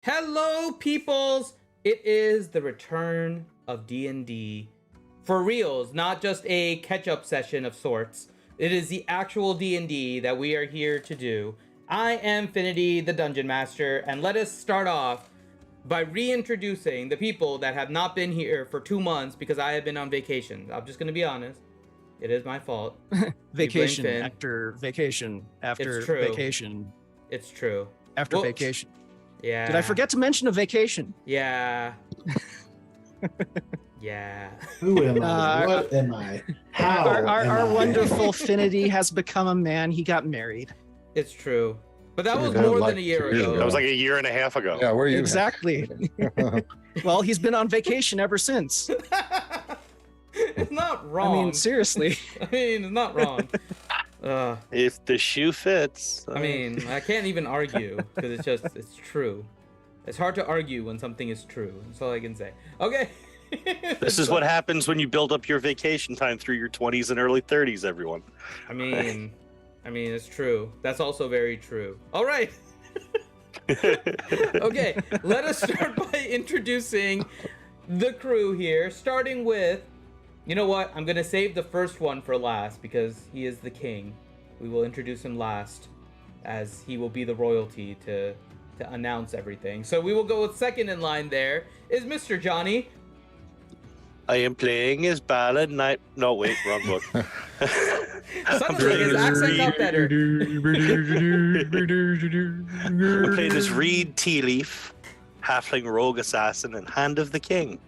Hello, peoples! It is the return of D&D. For reals, not just a catch-up session of sorts. It is the actual D&D that we are here to do. I am Finity, the Dungeon Master, and let us start off by reintroducing the people that have not been here for 2 months because I have been on vacation. I'm just going to be honest. It is my fault. Vacation after vacation after vacation. It's true. After vacation. Yeah. Did I forget to mention a vacation? Yeah. Yeah. Who am I? What am I? How our wonderful Finity has become a man. He got married. It's true. But that was more than a year ago. That was like a year and a half ago. Yeah, where are you? Exactly. Well, he's been on vacation ever since. It's not wrong. I mean, seriously. It's not wrong. If the shoe fits. I mean, I can't even argue because it's true. It's hard to argue when something is true. That's all I can say. Okay. This is what happens when you build up your vacation time through your 20s and early 30s, everyone. I mean, it's true. That's also very true. All right. Okay, let us start by introducing the crew here, starting with, you know what? I'm going to save the first one for last because he is the king. We will introduce him last as he will be the royalty to announce everything. So we will go with second in line there is Mr. Johnny. I am playing as Ballad Knight. No, wait, wrong book. Suddenly his accent got better. I'm playing as Reed Tealeaf, Halfling Rogue Assassin, and Hand of the King.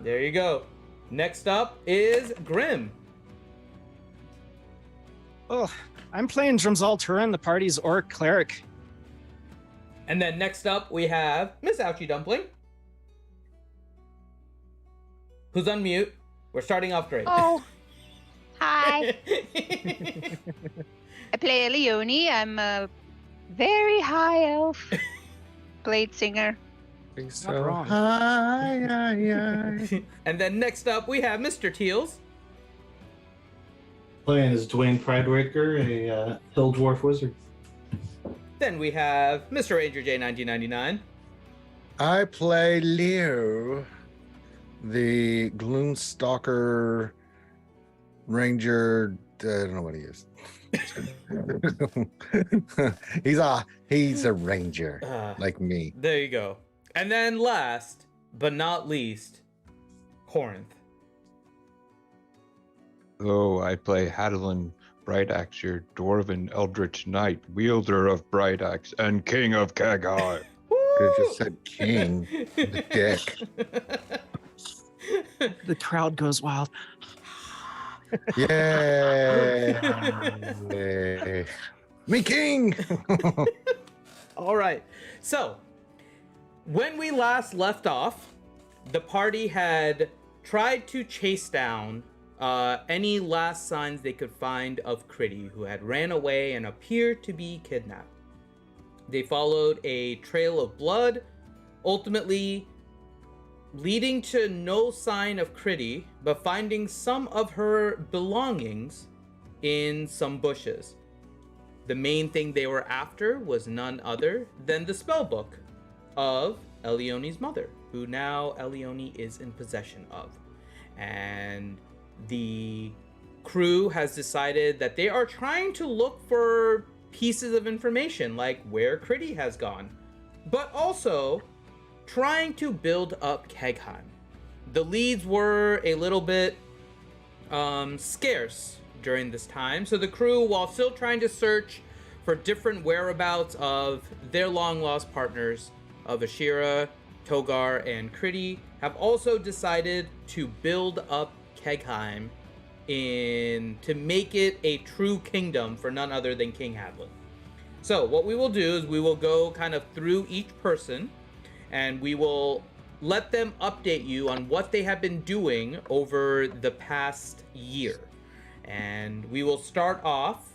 There you go. Next up is Grim. Oh, I'm playing Drumzal Turin, the party's orc cleric. And then next up we have Miss Ouchie Dumpling, who's on mute. We're starting off great. Oh, hi. I play Leonie. I'm a very high elf blade singer. Not wrong. And then next up we have Mr. Teals. Playing as Dwayne Pridebreaker, a hill dwarf wizard. Then we have Mr. Ranger J1999. I play Leo, the Gloomstalker Ranger. I don't know what he is. he's a ranger like me. There you go. And then last but not least, Corinth. Oh, I play Hadalin Brightaxe, your dwarven eldritch knight, wielder of Brightaxe, and king of Khegheim. Could have just said king. The dick. The crowd goes wild. Yay! Me king! All right. So, when we last left off, the party had tried to chase down any last signs they could find of Critty, who had ran away and appeared to be kidnapped. They followed a trail of blood, ultimately leading to no sign of Critty, but finding some of her belongings in some bushes. The main thing they were after was none other than the spellbook of Elione's mother, who now Elione is in possession of. And the crew has decided that they are trying to look for pieces of information, like where Critty has gone, but also trying to build up Khegheim. The leads were a little bit scarce during this time, so the crew, while still trying to search for different whereabouts of their long-lost partners of Ashira, Togar, and Critty, have also decided to build up Khegheim to make it a true kingdom for none other than King Hadlin. So what we will do is we will go kind of through each person, and we will let them update you on what they have been doing over the past year. And we will start off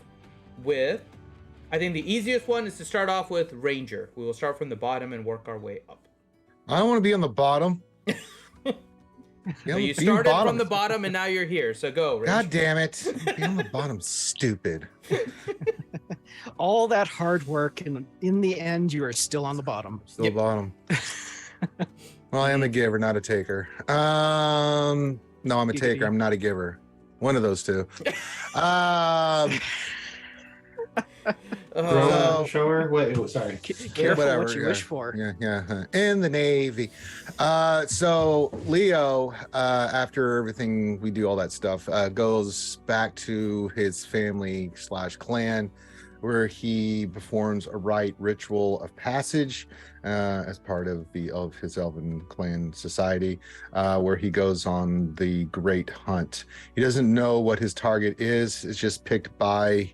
with, I think the easiest one is to start off with Ranger. We will start from the bottom and work our way up. I don't want to be on the bottom. So you started from the bottom and now you're here. So go, Rich. God damn it. Be on the bottom, stupid. All that hard work, and in the end, you are still on the bottom. Still bottom. Well, I am a giver, not a taker. No, I'm a taker. I'm not a giver. One of those two. Shower? Wait, sorry. Careful what you wish for. Yeah. In the Navy. So Leo, after everything, we do all that stuff, goes back to his family/clan, where he performs a rite ritual of passage as part of his elven clan society, where he goes on the great hunt. He doesn't know what his target is. It's just picked by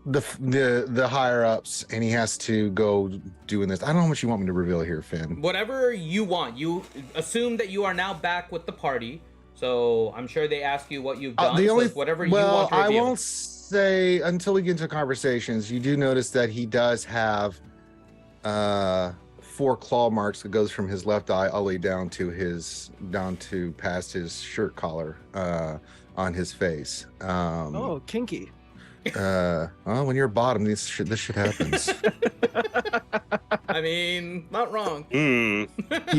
the higher ups, and he has to go doing this. I don't know how much you want me to reveal here, Finn. Whatever you want. You assume that you are now back with the party, so I'm sure they ask you what you've done. Whatever you want to reveal. I won't say until we get into conversations. You do notice that he does have 4 claw marks that goes from his left eye all the way down to past his shirt collar on his face. Oh, kinky. Well, when you're bottom, this shit happens. I mean, not wrong. You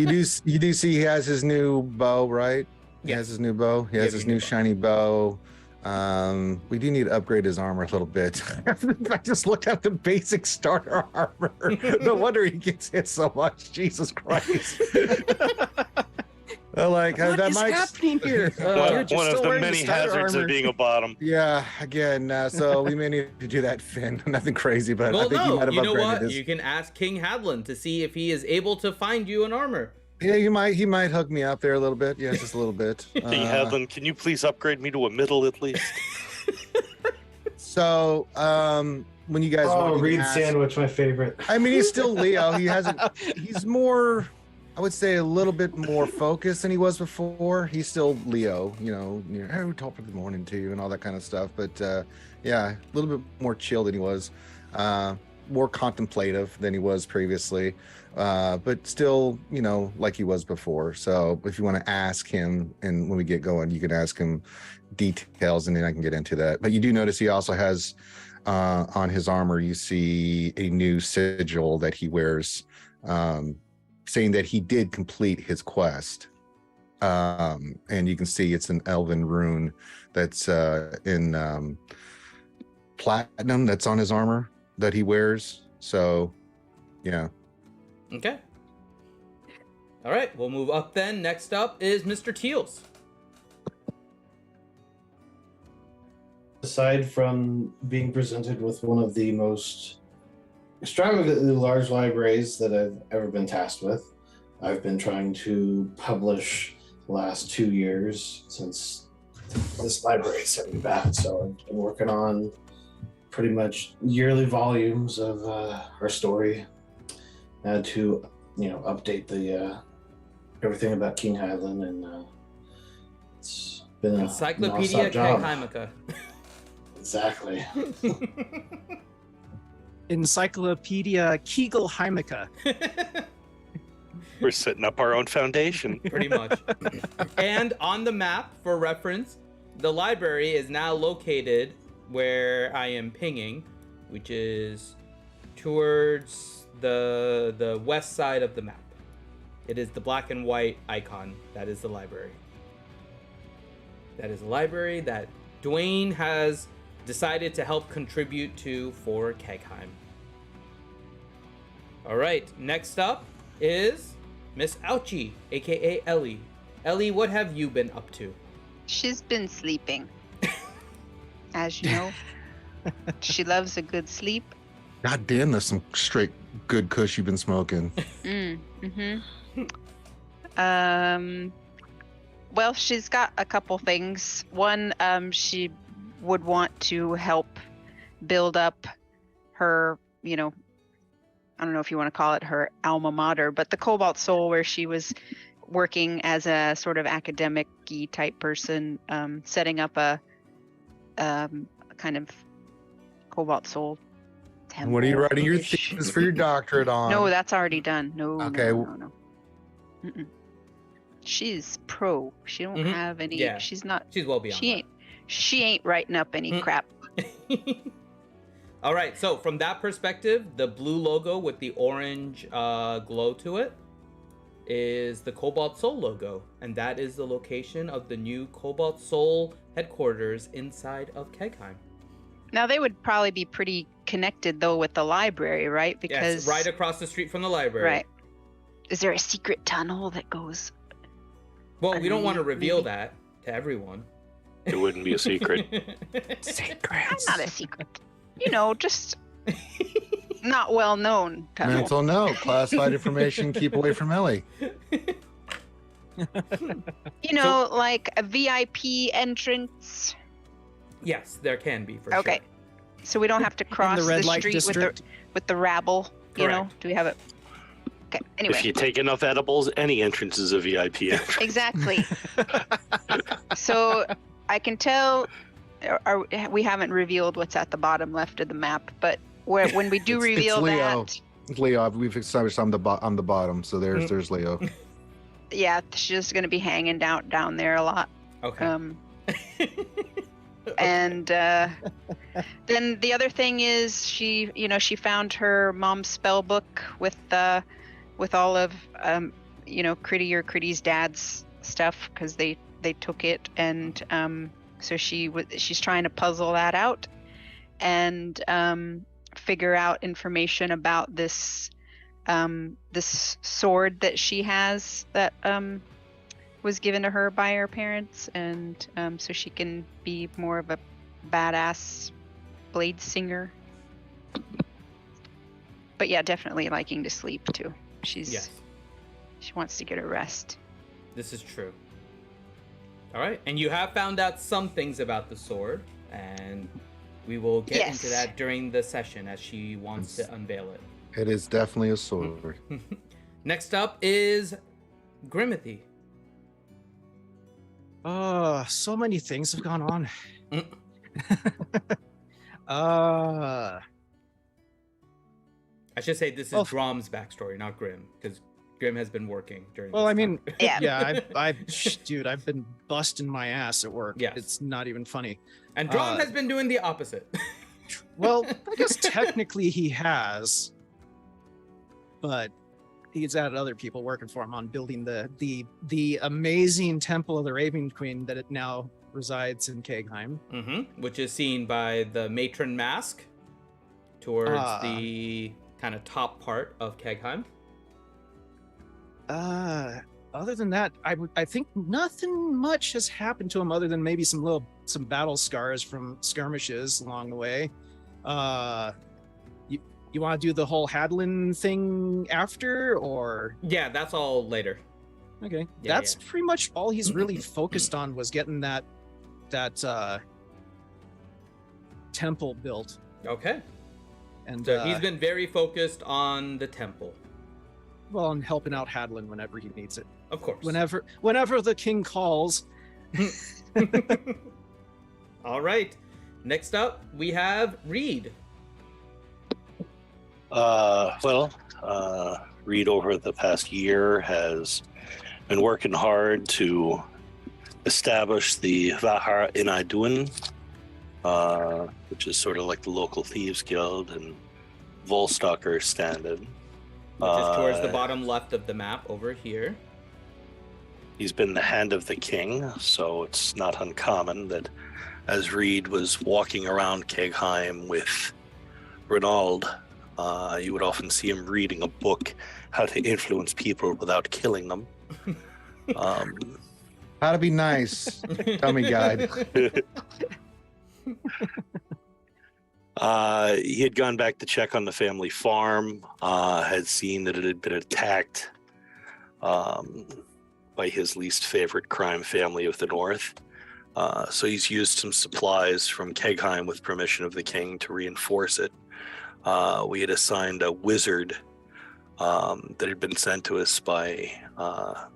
do see he has his new bow, right? He has his new bow. He has his new shiny bow. We do need to upgrade his armor a little bit. I just looked at the basic starter armor. No wonder he gets hit so much. Jesus Christ. What is happening here? One of the many hazards of being a bottom. Yeah, again, so we may need to do that, Finn. Nothing crazy, but I think he might have you know upgraded what? his. You can ask King Hadlin to see if he is able to find you an armor. Yeah, he might hook me up there a little bit. Yeah, just a little bit. King Hadlin, can you please upgrade me to a middle at least? So, when you guys Reed Sandwich, my favorite. I mean, he's still Leo. He's more, I would say, a little bit more focused than he was before. He's still Leo, hey, top of the morning to you and all that kind of stuff. But yeah, a little bit more chill than he was, more contemplative than he was previously, but still, like he was before. So if you want to ask him, and when we get going, you can ask him details, and then I can get into that. But you do notice he also has on his armor, you see a new sigil that he wears, saying that he did complete his quest. And you can see it's an elven rune that's in platinum that's on his armor that he wears. So, yeah. Okay. All right, we'll move up then. Next up is Mr. Teals. Aside from being presented with one of the most extravagantly large libraries that I've ever been tasked with, I've been trying to publish the last 2 years since this library set me back. So I've been working on pretty much yearly volumes of our story to, update the everything about King Hadlin, and it's been an Encyclopedia Khegheim. Exactly. Encyclopedia Kegelheimica. We're setting up our own foundation. Pretty much. And on the map, for reference, the library is now located where I am pinging, which is towards the west side of the map. It is the black and white icon. That is the library. That is a library that Dwayne has decided to help contribute to for Khegheim. All right, next up is Miss Ouchie, aka Ellie. Ellie, what have you been up to? She's been sleeping. As you know, she loves a good sleep. God damn, that's some straight good kush you've been smoking. Well, she's got a couple things. One, she would want to help build up her, I don't know if you want to call it her alma mater, but the Cobalt Soul, where she was working as a sort of academic-y type person, setting up a kind of Cobalt Soul temple. What are you writing your thesis for your doctorate on? No, that's already done. No, Okay. no. Mm-mm. she's pro. She don't have any. Yeah. She's not. She's well beyond She that. ain't. She ain't writing up any crap. All right, so from that perspective, the blue logo with the orange glow to it is the Cobalt Soul logo, and that is the location of the new Cobalt Soul headquarters inside of Khegheim. Now they would probably be pretty connected though with the library, right? Because Yes, right across the street from the library. right. Is there a secret tunnel that goes? Well, we don't want to underneath, reveal maybe? that to everyone. It wouldn't be a secret. That's not a secret. You know, just not well known tunnel. Mental note: classified information. Keep away from Ellie. You know, like a VIP entrance. Yes, there can be for Okay. sure. So we don't have to cross in the red the light street district. with the rabble. You know, Correct. do we have it? Okay. Anyway. If you take enough edibles, any entrance is a VIP entrance. Exactly. So I can tell we haven't revealed what's at the bottom left of the map, but when we do It's reveal Leo. that, It's Leo. We've established on the bottom. So there's Leo. yeah, she's just going to be hanging down there a lot. Okay. And then the other thing is she found her mom's spell book with all of Critty or Critty's dad's stuff because they took it, and so she's trying to puzzle that out and figure out information about this sword that she has that was given to her by her parents, and so she can be more of a badass blade singer. But yeah, definitely liking to sleep too. Yes, She wants to get a rest. this is true. All right, and you have found out some things about the sword, and we will get into Yes. that during the session as she wants to unveil it. It is definitely a sword. Next up is Grimothy. So many things have gone on. I should say this is Well, Grom's backstory, not Grim, because Grim has been working during. Well, this I mean, time. Yeah. dude, I've been busting my ass at work. Yes. It's not even funny. and Grom has been doing the opposite. Well, I guess technically he has, but he's had other people working for him on building the amazing Temple of the Raven Queen that it now resides in Khegheim. Which is seen by the matron mask towards the kind of top part of Khegheim. Other than that, I think nothing much has happened to him other than maybe some battle scars from skirmishes along the way. You want to do the whole Hadlin thing after, or Yeah, that's all later. okay? Yeah, That's pretty much all he's really focused on, was getting that temple built. Okay. And So he's been very focused on the temple. well, and helping out Hadlin whenever he needs it. Of course. Whenever the king calls. All right. Next up, we have Reed. Reed over the past year has been working hard to establish the Vahar Inaiduin, which is sort of like the local thieves guild, and Volstalker standard. Which is towards the bottom left of the map over here. He's been the hand of the king, so it's not uncommon that as Reed was walking around Khegheim with Renaud, you would often see him reading a book, How to Influence People Without Killing Them. How to be nice. Dummy guide. He had gone back to check on the family farm, had seen that it had been attacked by his least favorite crime family of the north. So he's used some supplies from Khegheim with permission of the king to reinforce it. We had assigned a wizard that had been sent to us by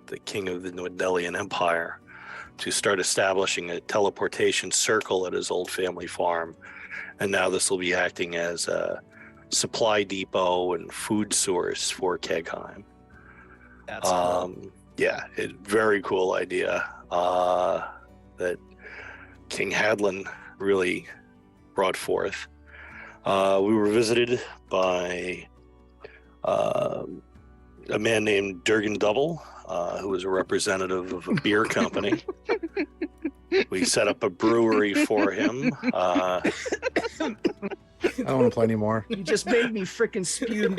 the king of the Nordelian Empire to start establishing a teleportation circle at his old family farm. And now this will be acting as a supply depot and food source for Khegheim. That's cool. Yeah, very cool idea that King Hadlin really brought forth. We were visited by a man named Durgan Double, who was a representative of a beer company. We set up a brewery for him. I don't want to play anymore. You just made me freaking spew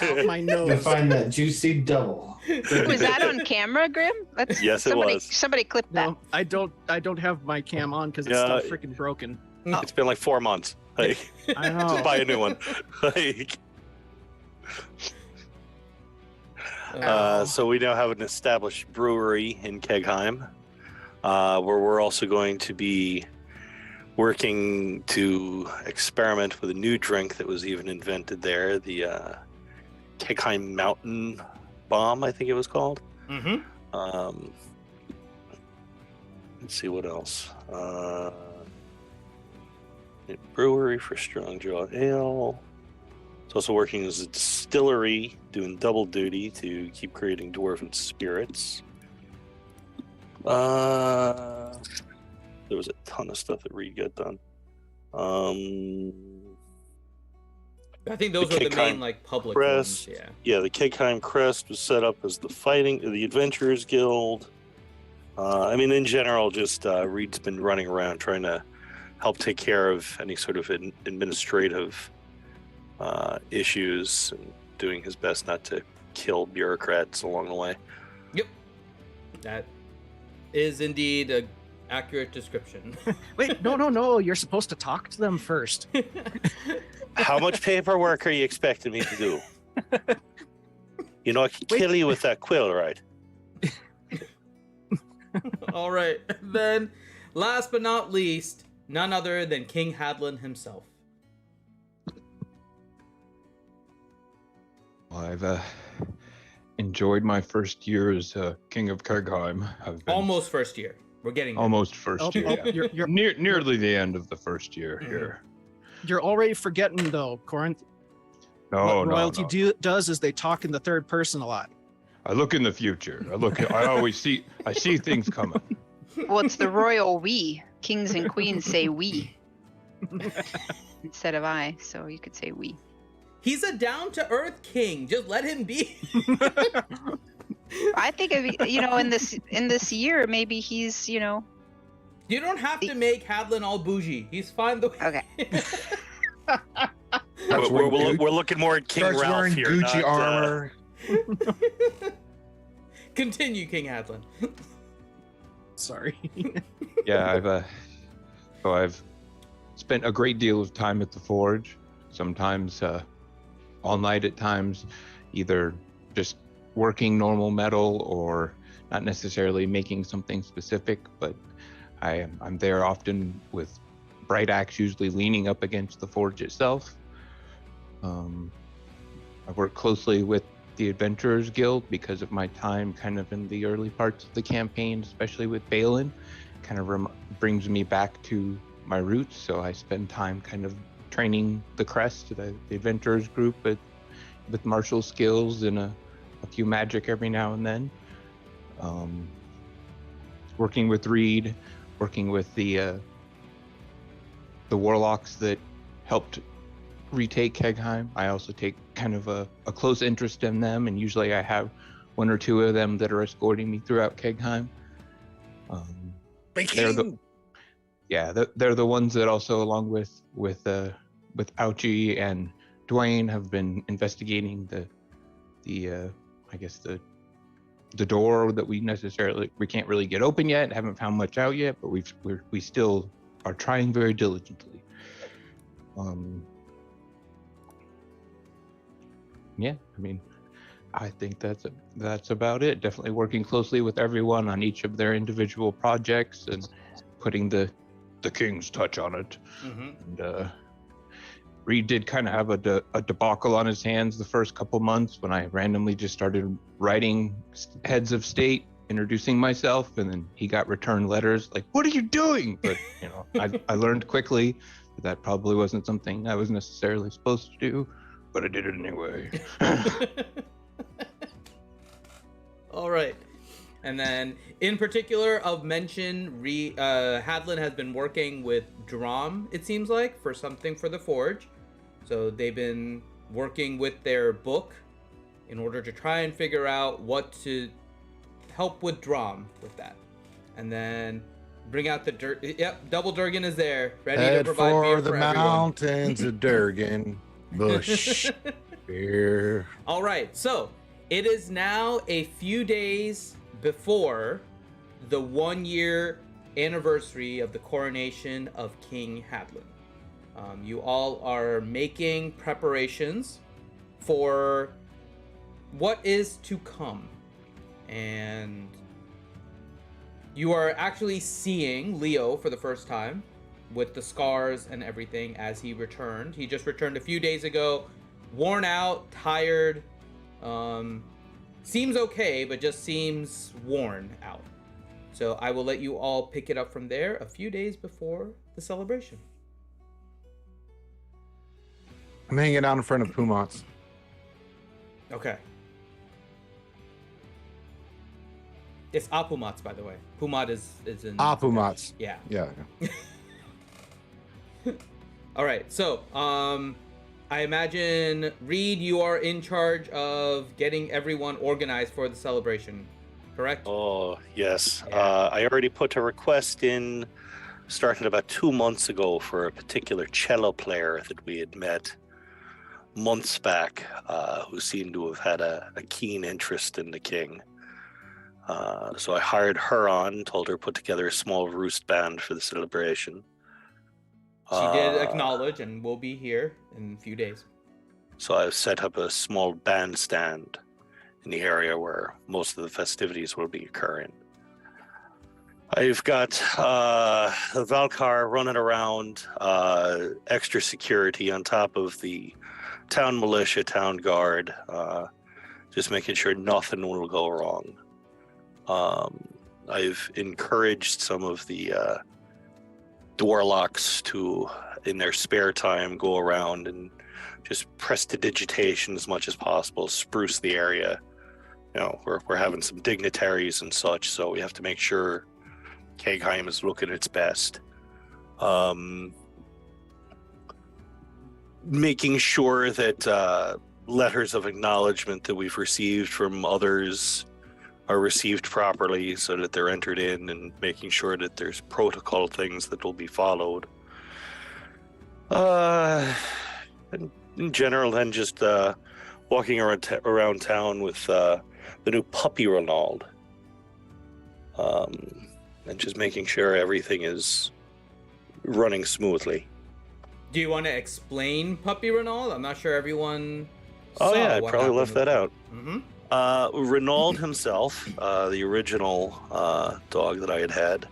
out my You nose. find that juicy double. Was that on camera, Grim? Yes, it was. Somebody clipped that. No, I don't have my cam on because it's Yeah. still freaking broken. It's been like 4 months. Like, I know. just buy a new one. Like, so we now have an established brewery in Khegheim, where we're also going to be working to experiment with a new drink that was even invented there, the Khegheim Mountain Bomb, I think it was called. Mm-hmm. Let's see what else. Brewery for Strong Jaw Ale. It's also working as a distillery, doing double duty to keep creating dwarven spirits. There was a ton of stuff that Reed got done. I think those The are the main Khegheim like public Crest. ones. Yeah. Yeah, the Khegheim Crest was set up as the Adventurers Guild. I mean, in general, just Reed's been running around trying to help take care of any sort of administrative issues and doing his best not to kill bureaucrats along the way. Yep. That is indeed a accurate description. Wait, no. You're supposed to talk to them first. How much paperwork are you expecting me to do? You know, I can kill you with that quill, right? All right. Then, last but not least, none other than King Hadlin himself. Well, I've enjoyed my first year as King of Khegheim. I've been Almost first year. We're getting there. almost first year. Yeah. You're Nearly the end of the first year here. you're already forgetting though, Corinth. No, What no, royalty no. does is they talk in the third person a lot. I look in the future. I always see things coming. Well, it's the royal we. Kings and queens say we instead of I, so you could say we. He's a down-to-earth king. Just let him be. I think in this year maybe he's You don't have to make Hadlin all bougie. He's fine the way. okay. We're looking more at King Starts Ralph wearing here. Gucci not, armor. Continue, King Hadlin. Sorry. Yeah, I've spent a great deal of time at the forge. Sometimes all night at times, either just working normal metal or not necessarily making something specific, but I'm there often with Bright Axe usually leaning up against the forge itself. I work closely with the Adventurers Guild because of my time kind of in the early parts of the campaign, especially with Balin. Kind of brings me back to my roots, so I spend time kind of training the Crest, the Adventurers group, with martial skills and a few magic every now and then. Working with Reed, working with the warlocks that helped retake Khegheim. I also take kind of a close interest in them, and usually I have one or two of them that are escorting me throughout Khegheim. They're the ones that also, along with Ouchie and Dwayne, have been investigating the door that we can't really get open yet. Haven't found much out yet, but we still are trying very diligently. Yeah, I mean, I think that's about it. Definitely working closely with everyone on each of their individual projects and putting the king's touch on it. Mm-hmm. And Reed did kind of have a debacle on his hands the first couple months when I randomly just started writing heads of state, introducing myself, and then he got return letters like, "What are you doing?" But I learned quickly that probably wasn't something I was necessarily supposed to do, but I did it anyway. All right. And then, in particular, of mention, Hadlin has been working with Drom, it seems like, for something for the Forge. So they've been working with their book in order to try and figure out what to help with Drom with that. And then bring out the dirt. Yep, Double Durgan is there, ready Head to provide beer for the for everyone. mountains of Durgan. Bush. Beer. All right, so it is now a few days before the 1-year anniversary of the coronation of King Hadlin. You all are making preparations for what is to come. And you are actually seeing Leo for the first time with the scars and everything as he returned. He just returned a few days ago, worn out, tired, seems okay, but just seems worn out. So I will let you all pick it up from there a few days before the celebration. I'm hanging out in front of Pumat's. Okay. It's Apumat's, by the way. Pumat is in... Apumat's. Yeah. Yeah. All right, so I imagine, Reed, you are in charge of getting everyone organized for the celebration, correct? Oh, yes. Yeah. I already put a request in starting about 2 months ago for a particular cello player that we had met months back, who seemed to have had a keen interest in the king. So I hired her on, told her to put together a small roost band for the celebration. She did acknowledge and will be here in a few days. So I've set up a small bandstand in the area where most of the festivities will be occurring. I've got the Valkar running around, extra security on top of the town militia, town guard, just making sure nothing will go wrong. I've encouraged some of the Dwarlocks to, in their spare time, go around and just prestidigitation as much as possible, spruce the area. You know, we're having some dignitaries and such, so we have to make sure Khegheim is looking its best. Making sure that letters of acknowledgement that we've received from others are received properly so that they're entered in, and making sure that there's protocol things that will be followed. And in general, then just walking around town with the new puppy Ronald, and just making sure everything is running smoothly. Do you want to explain Puppy Ronald? I'm not sure everyone Oh saw yeah, I what probably happened left with that out. Mm-hmm. Renaud himself, the original dog that I had,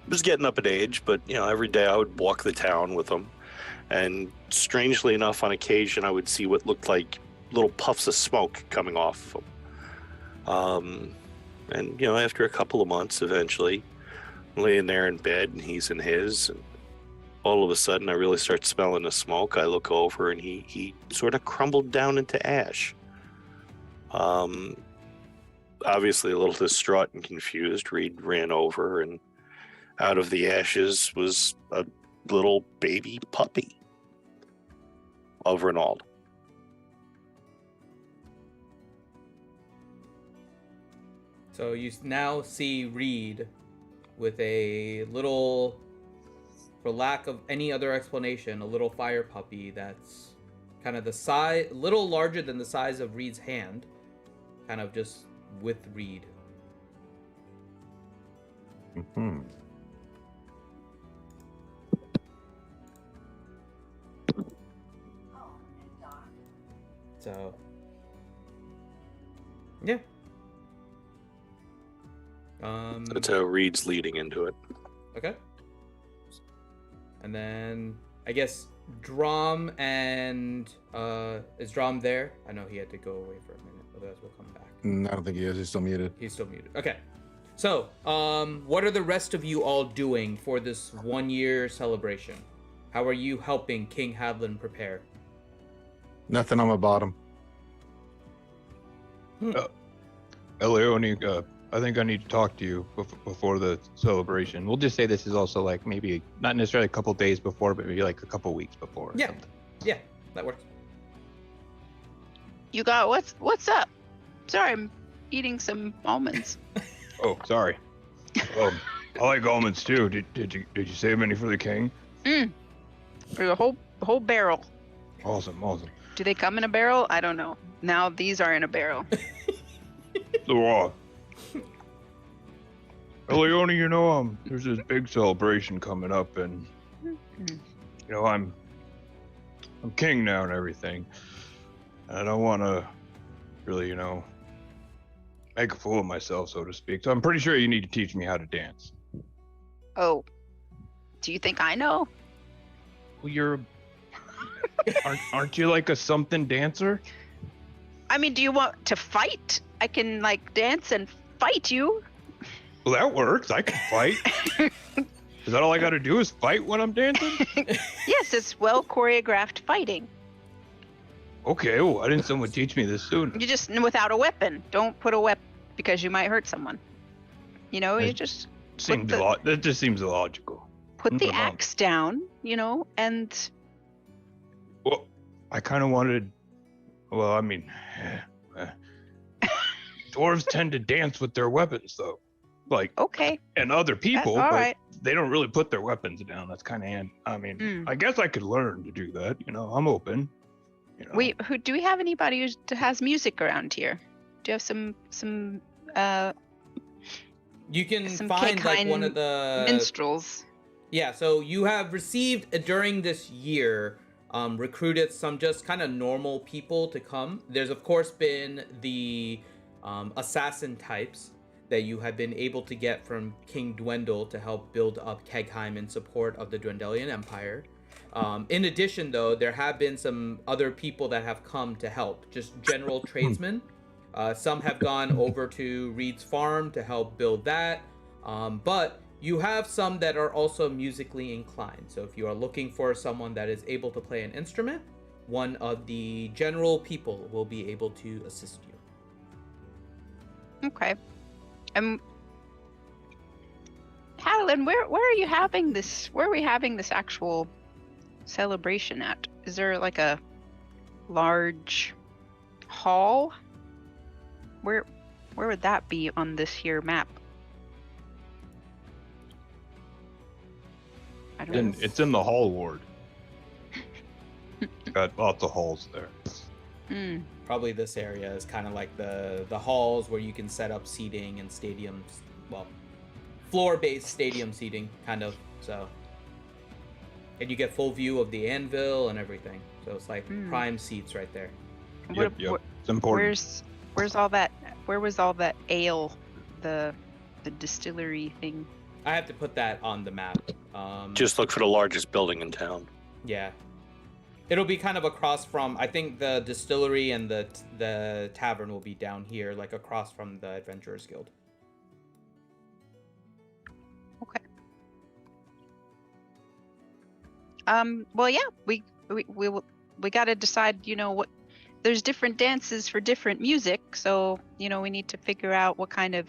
was getting up in age, but you know, every day I would walk the town with him, and strangely enough, on occasion I would see what looked like little puffs of smoke coming off of him. And you know, after a couple of months, eventually, I'm laying there in bed and he's in his, and all of a sudden I really start smelling the smoke. I look over and he sort of crumbled down into ash. Obviously a little distraught and confused, Reed ran over, and out of the ashes was a little baby puppy of Renaud. So you now see Reed with a little, for lack of any other explanation, a little fire puppy that's kind of the size, a little larger than the size of Reed's hand, kind of just with Reed. Mm-hmm. So, yeah. That's how Reed's leading into it. Okay. And then I guess Drom and is Drom there? I know he had to go away for a minute, otherwise we'll come back. I don't think he is. He's still muted. He's still muted. Okay. So, what are the rest of you all doing for this 1-year celebration? How are you helping King Hadlin prepare? Nothing on my bottom. Eleone, I think I need to talk to you before the celebration. We'll just say this is also like maybe not necessarily a couple days before, but maybe like a couple weeks before. Or something. Yeah, that works. You got what's up? Sorry, I'm eating some almonds. Oh, sorry. I like almonds too. Did you save any for the king? For the whole barrel. Awesome. Do they come in a barrel? I don't know. Now these are in a barrel. So, Eleone, there's this big celebration coming up, and I'm king now and everything. And I don't want to really, make a fool of myself, so to speak. So I'm pretty sure you need to teach me how to dance. Oh, do you think I know? Well, aren't you like a something dancer? I mean, do you want to fight? I can dance and fight you. Well, that works. I can fight. Is that all I got to do is fight when I'm dancing? Yes, it's well choreographed fighting. Okay, well, why didn't someone teach me this sooner? You just without a weapon. Don't put a weapon because you might hurt someone. You That just that just seems illogical. put the axe down, and Well, I kind of wanted. Well, I mean, dwarves tend to dance with their weapons, though. okay. And other people, all but right. they don't really put their weapons down. That's kind of. I mean, I guess I could learn to do that. I'm open. Do we have anybody who has music around here? Do you have some You can some find one of the minstrels? Yeah, so you have received during this year recruited some just kind of normal people to come. There's of course been the assassin types that you have been able to get from King Dwendal to help build up Khegheim in support of the Dwendalian Empire. In addition, though, there have been some other people that have come to help, just general tradesmen. Some have gone over to Reed's farm to help build that. But you have some that are also musically inclined. So if you are looking for someone that is able to play an instrument, one of the general people will be able to assist you. Okay. Hadeline, where are you having this? Where are we having this actual celebration at? Is there like a large hall? Where would that be on this here map? I don't know. It's in the hall ward. Got lots of halls there. Probably this area is kind of like the halls where you can set up seating and stadiums, well, floor-based stadium seating, kind of, so. And you get full view of the anvil and everything. So it's like prime seats right there. Yep. It's important. Where's all that? Where was all that ale, the distillery thing? I have to put that on the map. Just look for the largest building in town. Yeah. It'll be kind of across from, I think the distillery and the tavern will be down here, like across from the Adventurers Guild. Okay. Well, yeah, we got to decide, what, there's different dances for different music. So, we need to figure out what kind of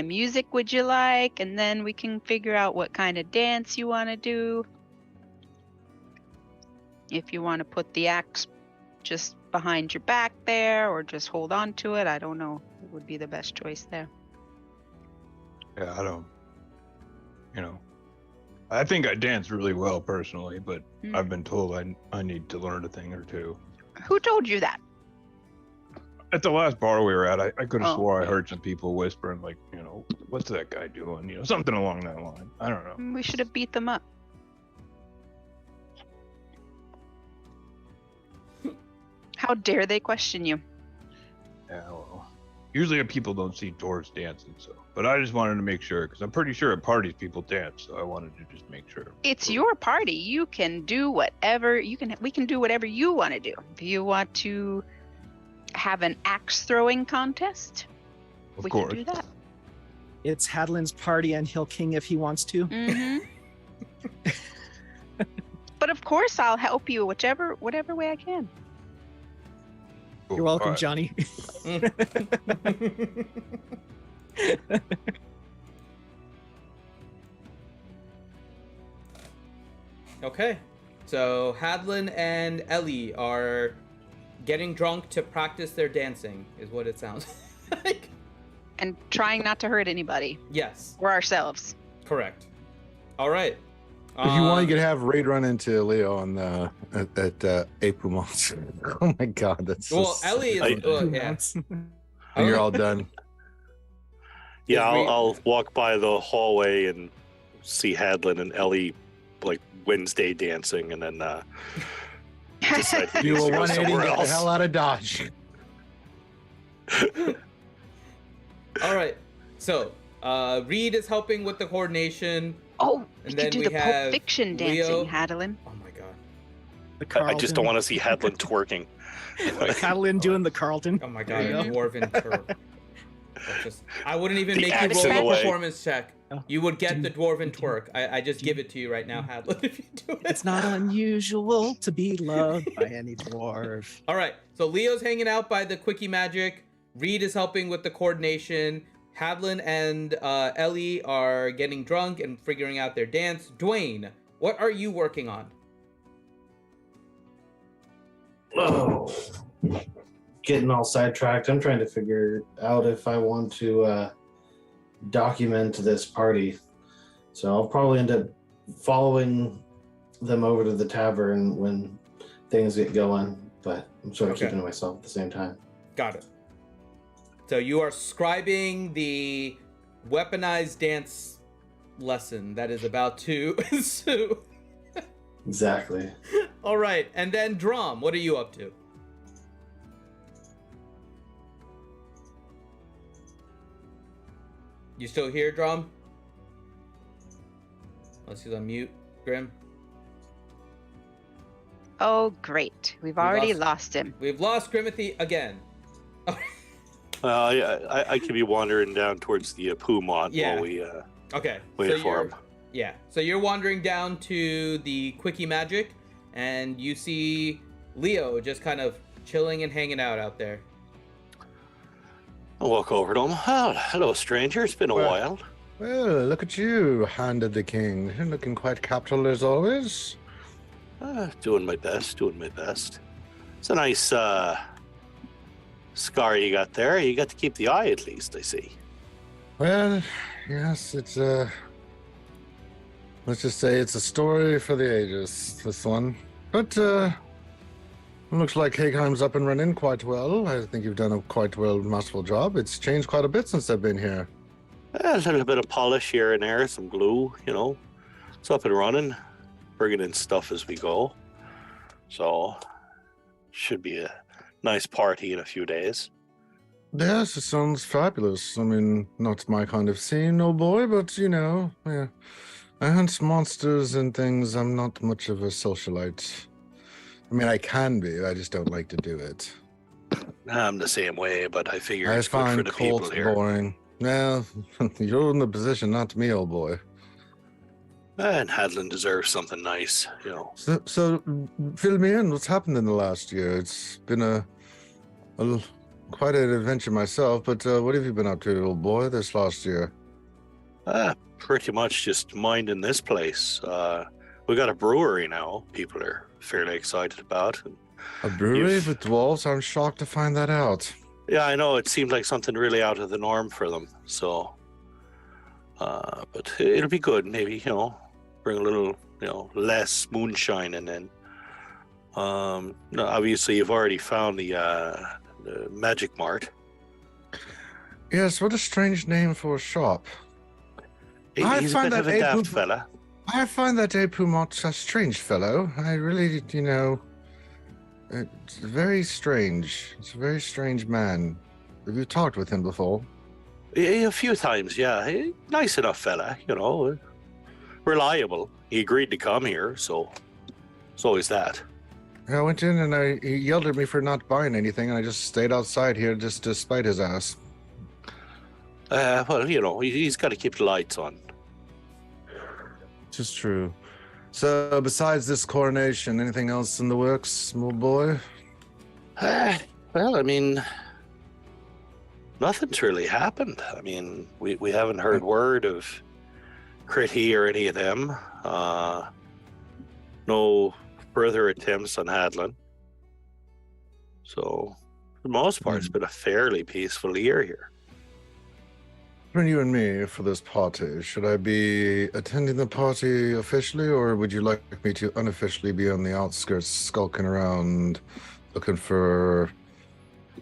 music would you like? And then we can figure out what kind of dance you want to do. If you want to put the axe just behind your back there or just hold on to it, I don't know. It would be the best choice there. Yeah, I don't. I think I dance really well personally, but I've been told I need to learn a thing or two. Who told you that? At the last bar we were at, I could have swore I heard some people whispering, like, what's that guy doing? Something along that line. I don't know. We should have beat them up. How dare they question you? Yeah, well, usually people don't see dwarves dancing, but I just wanted to make sure, because I'm pretty sure at parties people dance, so I wanted to just make sure. It's your party. You can do whatever we can do whatever you want to do. If you want to have an axe throwing contest, we can do that. It's Hadlin's party and he'll king if he wants to. Mm-hmm. But of course I'll help you whatever way I can. You're welcome, Alright. Johnny. Okay, so Hadlin and Ellie are getting drunk to practice their dancing, is what it sounds like. And trying not to hurt anybody Yes, or ourselves. correct. All right. If you want, you could have Raid run into Leo on the at April months. Oh my god, that's so Well, Ellie is. Yeah. And you're all done. Yeah, Is we- I'll walk by the hallway and see Hadlin and Ellie like Wednesday dancing, and then decide he Do needs a to go 180 somewhere get the else. hell out of Dodge. All right. So, Reed is helping with the coordination. Oh, we And could then do we the Pulp have Fiction Leo. dancing, Hadlin. Oh my god. The I just don't want to see Hadlin twerking. Madeline doing the Carlton. Oh my There god, you a go. dwarven curve. That's just, I wouldn't even The make you axe roll in the a way. performance check. Oh. You would get the dwarven twerk. I just give it to you right now, Hadlin, if you do it. It's not unusual to be loved by any dwarf. All right, so Leo's hanging out by the quickie magic. Reed is helping with the coordination. Hadlin and Ellie are getting drunk and figuring out their dance. Dwayne, what are you working on? Oh, getting all sidetracked. I'm trying to figure out if I want to document this party. So I'll probably end up following them over to the tavern when things get going, but I'm sort of Okay. keeping to myself at the same time. Got it. So you are scribing the weaponized dance lesson that is about to ensue. Exactly. All right, and then Drum, what are you up to? You still here, Drum? Unless he's on mute, Grim. Oh, great. We've already lost him. We've lost Grimothy again. Yeah, I could be wandering down towards the Pumont Yeah. while we Okay. wait so for you're- him. Yeah. So you're wandering down to the Quickie Magic, and you see Leo just kind of chilling and hanging out there. I'll walk over to him. Oh, hello, stranger. It's been a Well- while. Well, look at you, Hand of the King. You're looking quite capital as always. Doing my best, doing my best. It's a nice scar you got there. You got to keep the eye at least, I see. Well, yes, it's let's just say it's a story for the ages, this one. But looks like Khegheim's up and running quite well. I think you've done a quite well masterful job. It's changed quite a bit since I've been here. A little bit of polish here and there, some glue, you know. It's up and running. Bringing in stuff as we go. So, should be a nice party in a few days. Yes, it sounds fabulous. I mean, not my kind of scene, old boy, but you know, yeah. I hunt monsters and things. I'm not much of a socialite. I mean, I can be. I just don't like to do it. I'm the same way, but I figure I it's good for find the people cults here. boring. Well, you're in the position, not me, old boy. And Hadlin deserves something nice, you know. So fill me in. What's happened in the last year? It's been quite an adventure myself. But what have you been up to, old boy, this last year? Pretty much just minding this place. We got a brewery now. People are fairly excited about. And A brewery You've- with dwarves? I'm shocked to find that out. yeah, I know it seemed like something really out of the norm for them. So, but it'll be good. Maybe bring a little less moonshine in. Then, no, obviously you've already found the Magic Mart. Yes, what a strange name for a shop. I He's a find bit of that a Abe daft fella. I find that Abe Pumont a strange fellow. I really, it's very strange. It's a very strange man. Have you talked with him before? A few times, yeah. Nice enough fella, reliable. He agreed to come here, so it's always that. I went in and he yelled at me for not buying anything, and I just stayed outside here just to spite his ass. Well, he's got to keep the lights on. Just true. So, besides this coronation, anything else in the works, small boy? Well, I mean, nothing's really happened. I mean, we haven't heard word of Critty or any of them. No further attempts on Hadlin. So, for the most part, it's been a fairly peaceful year here. Between you and me for this party, should I be attending the party officially, or would you like me to unofficially be on the outskirts, skulking around, looking for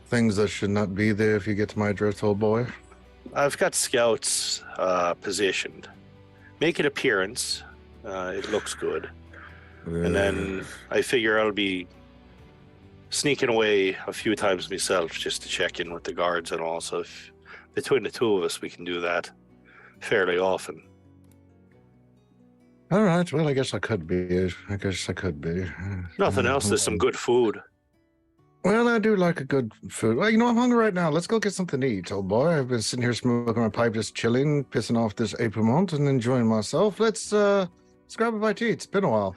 things that should not be there if you get to my address, old boy? I've got scouts positioned. Make an appearance. It looks good. And then I figure I'll be sneaking away a few times myself just to check in with the guards, and also if between the two of us we can do that fairly often. All right, well, I guess I could be. Nothing else, there's some good food. Well, I do like a good food. Well, I'm hungry right now. Let's go get something to eat, old boy. I've been sitting here smoking my pipe, just chilling, pissing off this Apremont and enjoying myself. Let's grab a bite to eat. It's been a while.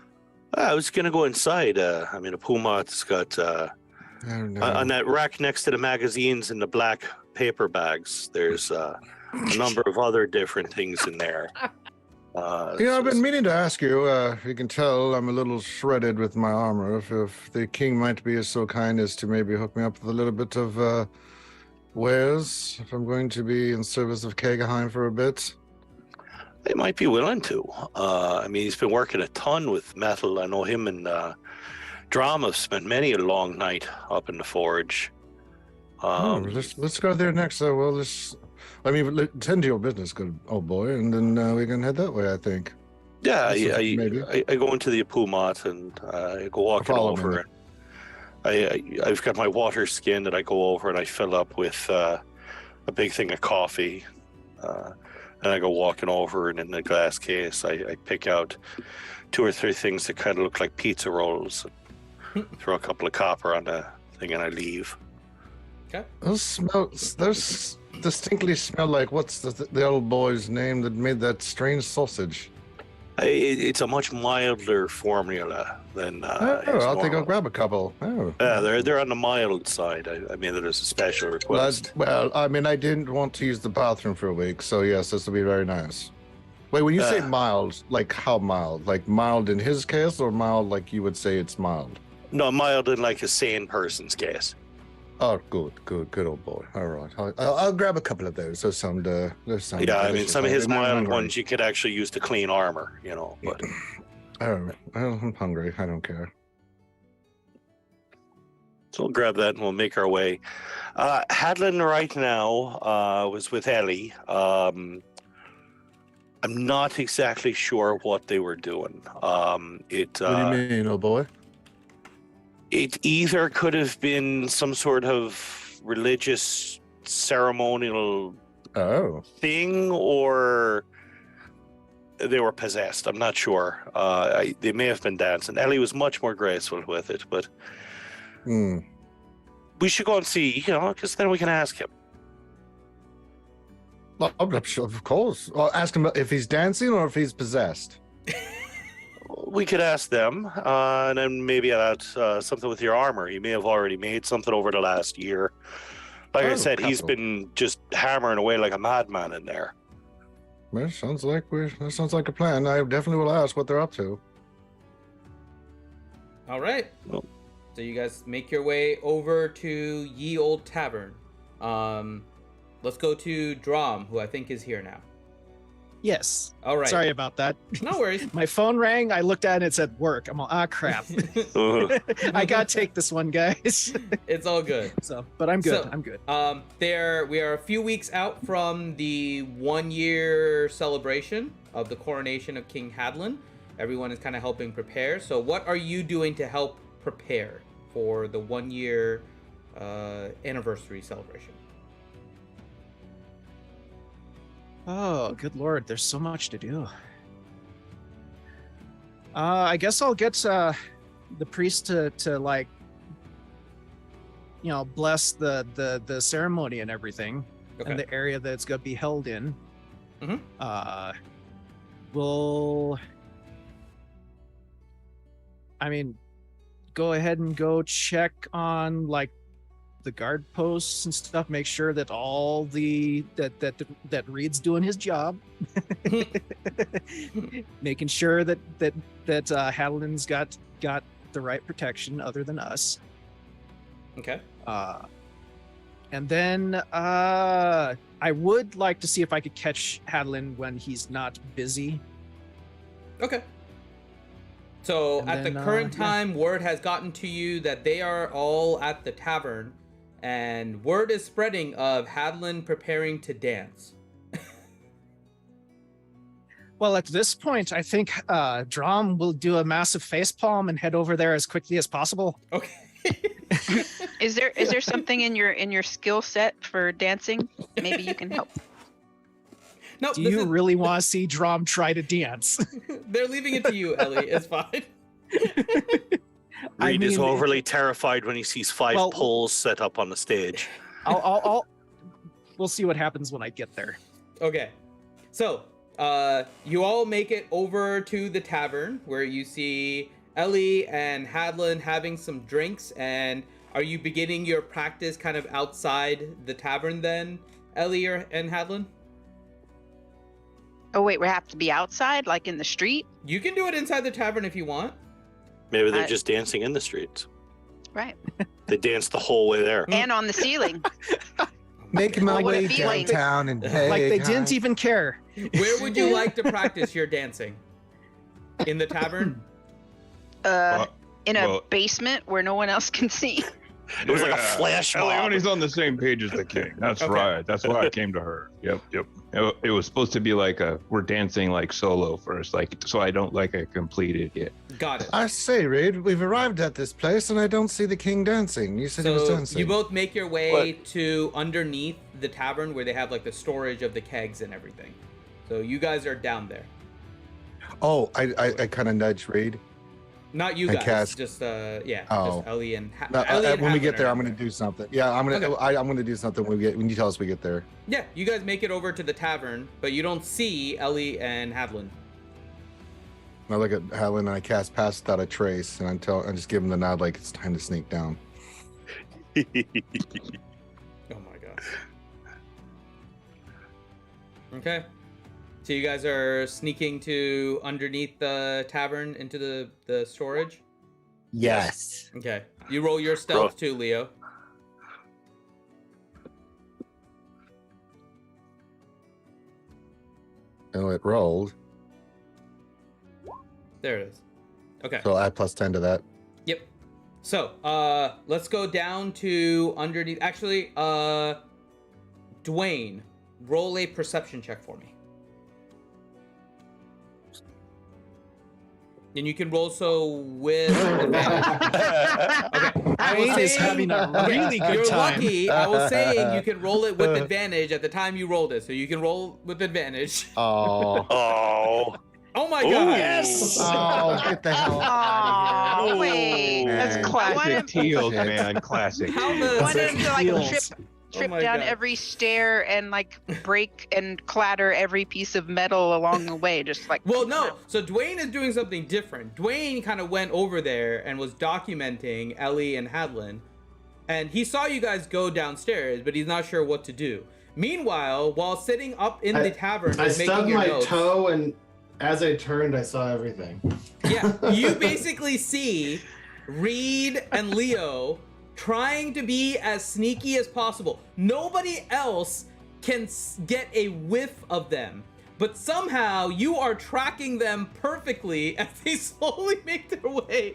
I was going to go inside. I mean, a Pumat's got on that rack next to the magazines and the black paper bags, there's a number of other different things in there. I've been meaning to ask you, you can tell I'm a little shredded with my armor, if the king might be so kind as to maybe hook me up with a little bit of wares, if I'm going to be in service of Khegheim for a bit. They might be willing to. I mean, he's been working a ton with metal. I know him and Drum have spent many a long night up in the forge. Let's go there next. Tend to your business, good old boy, and then we can head that way, I think. Yeah, I go into the Pumat and I go walking over. I've got my water skin that I go over and I fill up with a big thing of coffee. And I go walking over, and in the glass case, I pick out 2 or 3 things that kind of look like pizza rolls. Throw a couple of copper on the thing, and I leave. Okay. Those distinctly smell like, what's the old boy's name that made that strange sausage? It's a much milder formula than. I'll think I'll grab a couple. They're on the mild side. I mean, there's a special request. I didn't want to use the bathroom for a week, so yes, this will be very nice. Wait, when you say mild, like how mild? Like mild in his case, or mild like you would say it's mild? No, mild in like a sane person's case. Oh, good old boy. All right, I'll grab a couple of those. Those sound yeah, delicious. I mean, some of his mild ones you could actually use to clean armor, but. All right, well, I'm hungry. I don't care. So we'll grab that and we'll make our way. Hadlin right now was with Ellie. I'm not exactly sure what they were doing. What do you mean, old boy? It either could have been some sort of religious ceremonial thing, or they were possessed. I'm not sure. They may have been dancing. Ellie was much more graceful with it, but we should go and see, because then we can ask him. Well, I'm sure, of course. I'll ask him if he's dancing or if he's possessed. We could ask them, and then maybe about something with your armor. He may have already made something over the last year. Like I said, he's been just hammering away like a madman in there. Well, sounds like a plan. I definitely will ask what they're up to. All right. Well, so you guys make your way over to Ye Old Tavern. Let's go to Drum, who I think is here now. Yes. All right. Sorry about that. No worries. My phone rang. I looked at it. It said work. I'm all, crap. I got to take this one, guys. It's all good. But I'm good. I'm good. We are a few weeks out from the 1-year celebration of the coronation of King Hadlin. Everyone is kind of helping prepare. So what are you doing to help prepare for the 1-year anniversary celebration? Oh, good Lord. There's so much to do. I guess I'll get the priest to like, bless the ceremony and everything, and the area that it's going to be held in. Mm-hmm. We'll, go ahead and go check on like the guard posts and stuff. Make sure that all that Reed's doing his job. Making sure that Hadlin's got the right protection other than us. Okay. And then I would like to see if I could catch Hadlin when he's not busy. Okay. So And at the then, current yeah. time, word has gotten to you that they are all at the tavern, and word is spreading of Hadlin preparing to dance. Well, at this point, I think Drom will do a massive facepalm and head over there as quickly as possible. Okay. Is there something in your skill set for dancing? Maybe you can help. No, Do you listen, really want to see Drom try to dance? they're leaving it to you, Ellie. It's fine. I Reed is mean, overly terrified when he sees 5 Well- poles set up on the stage. We'll see what happens when I get there. Okay. So, you all make it over to the tavern where you see Ellie and Hadlin having some drinks. And are you beginning your practice kind of outside the tavern then, Ellie and Hadlin? Oh wait, we have to be outside, like in the street, You can do it inside the tavern if you want. Maybe they're I- just dancing in the streets. right? They dance the whole way there. And on the ceiling. Making my Like way a feeling. downtown and Like they didn't even care. Where would you like to practice your dancing? In the tavern? In a Well- basement where no one else can see. It was like a flash mob. Leone's on the same page as the king. That's Okay. right. That's why I came to her. Yep. It was supposed to be like we're dancing like solo first, like so I don't like a complete idiot. Got it. I say, Reed, we've arrived at this place and I don't see the king dancing. You said he was So dancing. you both make your way to underneath the tavern where they have like the storage of the kegs and everything. So you guys are down there. Oh, I kind of nudged Reed. Not you I guys, cast- just Oh. just Ellie and No, Ellie and when we Hadlin get there, are I'm down going to there. do something. Yeah, I'm gonna. Okay. I'm gonna do something when you tell us we get there. Yeah, you guys make it over to the tavern, but you don't see Ellie and Hadlin. I look at Helen and I cast Pass Without a Trace, and I just give him the nod like it's time to sneak down. Oh my god. Okay. So you guys are sneaking to underneath the tavern into the storage? Yes. Okay. You roll your stealth too, Leo. Oh, it rolled. There it is. Okay. So I'll add +10 to that. Yep. So, let's go down to underneath. Actually, Dwayne, roll a perception check for me. And you can roll so with advantage. Okay. I was Dwayne is saying- having a really good You're time. lucky. I was saying you can roll it with advantage at the time you rolled it, so you can roll with advantage. Oh. Oh. Oh my Ooh. god! Yes. Oh, get the hell out of Oh here. wait, Man. that's classic. Classic Teals, man. Classic. How I the wanted him to like Heels. trip my down God. every stair and like break and clatter every piece of metal along the way, just like. Well, no. So Dwayne is doing something different. Dwayne kind of went over there and was documenting Ellie and Hadlin, and he saw you guys go downstairs, but he's not sure what to do. Meanwhile, while sitting up in the tavern I and making stubbed your my notes, toe, and as I turned, I saw everything. yeah, you basically see Reed and Leo trying to be as sneaky as possible. Nobody else can get a whiff of them, but somehow you are tracking them perfectly as they slowly make their way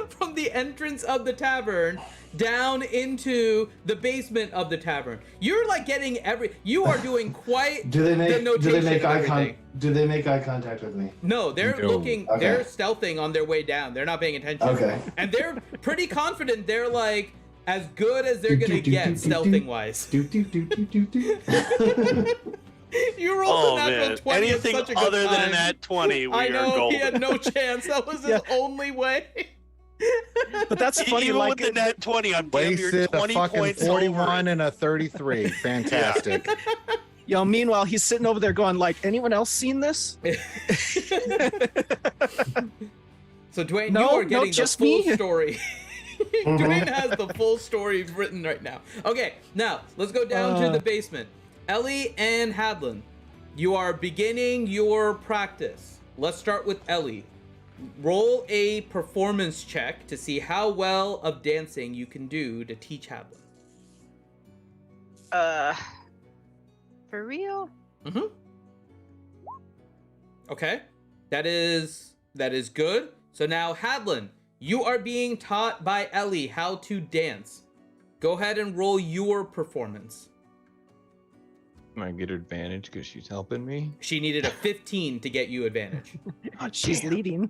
from the entrance of the tavern down into the basement of the tavern. You're like getting you are doing quite Do they the make notation of eye everything. Do they make eye contact with me? No, they're No. looking, Okay. they're stealthing on their way down. They're not paying attention. Okay. And they're pretty confident they're like as good as they're gonna get stealthing wise. Do do do do do do. You rolled Oh a natural man. 20 at Anything such a good other time. than a nat 20, we I are know, golden. he had no chance. That was his Yeah. only way. But that's funny. Even Like with the nat 20, I'm damn near Wasted a 20 fucking points 41 over. and a 33. Fantastic. meanwhile, he's sitting over there going, like, anyone else seen this? So Dwayne, No, you are no, getting just the full me. story. Dwayne has the full story written right now. Okay, now let's go down to the basement. Ellie and Hadlin, you are beginning your practice. Let's start with Ellie. Roll a performance check to see how well of dancing you can do to teach Hadlin. For real? Mm-hmm. Okay, that is good. So now, Hadlin, you are being taught by Ellie how to dance. Go ahead and roll your performance. I get advantage because she's helping me. She needed a 15 to get you advantage. She's leading.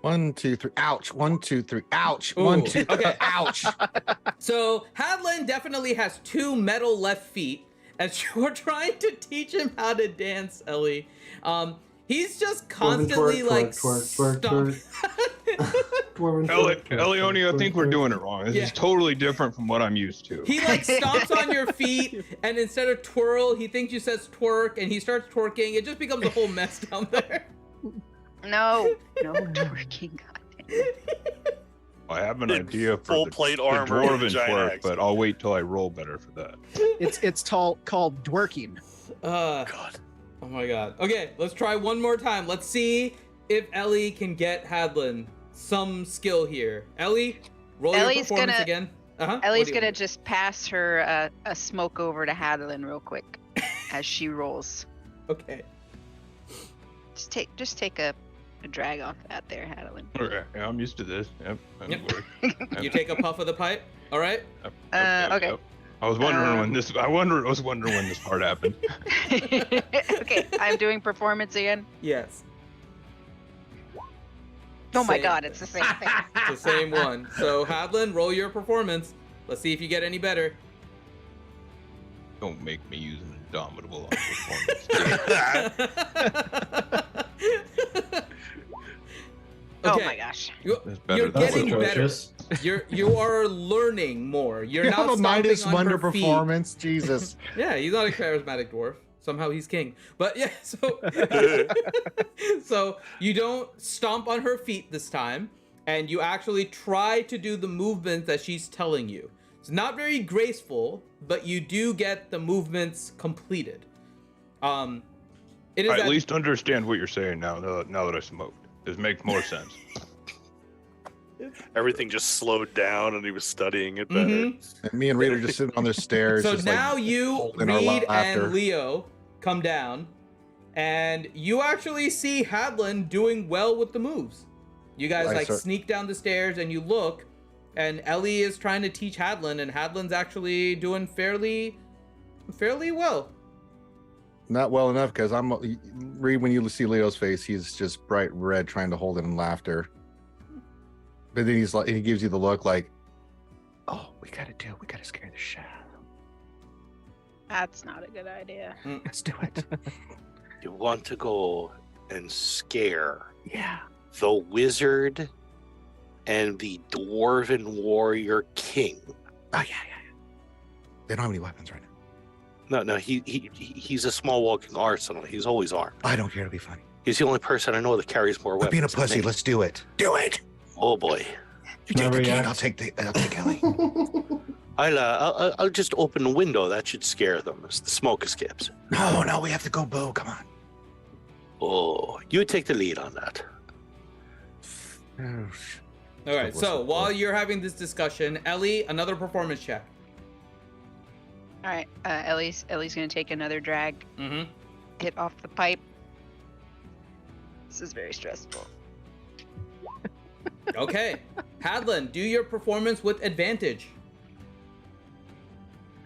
1, 2, 3. Ouch. 1, 2, 3. Ouch. Ooh, 1, 2, 3. okay. Ouch. So Hadlin definitely has 2 metal left feet as you're trying to teach him how to dance, Ellie. He's just constantly stomping. Elionia, I think we're doing it wrong. This is totally different from what I'm used to. He like stomps on your feet, and instead of twirl, he thinks you says twerk, and he starts twerking. It just becomes a whole mess down there. No twerking. Goddamn. I have an idea for full the plate armor and a dwarven giant twerk, axe. but I'll wait till I roll better for that. It's called dwerking. God. Oh my god. Okay, let's try one more time. Let's see if Ellie can get Hadlin some skill here. Ellie, roll your performance again. Ellie's gonna just pass her a smoke over to Hadlin real quick as she rolls. Okay. Just take a drag off that there, Hadlin. Okay, yeah, I'm used to this. Yep. You take a puff of the pipe. All right. Okay. I was wondering when this. I was wondering when this part happened. Okay, I'm doing performance again. Yes. Oh my god, it's the same thing. It's the same one. So Hadlin, roll your performance. Let's see if you get any better. Don't make me use an indomitable on performance. Oh Okay. my gosh. You're That's getting better. atrocious. You are learning more. You're You not have a stomping minus on 1 her to feet. performance. Jesus. Yeah, he's not a charismatic dwarf. Somehow he's king. But yeah, so you don't stomp on her feet this time, and you actually try to do the movements that she's telling you. It's not very graceful, but you do get the movements completed. It is I at least understand what you're saying now that I smoked. This makes more sense. Everything just slowed down and he was studying it better. Mhm. And me and Reed are just sitting on their stairs. So just now like, you, holding our Reed laughter. and Leo come down, and you actually see Hadlin doing well with the moves. You guys Right, like sir. sneak down the stairs, and you look, and Ellie is trying to teach Hadlin, and Hadlin's actually doing fairly well. Not well enough because Reed, when you see Leo's face, he's just bright red trying to hold it in laughter. But then he's like, he gives you the look like, oh, we gotta scare the shit out of him. That's not a good idea. Let's do it. You want to go and scare Yeah. the wizard and the dwarven warrior king. Oh yeah. They don't have any weapons right now. No, he's a small walking arsenal. He's always armed. I don't care to be funny. He's the only person I know that carries more I'm weapons. being a than pussy. me. Let's do it. Do it. Oh boy. You take the king. react. I'll take Ellie. I'll just open the window. That should scare them as the smoke escapes. No, we have to go boo. Come on. Oh, you take the lead on that. All right. So while you're having this discussion, Ellie, another performance check. All right, Ellie's gonna take another drag, Mm-hmm. hit off the pipe. This is very stressful. Okay. Hadlin, do your performance with advantage.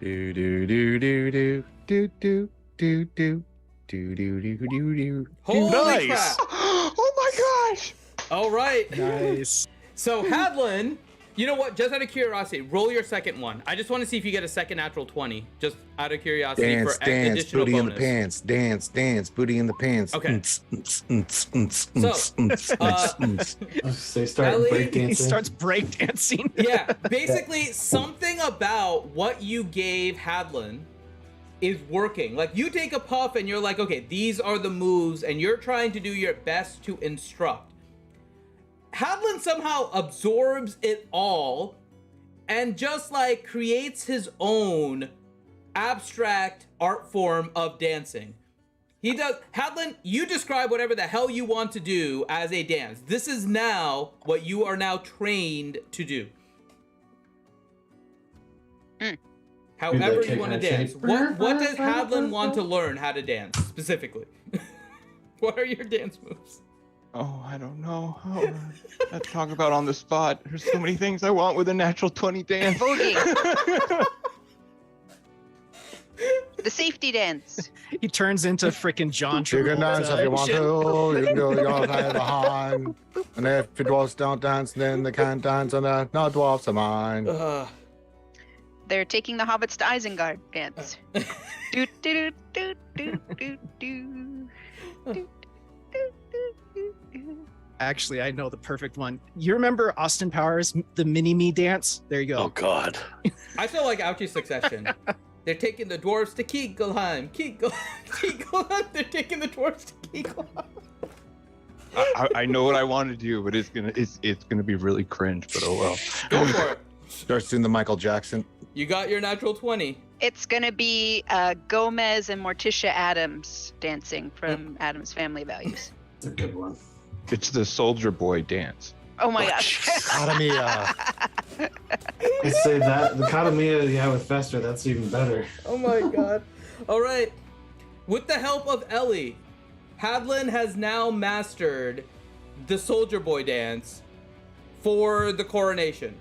Do do do do do do do do do do do do do do. Holy Nice. crap! Oh my gosh! All right. Nice. So Hadlin, you know what? Just out of curiosity, roll your second one. I just want to see if you get a second natural 20. Just out of curiosity Dance, for dance, additional booty in bonus. the pants. Dance, dance, booty in the pants. Okay. They start Ellie, He breakdancing. starts breakdancing. Yeah, basically something about what you gave Hadlin is working. Like you take a puff and you're like, okay, these are the moves, and you're trying to do your best to instruct. Hadlin somehow absorbs it all and just like creates his own abstract art form of dancing. He does. Hadlin, you describe whatever the hell you want to do as a dance. This is now what you are now trained to do. However you want to dance. What does Hadlin want to learn how to dance specifically? What are your dance moves? Oh, I don't know. Oh, let's talk about on the spot. There's so many things I want with a natural 20 dance. Boogie. The safety dance. He turns into freaking John You can dance if you want to. You can do your side behind. And if the dwarfs don't dance, then they can't dance, and no dwarfs are mine. They're taking the hobbits to Isengard dance. Do do do do do do do. Actually, I know the perfect one. You remember Austin Powers, the mini-me dance? There you go. Oh God. I feel like Ouchie Succession. They're taking the dwarves to Khegheim. Khegheim. They're taking the dwarves to Khegheim. I know what I want to do, but it's gonna be really cringe. But oh well. Go for it. Starts doing the Michael Jackson. You got your natural 20. It's gonna be Gomez and Morticia Adams dancing from Adams Family Values. It's a good one. It's the Soldier Boy dance. Oh my gosh. Katamia. I say that the Katamia you have with Fester, that's even better. Oh my god. All right. With the help of Ellie, Hadlin has now mastered the Soldier Boy dance for the coronation.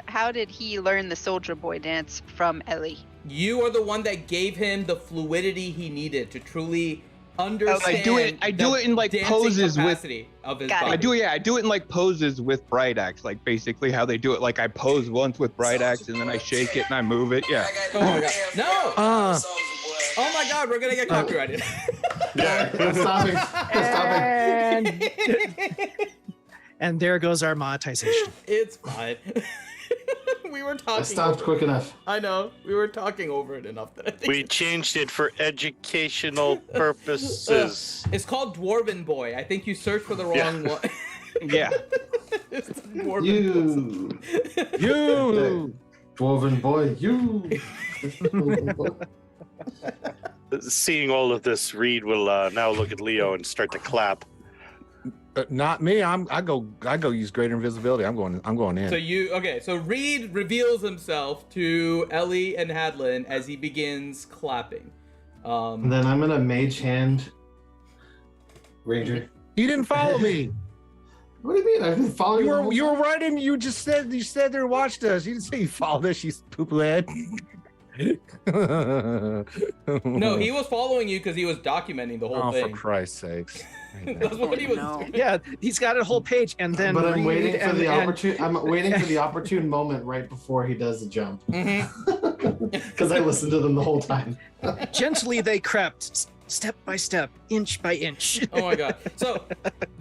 How did he learn the Soldier Boy dance from Ellie? You are the one that gave him the fluidity he needed to truly understand. I do it in like dancing poses with. capacity of his Got it. body. I do it in like poses with Bright Axe, like basically how they do it. Like I pose once with Bright Axe and then I shake it and I move it. Yeah. Oh my god. No! Oh my god, we're gonna get copyrighted. Yeah, I'm stopping. I'm stopping. And there goes our monetization. It's fine. We were talking. I stopped quick enough. I know. We were talking over it enough that I think We changed it for educational purposes. it's called Dwarven Boy. I think you searched for the wrong one. Yeah. It's Dwarven Boy. You, Dwarven boy, you. Seeing all of this, Reed will now look at Leo and start to clap. Not me. I go use greater invisibility. I'm going in. So Reed reveals himself to Ellie and Hadlin as he begins clapping. And then I'm gonna mage hand Ranger. You didn't follow me. What do you mean? I've been following You were right in. You said there and watched us. You didn't say you followed us. You poop head. No, he was following you because he was documenting the whole Oh, thing. for Christ's sakes! That's what he was No. doing. Yeah, he's got a whole page, and then. But I'm waiting for the and- opportune. I'm waiting for the opportune moment right before he does the jump, Mhm. because I listened to them the whole time. Gently they crept, step by step, inch by inch. Oh my god. So,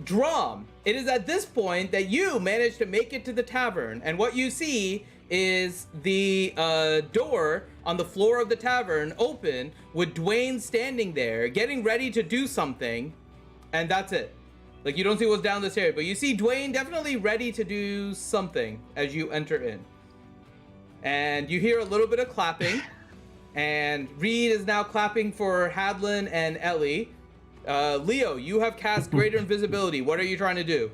Drum, it is at this point that you manage to make it to the tavern, and what you see is the door on the floor of the tavern open with Dwayne standing there getting ready to do something, and that's it. Like, you don't see what's down the stairs, but you see Dwayne definitely ready to do something as you enter in. And you hear a little bit of clapping, and Reed is now clapping for Hadlin and Ellie. Leo, you have cast Greater Invisibility. What are you trying to do?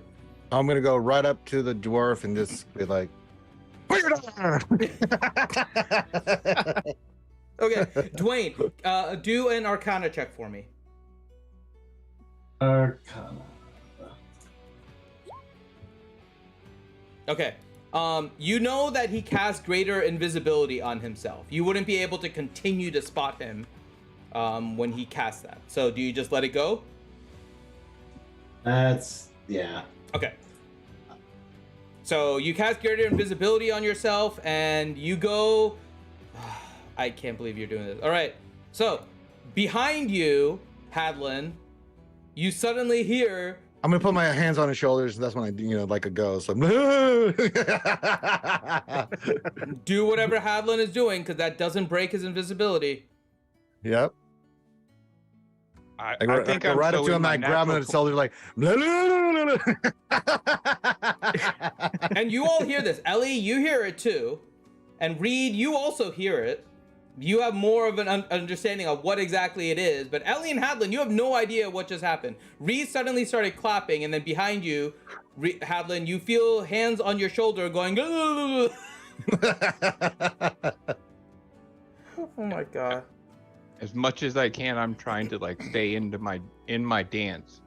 I'm gonna go right up to the dwarf and just be like, Okay, Dwayne, do an Arcana check for me. Arcana. Okay. You know that he cast Greater Invisibility on himself. You wouldn't be able to continue to spot him when he casts that. So do you just let it go? Yeah. Okay. So you cast Greater Invisibility on yourself, and you go. I can't believe you're doing this. All right. So behind you, Hadlin, you suddenly hear. I'm gonna put my hands on his shoulders, and that's when I, like a ghost. So Do whatever Hadlin is doing, because that doesn't break his invisibility. Yep. I Like, think I I'm right up so to in him, my I grab him natural and shoulder like. "Blah, blah, blah, blah." And you all hear this. Ellie, you hear it too. And Reed, you also hear it. You have more of an understanding of what exactly it is. But Ellie and Hadlin, you have no idea what just happened. Reed suddenly started clapping, and then behind you, Hadlin, you feel hands on your shoulder going. Oh my god. As much as I can, I'm trying to like stay in my dance.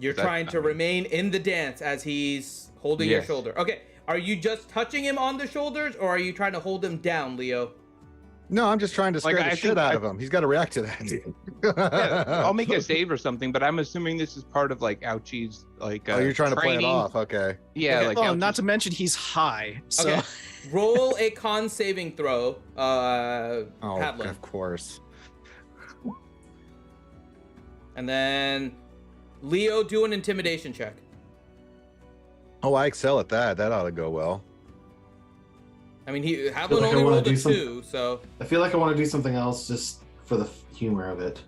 You're trying to remain in the dance as he's holding your Yes. shoulder. Okay, are you just touching him on the shoulders, or are you trying to hold him down, Leo? No, I'm just trying to scare Like, the I shit think out of him. He's got to react to that. Yeah, I'll make a save or something, but I'm assuming this is part of like Ouchie's like. Oh, you're trying to play it training. off. Okay. Yeah, Okay. like Well, not Ouchie's- to mention he's high. So Okay, roll a con saving throw, Oh, Hadlin. of course. And then Leo, do an intimidation check. Oh, I excel at that. That ought to go well. I mean, Hadlin like I only wanna rolled a do 2, so I feel like I want to do something else just for the humor of it.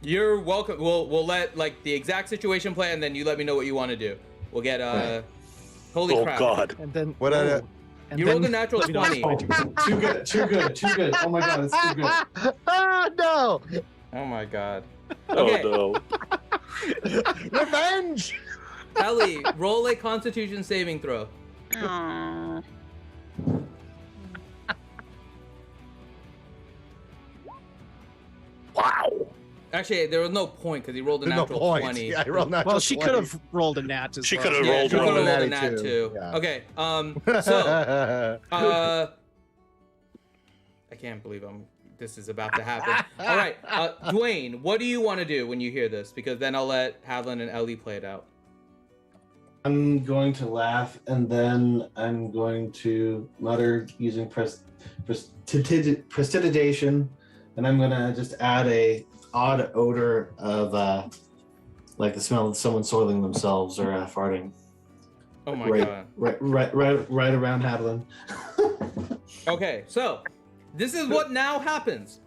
you're welcome. We'll let like the exact situation play, and then you let me know what you want to do. We'll get Right. Holy Oh crap! God. and then What oh, and You then, rolled a natural let me know. 20. Oh, too good, too good, too good. Oh my god, it's too good. Ah, no! Oh my god. Oh Okay, no. Revenge! Ellie, roll a Constitution saving throw. Aw. Wow. Actually, there was no point because he rolled a There's no natural point. 20. Yeah, I rolled natural Well, she 20. could have rolled a nat as She well. could have Yeah, rolled she could've one. rolled a natty nat too, too. yeah. Okay, so I can't believe this is about to happen. All right, Dwayne, what do you want to do when you hear this? Because then I'll let Hadlin and Ellie play it out. I'm going to laugh, and then I'm going to mutter using prestidigitation, and I'm gonna just add a odd odor of like the smell of someone soiling themselves or farting. Oh my right, god. right around Hadlin. Okay, so this is what now happens.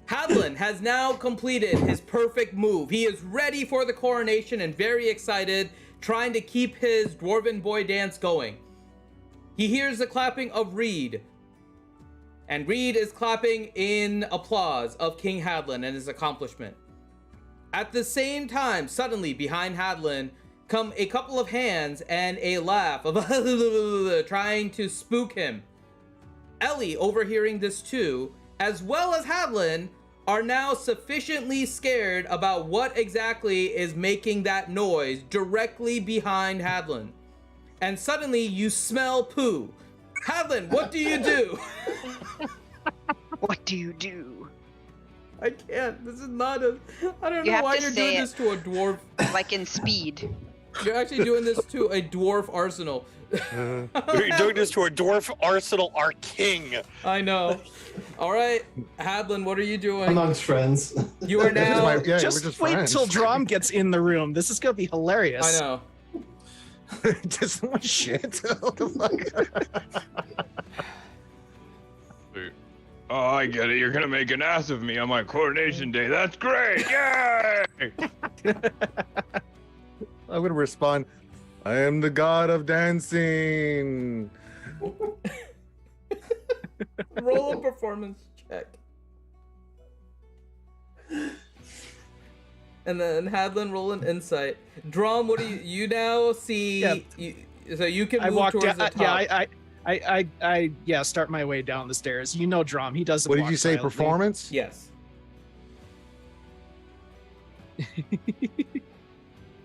Hadlin has now completed his perfect move. He is ready for the coronation and very excited, trying to keep his dwarven boy dance going. He hears the clapping of Reed, and Reed is clapping in applause of King Hadlin and his accomplishment. At the same time, suddenly behind Hadlin come a couple of hands and a laugh of trying to spook him. Ellie, overhearing this too, as well as Hadlin, are now sufficiently scared about what exactly is making that noise directly behind Hadlin. And suddenly you smell poo. Hadlin, what do you do? What do you do? I can't. This is not a... I don't You know have why to you're say doing it. this to a dwarf. Like in Speed. You're actually doing this to a dwarf arsenal. You're doing this to a dwarf arsenal, our king. I know. All right, Hadlin, what are you doing? Amongst friends. You are now... Yeah, we're Just just wait friends. till Drom gets in the room. This is gonna be hilarious. I know. Just so much shit. What the fuck? Oh, I get it. You're gonna make an ass of me on my coronation day. That's great! Yay! I would respond, I am the god of dancing. Roll a performance check. And then Hadlin, roll an insight. Drum, what do you now see? Yeah. So you can I move walked towards down. the top. I start my way down the stairs. You know, Drom. He doesn't. What did walk you say, silently. performance? Yes.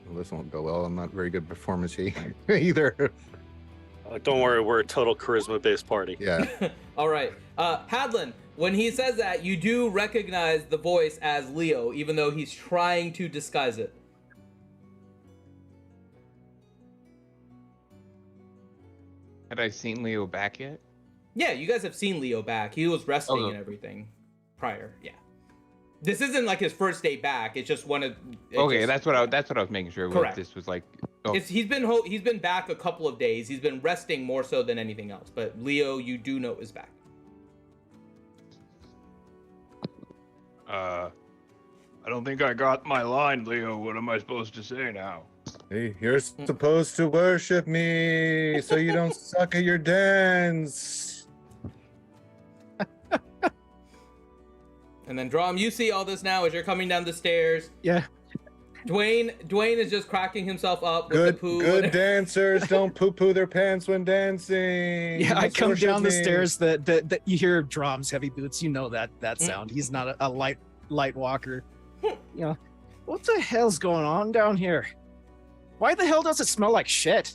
Well, this won't go well. I'm not very good performance either. Don't worry, we're a total charisma-based party. Yeah. All right. Hadlin, when he says that, you do recognize the voice as Leo, even though he's trying to disguise it. Had I seen Leo back yet? Yeah, you guys have seen Leo back. He was resting Oh. and everything prior. Yeah. This isn't like his first day back. It's just one of. Okay, that's what I was making sure. Correct. This was like. Oh, He's been back a couple of days. He's been resting more so than anything else. But Leo, you do know, is back. I don't think I got my line, Leo. What am I supposed to say now? Hey, you're supposed to worship me so you don't suck at your dance. And then Drum, you see all this now as you're coming down the stairs. Yeah. Dwayne is just cracking himself up with the poo. Good dancers don't poo-poo their pants when dancing. Yeah, I Just come worship down the me. stairs. That you hear drums, heavy boots. You know that sound. He's not a light walker. You know, what the hell's going on down here? Why the hell does it smell like shit?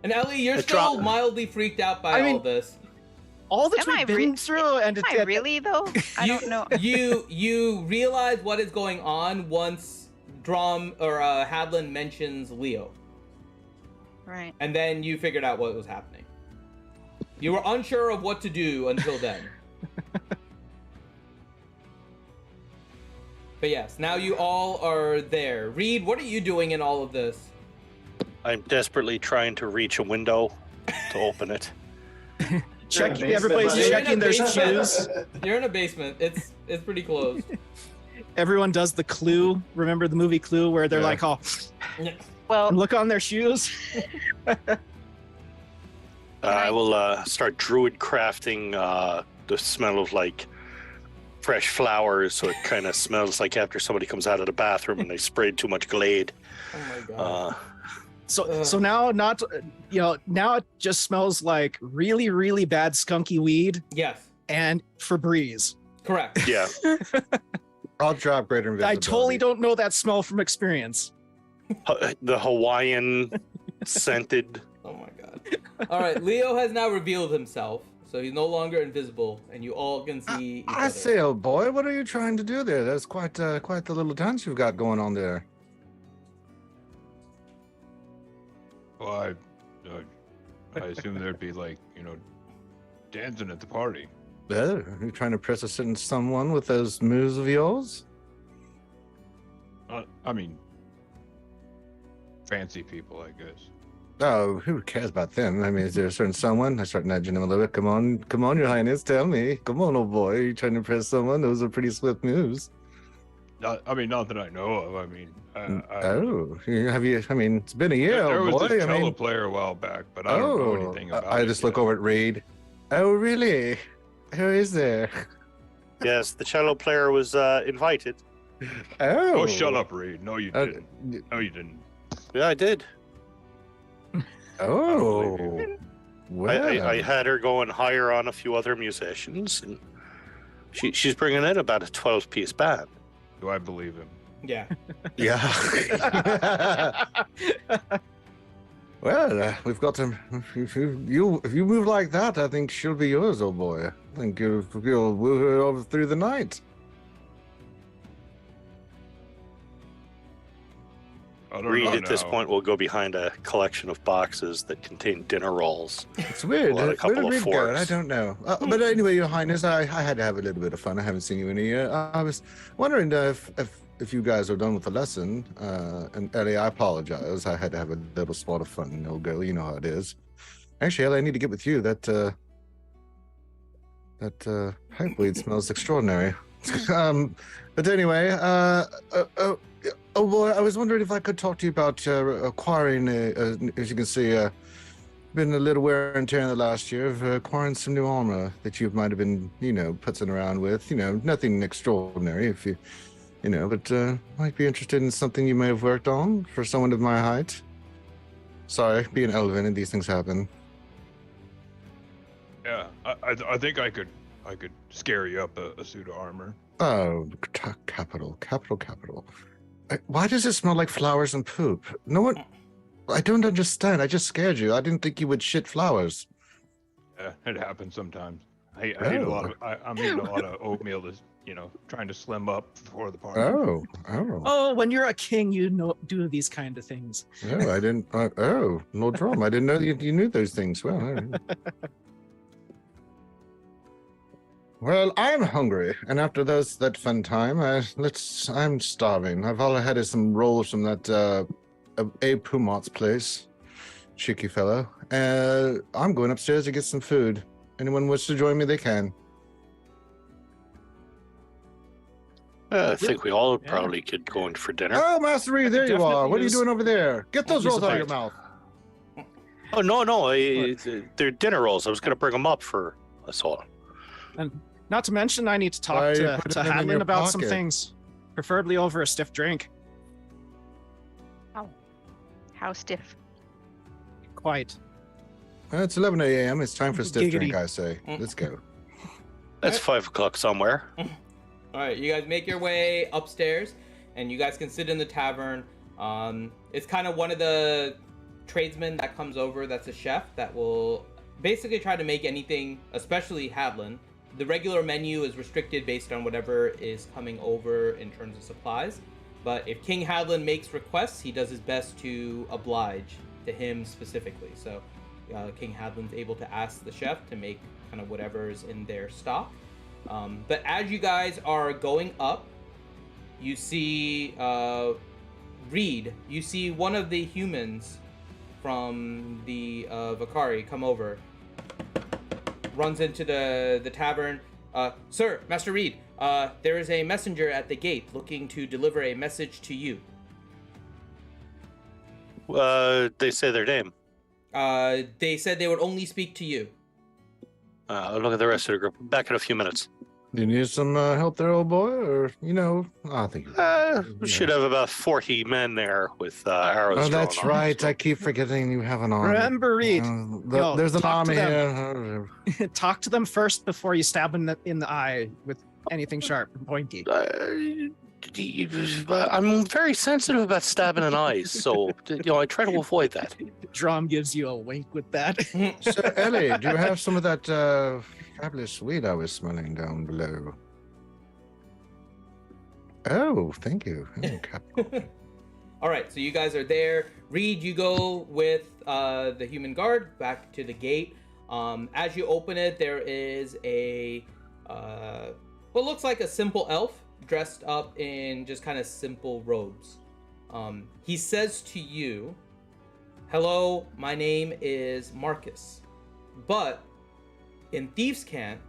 And Ellie, you're The still drop- mildly freaked out by all this. All that Am we've I been re- through, and Am I really though? I don't know. You realize what is going on once Drum or Hadlin mentions Leo, Right. and then you figured out what was happening. You were unsure of what to do until then. But yes, now you all are there. Reed, what are you doing in all of this? I'm desperately trying to reach a window to open it. checking. Yeah, Everybody's basement. checking their shoes. You're in a basement. It's pretty closed. Everyone does the Clue. Remember the movie Clue, where they're Yeah. like, "Oh, Well, look on their shoes." I will start druid crafting the smell of like fresh flowers, so it kind of smells like after somebody comes out of the bathroom and they sprayed too much Glade. Oh my god. So now now it just smells like really, really bad skunky weed Yes, and Febreze. correct. Yeah, I'll drop greater invisibility. I totally don't know that smell from experience. the Hawaiian scented. Oh my god. All right, Leo has now revealed himself, so he's no longer invisible, and you all can see each I other. say, old boy, what are you trying to do there? That's quite the little dance you've got going on there. Well, I assume there'd be like, dancing at the party. Are you trying to impress a certain someone with those moves of yours? I mean, fancy people, I guess. Oh, who cares about them? I mean, is there a certain someone? I start nudging him a little bit. Come on, Your Highness, tell me. Come on, old boy. Are you trying to impress someone? Those are pretty swift moves. Not that I know of. I mean, Have you? I mean, it's been a year, there old was boy. a I cello mean, player a while back, but I don't know anything about it. I just look yet. over at Reed. Oh, really? Who is there? Yes, the cello player was invited. Oh, Oh, shut up, Reed. No, you didn't. No, you didn't. Yeah, I did. Oh, believe you. well. I had her go and hire on a few other musicians, and she's bringing in about a 12-piece band. Do I believe him? Yeah. Yeah. Well, we've got to. If you move like that, I think she'll be yours, old boy. I think you'll woo her over through the night. I don't Reed know at this now. point will go behind a collection of boxes that contain dinner rolls. It's weird. Well, a Where couple did of Reed go? forks. I don't know. But anyway, Your Highness, I had to have a little bit of fun. I haven't seen you in a year. I was wondering if you guys are done with the lesson. And Ellie, I apologize. I had to have a little spot of fun, old girl. You know how it is. Actually, Ellie, I need to get with you. That pipe weed smells extraordinary. But anyway, oh boy, I was wondering if I could talk to you about acquiring, as you can see, been a little wear and tear in the last year of acquiring some new armor that you might have been, putzing around with. Nothing extraordinary if you, but might be interested in something you may have worked on for someone of my height. Sorry, being elven and these things happen. Yeah, I think I could scare you up a suit of armor. Oh, capital. Why does it smell like flowers and poop? No one. I don't understand. I just scared you. I didn't think you would shit flowers. Yeah, it happens sometimes. I eat a lot of. I'm eating a lot of oatmeal. Trying to slim up before the party. Oh. Oh, when you're a king, you do these kind of things. No, I didn't. No drum. I didn't know you knew those things. Well, all right. Well, I'm hungry, and after that fun time, I'm starving. All I had is some rolls from that Abe Pumont's place, cheeky fellow. I'm going upstairs to get some food. Anyone wish to join me? They can. I think we all probably could go in for dinner. Oh, Master Reed, there you definitely are. What are you use- doing over there? Get those use rolls a out of your bite. mouth. Oh no, they're dinner rolls. I was gonna bring them up for us all. And not to mention, I need to Why talk are you to putting them in your Hadlin about some pocket? things, preferably over a stiff drink. How stiff? Quite. It's 11 a.m. It's time for stiff drink, Giggity. I say. Let's go. That's 5 o'clock somewhere. All right, you guys make your way upstairs, and you guys can sit in the tavern. It's kind of one of the tradesmen that comes over that's a chef that will basically try to make anything, especially Hadlin. The regular menu is restricted based on whatever is coming over in terms of supplies. But if King Hadlin makes requests, he does his best to oblige to him specifically. So King Hadlin's able to ask the chef to make kind of whatever is in their stock. But as you guys are going up, you see Reed. You see one of the humans from the Vakari come over, runs into the tavern. Sir, Master Reed, there is a messenger at the gate looking to deliver a message to you. They say their name. They said they would only speak to you. Look at the rest of the group. Back in a few minutes. Do you need some help there, old boy? Or, I think... We should have about 40 men there with arrows. Oh, that's drawn on them, right. so- I keep forgetting you have an army. Remember, Reed. Yo, There's an talk to army here. Talk to them first before you stab them in the eye with anything sharp and pointy. I'm very sensitive about stabbing an eye, so I try to avoid that. Drum gives you a wink with that. So, Ellie, do you have some of that fabulous weed I was smelling down below? Oh, thank you. Oh, Captain. All right, so you guys are there. Reed, you go with the human guard back to the gate. As you open it, there is a what looks like a simple elf dressed up in just kind of simple robes. He says to you, "Hello, my name is Marcus, but in Thieves' Cant,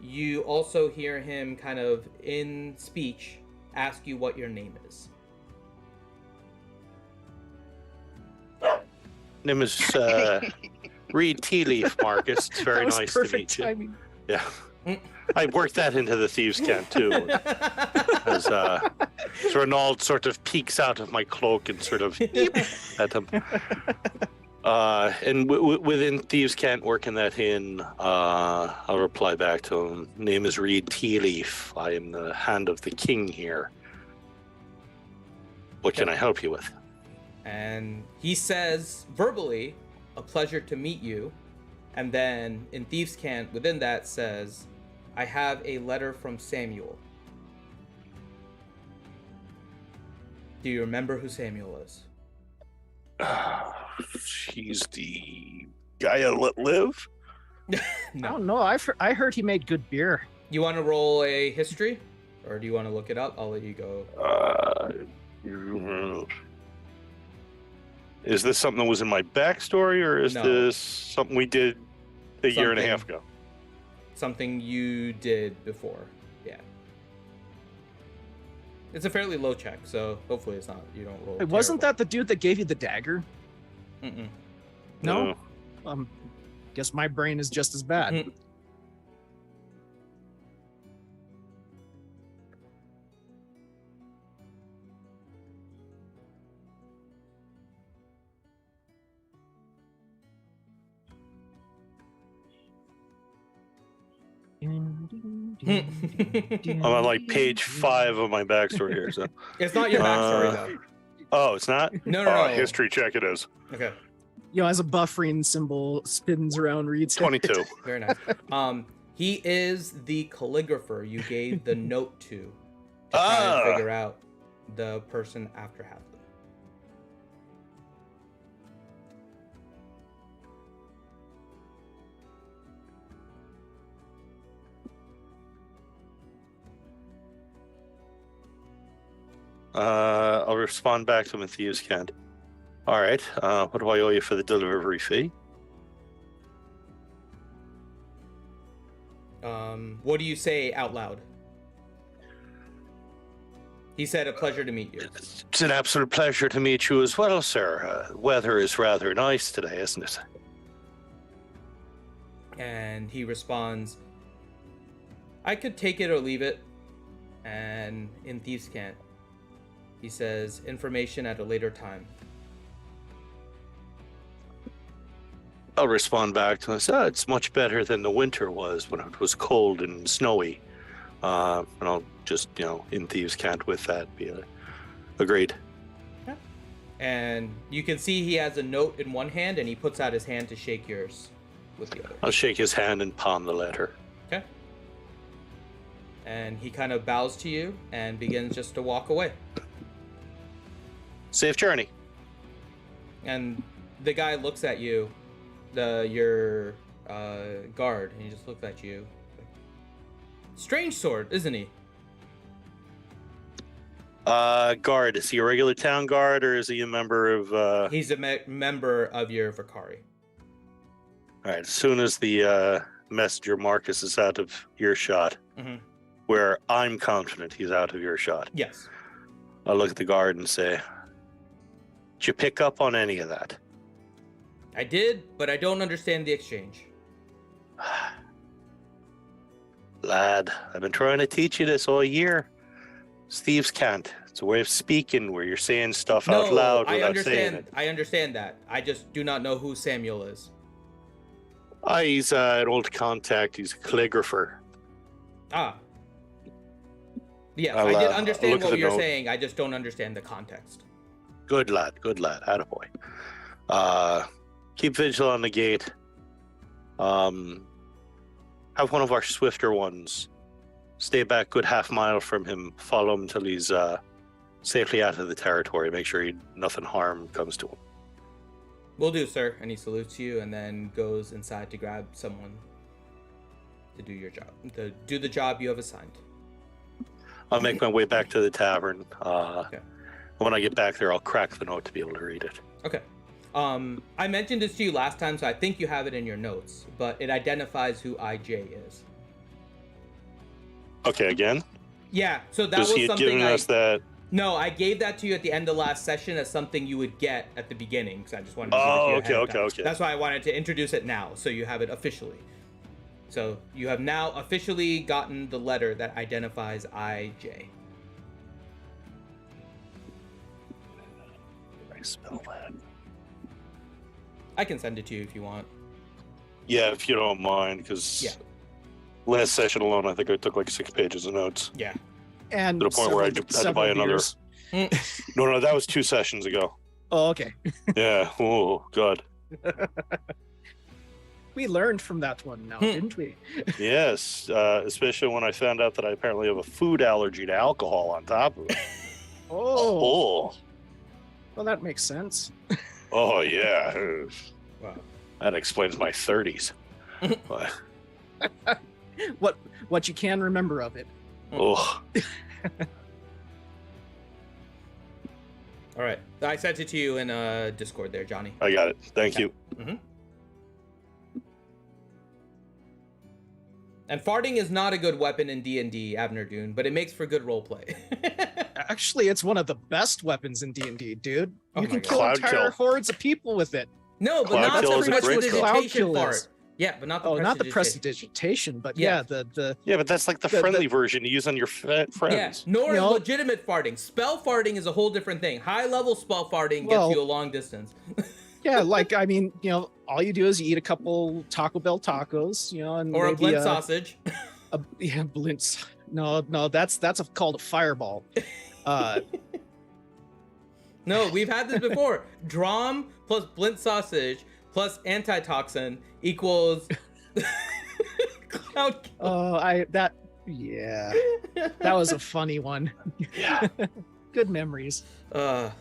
you also hear him kind of in speech ask you what your name is." Name is Reed Tea Leaf, Marcus. It's very That was nice to perfect meet you. timing. Yeah. I worked that into the Thieves' Cant too. As Renaud sort of peeks out of my cloak and sort of at him. And within Thieves' Cant, working that in, I'll reply back to him. Name is Reed Tea Leaf. I am the hand of the king here. What can I help you with? And he says verbally, "A pleasure to meet you." And then in Thieves' Cant, within that says, "I have a letter from Samuel." Do you remember who Samuel is? He's the guy I let live? I don't know. I heard he made good beer. You want to roll a history? Or do you want to look it up? I'll let you go. Is this something that was in my backstory, or is No. this something we did a year and a half ago? Something you did before. Yeah. It's a fairly low check, so hopefully it's not. You don't roll. Wait, wasn't that the dude that gave you the dagger? Mm-mm. No. Guess my brain is just as bad. Mm. I'm on like page 5 of my backstory here. So. It's not your backstory though. Oh, it's not? No, no, no. History check it is. Okay. As a buffering symbol spins around Reed's head. 22. Very nice. He is the calligrapher you gave the note to try and figure out the person after Hadley. I'll respond back to him in Thieves' Cant. All right. What do I owe you for the delivery fee? What do you say out loud? He said, "A pleasure to meet you." It's an absolute pleasure to meet you as well, sir. Weather is rather nice today, isn't it? And he responds, "I could take it or leave it." And in Thieves' Cant, he says, "Information at a later time." I'll respond back to him. It's much better than the winter was when it was cold and snowy. And I'll just, in Thieves' Cant with that, be agreed. Yeah. And you can see he has a note in one hand, and he puts out his hand to shake yours with the other. I'll shake his hand and palm the letter. Okay. And he kind of bows to you and begins just to walk away. Safe journey. And the guy looks at you, your guard, and he just looks at you. Strange sword, isn't he? Guard. Is he a regular town guard, or is he a member of... He's a member of your Vakari. All right, as soon as the messenger Marcus is out of earshot, where I'm confident he's out of earshot, Yes. I'll look at the guard and say, did you pick up on any of that? I did, but I don't understand the exchange. Lad, I've been trying to teach you this all year. Thieves' Cant. It's a way of speaking where you're saying stuff out loud without saying it. I understand that. I just do not know who Samuel is. He's an old contact. He's a calligrapher. Ah. Yes, I did understand what you're saying. I just don't understand the context. Good lad. Attaboy. Keep vigil on the gate. Have one of our swifter ones stay back good half mile from him. Follow him till he's safely out of the territory. Make sure nothing harm comes to him. Will do, sir. And he salutes you and then goes inside to grab someone to do your job, to do the job you have assigned. I'll make my way back to the tavern. Okay. When I get back there, I'll crack the note to be able to read it. Okay. I mentioned this to you last time, so I think you have it in your notes, but it identifies who IJ is. Okay, again? Yeah, so that was something given us that... No, I gave that to you at the end of last session as something you would get at the beginning, because I just wanted to give it to you okay. That's why I wanted to introduce it now, so you have it officially. So you have now officially gotten the letter that identifies IJ. I spell that. I can send it to you if you want. Yeah, if you don't mind, because last session alone, I think I took like 6 pages of notes. Yeah. And to the point where I had to buy another. No, that was 2 sessions ago. Oh, okay. Yeah. Oh, God. We learned from that one now, didn't we? Yes, especially when I found out that I apparently have a food allergy to alcohol on top of it. Oh. Well, that makes sense. Oh, yeah. Wow. That explains my 30s. What you can remember of it. Oh. All right. I sent it to you in Discord there, Johnny. I got it. Thank you. Mm-hmm. And farting is not a good weapon in D&D, Abner Dune, but it makes for good roleplay. Actually, it's one of the best weapons in D&D, dude. You can kill Cloud entire kill. hordes of people with it. No, but Cloud not kill the is a great kill. prestidigitation Cloud part. kill Yeah, but not the not the prestidigitation. prestidigitation, but Yeah. Yeah, but that's like the friendly version you use on your friends. Yeah, nor is legitimate farting. Spell farting is a whole different thing. High-level spell farting gets you a long distance. Yeah, like, I mean, all you do is you eat a couple Taco Bell tacos, and Or a maybe blint sausage. Blintz. No, that's called a fireball. No, we've had this before. Drom plus blint sausage plus antitoxin equals cloud kill. That was a funny one. Yeah. Good memories. All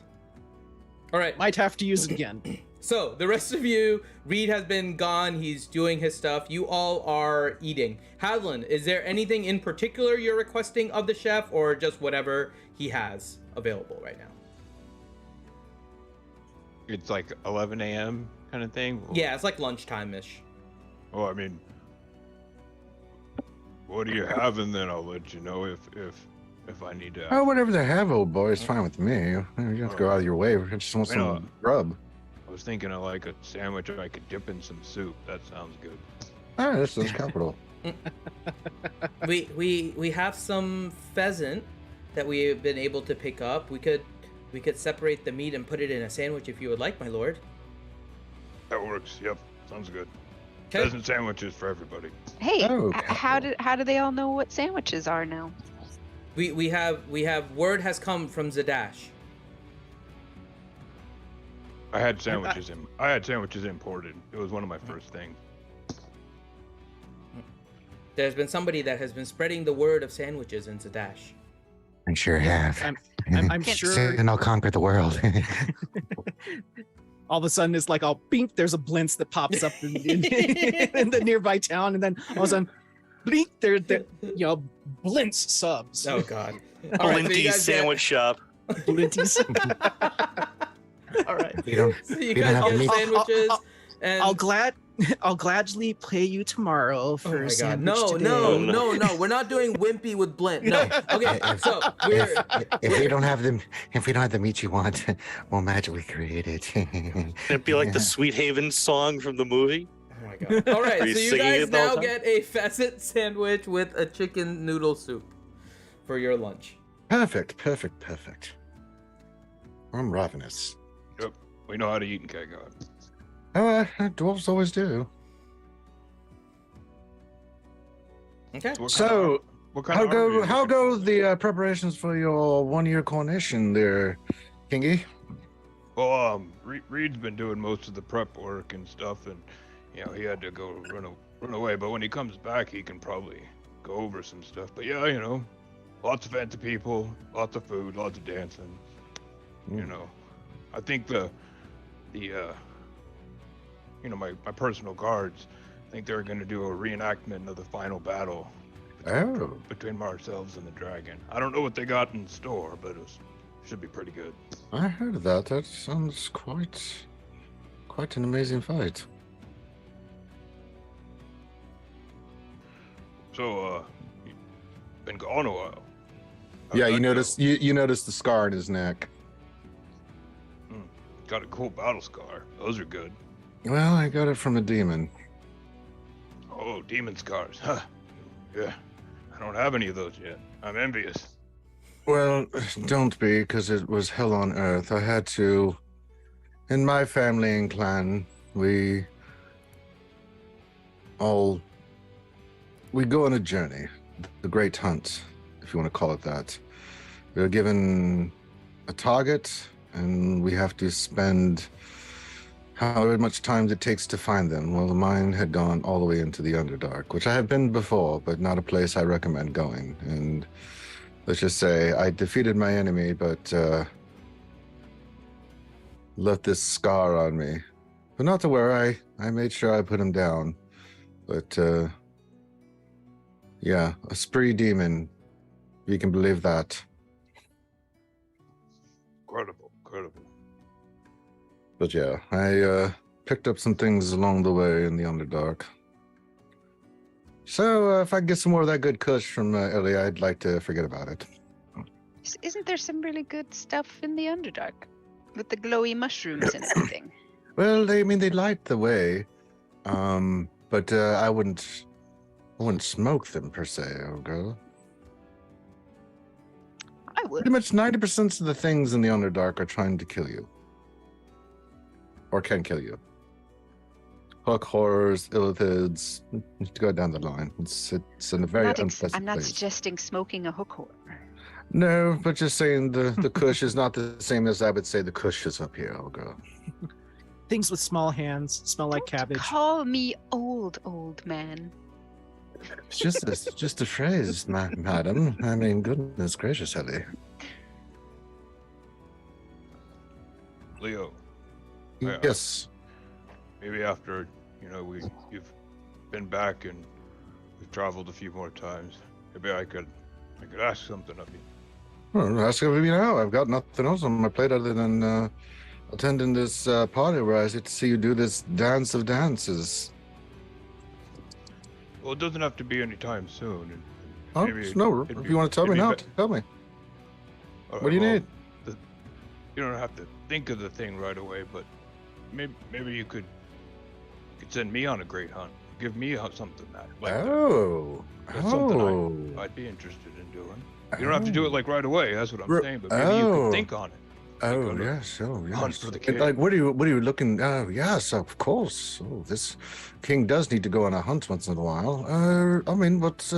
right. Might have to use it again. So the rest of you, Reed has been gone. He's doing his stuff. You all are eating. Hadlin, is there anything in particular you're requesting of the chef, or just whatever he has available right now? It's like 11 a.m. kind of thing? Yeah, it's like lunchtime-ish. Oh, I mean, what do you have, and then I'll let you know if if I need to. Oh, whatever they have, old boy, is fine with me. You don't have to go out of your way. I just want some grub. I was thinking of like a sandwich I could dip in some soup. That sounds good. Oh, this is capital. We have some pheasant that we have been able to pick up. We could separate the meat and put it in a sandwich if you would like, my lord. That works. Yep, sounds good. Okay. Pheasant sandwiches for everybody. Hey, Oh, how do they all know what sandwiches are now? We have word has come from Zadash. I had sandwiches imported. It was one of my first things. There's been somebody that has been spreading the word of sandwiches in Zadash. I sure have. I'm sure. And I'll conquer the world. All of a sudden, it's like, oh, bink, there's a blintz that pops up in the nearby town, and then all of a sudden, blink, there, blintz subs. Oh God! All right, so you Blinty guys sandwich shop. Blinties. All right. You don't, So you you don't guys have to get meet- sandwiches, and I'll gladly pay you tomorrow oh for my a God! sandwich No, today. no! We're not doing wimpy with Blint. No. Okay, so we're if we don't have the meat you want, we'll magically create it. It'd be like the Sweet Haven song from the movie. Oh my God! All right, Are you so you singing guys it the whole now time? get a pheasant sandwich with a chicken noodle soup for your lunch. Perfect. I'm ravenous. Yep, we know how to eat in Khegheim. Oh, dwarves always do. Okay. So, What kind of armor are you how looking go for? the preparations for your 1-year coronation there, Kingy? Well, Reed's been doing most of the prep work and stuff, and he had to go run away. But when he comes back, he can probably go over some stuff. But yeah, lots of fancy people, lots of food, lots of dancing. I think my personal guards, I think they're going to do a reenactment of the final battle between ourselves and the dragon. I don't know what they got in store, but it should be pretty good. I heard of that. That sounds quite an amazing fight. So, you've been gone a while. How'd Yeah, that you go? noticed the scar in his neck. Got a cool battle scar. Those are good. Well, I got it from a demon. Oh, demon scars. Huh. Yeah. I don't have any of those yet. I'm envious. Well, don't be, because it was hell on earth. I had to. In my family and clan, we go on a journey, the Great Hunt, if you want to call it that. We are given a target, and we have to spend however much time it takes to find them. Well, mine had gone all the way into the Underdark, which I have been before, but not a place I recommend going. And let's just say I defeated my enemy, but left this scar on me. But not to worry, I made sure I put him down. But yeah, a spree demon, if you can believe that. Incredible. But yeah, I picked up some things along the way in the Underdark. So if I can get some more of that good kush from Ellie, I'd like to forget about it. Isn't there some really good stuff in the Underdark with the glowy mushrooms and everything? Well, they light the way, but I wouldn't smoke them per se, old girl. I would. Pretty much 90% of the things in the Underdark are trying to kill you. Or can kill you. Hook horrors, illithids, to go down the line. It's in a very unpleasant I'm not place. suggesting smoking a hook horn. No, but just saying the kush is not the same as I would say the kush is up here, old girl. Things with small hands smell like Don't cabbage. call me old man. It's just a phrase, madam. I mean, goodness gracious, Ellie. Leo, Yeah. Yes. maybe after, you've been back and we've traveled a few more times, maybe I could ask something of you. Well, ask me now. I've got nothing else on my plate other than attending this party where I get to see you do this dance of dances. Well, it doesn't have to be anytime soon. Oh, Maybe no. it'd If be- you want to tell me it'd be now, be- tell me. All What do you well, need? You don't have to think of the thing right away, but maybe you could send me on a great hunt. Give me something like that. Oh. That's something I'd be interested in doing. You don't have to do it like right away. That's what I'm Re- saying. But maybe you oh. could think on it. Oh on a yes, oh yes. hunt for the And, king. like, what are you looking? Oh yes, of course. Oh, this king does need to go on a hunt once in a while. I mean, what?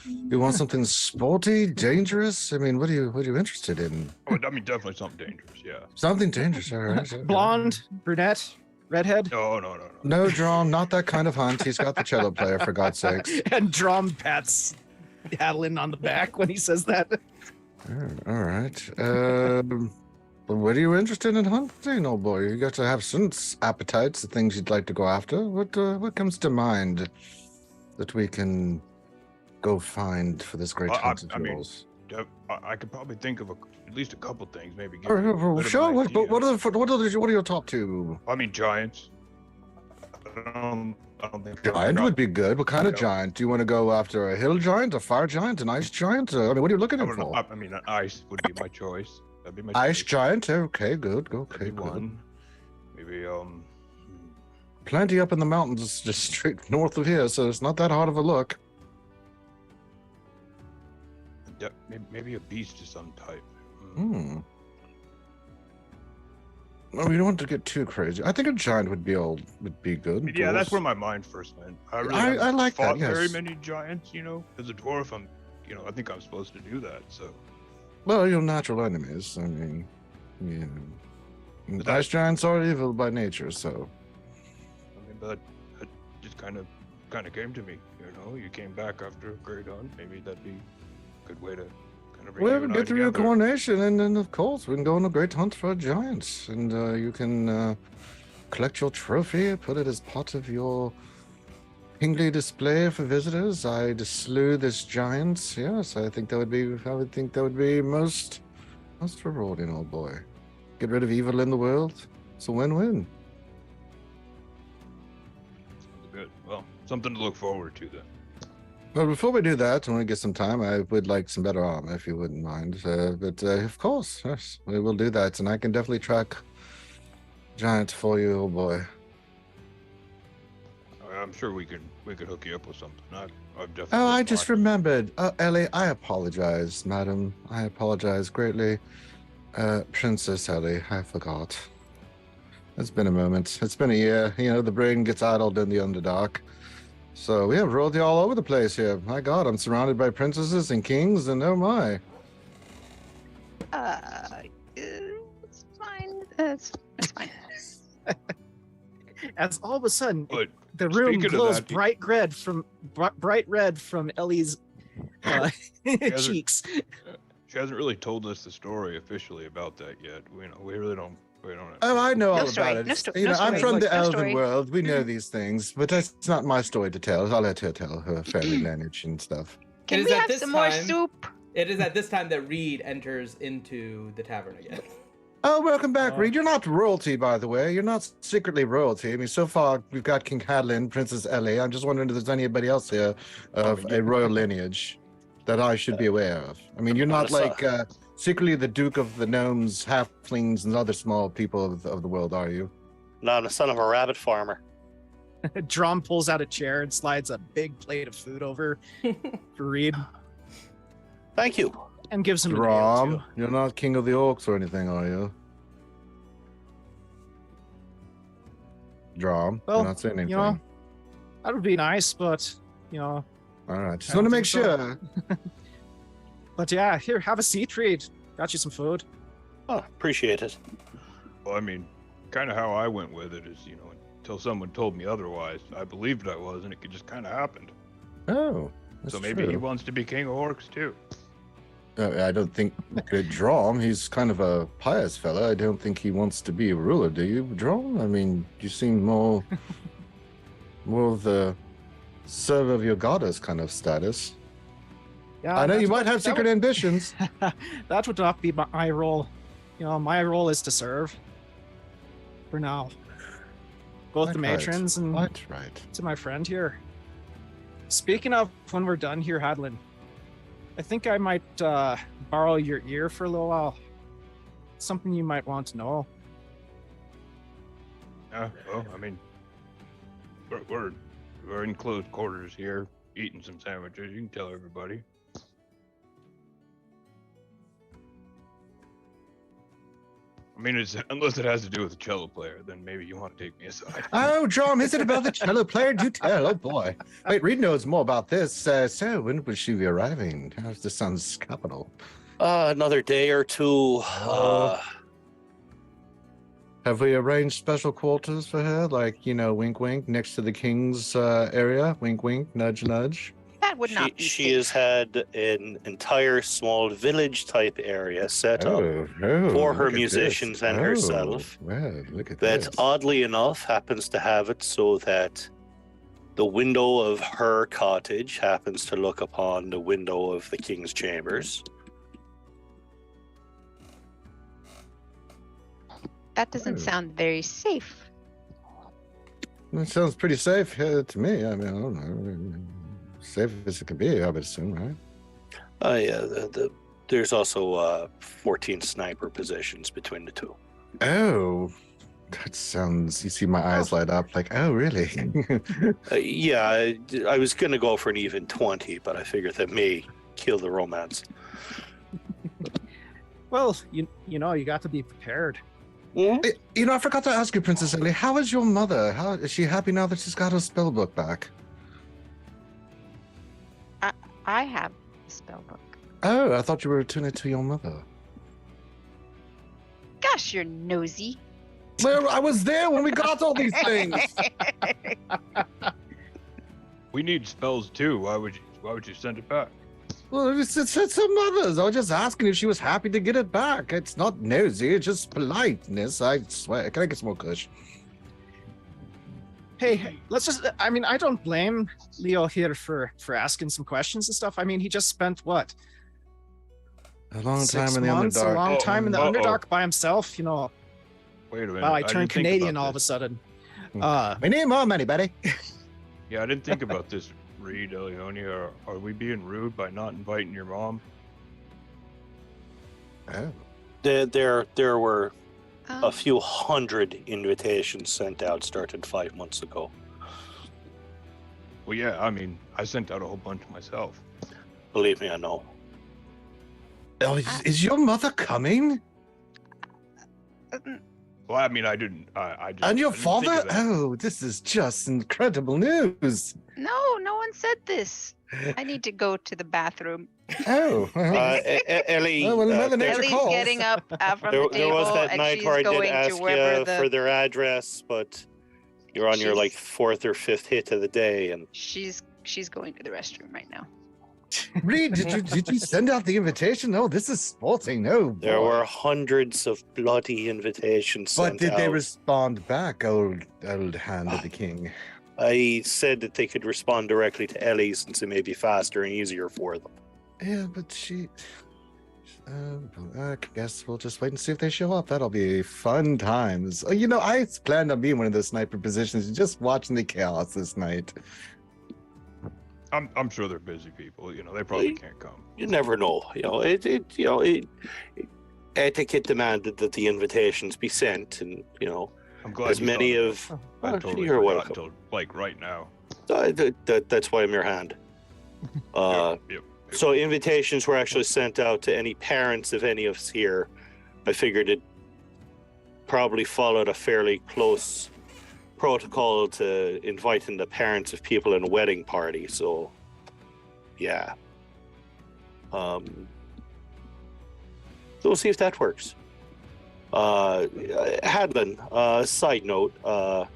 You want something sporty, dangerous? I mean, what are you interested in? Oh, I mean, definitely something dangerous. Yeah. Something dangerous, all right. okay. Blonde, brunette, redhead, No. No, Drum, not that kind of hunt. He's got the cello player, for God's sakes. and drum pats Adeline on the back when he says that. Oh, all right. What are you interested in hunting, old boy? You got to have some appetites, the things you'd like to go after. What comes to mind that we can go find for this great hunt of I mean, yours? I could probably think of at least a couple things. Maybe. Give Oh, you a oh, bit of sure. an What idea. are your top two? I mean, giants. I don't think Giant would be good. What kind of Yeah. giant? Do you want to go after a hill giant, a fire giant, an ice giant? I mean, what are you looking for? I mean, ice would be my choice. That'd be my Ice choice. giant. Okay, good. Okay, That'd be good. one. Maybe Plenty up in the mountains, just straight north of here, so it's not that hard of a look. maybe a beast of some type. No, we don't want to get too crazy. I think a giant would be good. Yeah, that's Dwarves. where my mind first went. I haven't like that, fought very yes. many giants, As a dwarf, I think I'm supposed to do that. So Well, you're natural enemies. I mean, But ice giants are evil by nature, so. but it just kind of came to me. You came back after a great hunt. Maybe that'd be a good way to kind of bring Well, you we and I get through your together. coronation, and then of course we can go on a great hunt for giants, and you can collect your trophy, put it as part of your kingly display for visitors. I slew this giant. Yes, I think that would be most rewarding, old boy. Get rid of evil in the world. It's a win-win. Good. Well, something to look forward to then. Well, before we do that, I want to get some time. I would like some better armor, if you wouldn't mind. But of course, yes, we will do that, and I can definitely track giant for you, old boy. I'm sure we could hook you up with something. I've definitely. Oh, I been just watching. remembered. Ellie, I apologize, madam. I apologize greatly. Princess Ellie, I forgot. It's been a moment. It's been a year. The brain gets idled in the Underdark. So we have royalty all over the place here. My God, I'm surrounded by princesses and kings, and oh my. It's fine. It's fine. As all of a sudden, But the room speaking of glows that, bright red from Ellie's hasn't- cheeks. she hasn't really told us the story officially about that yet. We really don't. Oh, I know No all story, about it. no sto- You no know, I'm story, from the no elven story. world. We know these things, but that's not my story to tell. I'll let her tell her family lineage and stuff. Can is we at have this some more time- soup? It is at this time that Reed enters into the tavern again. Oh, welcome back, Reed. You're not royalty, by the way. You're not secretly royalty. I mean, so far we've got King Hadlin, Princess Ellie. I'm just wondering if there's anybody else here of a royal lineage that I should be aware of. I mean, you're not like secretly the Duke of the Gnomes, Halflings, and other small people of the world, are you? No, I'm the son of a rabbit farmer. Drum pulls out a chair and slides a big plate of food over for Reed Thank you. and gives him a nail Rom, too. you're not king of the orcs or anything, are you? Drum, Well, you're not saying anything. That would be nice, but All right, just I want to don't make think so. sure. but yeah, here, have a seat, Reed. Got you some food. Oh, appreciate it. Well, I mean, kind of how I went with it is, until someone told me otherwise, I believed I was, and it just kind of happened. Oh, that's So maybe he true. wants to be king of orcs too. I don't think Drom. He's kind of a pious fella. I don't think he wants to be a ruler. Do you, Drom? I mean, you seem more of the server of your goddess kind of status. Yeah, I know you that's might what- have that secret ambitions. that would not be my role. My role is to serve. For now. Both the Quite right. matrons and Right. to my friend here. Speaking of when we're done here, Hadlin, I think I might borrow your ear for a little while. Something you might want to know. Well, I mean, we're in close quarters here, eating some sandwiches. You can tell everybody. I mean, unless it has to do with the cello player, then maybe you want to take me aside. Oh, John, is it about the cello player? Do tell. Oh, boy. Wait, Reed knows more about this. So, when will she be arriving? This sounds capital. Another day or two. Have we arranged special quarters for her? Like, wink, wink, next to the king's area? Wink, wink, nudge, nudge. That would not be She safe. has had an entire small village-type area set up for look her at musicians this. and herself. Well, look at That, this. oddly enough, happens to have it so that the window of her cottage happens to look upon the window of the king's chambers. That doesn't sound very safe. It sounds pretty safe to me. I mean, I don't know. Safe as it can be, I would assume, right? Yeah. There's also 14 sniper positions between the two. Oh, that sounds. You see my eyes light up. Like, oh, really? Yeah, I was going to go for an even 20, but I figured that may kill the romance. Well, you got to be prepared. I forgot to ask you, Princess Ellie, how is your mother? How is she happy now that she's got her spell book back? I have the spell book. Oh, I thought you were returning it to your mother. Gosh, you're nosy. Well, I was there when we got all these things. We need spells too. Why would you send it back? Well, it's her mother's. I was just asking if she was happy to get it back. It's not nosy, it's just politeness. I swear. Can I get some more kush? Hey, let's just. I mean, I don't blame Leo here for asking some questions and stuff. I mean, he just spent what? A long 6 time in the months, Underdark. A long time in the Underdark by himself. Wait a minute. Wow, I didn't turned think Canadian about all of a this. sudden. We need more money, buddy. Yeah, I didn't think about this, Reed, Eleonia. Are we being rude by not inviting your mom? Oh. There were Um, a few hundred invitations sent out starting 5 months ago. Well, yeah, I mean, I sent out a whole bunch myself. Believe me, I know. Oh, is your mother coming? Well, I mean, I didn't. I just. And your I didn't think father? of that. Oh, this is just incredible news. no one said this. I need to go to the bathroom. Oh. Ellie, Oh, well, Mother Nature Ellie's calls. getting up from there the table was that and night she's where I did going ask to wherever you the for their address, but you're on your She's- like 4th or 5th hit of the day, and she's going to the restroom right now. Reed, did you send out the invitation? Oh, this is sporting. Oh, there boy. were hundreds of bloody invitations But sent did they out. respond back, old hand of the king? I said that they could respond directly to Ellie since it may be faster and easier for them. Yeah, but she. I guess we'll just wait and see if they show up. That'll be fun times. I planned on being one of those sniper positions, just watching the chaos this night. I'm sure they're busy people. They probably can't come. You never know. Etiquette demanded that the invitations be sent, and I'm glad as you many thought of. I Oh, totally you're forgot welcome. until like right now. That's why I'm your hand. Yep. So invitations were actually sent out to any parents of any of us here. I figured it probably followed a fairly close protocol to inviting the parents of people in a wedding party. So, yeah. So we'll see if that works. Hadlin, side note,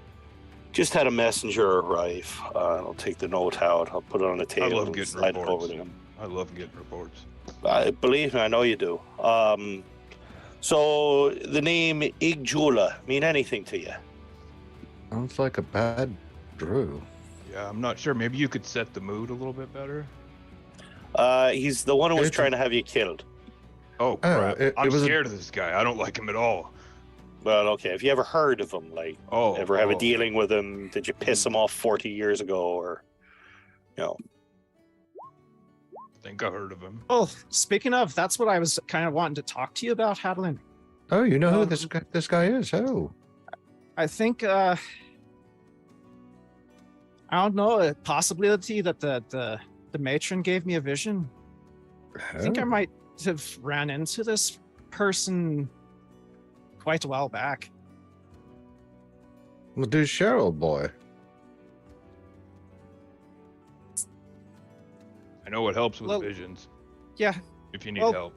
just had a messenger arrive. I'll take the note out. I'll put it on the table love and getting slide it over reports. to him. I love getting reports. Believe me, I know you do. So the name Igjula mean anything to you? Sounds like a bad brew. Yeah, I'm not sure. Maybe you could set the mood a little bit better. He's the one who was It's a- trying to have you killed. Oh, crap. it I'm was a- scared of this guy. I don't like him at all. Well, okay. Have you ever heard of him? Like, Oh, ever have a oh. dealing with him? Did you piss him off 40 years ago, or? think I heard of him. Oh, speaking of, that's what I was kind of wanting to talk to you about, Hadlin. Oh, you know who Um, this guy is? Oh, I think I don't know, a possibility that the matron gave me a vision. I think I oh. might have ran into this person quite a while back. Well, do share, old boy. I know what helps with Well, visions. Yeah, If you need well, help.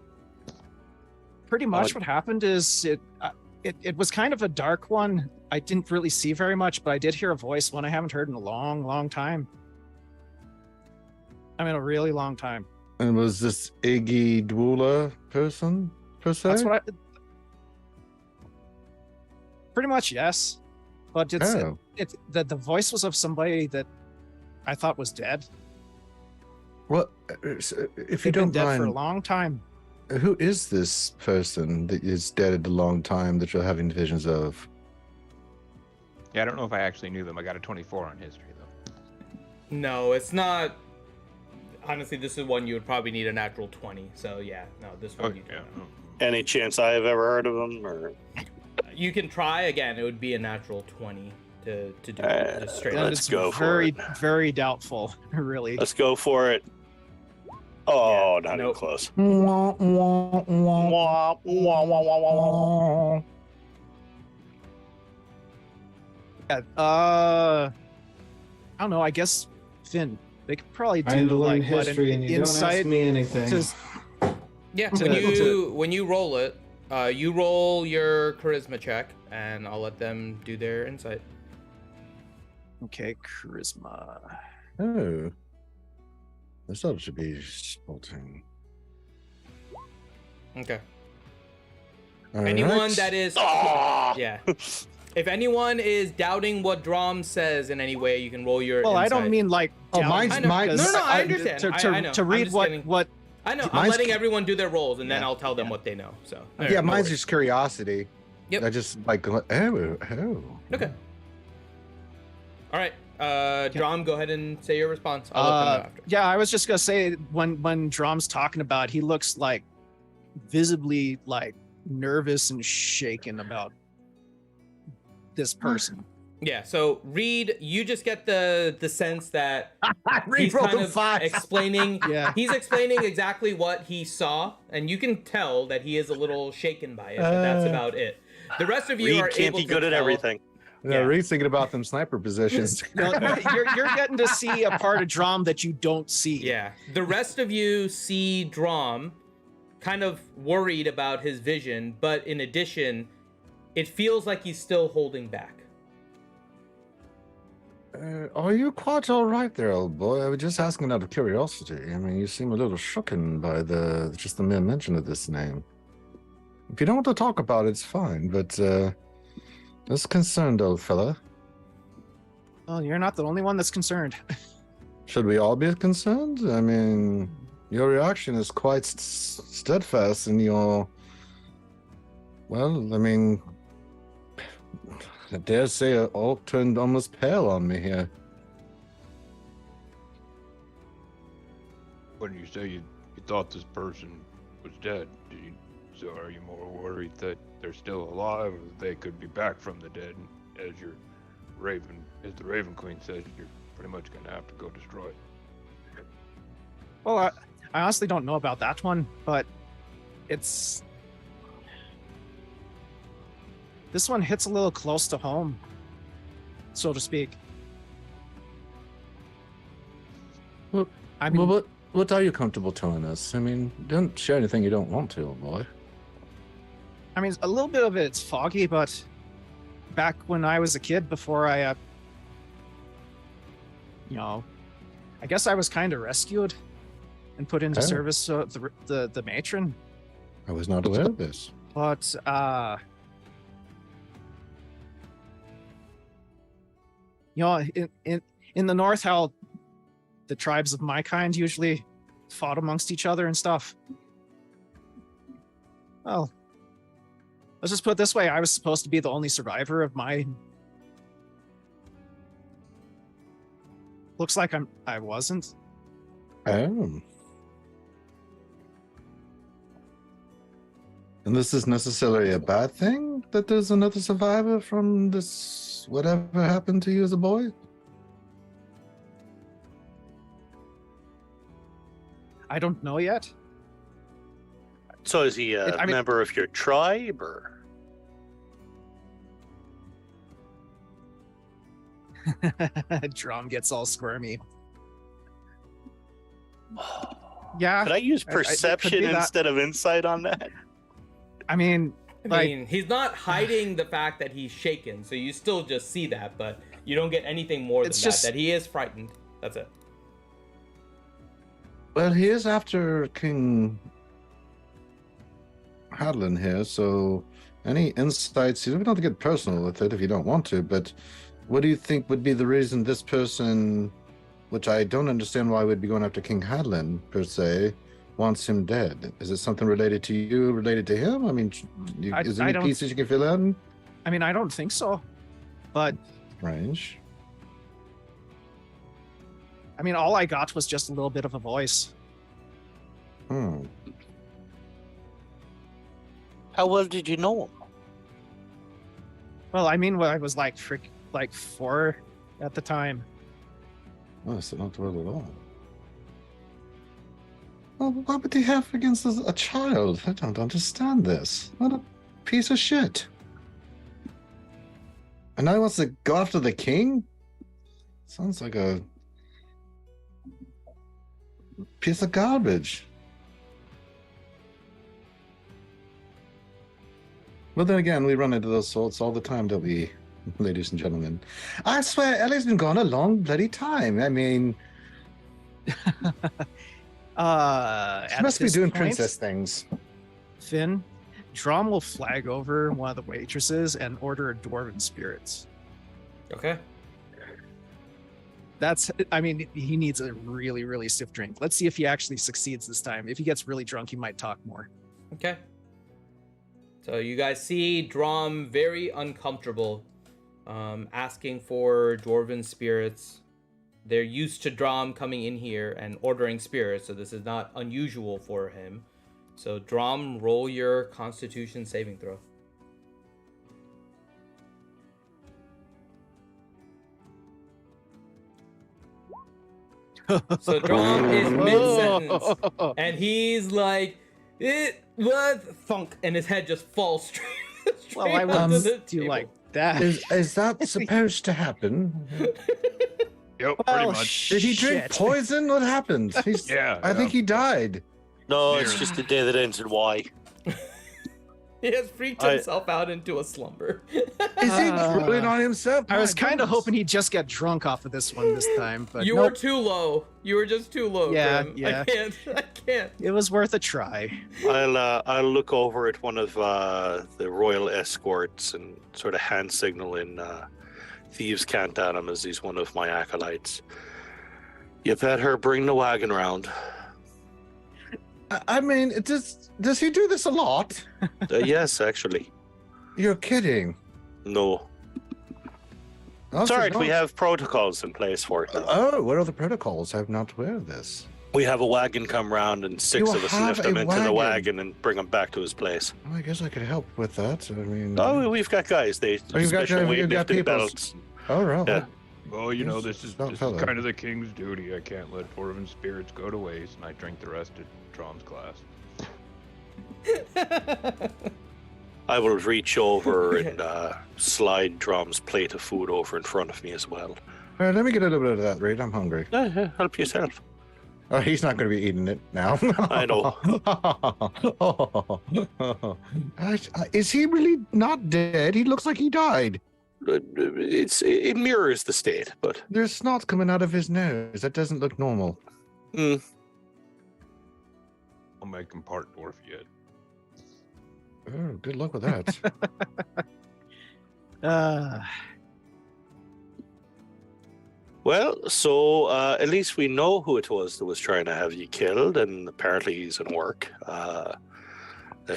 pretty much what happened is it was kind of a dark one. I didn't really see very much, but I did hear a voice, one I haven't heard in a long time. I mean, a really long time. And was this Iggy Dwula person, per se? That's what I. Pretty much, yes. But Oh. it's the voice was of somebody that I thought was dead. Well, if you They've been don't dead for a mind, long time. who is this person that is dead a long time that you're having visions of? Yeah, I don't know if I actually knew them. I got a 24 on history, though. No, it's not. Honestly, this is one you would probably need a natural 20. So yeah, no, this one you yeah. don't know. Any chance I have ever heard of him? Or You can try again. It would be a natural 20 to do just straight And up. let's it's go for very, it. very doubtful, really. Let's go for it. Oh, not even nope. close. Wah, wah, wah, wah. Yeah, I don't know. I guess Finn. They could probably I need to do learn like what, history, an and you don't insight ask me anything. to- Yeah, to- when you roll it, you roll your charisma check, and I'll let them do their insight. Okay, charisma. Oh. This ought to be sporting. Okay. All Anyone right. that is, Oh! yeah. If anyone is doubting what Drom says in any way, you can roll your. Well, I insight. don't mean like. Oh, down, mine's- I know. mine- No, no, I I- understand. To, I know. to I'm read just what getting- what I know. I'm mine's- letting everyone do their rolls, and then Yeah, I'll tell them yeah. what they know. So. Yeah, no mine's worries. just curiosity. Yep. I just like, oh. Okay. All right. Drom, go ahead and say your response. I'll let them know after. Yeah, I was just gonna say when Drom's talking about, he looks like visibly like nervous and shaken about this person. Yeah. So Reed, you just get the sense that he's Reroll kind the of 5. explaining. Yeah. He's explaining exactly what he saw, and you can tell that he is a little shaken by it. But that's about it. The rest of you Reed are can't able be to good at tell- everything. Yeah, Yeah. Reed's thinking about them sniper positions. No, you're getting to see a part of Drom that you don't see. Yeah. The rest of you see Drom kind of worried about his vision, but in addition, it feels like he's still holding back. Are you quite all right there, old boy? I was just asking out of curiosity. I mean, you seem a little shooken by just the mere mention of this name. If you don't want to talk about it, it's fine, but just concerned, old fella. Well, you're not the only one that's concerned. Should we all be concerned? I mean, your reaction is quite steadfast in your... Well, I mean, I dare say it all turned almost pale on me here. When you say you thought this person was dead, so are you more worried that they're still alive, or that they could be back from the dead? As the Raven Queen says, you're pretty much gonna have to go destroy it. Well, I honestly don't know about that one, but it's this one hits a little close to home, so to speak. Well, I mean, well, what are you comfortable telling us? I mean, don't share anything you don't want to, old boy. I mean, a little bit of it's foggy, but back when I was a kid, before I, I guess I was kind of rescued and put into Oh. service the matron. I was not aware of this. But in the north, how the tribes of my kind usually fought amongst each other and stuff. Well, let's just put it this way: I was supposed to be the only survivor of my. Looks like I wasn't. Oh. And this is necessarily a bad thing that there's another survivor from this whatever happened to you as a boy? I don't know yet. So is he a I mean- member of your tribe, or? Drum gets all squirmy. Yeah, Could I use it could be perception that. instead of insight on that? I mean, I like, mean, he's not hiding the fact that he's shaken, so you still just see that, but you don't get anything more than It's just- that he is frightened. That's it. Well, he is after King Hadlin here, so any insights? You don't have to get personal with it if you don't want to, but what do you think would be the reason this person, which I don't understand why would be going after King Hadlin per se, wants him dead? Is it something related to you, related to him? I mean, is there I any don't- pieces you can fill in? I mean, I don't think so. But Strange. I mean, all I got was just a little bit of a voice. Hmm. How well did you know him? Well, I mean, I was like 4 at the time. Oh, so not well at all. Well, what would he have against a child? I don't understand this. What a piece of shit. And now he wants to go after the king? Sounds like a piece of garbage. But then again, we run into those sorts all the time, don't we, ladies and gentlemen? I swear, Ellie's been gone a long bloody time. I mean, she At must be this doing point, princess things. Finn, Drum will flag over one of the waitresses and order a dwarven spirits. Okay. I mean, he needs a really, really stiff drink. Let's see if he actually succeeds this time. If he gets really drunk, he might talk more. Okay. So you guys see Drom very uncomfortable, asking for dwarven spirits. They're used to Drom coming in here and ordering spirits, so this is not unusual for him. So Drom, roll your Constitution saving throw. So Drom is mid-sentence, and he's like, "It was thunk," and his head just falls straight, Well, I onto wouldn't the do table. like that. Is that supposed to happen? Yep, pretty Well, much. Did he drink shit. poison? What happened? Yeah, I think yeah. he died. No, it's Yeah. just a day that ends in Y. He has freaked I- himself out into a slumber. Is he drooling on himself? I was My kind of goodness. hoping he'd just get drunk off of this one this time, but You nope, were too low. You were just too low. Yeah, Grim. yeah. I can't. it was worth a try. I'll look over at one of the royal escorts and sort of hand signal in thieves can't at him as he's one of my acolytes. You better bring the wagon round. I mean, does he do this a lot? Yes, actually. You're kidding. No. Oh, It's so all right. We not- have protocols in place for it now. Oh, what are the protocols? I'm not aware of this. We have a wagon come round and six You of us have lift him a into the wagon? wagon and bring him back to his place. Well, I guess I could help with that. I mean, Oh, we've got guys. They Oh, you've got- special you've got weightlifting people. belts. all right. Yeah. Well, you know, Yes, this is stout this fellow. is kind of the king's duty. I can't let dwarven spirits go to waste, and I drink the rest of Drom's glass. I will reach over and slide Drum's plate of food over in front of me as well. All right, let me get a little bit of that, Reed. I'm hungry. Help yourself. Oh, he's not going to be eating it now. I know. Is he really not dead? He looks like he died. It mirrors the state, but There's snot coming out of his nose. That doesn't look normal. I'll make him part dwarf yet. Oh, good luck with that. well, so at least we know who it was that was trying to have you killed, and apparently he's in work. So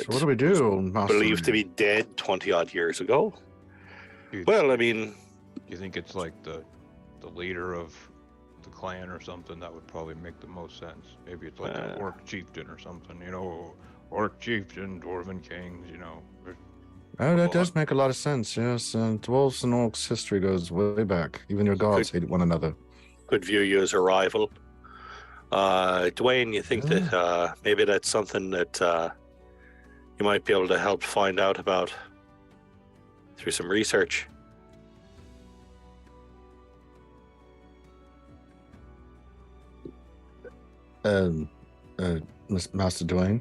what do we do, Master? Believed to be dead 20 odd years ago. Dude, Well, I mean, do you think it's like the leader of the clan or something, that would probably make the most sense. Maybe it's like an orc chieftain or something, you know, orc chieftain, dwarven kings, you know. Oh, that does make a lot of sense. Yes, dwarves and orcs' history goes way back. Even your gods hate one another. Could view you as a rival. Dwayne, you think that maybe that's something that you might be able to help find out about through some research? Master Dwayne?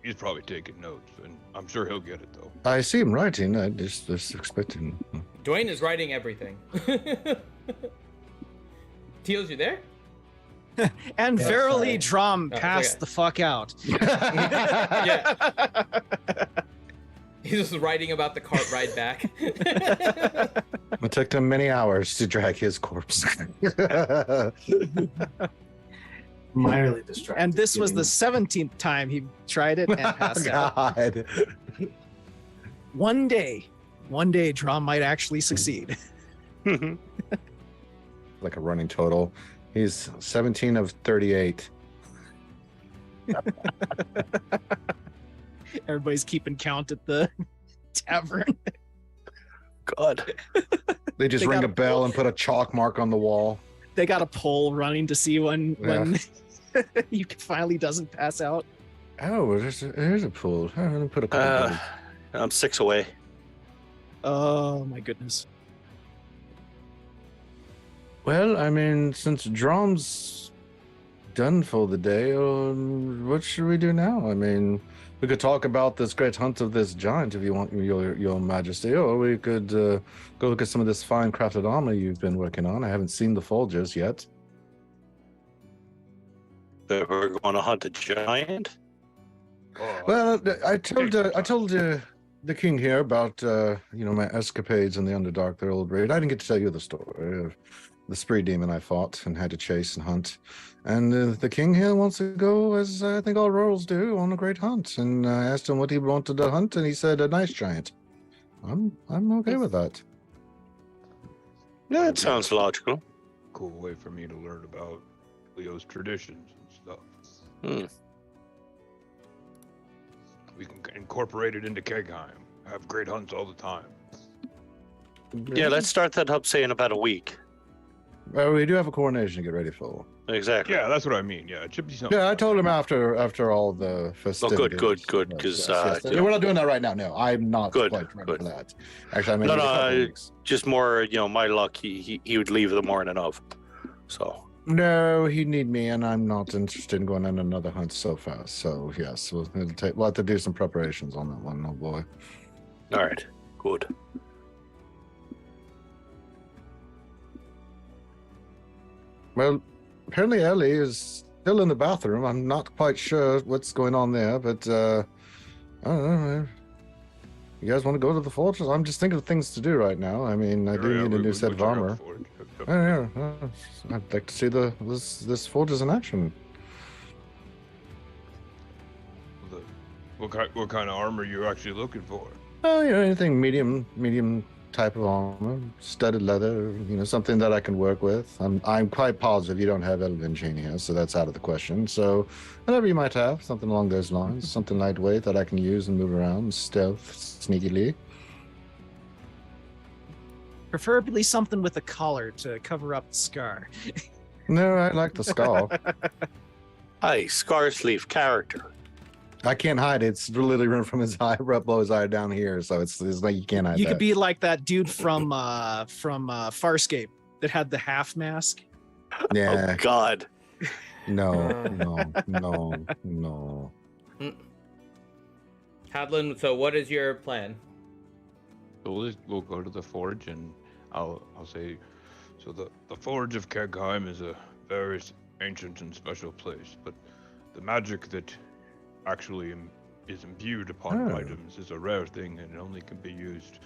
He's probably taking notes, and I'm sure he'll get it, though. I see him writing. I just expecting. Dwayne is writing everything. Teals, you there? And Yes, verily, I- Drum Oh, passed okay. the fuck out. Yeah. He's just writing about the cart ride back. It took him many hours to drag his corpse. Minorly distracted. And this was the getting- 17th time he tried it and passed out. God. One day, Drum might actually succeed. Like a running total. He's 17 of 38. Everybody's keeping count at the tavern. God. They just They ring got a a bell poll. and put a chalk mark on the wall. They got a poll running to see when you finally doesn't pass out. Oh, there's a pool. Oh, let me put a couple. I'm 6 away. Oh my goodness. Well, I mean, since Drum's done for the day, what should we do now? I mean, we could talk about this great hunt of this giant if you want, your majesty, or we could go look at some of this fine crafted armor you've been working on. I haven't seen the forges yet. That we're going to hunt a giant? Well, I told the king here about my escapades in the Underdark, their old raid. I didn't get to tell you the story of the spree demon I fought and had to chase and hunt. And the king here wants to go, as I think all rurals do, on a great hunt. And I asked him what he wanted to hunt, and he said a nice giant. I'm okay with that. Yeah, it sounds logical. Cool way for me to learn about Leo's traditions and stuff. Hmm. We can incorporate it into Khegheim. Have great hunts all the time. Yeah, let's start that up, say, in about a week. Well, we do have a coronation to get ready for. Exactly. Yeah, that's what I mean. Yeah, it should be something. Yeah, I told him after all the festivities. good, Yes, 'cause, yes. you know- We're not doing that right now. No, I'm not Good, quite ready good. for that. Actually, I mean, No, in a couple I- weeks. Just more, my luck, he would leave the morning of. So, No, he'd need me, and I'm not interested in going on another hunt so fast. So yes, we'll have to do some preparations on that one, oh boy. all right, good. Well, apparently Ellie is still in the bathroom. I'm not quite sure what's going on there, but I don't know. Man. You guys want to go to the fortress? I'm just thinking of things to do right now. I mean, I do need a new set of armor. Oh, yeah, I'd like to see this fortress in action. What kind of armor you actually looking for? Oh, anything medium type of armor, studded leather, something that I can work with. I'm quite positive you don't have Elven chain here, so that's out of the question. So whatever you might have, something along those lines, something lightweight that I can use and move around, stealth, sneakily. Preferably something with a collar to cover up the scar. No, I like the skull. Hi, Scarsleaf character. I can't hide it. It's literally run from his eye right below his eye down here, so it's like you can't hide You that. could be like that dude from Farscape that had the half mask. Yeah, Oh, God. no. Hadlin, so what is your plan? So we'll go to the forge, and I'll say, so the forge of Khegheim is a very ancient and special place, but the magic that actually is imbued upon items is a rare thing, and it only can be used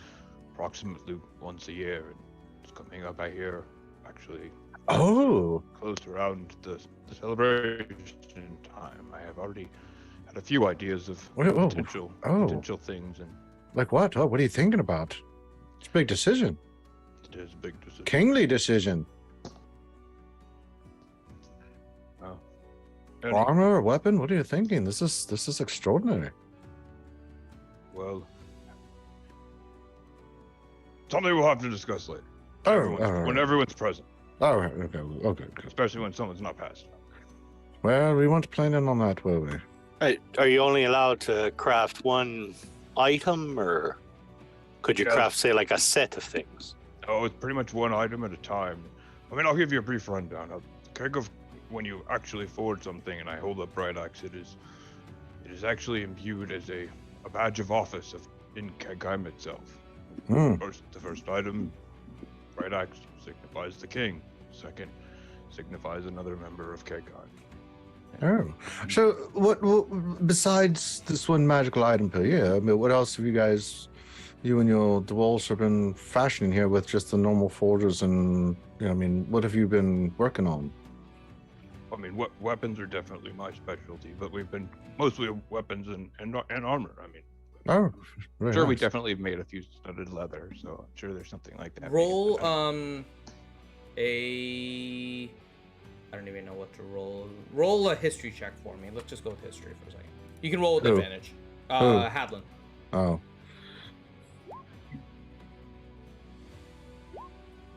approximately once a year. And it's coming up, I hear, actually Oh, close around the celebration time. I have already had a few ideas of potential things, and like what? Oh, what are you thinking about? It's a big decision. it is a big decision. Kingly decision. And- Armor or weapon? What are you thinking? This is extraordinary. Well, something we'll have to discuss later. When everyone's present, Oh, okay, okay. especially when someone's not passed. Well, we weren't planning on that, were we? Are you only allowed to craft one item, or could you craft, say, like a set of things? Oh, it's pretty much one item at a time. I mean, I'll give you a brief rundown. When you actually forge something, and I hold up Bright Axe, it is actually imbued as a badge of office in Khegheim itself. Hmm. The first item, Bright Axe, signifies the king. Second, signifies another member of Khegheim. Oh, so what besides this one magical item per year? I mean, what else have you and your dwarves have been fashioning here with just the normal forgers? And I mean, what have you been working on? I mean, weapons are definitely my specialty, but we've been mostly weapons and armor. I mean, Oh, very sure, we nice. definitely made a few studded leather, so I'm sure there's something like that. Roll I don't even know what to roll. Roll a history check for me. Let's just go with history for a second. You can roll with Who? advantage. Who? Hadlin. Oh,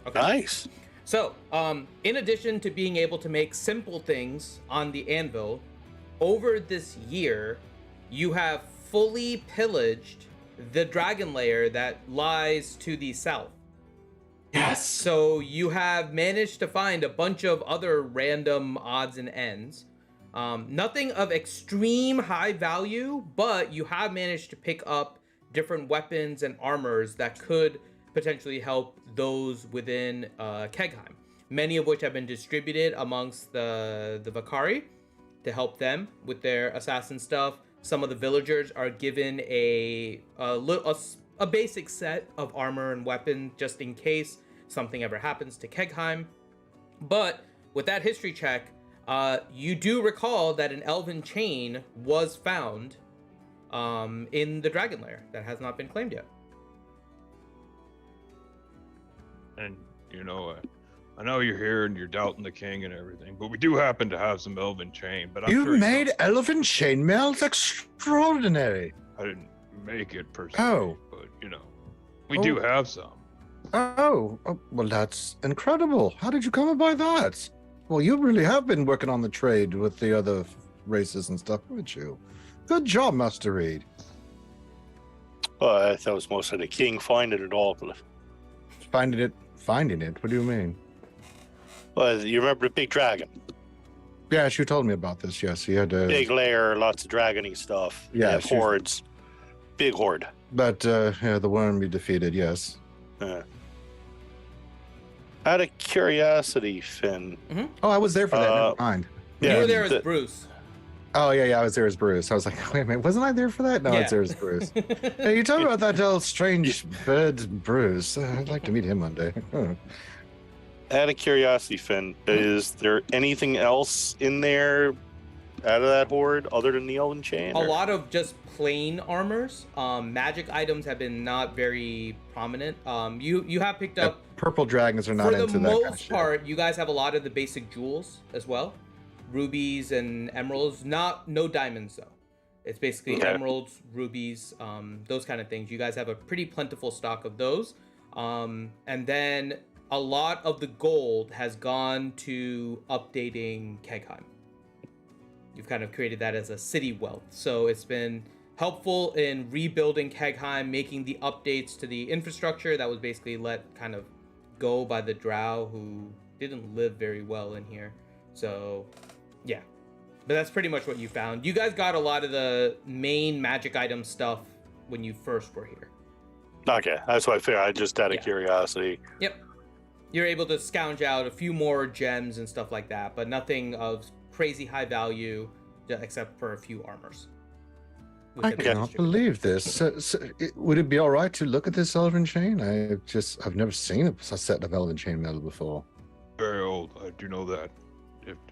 Okay. Nice. So, in addition to being able to make simple things on the anvil, over this year, you have fully pillaged the dragon lair that lies to the south. Yes. So you have managed to find a bunch of other random odds and ends. Nothing of extreme high value, but you have managed to pick up different weapons and armors that could potentially help those within Khegheim. Many of which have been distributed amongst the Vakari to help them with their assassin stuff. Some of the villagers are given a basic set of armor and weapon just in case something ever happens to Khegheim. But with that history check, you do recall that an elven chain was found in the dragon lair that has not been claimed yet. And I know you're here and you're doubting the king and everything, but we do happen to have some elven chain. But I'm you sure made elephant chainmail? It's extraordinary. I didn't make it per se, Oh. but we do have some. Oh, well, that's incredible. How did you come by that? Well, you really have been working on the trade with the other races and stuff, haven't you? Good job, Master Reed. Well, I thought it was mostly the king finding it all. Finding it. What do you mean? Well, you remember the big dragon? Yes, you told me about this. Yes, he had a Big lair, lots of dragony stuff. Yeah, They have she's- hordes. Big horde. But the worm you defeated. Yes. Out of curiosity, Finn. Oh, I was there for that. Uh, Never mind. You Yeah, were there as the- Bruce. Oh yeah, I was there as Bruce. I was like, wait a minute, wasn't I there for that? No, I was there as Bruce. Hey, you told me about that old strange bird, Bruce. I'd like to meet him one day. Out of curiosity, Finn, is there anything else in there out of that horde other than the elven chain? A or- lot of just plain armors. Magic items have been not very prominent. You have picked up, Purple dragons are not for the into that kind of most shit. part, you guys have a lot of the basic jewels as well. Rubies and emeralds, no diamonds though. It's basically Okay. emeralds, rubies, those kind of things. You guys have a pretty plentiful stock of those. And then a lot of the gold has gone to updating Khegheim. You've kind of created that as a city wealth. So it's been helpful in rebuilding Khegheim, making the updates to the infrastructure that was basically let kind of go by the drow who didn't live very well in here. So yeah, but that's pretty much what you found. You guys got a lot of the main magic item stuff when you first were here. Okay, that's what I figured. I just out of Yeah. curiosity. Yep. You're able to scrounge out a few more gems and stuff like that, but nothing of crazy high value except for a few armors. I cannot believe this. Would it be all right to look at this elven chain? I've never seen a set of elven chain metal before. Very old. I do know that.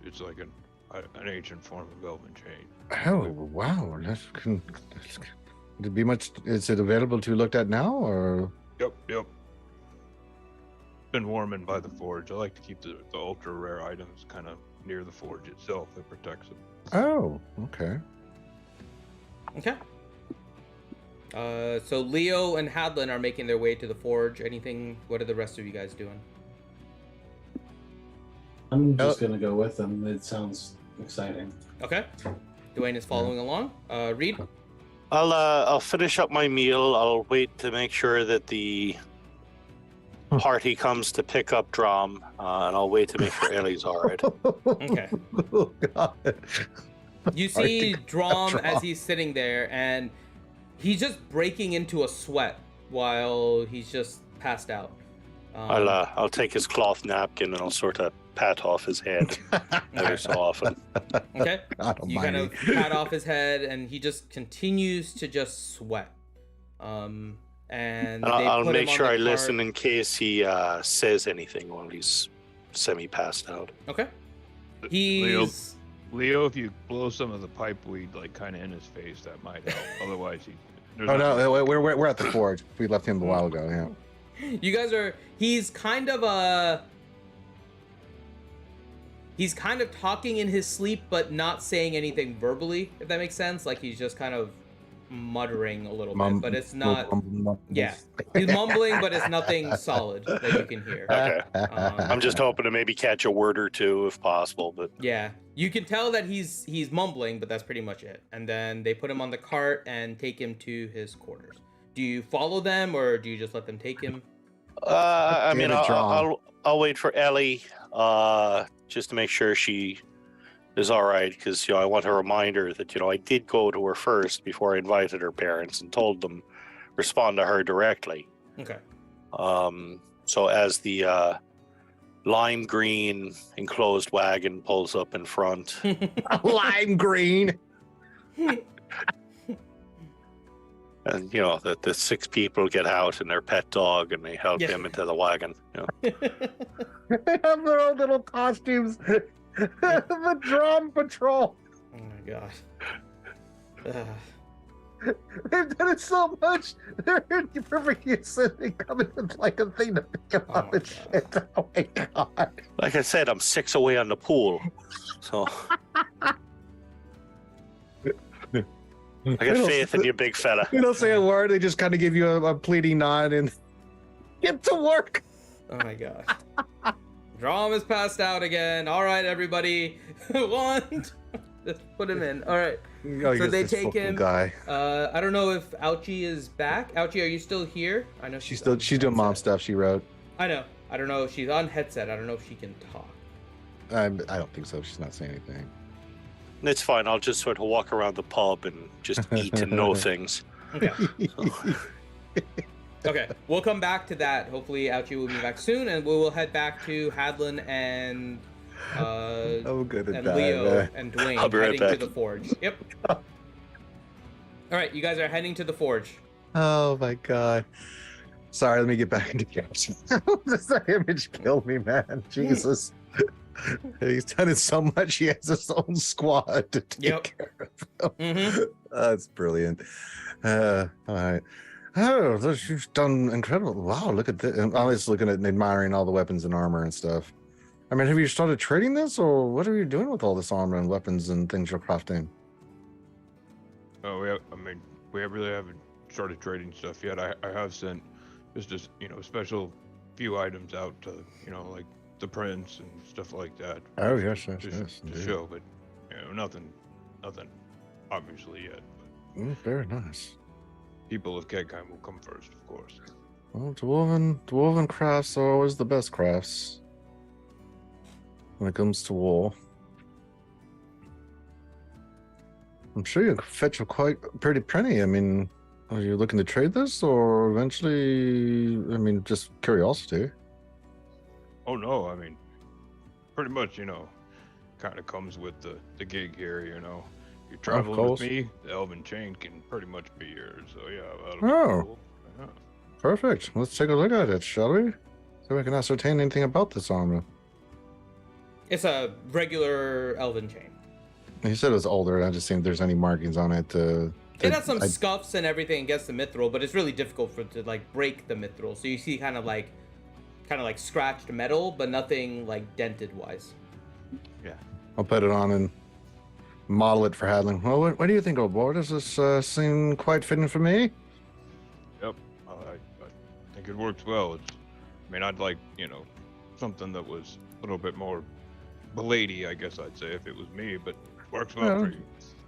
It's like an ancient form of elven chain. Oh wow! Would it be much? Is it available to be looked at now, or? Yep. Been warming by the forge. I like to keep the ultra rare items kind of near the forge itself that protects them. Oh, okay. Okay. So Leo and Hadlin are making their way to the forge. Anything? What are the rest of you guys doing? I'm just gonna go with them. It sounds exciting. Okay. Dwayne is following along. Reed. I'll finish up my meal. I'll wait to make sure that the party comes to pick up Drum, and I'll wait to make sure Ellie's all right. Okay. Oh, God. You see Drum as he's sitting there, and he's just breaking into a sweat while he's just passed out. I'll take his cloth napkin and I'll sort of pat off his head every so often. Okay. God You kind almighty. of pat off his head, and he just continues to just sweat. And I'll put him make on sure the I cart. listen in case he says anything while he's semi-passed out. Okay. He's Leo, if you blow some of the pipe weed like kind of in his face, that might help. Otherwise, there's Oh nothing- no, we're at the forge. We left him a while ago. Yeah. You guys are. He's kind of talking in his sleep, but not saying anything verbally. If that makes sense, like he's just kind of muttering a little bit, but it's not. Yeah, he's mumbling, but it's nothing solid that you can hear. Okay. Um, I'm just hoping to maybe catch a word or two if possible, but Yeah, you can tell that he's mumbling, but that's pretty much it. And then they put him on the cart and take him to his quarters. Do you follow them, or do you just let them take him? I mean, Give it, John. I'll wait for Ellie just to make sure she is all right, because I want a reminder that I did go to her first before I invited her parents and told them respond to her directly. Okay. So as the lime green enclosed wagon pulls up in front, Lime green. and the six people get out and their pet dog and they help Yeah. him into the wagon. They have their own little costumes. The drum patrol. Oh my gosh. Ugh. They've done it so much. They're in perfect use. They come in with like a thing to pick them Oh up my and shit. Oh my God. Like I said, I'm 6 away on the pool, so I got faith in you, big fella. They don't say a word. They just kind of give you a pleading nod and get to work. Oh my gosh. Drum is passed out again. All right, everybody. One. Just put him in. All right. Oh, So they take him. Guy. I don't know if Ouchie is back. Ouchie, are you still here? I know She's on doing mom headset. stuff. She wrote. I know. I don't know if she's on headset. I don't know if she can talk. I don't think so. She's not saying anything. It's fine. I'll just sort of walk around the pub and just eat and know things. Okay. Okay. We'll come back to that. Hopefully, Ouchie will be back soon, and we will head back to Hadlin and I'm good at and that. Leo man. and Dwayne I'll be right heading to back. the forge. Yep. All right, you guys are heading to the forge. Oh my God. Sorry, let me get back into games. That image killed me, man. Jesus. He's done it so much. He has his own squad to take Yep. care of him. Mm-hmm. That's brilliant. All right. Oh, you've done incredible. Wow, look at this. I'm always looking at and admiring all the weapons and armor and stuff. I mean, have you started trading this, or what are you doing with all this armor and weapons and things you're crafting? Oh, we really haven't started trading stuff yet. I have sent just a special few items out to like the prince and stuff like that. Oh, yes, Just to show, but nothing obviously yet. But Very nice. people of Khegheim will come first, of course. Well, dwarven crafts are always the best crafts when it comes to war. I'm sure you fetch a pretty penny. I mean, are you looking to trade this, or eventually? I mean, just curiosity. Oh no, I mean, pretty much, kind of comes with the gig here, You're traveling course. with me, the elven chain can pretty much be yours. So yeah, that'll be Oh. cool. Yeah. Perfect. Let's take a look at it, shall we? So we can ascertain anything about this armor. It's a regular elven chain. He said it was older, and I just seen if there's any markings on it. It has some scuffs and everything against the mithril, but it's really difficult for it to like break the mithril. So you see kind of like scratched metal, but nothing like dented wise. Yeah. I'll put it on and model it for Hadlin. Well, what do you think, old boy? Does this seem quite fitting for me? Yep, I think it works well. I'd like, something that was a little bit more bladey, I guess I'd say, if it was me, but it works well for you.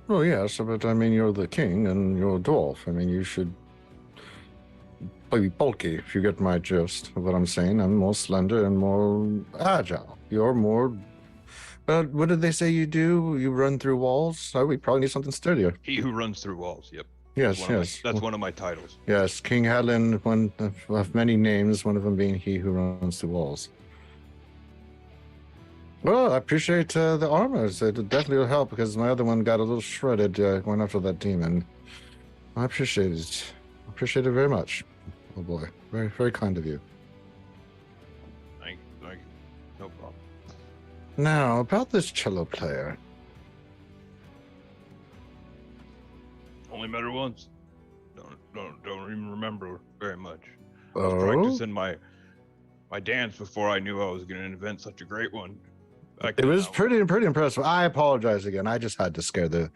Well, yes, but you're the king and you're a dwarf. You should be bulky, if you get my gist of what I'm saying. I'm more slender and more agile. You're more... But what did they say you do? You run through walls? So we probably need something sturdier. He who runs through walls, yep. Yes. That's one of my titles. Yes, King Hadlin, one of many names, one of them being he who runs through walls. Well, I appreciate the armor. It definitely will help because my other one got a little shredded going after that demon. I appreciate it. I appreciate it very much. Oh boy, very, very kind of you. Thank you. No problem. Now, about this cello player. Only met her once. Don't even remember very much. I Oh? was practicing my dance before I knew I was going to invent such a great one. It was pretty impressive. I apologize again. I just had to scare the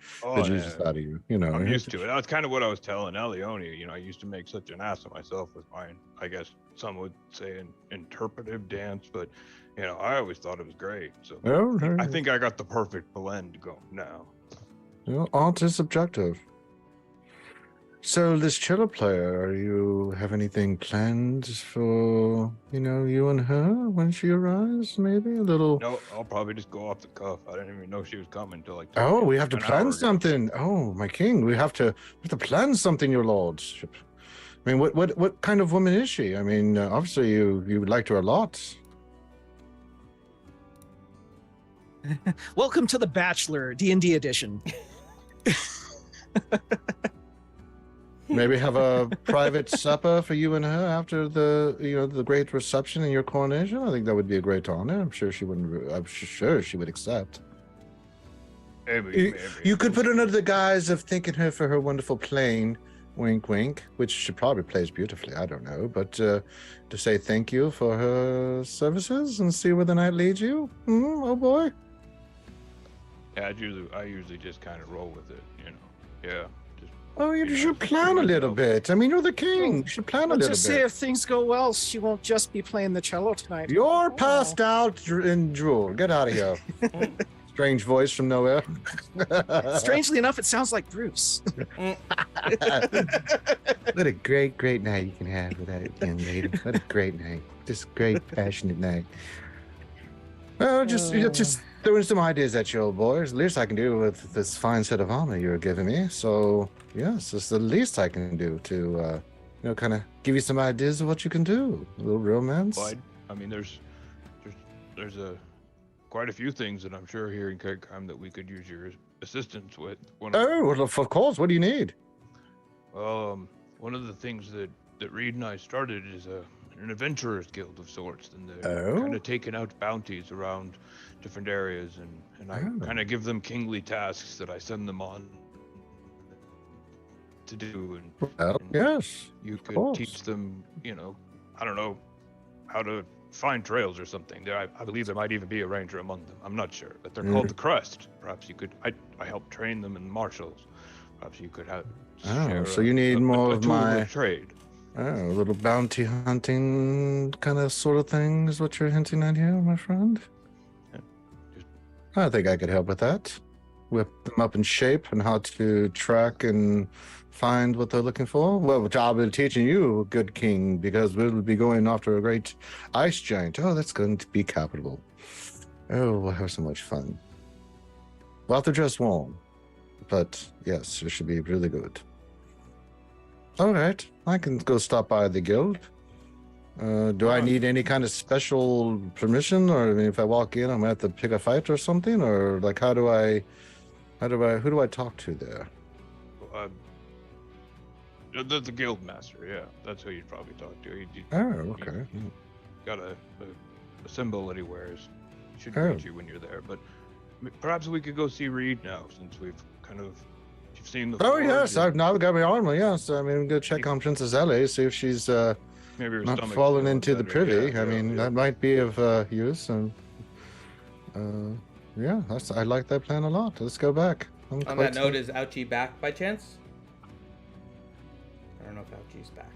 Jesus out of you. I'm used to it. That's kind of what I was telling Elione. I used to make such an ass of myself with mine. I guess some would say an interpretive dance, but I always thought it was great. So I think I got the perfect blend going now. Art is subjective. So this cello player, you have anything planned for, you and her when she arrives? Maybe a little... No, I'll probably just go off the cuff. I didn't even know she was coming until like... Oh, we have to plan something. Oh, my king, we have to plan something, your lordship. What kind of woman is she? Obviously you would like her a lot. Welcome to the Bachelor D&D edition. Maybe have a private supper for you and her after the great reception in your coronation. I think that would be a great honor. I'm sure she would accept. Maybe. You could put her under the guise of thanking her for her wonderful playing, wink, wink, which she probably plays beautifully. I don't know, but to say thank you for her services and see where the night leads you. Oh boy. Yeah, I usually just kind of roll with it, Yeah. Oh, you should plan a little bit. You're the king. You should plan a little bit. Just say if things go well, she won't just be playing the cello tonight. You're passed out in drool. Get out of here. Strange voice from nowhere. Strangely enough, it sounds like Bruce. What a great night you can have with that young lady. What a great night. Just great, passionate night. Well, just throwing some ideas at you, old boy. It's the least I can do with this fine set of armor you're giving me. So, yes, it's the least I can do to, kind of give you some ideas of what you can do. A little romance. Well, there's quite a few things that I'm sure here in Khegheim that we could use your assistance with. Well, of course. What do you need? One of the things that Reed and I started is an adventurers guild of sorts, and they're kind of taking out bounties around different areas, and I kind of give them kingly tasks that I send them on to do. And yes, you could teach them, I don't know, how to find trails or something. I believe there might even be a ranger among them. I'm not sure, but they're called the Crust. Perhaps you could. I help train them in martials. Perhaps you could have. So you need more of my trade. Oh, a little bounty hunting kind of sort of thing is what you're hinting at here, my friend? Yeah. I think I could help with that. Whip them up in shape and how to track and find what they're looking for. Well, which I'll be teaching you, good king, because we'll be going after a great ice giant. Oh, that's going to be capital. Oh, we'll have so much fun. We'll have to dress warm. But yes, it should be really good. All right, I can go stop by the guild. Do I need any kind of special permission, or if I walk in, I'm gonna have to pick a fight or something, or like who do I talk to there? The guild master, yeah, that's who you'd probably talk to. Okay. He's got a symbol that he wears. He should greet you when you're there, but perhaps we could go see Reed now, since we've kind of. You've seen the. Oh yes, I've now got my armor. Yes, go check on Princess Ellie, see if she's maybe not fallen into the privy. Yeah, that might be of use. And Yeah, I like that plan a lot. Let's go back. I'm On quite that note, excited. is Ouchie back by chance? I don't know if Ouchie's back.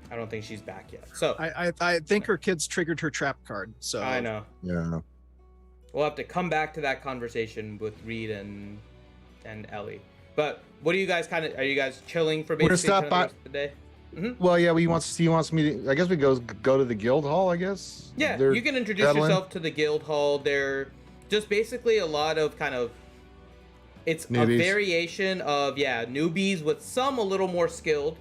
I don't think she's back yet. So I think her kids triggered her trap card. So I know. Yeah. We'll have to come back to that conversation with Reed and Ellie. But what are you guys are you guys chilling for We're gonna basically stop kind of the by- rest of the day? Well, yeah. He wants me to. I guess we go to the guild hall. I guess. Yeah, They're you can introduce settling. yourself to the guild hall. They're just basically a lot of it's Newbies. a variation of newbies with some a little more skilled.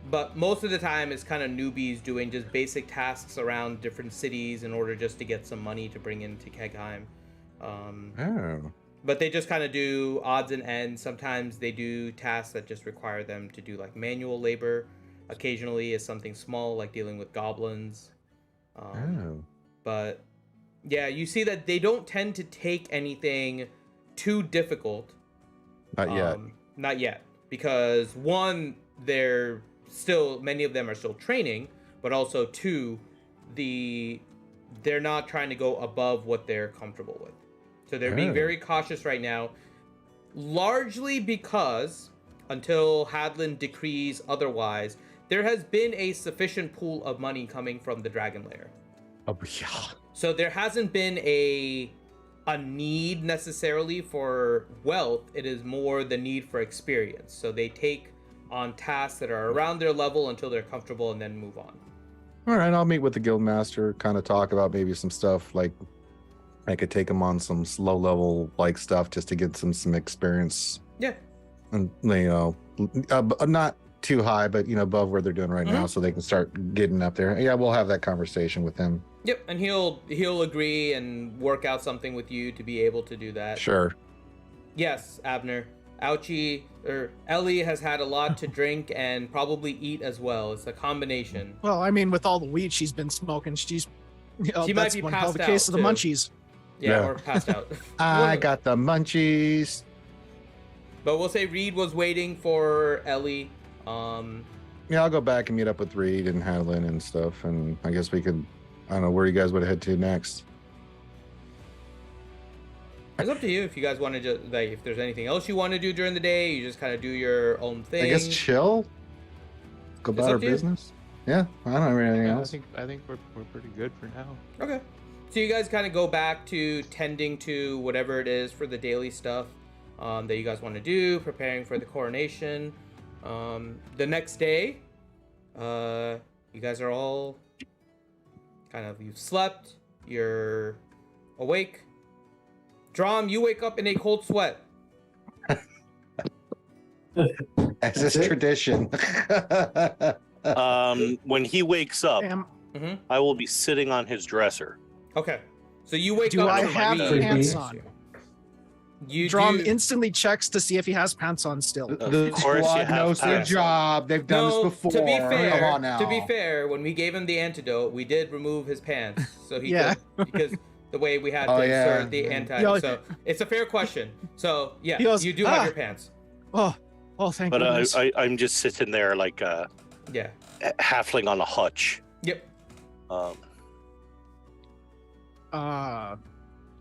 But most of the time it's kind of newbies doing just basic tasks around different cities in order just to get some money to bring into Khegheim. Oh. But they just kind of do odds and ends. Sometimes they do tasks that just require them to do like manual labor. Occasionally is something small like dealing with goblins. Oh. But yeah, you see that they don't tend to take anything too difficult. Not yet. Not yet. Because one, many of them are still training, but also two, they're not trying to go above what they're comfortable with. So they're being very cautious right now, largely because until Hadlin decrees otherwise, there has been a sufficient pool of money coming from the Dragon Lair. Oh yeah. So there hasn't been a need necessarily for wealth. It is more the need for experience. So they take on tasks that are around their level until they're comfortable and then move on. All right, I'll meet with the guild master, kind of talk about maybe some stuff like I could take them on some low level like stuff just to get some experience. Yeah. And not too high, but above where they're doing right now, so they can start getting up there. Yeah, we'll have that conversation with him. Yep, and he'll agree and work out something with you to be able to do that. Sure. Yes, Abner. Ellie has had a lot to drink and probably eat as well. It's a combination. Well, I mean, with all the weed she's been smoking, she might be one hell of a passed case out, of the too. munchies. Yeah, or passed out. I got the munchies. But we'll say Reed was waiting for Ellie. Yeah, I'll go back and meet up with Reed and Hadlin and stuff, and I guess we could. I don't know where you guys would head to next. It's up to you if you guys want to just if there's anything else you want to do during the day, you just kind of do your own thing. I guess chill. Go It's about up our to you. business. Yeah, I don't have anything Yeah, else. I think we're pretty good for now. Okay. So you guys kind of go back to tending to whatever it is for the daily stuff that you guys want to do, preparing for the coronation. The next day, you guys are all you've slept, you're awake. Drom, you wake up in a cold sweat. As is tradition. When he wakes up, Damn. I will be sitting on his dresser. Okay. So you wake Do up. I to have Reed. pants on? You Drum do. instantly checks to see if he has pants on still. The course you squad have knows their pants. job. They've done No, this before. to be fair, Come on now. to be fair, when we gave him the antidote, we did remove his pants, so he Yeah. could, because the way we had Oh, to yeah. insert the anti. Yo- So it's a fair question. So yeah, He goes, you do have "Ah." your pants. Oh, thank But goodness. I'm just sitting there like a Yeah. halfling on a hutch. Yep.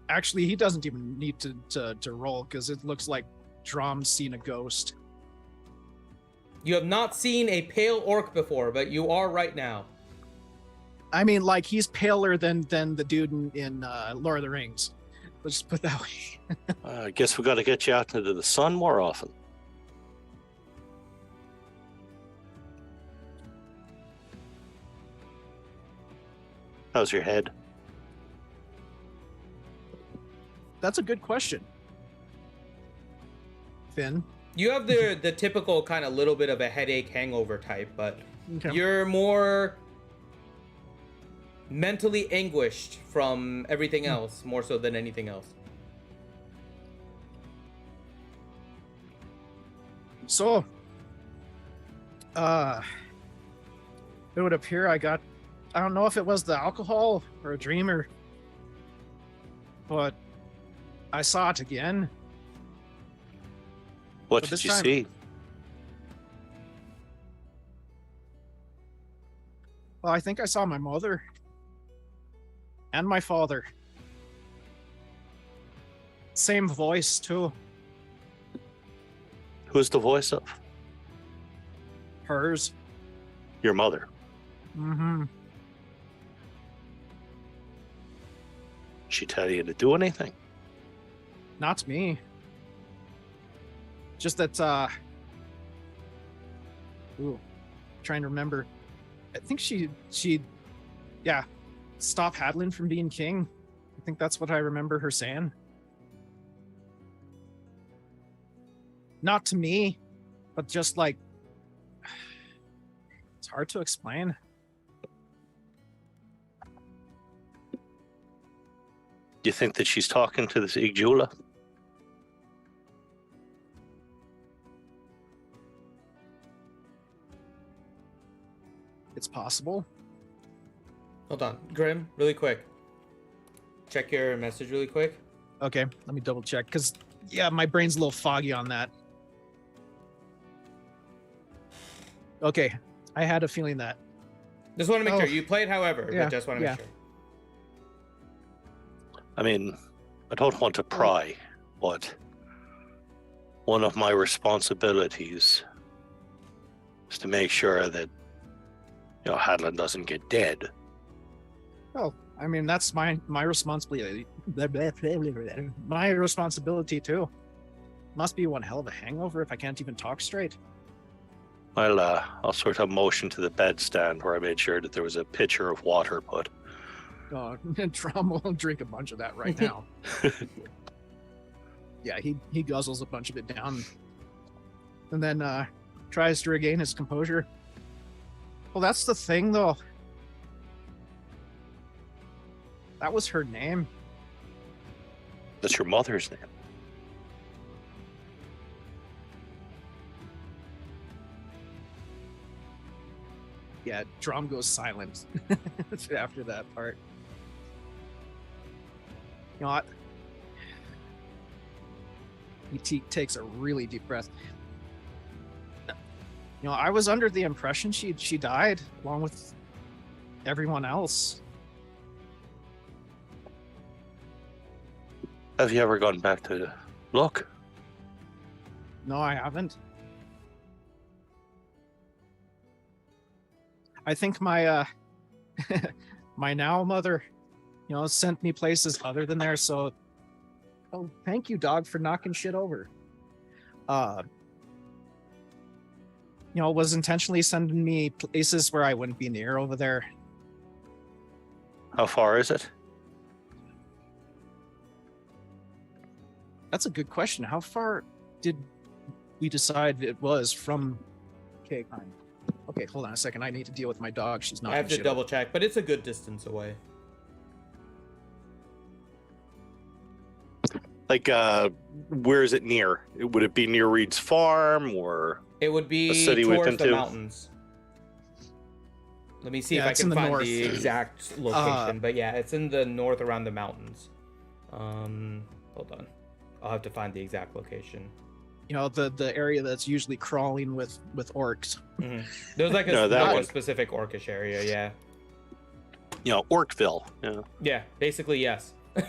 Actually, he doesn't even need to roll because it looks like Drom's seen a ghost. You have not seen a pale orc before, but you are right now. I mean, like he's paler than the dude in Lord of the Rings. Let's just put it that way. I guess we got to get you out into the sun more often. How's your head? That's a good question, Finn. You have the typical kind of little bit of a headache hangover type, but Okay. you're more mentally anguished from everything else, more so than anything else. So, it would appear I don't know if it was the alcohol or a dreamer, but I saw it again. What But did this you time- see? Well, I think I saw my mother. And my father. Same voice, too. Who's the voice of? Hers. Your mother. Mm-hmm. She tell you to do anything? Not me. Just that, ooh, trying to remember. I think she, yeah, stop Hadlin from being king. I think that's what I remember her saying. Not to me, but just like, it's hard to explain. Do you think that she's talking to this Igjula? It's possible. Hold on, Grim, really quick. Check your message really quick. Okay, let me double check, because, yeah, my brain's a little foggy on that. Okay, I had a feeling that. Just want to make Oh. sure you played, however, Yeah, but just want to yeah. make sure. I mean, I don't want to pry, but one of my responsibilities is to make sure that, you know, Hadlin doesn't get dead. Oh, I mean, that's my responsibility. My responsibility too. Must be one hell of a hangover if I can't even talk straight. I'll sort of motion to the bedstand where I made sure that there was a pitcher of water put. Oh, Trom will drink a bunch of that right now. Yeah, he guzzles a bunch of it down, and then tries to regain his composure. Well, that's the thing, though. That was her name. That's your mother's name. Yeah, Drum goes silent after that part. You know what? He takes a really deep breath. You know, I was under the impression she died along with everyone else. Have you ever gone back to look? No, I haven't. I think my my now mother, you know, sent me places other than there. So, oh, thank you, dog, for knocking shit over. You know, was intentionally sending me places where I wouldn't be near over there. How far is it? That's a good question. How far did we decide it was from Khegheim? Okay, hold on a second. I need to deal with my dog. She's not. I have to double check, but it's a good distance away. Like, where is it near? Would it be near Reed's farm or It would be a city towards within the two? mountains. Let me see if Yeah, I it's in can the find north. the exact location. But yeah, it's in the north around the mountains. Hold on. I'll have to find the exact location. You know, the area that's usually crawling with orcs. Mm-hmm. There's like a No, that like one. a specific orcish area, yeah. You know, Orkville. Yeah. Yeah, basically, yes. I'm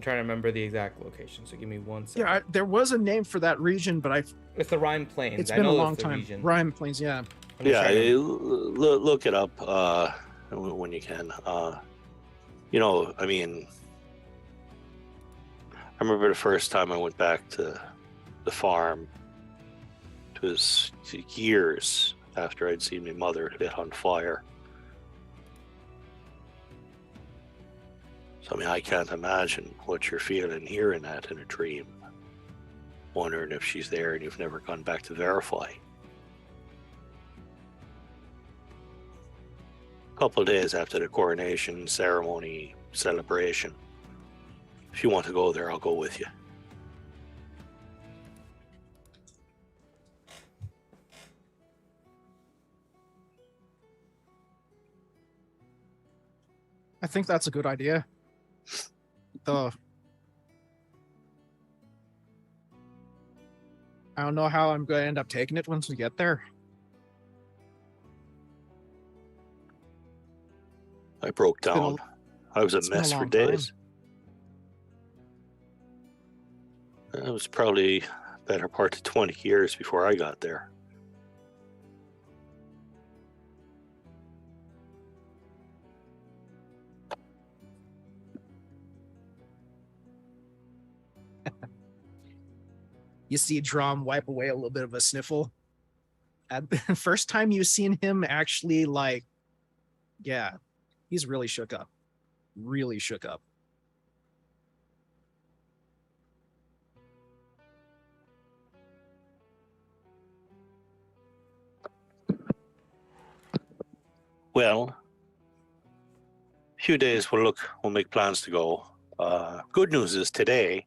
trying to remember the exact location, so give me 1 second. Yeah, there was a name for that region, but It's the Rhine Plains. it's I been a know long it's the time. region. Rhine Plains, yeah. I'm just Yeah, trying to- look it up when you can. You know, I mean, I remember the first time I went back to the farm. It was years after I'd seen my mother lit on fire. So, I mean, I can't imagine what you're feeling hearing that in a dream. Wondering if she's there and you've never gone back to verify. A couple of days after the coronation ceremony celebration. If you want to go there, I'll go with you. I think that's a good idea. I don't know how I'm going to end up taking it once we get there. I broke been down. I was a it's been a mess for long time. days. It was probably better part of 20 years before I got there. You see Drum wipe away a little bit of a sniffle. At the first time you've seen him actually, like, yeah, he's really shook up. Really shook up. Well, a few days we'll make plans to go. Good news is today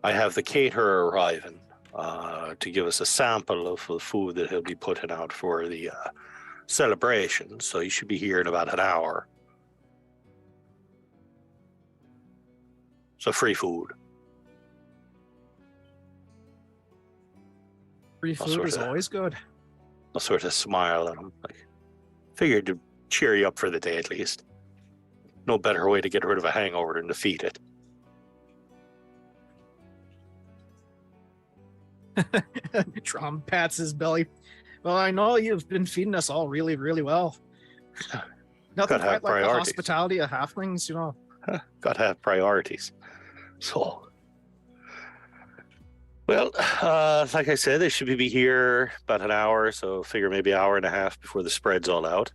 I have the caterer arriving to give us a sample of the food that he'll be putting out for the celebration. So he should be here in about an hour. So free food. Free I'll food sort is of- always good. I'll sort of smile at him. Like, figured to cheer you up for the day at least. No better way to get rid of a hangover than to feed it. Drum pats his belly. Well, I know you've been feeding us all really, really well. Nothing Gotta have quite like the priorities. hospitality of halflings, you know. Got to have priorities. So, well, like I said, they should be here about an hour, so figure maybe an hour and a half before the spread's all out.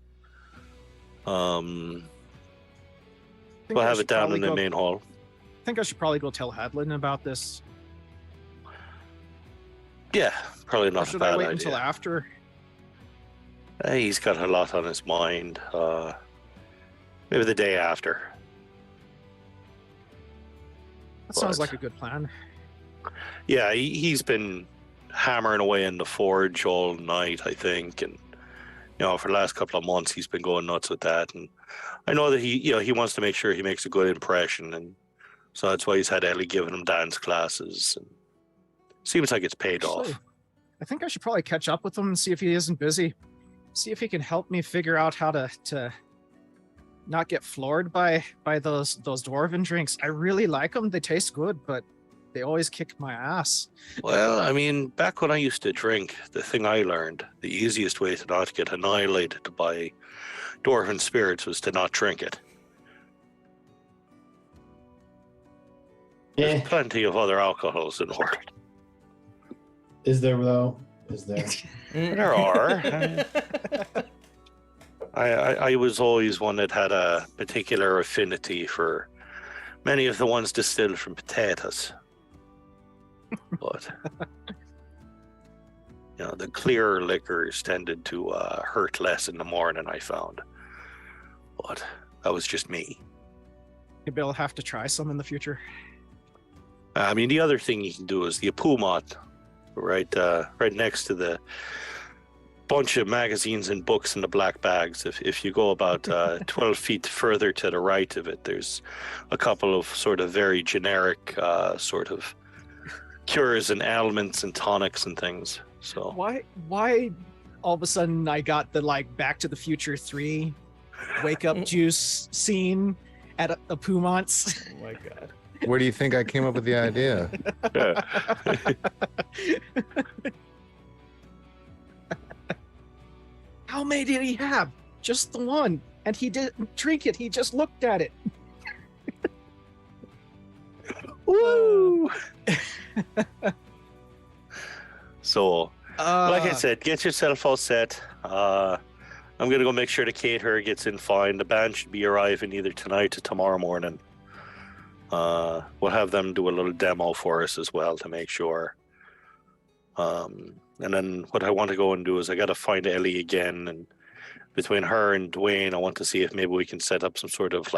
Think We'll I have should it down probably in the go- main hall. I think I should probably go tell Hadlin about this. Yeah, probably Or not a should I bad wait idea. until after? He's got a lot on his mind. Maybe the day after. That sounds But- like a good plan. Yeah, he's been hammering away in the forge all night, I think, and for the last couple of months he's been going nuts with that. And I know that he wants to make sure he makes a good impression, and so that's why he's had Ellie giving him dance classes. And seems like it's paid Actually, off. I think I should probably catch up with him and see if he isn't busy. See if he can help me figure out how to not get floored by those dwarven drinks. I really like them. They taste good, but they always kick my ass. Well, I mean, back when I used to drink, the thing I learned, the easiest way to not get annihilated by dwarven spirits was to not drink it. There's Eh, plenty of other alcohols in the world. is there though? Is there? There are. I was always one that had a particular affinity for many of the ones distilled from potatoes. But the clearer liquors tended to hurt less in the morning, I found. But that was just me. Maybe I'll have to try some in the future. I mean, the other thing you can do is the apumot, right next to the bunch of magazines and books in the black bags. If you go about 12 feet further to the right of it, there's a couple of sort of very generic sort of cures and ailments and tonics and things. So Why all of a sudden I got the Back to the Future 3 wake up juice scene at a Pumont's? Oh my god. Where do you think I came up with the idea? How many did he have? Just the one. And he didn't drink it. He just looked at it. Woo! So, like I Uh, said, get yourself all set. I'm gonna go make sure the caterer gets in fine. The band should be arriving either tonight or tomorrow morning. We'll have them do a little demo for us as well to make sure. And then what I want to go and do is I got to find Ellie again, and between her and Dwayne, I want to see if maybe we can set up some sort of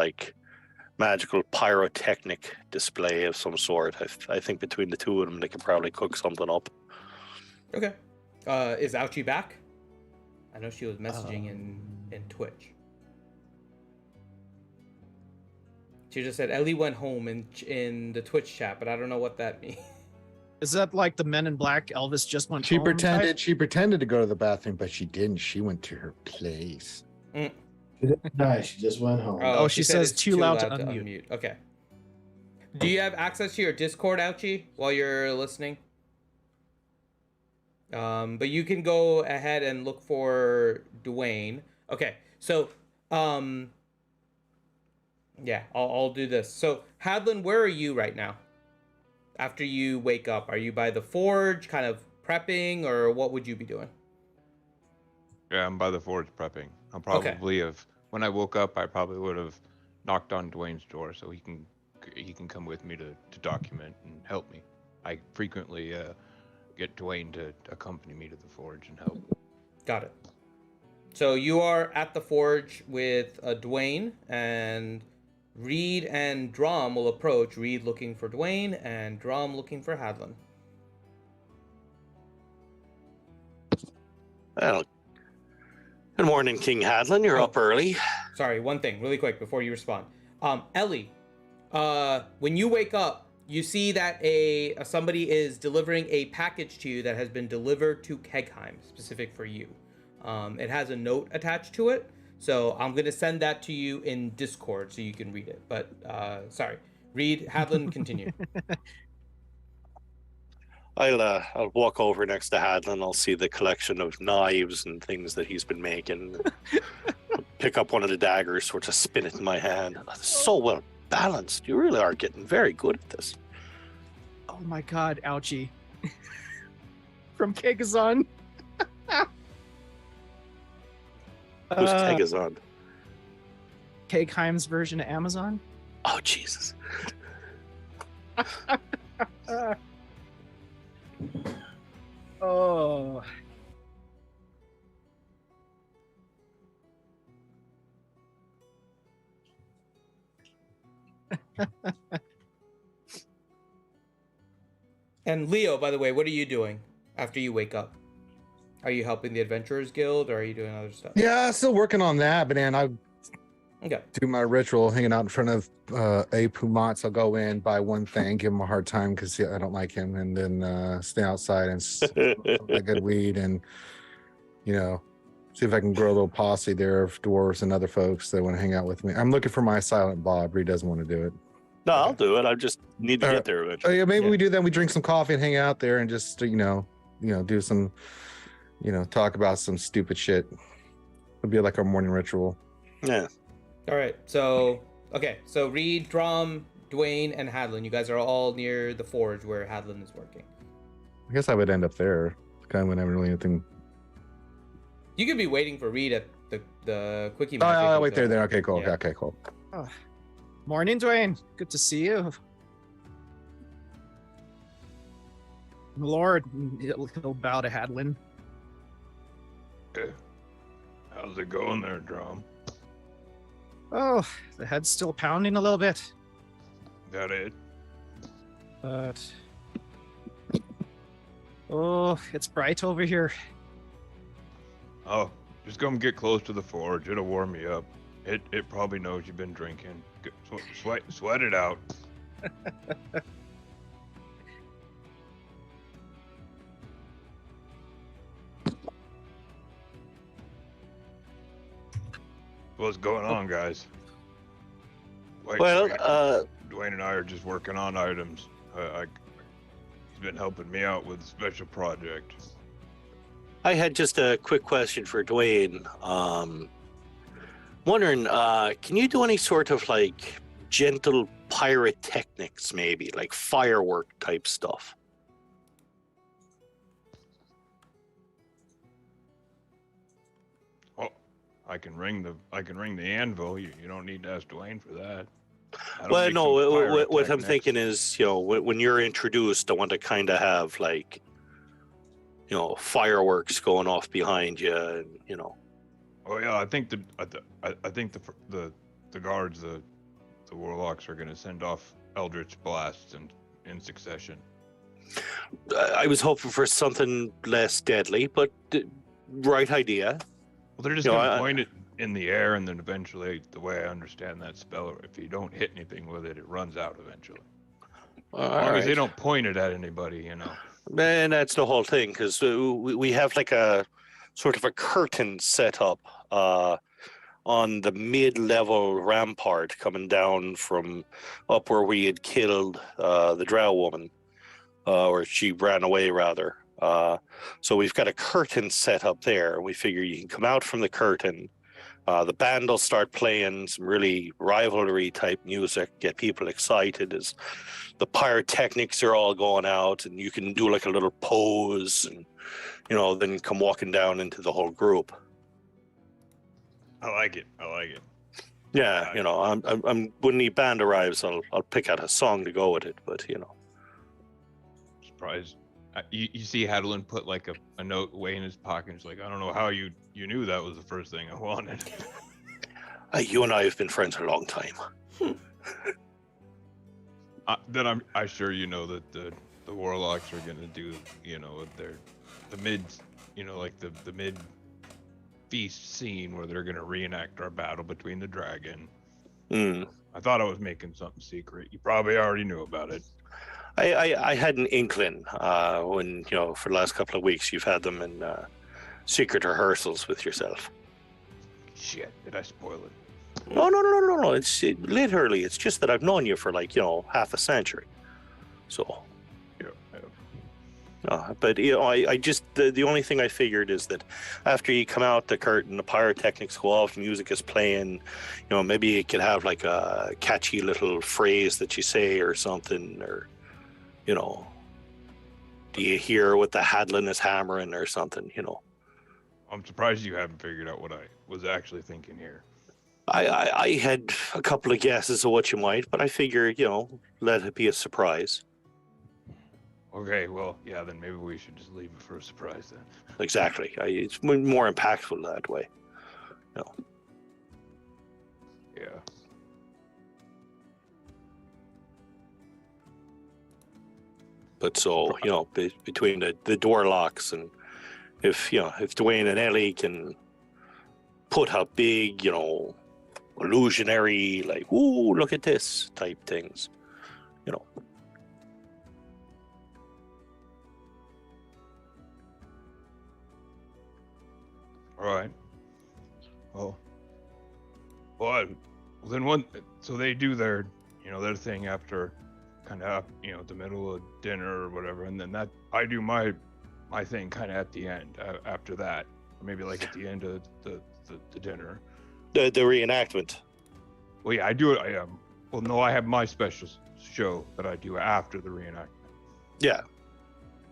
magical pyrotechnic display of some sort. I think between the two of them, they can probably cook something up. Okay. Is Ouchie back? I know she was messaging in Twitch. She just said Ellie went home in the Twitch chat, but I don't know what that means. is that like the Men in Black Elvis just went She home type? pretended to go to the bathroom, but she didn't. She went to her place. She didn't die. She just went home. Oh, she said says it's too loud to unmute. Okay. Do you have access to your Discord, Ouchie, while you're listening? But you can go ahead and look for Dwayne. Okay, so yeah, I'll do this. So Hadlin, where are you right now? After you wake up, are you by the forge, kind of prepping, or what would you be doing? Yeah, I'm by the forge prepping. I'll probably have, when I woke up, I probably would have knocked on Dwayne's door so he can come with me to document and help me. I frequently get Dwayne to accompany me to the forge and help. Got it. So you are at the forge with Dwayne, and Reed and Drum will approach. Reed looking for Dwayne, and Drum looking for Hadlin. Well, good morning, King Hadlin. You're up early. Sorry, one thing, really quick, before you respond. Ellie, when you wake up, you see that somebody is delivering a package to you that has been delivered to Khegheim, specific for you. It has a note attached to it, so I'm gonna send that to you in Discord so you can read it. But sorry, Reed, Hadlin, continue. I'll walk over next to Hadlin. I'll see the collection of knives and things that he's been making. I'll pick up one of the daggers, sort of spin it in my hand. So well balanced. You really are getting very good at this. Oh my god, ouchie. From Khegheim. Who's Khegheim? Khegheim's version of Amazon. Oh, Jesus. Oh. And Leo, by the way, what are you doing after you wake up? Are you helping the Adventurers Guild, or are you doing other stuff? Yeah, still working on that, but then I Okay. do my ritual, hanging out in front of a Pumat. I'll go in, buy one thing, give him a hard time because I don't like him, and then stay outside and smoke that good weed, and see if I can grow a little posse there of dwarves and other folks that want to hang out with me. I'm looking for my silent Bob. He doesn't want to do it. No, I'll do it. I just need to get there Oh eventually. yeah, maybe Yeah. we do that. We drink some coffee and hang out there, and just do some, talk about some stupid shit. It'll be like our morning ritual. Yeah. All right. So Reed, Drum, Dwayne, and Hadlin, you guys are all near the forge where Hadlin is working. I guess I would end up there. Kind of whenever really anything. You could be waiting for Reed at the quickie Oh, magic. wait there. Okay, cool. Yeah. Okay, cool. Oh. Morning, Dwayne. Good to see you. Lord, he'll bow to Hadlin. How's it going there, Drum? Oh, the head's still pounding a little bit, That it? but oh, it's bright over here. Oh, just come get close to the forge. It'll warm me up. It probably knows you've been drinking. Sweat it out. What's going on, guys? Well, Dwayne and I are just working on items. He's been helping me out with a special project. I had just a quick question for Dwayne. Wondering, can you do any sort of like gentle pyrotechnics, maybe like firework type stuff? Oh, I can ring the anvil. You don't need to ask Dwayne for that. Well, no. What I'm thinking is, when you're introduced, I want to kind of have like, fireworks going off behind you, and Oh yeah, I think the guards, the warlocks are going to send off eldritch blasts in succession. I was hoping for something less deadly, but right idea. Well, they're just going to point it in the air, and then eventually, the way I understand that spell, if you don't hit anything with it, it runs out eventually. As long as they don't point it at anybody, And that's the whole thing, because we have like a sort of a curtain set up on the mid-level rampart coming down from up where we had killed the drow woman, or she ran away rather. So we've got a curtain set up there. We figure you can come out from the curtain. The band will start playing some really rivalry type music, get people excited as the pyrotechnics are all going out, and you can do like a little pose, and then come walking down into the whole group. I like it. Yeah, I'm when the band arrives, I'll pick out a song to go with it, but Surprised. You see Hadlin put like a note away in his pocket. He's like, I don't know how you knew that was the first thing I wanted. You and I have been friends a long time. Then I sure that the warlocks are gonna do the mid like the mid feast scene where they're gonna reenact our battle between the dragon. I thought I was making something secret. You probably already knew about it. I had an inkling when for the last couple of weeks you've had them in secret rehearsals with yourself. Shit, did I spoil it? No. It's literally. It's just that I've known you for like half a century. So. Yeah. But I just the only thing I figured is that after you come out the curtain, the pyrotechnics go off, music is playing. Maybe you could have like a catchy little phrase that you say or something, or do you hear what the Hadlin is hammering or something? I'm surprised you haven't figured out what I was actually thinking here. I had a couple of guesses of what you might, but I figured, let it be a surprise. Okay, well, yeah, then maybe we should just leave it for a surprise then. Exactly. It's more impactful that way. Yeah. But so, between the door locks, and if Dwayne and Ellie can put up big, illusionary, like, ooh, look at this type things, All right. Well, then so they do their thing after kind of, the middle of dinner or whatever. And then I do my thing kind of at the end after that, or maybe like at the end of the dinner. The reenactment. Well, yeah, I do it. Well, no, I have my special show that I do after the reenactment. Yeah.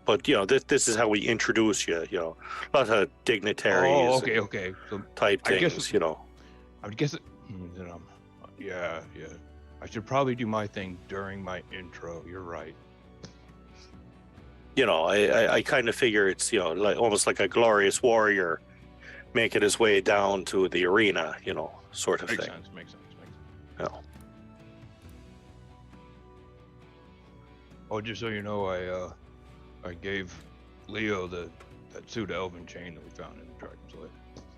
But, this is how we introduce you, a lot of dignitaries. Oh, okay. So type things, I would guess it, yeah. I should probably do my thing during my intro. You're right. I kind of figure it's, like almost like a glorious warrior making his way down to the arena, sort of Makes thing. Makes sense. Yeah. Oh, just so you know, I gave Leo that suit elven chain that we found in the Dragon's Lair.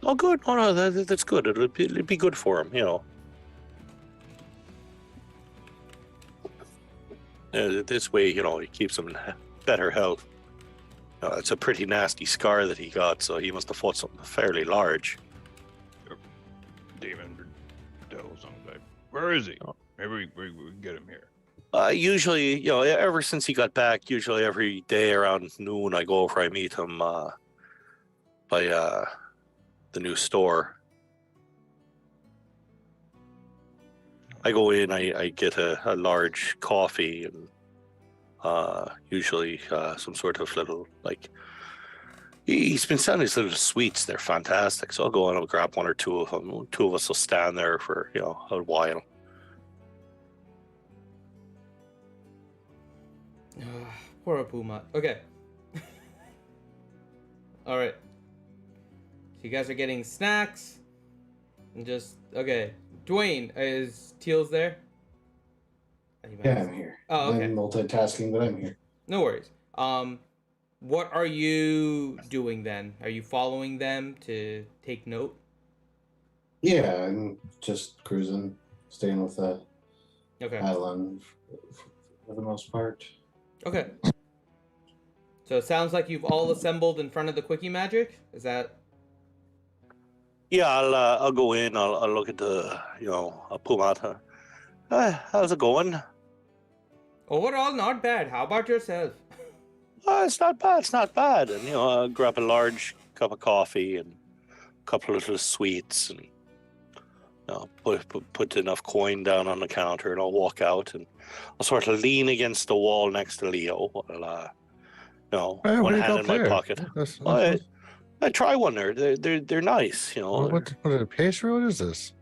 Oh, good. Oh, no, that's good. It'll be good for him, This way, he keeps him in better health. It's a pretty nasty scar that he got, so he must have fought something fairly large. Demon or devil, something like. Where is he? Maybe we can get him here. Usually, ever since he got back, usually every day around noon, I go over, I meet him by the new store. I go in, I get a large coffee and usually some sort of little, like, he's been selling these little sweets. They're fantastic. So I'll go in, I'll grab one or two of them. Two of us will stand there for, a while. Poor Apuma. Okay. All right. So you guys are getting snacks. And okay. Dwayne, is Teals there? Yeah, I'm here. Oh, okay. I'm multitasking, but I'm here. No worries. What are you doing then? Are you following them to take note? Yeah, I'm just cruising, staying with Adeline for the most part. Okay. So it sounds like you've all assembled in front of the Quickie Magic? Is that... Yeah, I'll go in. I'll look at the a Pumata. How's it going? Overall, not bad. How about yourself? It's not bad. It's not bad. And I'll grab a large cup of coffee and a couple of little sweets, and put enough coin down on the counter, and I'll walk out, and I'll sort of lean against the wall next to Leo. Hey, what One do you hand got in my there? pocket. I try one there. They're nice. What a pastry? What is this?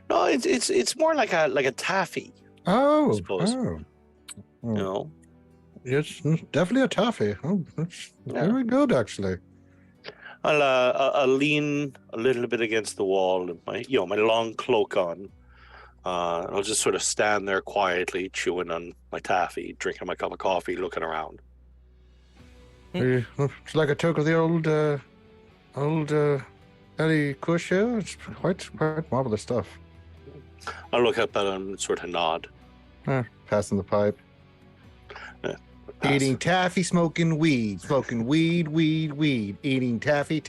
No, it's more like a taffy. Oh, suppose. oh. It's definitely a toffee. Oh, that's very good, actually. I'll lean a little bit against the wall, and my long cloak on. I'll just sort of stand there quietly, chewing on my taffy, drinking my cup of coffee, looking around. It's like a toke of the old Eddie Kush here. It's quite marvelous stuff. I'll look up at him and sort of nod. Passing the pipe. Pass. Eating taffy, smoking weed, eating taffy.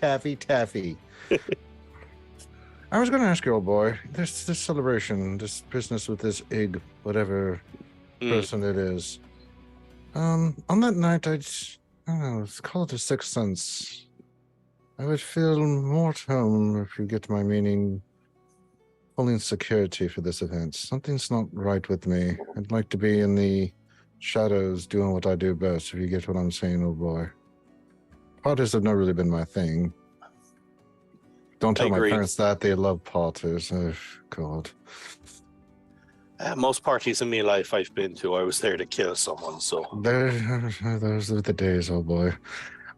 I was going to ask you, old boy, this celebration, this business with this egg, whatever person it is. On that night, I don't know, let's call it a sixth sense. I would feel more at home, if you get my meaning, pulling security for this event. Something's not right with me. I'd like to be in the shadows doing what I do best, if you get what I'm saying, old boy. Parties have not really been my thing. Don't tell my parents that. They love parties. Oh, God. Most parties in my life I've been to, I was there to kill someone, so... Those are the days, old boy.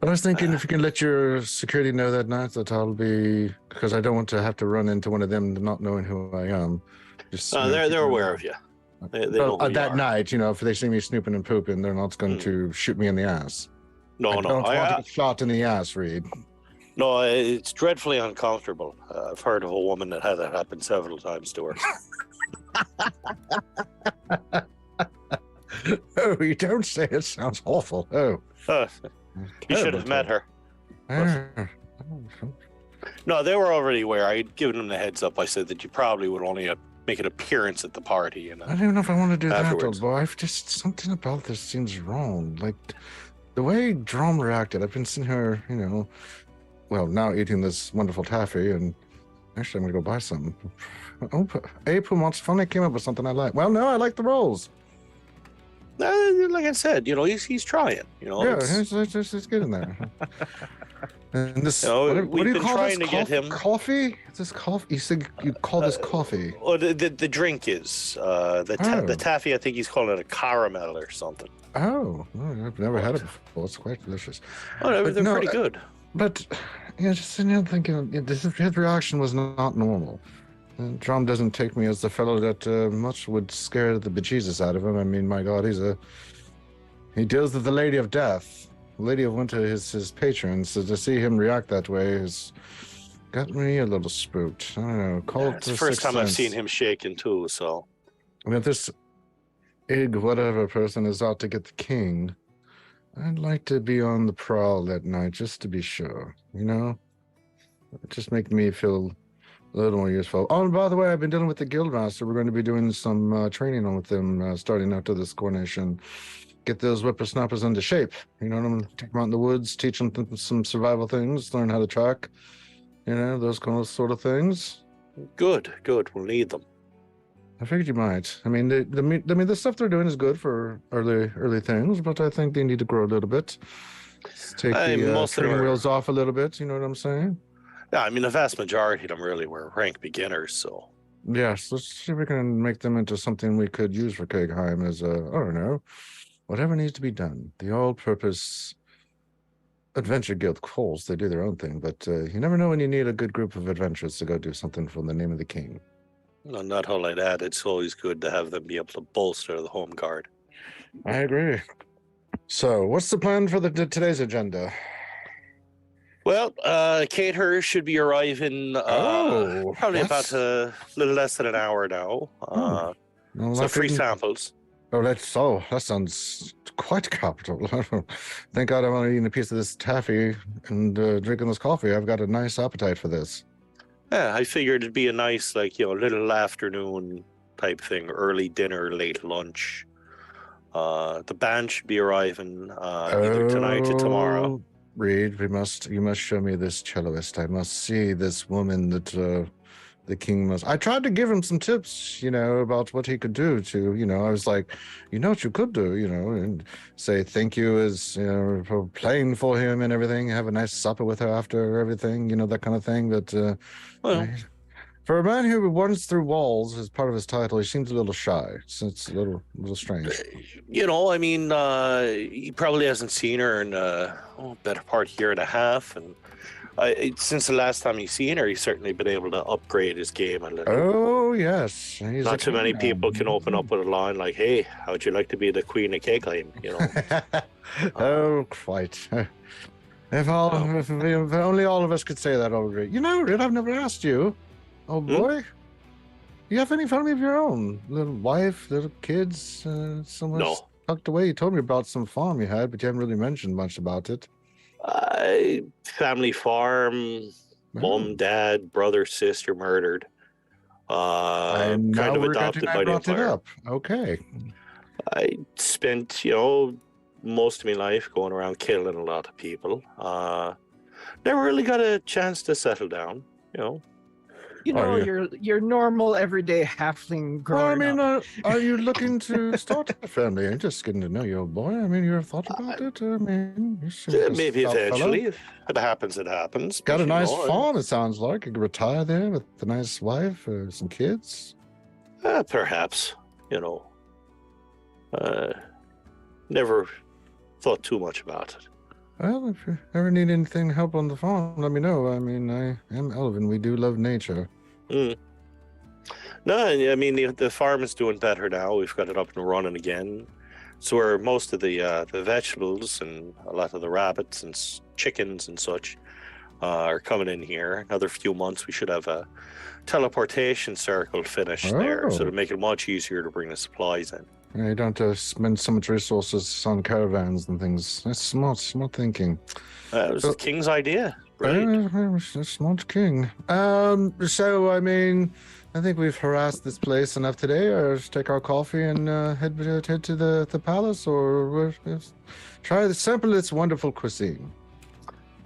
But I was thinking if you can let your security know that night, that I'll be... Because I don't want to have to run into one of them not knowing who I am. They're aware of you. They know who that you are. night, if they see me snooping and pooping, they're not going to shoot me in the ass. No, I don't want to get shot in the ass, Reed. No, it's dreadfully uncomfortable. I've heard of a woman that had that happen several times to her. Oh, you don't say it. Sounds awful. Oh. You should have met her. No, they were already aware. I had given them the heads up. I said that you probably would only make an appearance at the party. And I don't even know if I want to do afterwards. that, old boy. Just something about this seems wrong. Like the way Drum reacted. I've been sitting here, now eating this wonderful taffy, and actually I'm gonna go buy some. Oh, Pumont's finally came up with something I like. Well, no, I like the rolls. Like I said, he's trying. Yeah, it's getting there. And this, we've what do you been call trying this? to get him. Coffee? Is this coffee? You said you call this coffee? Well, the drink is the taffy. I think he's calling it a caramel or something. Oh, I've never had it before. It's quite delicious. Oh, they're pretty good. But just sitting here thinking, his reaction was not normal. Drum doesn't take me as the fellow that much would scare the bejesus out of him. I mean, my God, he deals with the Lady of Death. Lady of Winter is his patron, so to see him react that way has got me a little spooked. I don't know. It's the first time I've seen him shaken too, so. And if this egg whatever person is out to get the king, I'd like to be on the prowl that night just to be sure, It just makes me feel a little more useful. Oh, and by the way, I've been dealing with the guildmaster. We're going to be doing some training with them starting after this coronation. Get those whippersnappers into shape. I'm going to take them out in the woods, teach them some survival things, learn how to track, those kind of sort of things. Good. We'll need them. I figured you might. I mean, the stuff they're doing is good for early things, but I think they need to grow a little bit. Let's take the training wheels off a little bit. You know what I'm saying? Yeah, I mean, the vast majority of them really were rank beginners, so. Yes, let's see if we can make them into something we could use for Khegheim as I don't know, whatever needs to be done. The all-purpose adventure guild calls, they do their own thing, but you never know when you need a good group of adventurers to go do something for the name of the king. No, not only that, it's always good to have them be able to bolster the home guard. I agree. So, what's the plan for today's agenda? Well, caterer should be arriving probably about a little less than an hour now. So free samples. That sounds quite capital. Thank God I'm only eating a piece of this taffy and drinking this coffee. I've got a nice appetite for this. Yeah, I figured it'd be a nice, like, little afternoon type thing, early dinner, late lunch. The band should be arriving either tonight or tomorrow. Oh, Reed, you must show me this celloist. I must see this woman that the king must. I tried to give him some tips, about what he could do to, I was like, what you could do, and say thank you as for playing for him and everything. Have a nice supper with her after everything, that kind of thing. But Well, for a man who runs through walls as part of his title, he seems a little shy. So it's a little strange. I mean, he probably hasn't seen her in a better part year and a half, and since the last time he's seen her, he's certainly been able to upgrade his game a little. Oh yes, Not too many people can open up with a line like, "Hey, how'd you like to be the queen of Khegheim?" Oh, quite. If only all of us could say that already. Red, I've never asked you. Oh boy, you have any family of your own? Little wife, little kids, somewhere No. tucked away? You told me about some farm you had, but you haven't really mentioned much about it. Family farm, mom, dad, brother, sister murdered. And Kind now of we're adopted getting by I the brought it empire. up. Okay. I spent, most of my life going around killing a lot of people. Never really got a chance to settle down, Are you- your normal everyday halfling growing up. Are you looking to start a family? I'm just getting to know you, old boy. I mean, you ever thought about it? I mean, you seem like a Maybe stout fellow. eventually. If it happens, it happens. Got but, a nice I- farm, it sounds like. You could retire there with a nice wife, some kids. Perhaps, never thought too much about it. Well, if you ever need anything help on the farm, let me know. I mean, I am Elvin. We do love nature. No, I mean the farm is doing better now. We've got it up and running again. So where most of the vegetables and a lot of the rabbits and chickens and such are coming in here. Another few months, we should have a teleportation circle finished there, so Oh. it'll make it much easier to bring the supplies in. You don't have to spend so much resources on caravans and things. That's smart thinking. It was So- the king's idea. Brilliant. A smart king. So, I mean, I think we've harassed this place enough today. Or just take our coffee and head to the palace, or try to sample its wonderful cuisine.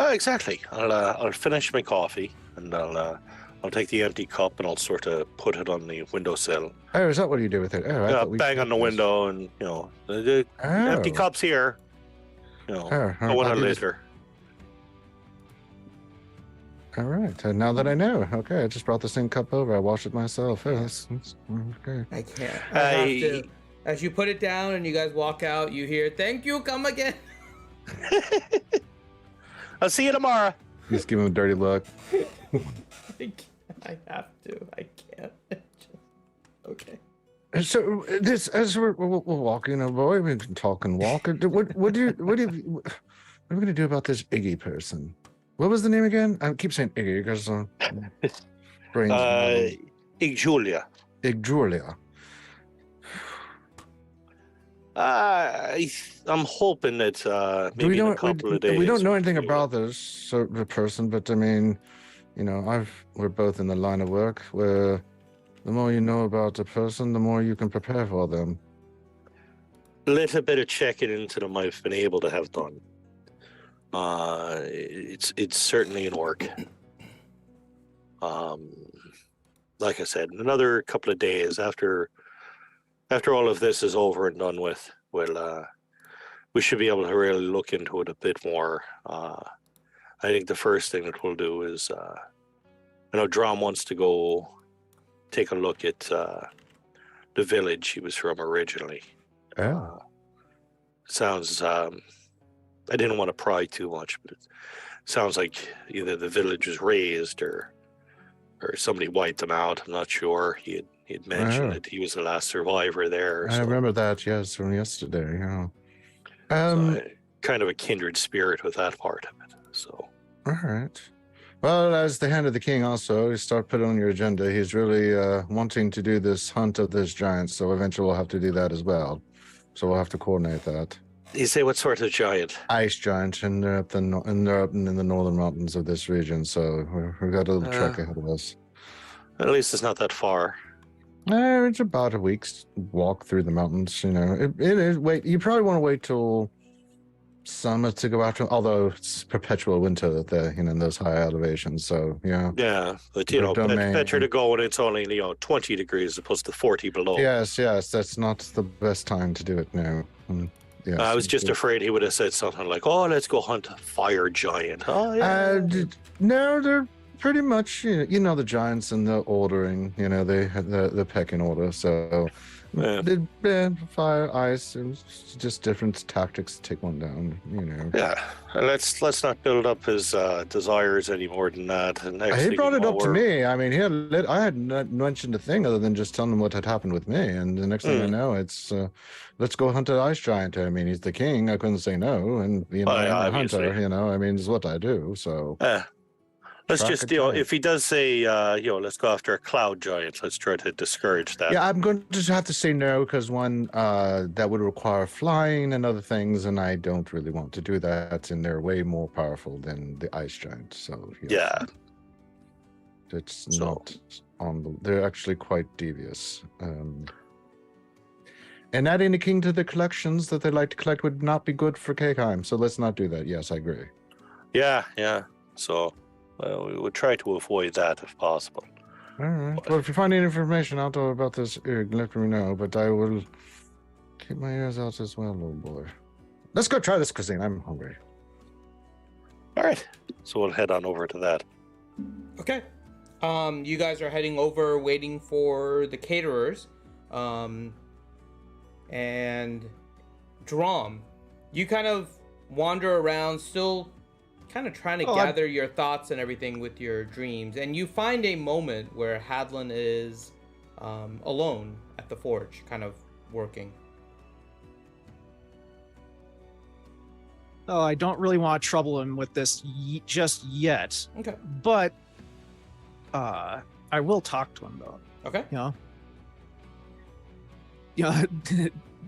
Exactly. I'll finish my coffee and I'll take the empty cup and I'll sort of put it on the windowsill. Oh, is that what you do with it? Oh, I thought we Bang on the did this. window and the empty Oh. cups here. Oh, I want I'll it do this- later. All right. Now that I know, okay, I just brought the same cup over. I washed it myself. Oh, that's okay. I can't. I have to. As you put it down and you guys walk out, you hear, "Thank you, come again." I'll see you tomorrow. Just give him a dirty look. I have to. I can't. Okay. So this, as we're walking, boy, we can talk and walk. What are we gonna do about this Iggy person? What was the name again? I keep saying Iggy because brains. Julia. Igjulia. I'm hoping that Do we maybe in know? a couple of days. We don't know we'll anything be able about this sort of person, but I mean, we're both in the line of work where the more you know about a person, the more you can prepare for them. A little bit of checking into them I've been able to have done. It's certainly an orc. Like I said, in another couple of days after all of this is over and done with, we should be able to really look into it a bit more. I think the first thing that we'll do is, Drom wants to go take a look at the village he was from originally. Oh. Sounds, I didn't want to pry too much, but it sounds like either the village was razed or somebody wiped them out. I'm not sure. He had mentioned Oh. that he was the last survivor there. I so- remember that, yes, from yesterday. Yeah. so kind of a kindred spirit with that part of it. So All right. Well, as the hand of the king, also, you start putting on your agenda. He's really wanting to do this hunt of this giant, so eventually we'll have to do that as well. So we'll have to coordinate that. You say what sort of giant? Ice giant, and they're up in the northern mountains of this region. So we've got a little trek ahead of us. At least it's not that far. It's about a week's walk through the mountains. You know, it is. Wait, you probably want to wait till summer to go after. Although it's perpetual winter there, in those high elevations. So yeah. Yeah, but domain. better to go when it's only 20 degrees as opposed to 40 below. Yes, that's not the best time to do it now. Yes, I was just afraid he would have said something like, "Oh, let's go hunt a fire giant." Oh yeah. No, they're pretty much the giants and the ordering. They had the pecking order. So fire, ice, and just different tactics to take one down. Yeah, let's not build up his desires any more than that. And he brought it up to me. I mean, I had not mentioned a thing other than just telling him what had happened with me. And the next thing I know, it's let's go hunt an ice giant. I mean, he's the king. I couldn't say no. And I'm a hunter. I mean, it's what I do. So. Let's just, if he does say, let's go after a cloud giant, let's try to discourage that. Yeah, I'm going to just have to say no because one, that would require flying and other things, and I don't really want to do that. And they're way more powerful than the ice giant. So yeah, it's not on the. They're actually quite devious. And adding a king to the collections that they like to collect would not be good for Khegheim. So let's not do that. Yes, I agree. Yeah. So. Well, we would try to avoid that if possible. All right. Well, if you find any information out about this, let me know. But I will keep my ears out as well, old boy. Let's go try this cuisine. I'm hungry. All right. So we'll head on over to that. Okay. You guys are heading over, waiting for the caterers. And Drom, you kind of wander around, still kind of trying to gather your thoughts and everything with your dreams, and you find a moment where Hadlin is alone at the forge, kind of working. Oh, I don't really want to trouble him with this just yet. Okay. But I will talk to him though. Okay.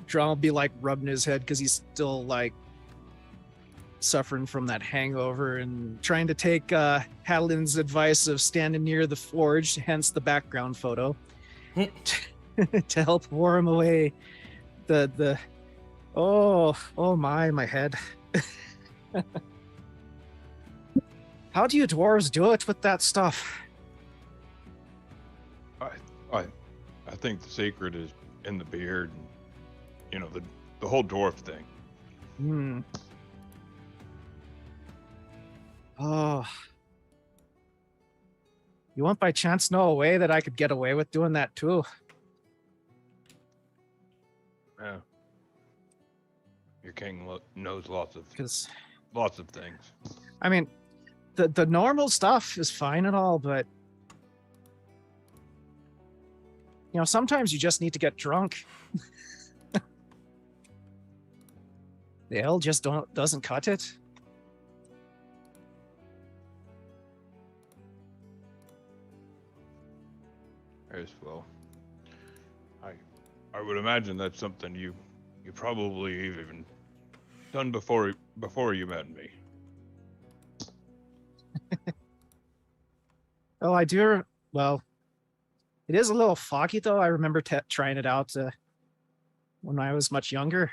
Drum will be like rubbing his head because he's still like suffering from that hangover and trying to take Hadlin's advice of standing near the forge, hence the background photo, to help warm away my head. How do you dwarves do it with that stuff? I think the secret is in the beard and the whole dwarf thing. Oh, you won't by chance know a way that I could get away with doing that too? Yeah. Your king knows lots of things. I mean, the normal stuff is fine and all, but sometimes you just need to get drunk. The ale just doesn't cut it. As well, I would imagine that's something you probably even done before you met me. Oh, I do. Well, it is a little foggy though. I remember trying it out when I was much younger.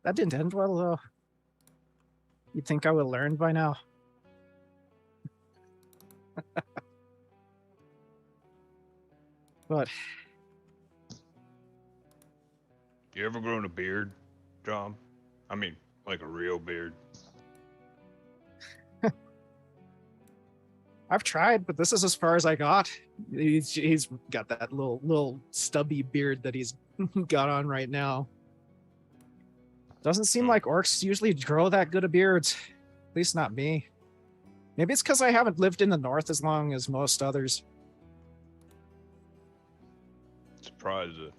That didn't end well though. You'd think I would have learned by now. But you ever grown a beard, John? I mean, like a real beard. I've tried, but this is as far as I got. He's got that little stubby beard that he's got on right now. Doesn't seem like orcs usually grow that good of beards. At least not me. Maybe it's because I haven't lived in the north as long as most others. Surprised the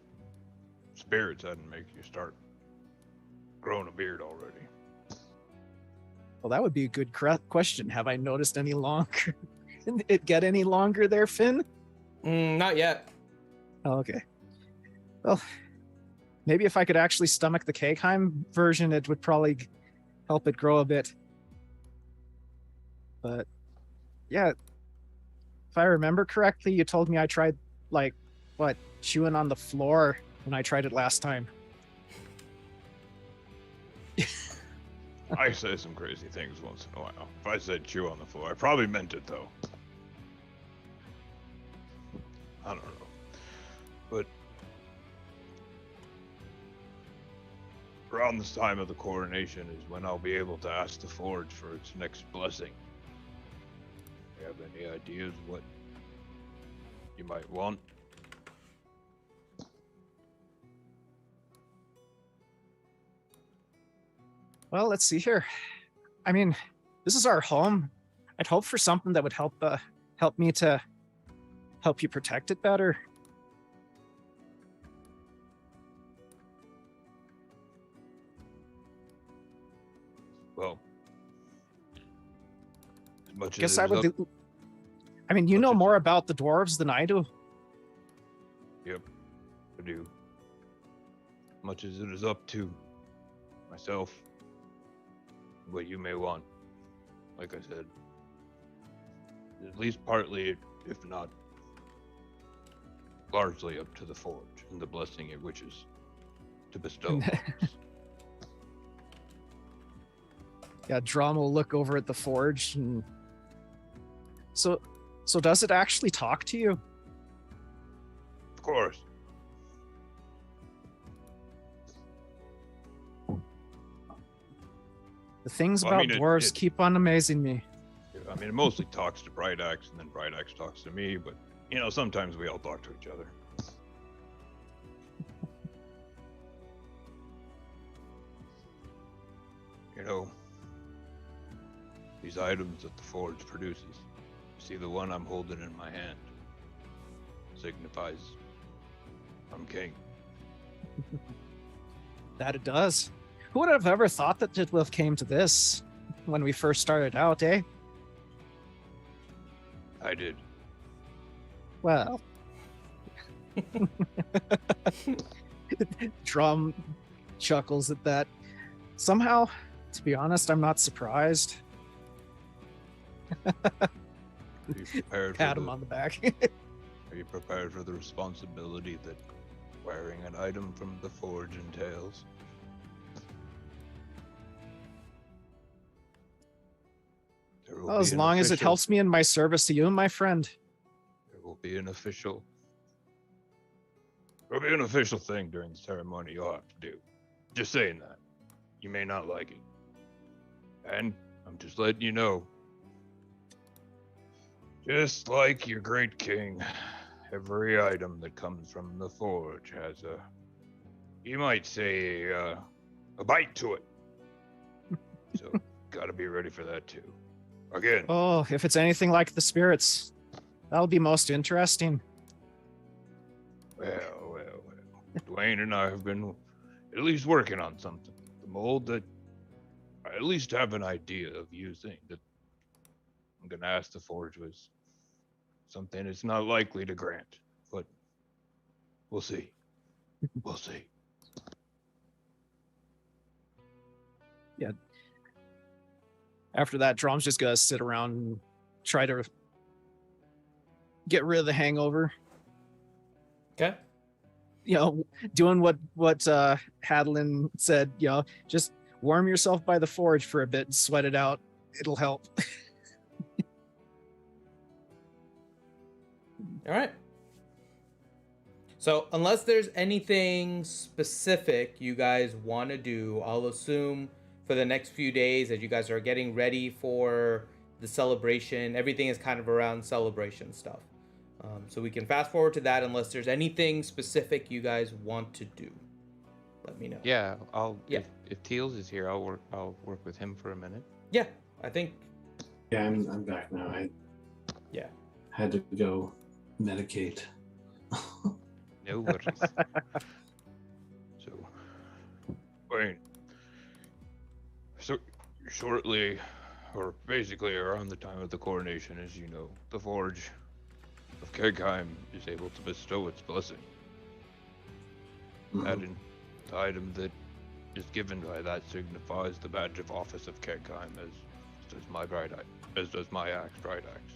spirits hadn't make you start growing a beard already. Well, that would be a good question. Have I noticed any longer? It get any longer there, Finn? Not yet. Oh, okay. Well, Maybe if I could actually stomach the Khegheim version, it would probably help it grow a bit. But yeah, if I remember correctly, you told me I tried chewing on the floor when I tried it last time. I say some crazy things once in a while. If I said chew on the floor, I probably meant it though. I don't know. But around this time of the coronation is when I'll be able to ask the Forge for its next blessing. Do you have any ideas what you might want? Well, let's see here. I mean, this is our home. I'd hope for something that would help me to help you protect it better. Well, as much Guess as I it is would. up, I mean, you much know as- more about the dwarves than I do. Yep, I do. Much as it is up to myself, what you may want, like I said, at least partly, if not largely, up to the Forge and the blessing it wishes to bestow. upon us. Yeah, Drum will look over at the forge and so does it actually talk to you? Of course. The things Well, I about mean, dwarves keep on amazing me. I mean, it mostly talks to Brightaxe, and then Brightaxe talks to me, but, you know, sometimes we all talk to each other. You know, these items that the Forge produces, you see the one I'm holding in my hand, signifies I'm king. That it does. Who would have ever thought that it would have came to this when we first started out, eh? I did. Well. Drum chuckles at that. Somehow, to be honest, I'm not surprised. Are you prepared Pat for him the, on the back. Are you prepared for the responsibility that wearing an item from the Forge entails? There will Well, be as an long as it official- helps me in my service to you, my friend. There will be an official. There will be an official thing during the ceremony you'll have to do. Just saying that. You may not like it. And I'm just letting you know. Just like your great king, every item that comes from the Forge has a, you might say, a bite to it. So, gotta be ready for that too. Again, Oh, if it's anything like the spirits, that'll be most interesting. well. Dwayne and I have been at least working on something. The mold that I at least have an idea of using that I'm gonna ask the Forge was something it's not likely to grant, but we'll see. We'll see. After that, Drum's just gonna sit around and try to get rid of the hangover. Okay. You know, doing what Hadlin said, you know, just warm yourself by the forge for a bit and sweat it out. It'll help. All right. So, unless there's anything specific you guys want to do, I'll assume for the next few days as you guys are getting ready for the celebration, everything is kind of around celebration stuff. So we can fast forward to that unless there's anything specific you guys want to do. Let me know. Yeah, Yeah. If Teals is here, I'll work with him for a minute. Yeah, I think. Yeah, I'm back now. I Yeah. had to go medicate. No worries. So, Wayne. So, shortly, or basically around the time of the coronation, as you know, the Forge of Khegheim is able to bestow its blessing. Mhm. The item that is given by that signifies the badge of office of Khegheim, as does my as does my axe, right axe.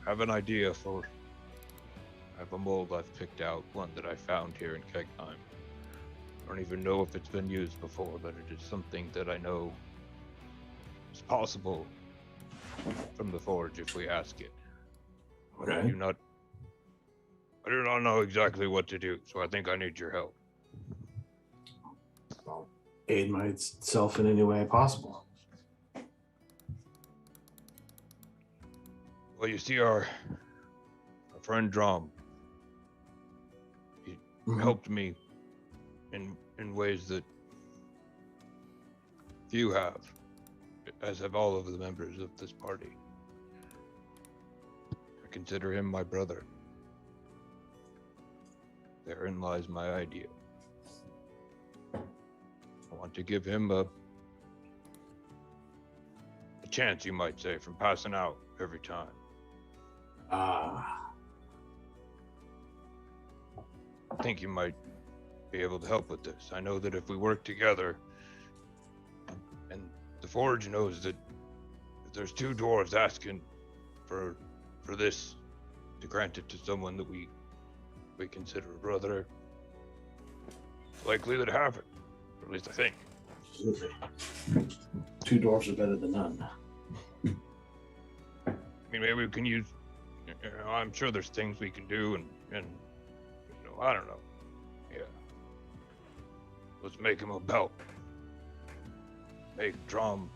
I have an idea for. I have a mold I've picked out, one that I found here in Khegheim. I don't even know if it's been used before, but it is something that I know is possible from the forge if we ask it. But I Okay. do not know exactly what to do, so I think I need your help. I'll aid myself in any way possible. Well, you see, our friend Drom, he helped me in ways that few have, as have all of the members of this party. I consider him my brother. Therein lies my idea. I want to give him a chance, you might say, from passing out every time. Ah. I think you might be able to help with this. I know that if we work together, and the Forge knows that if there's two dwarves asking for this, to grant it to someone that we consider a brother, it's likely that it happened. Or at least I think. Absolutely. Two dwarves are better than none. I mean, maybe we can use. I'm sure there's things we can do, and I don't know. Yeah. Let's make him a belt. Make Drum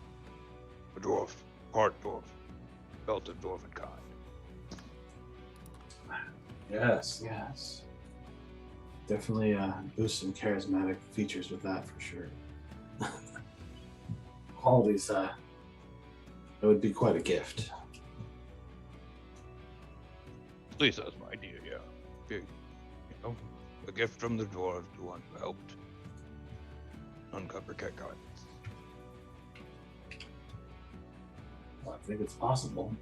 a dwarf, part dwarf, belt of dwarven kind. Yes, yes. Definitely boost some charismatic features with that for sure. All these, that would be quite a gift. At least that's my idea, yeah. Big, a gift from the dwarves to one who helped uncover Khegheim. Well, I think it's possible.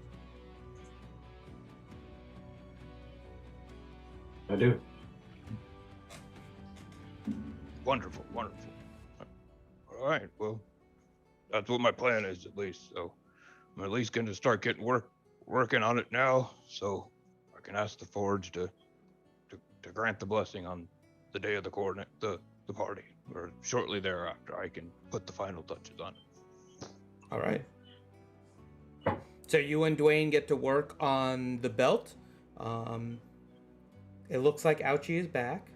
I do. Wonderful, wonderful. All right, well, that's what my plan is, at least. So I'm at least going to start getting working on it now, so I can ask the Forge to grant the blessing on the day of the party, or shortly thereafter. I can put the final touches on it. All right. So you and Dwayne get to work on the belt. It looks like Ouchie is back.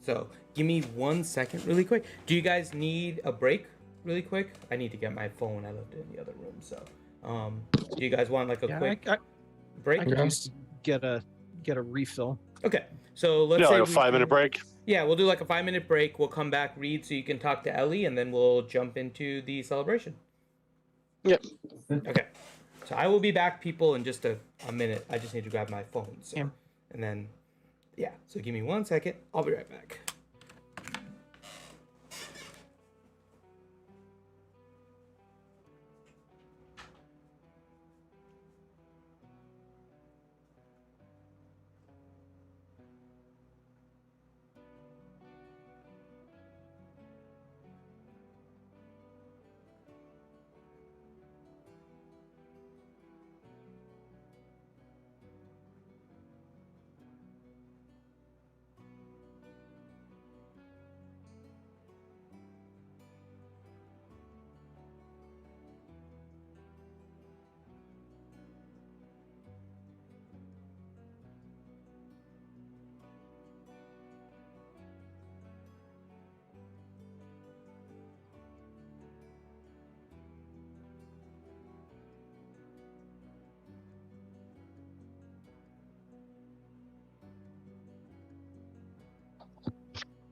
So give me 1 second really quick. Do you guys need a break really quick? I need to get my phone. I left it in the other room. So do you guys want like a quick break? I could just get a refill. Okay. So let's say like a 5-minute break. Yeah, we'll do like a 5-minute break. We'll come back, read, so you can talk to Ellie, and then we'll jump into the celebration. Yep. Okay. So I will be back, people, in just a minute. I just need to grab my phone. So. Yeah. And then, yeah. So give me 1 second. I'll be right back.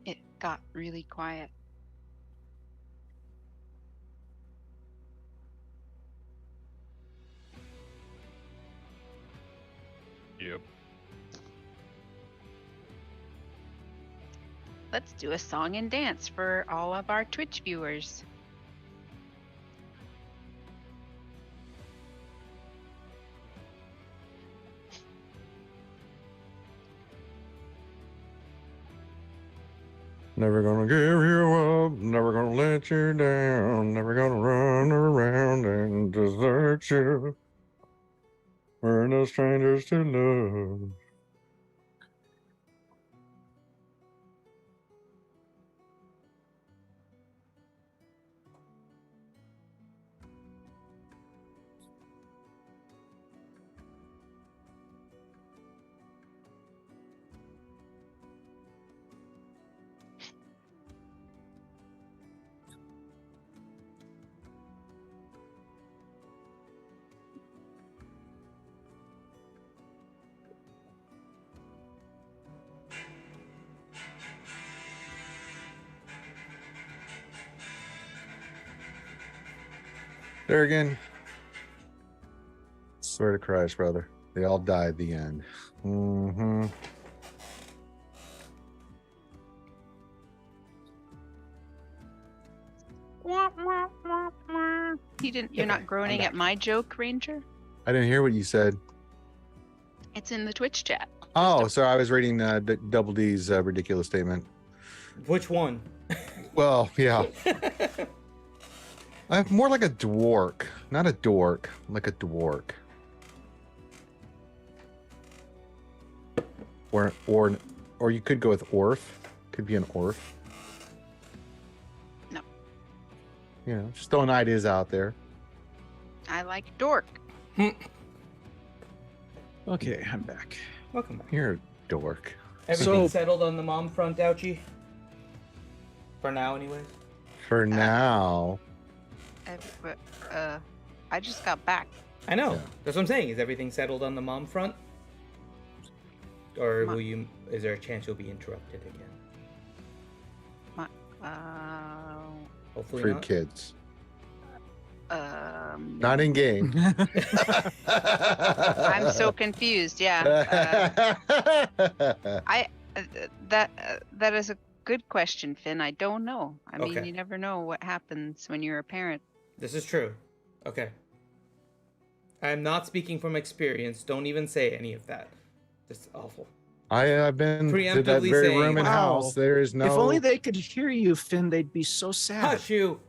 It got really quiet. Yep. Let's do a song and dance for all of our Twitch viewers. Never gonna give you up, never gonna let you down, never gonna run around and desert you. We're no strangers to love. There again. Swear to Christ, brother. They all died at the end. Mm-hmm. You're not groaning at my joke, Ranger? I didn't hear what you said. It's in the Twitch chat. Oh, sorry. I was reading Double D's ridiculous statement. Which one? Well, yeah. I'm more like a dwark, not a dork, like a dwark. Or you could go with orf. Could be an orf. No. You know, just throwing ideas out there. I like dork. Okay, I'm back. Welcome back. You're a dork. Everything settled on the mom front, Ouchie? For now, anyways? For now. I just got back. I know. Yeah. That's what I'm saying. Is everything settled on the mom front? Or is there a chance you'll be interrupted again? Hopefully For your not. kids. Not in game. I'm so confused. Yeah. That is a good question, Finn. I don't know. I mean, you never know what happens when you're a parent. This is true. Okay. I'm not speaking from experience. Don't even say any of that. This is awful. I've been to that Preemptively very saying, room and wow. house. There is no. If only they could hear you, Finn, they'd be so sad. Hush you!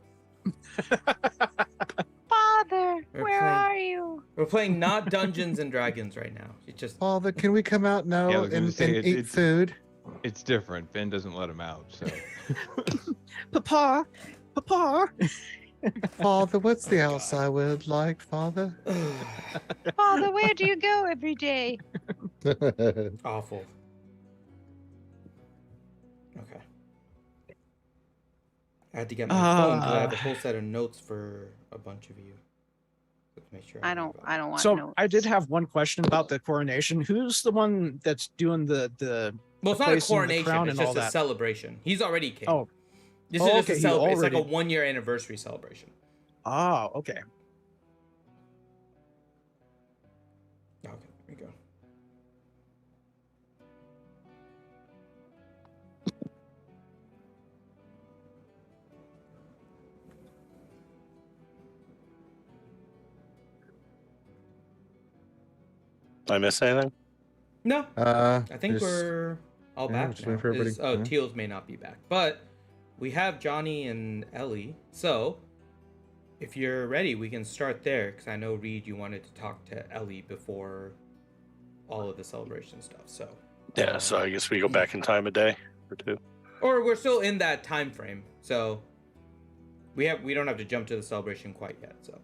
Father, We're where playing- are you? We're playing not Dungeons and Dragons right now. It just Father, can we come out now Yeah, I was gonna and say, eat food? It's different. Finn doesn't let him out, so Papa. Father, what's the outside word like, Father? Father, where do you go every day? awful. Okay. I had to get my phone because I have a whole set of notes for a bunch of you. Let's make sure. I don't want So notes. I did have one question about the coronation. Who's the one that's doing the Well, it's not a placing the coronation. crown It's and all just a that? celebration. He's already king. Oh. This Oh, is just okay, a he celebration. It's like a already- 1-year anniversary celebration. Oh, okay. Okay, here we go. I miss anything? No, I think just- we're all yeah, back just now. waiting for everybody. Yeah. Teals may not be back, but we have Johnny and Ellie. So, if you're ready, we can start there. Because I know, Reed, you wanted to talk to Ellie before all of the celebration stuff. So Yeah, so I guess we go back in time a day or two. or we're still in that time frame. So we don't have to jump to the celebration quite yet. So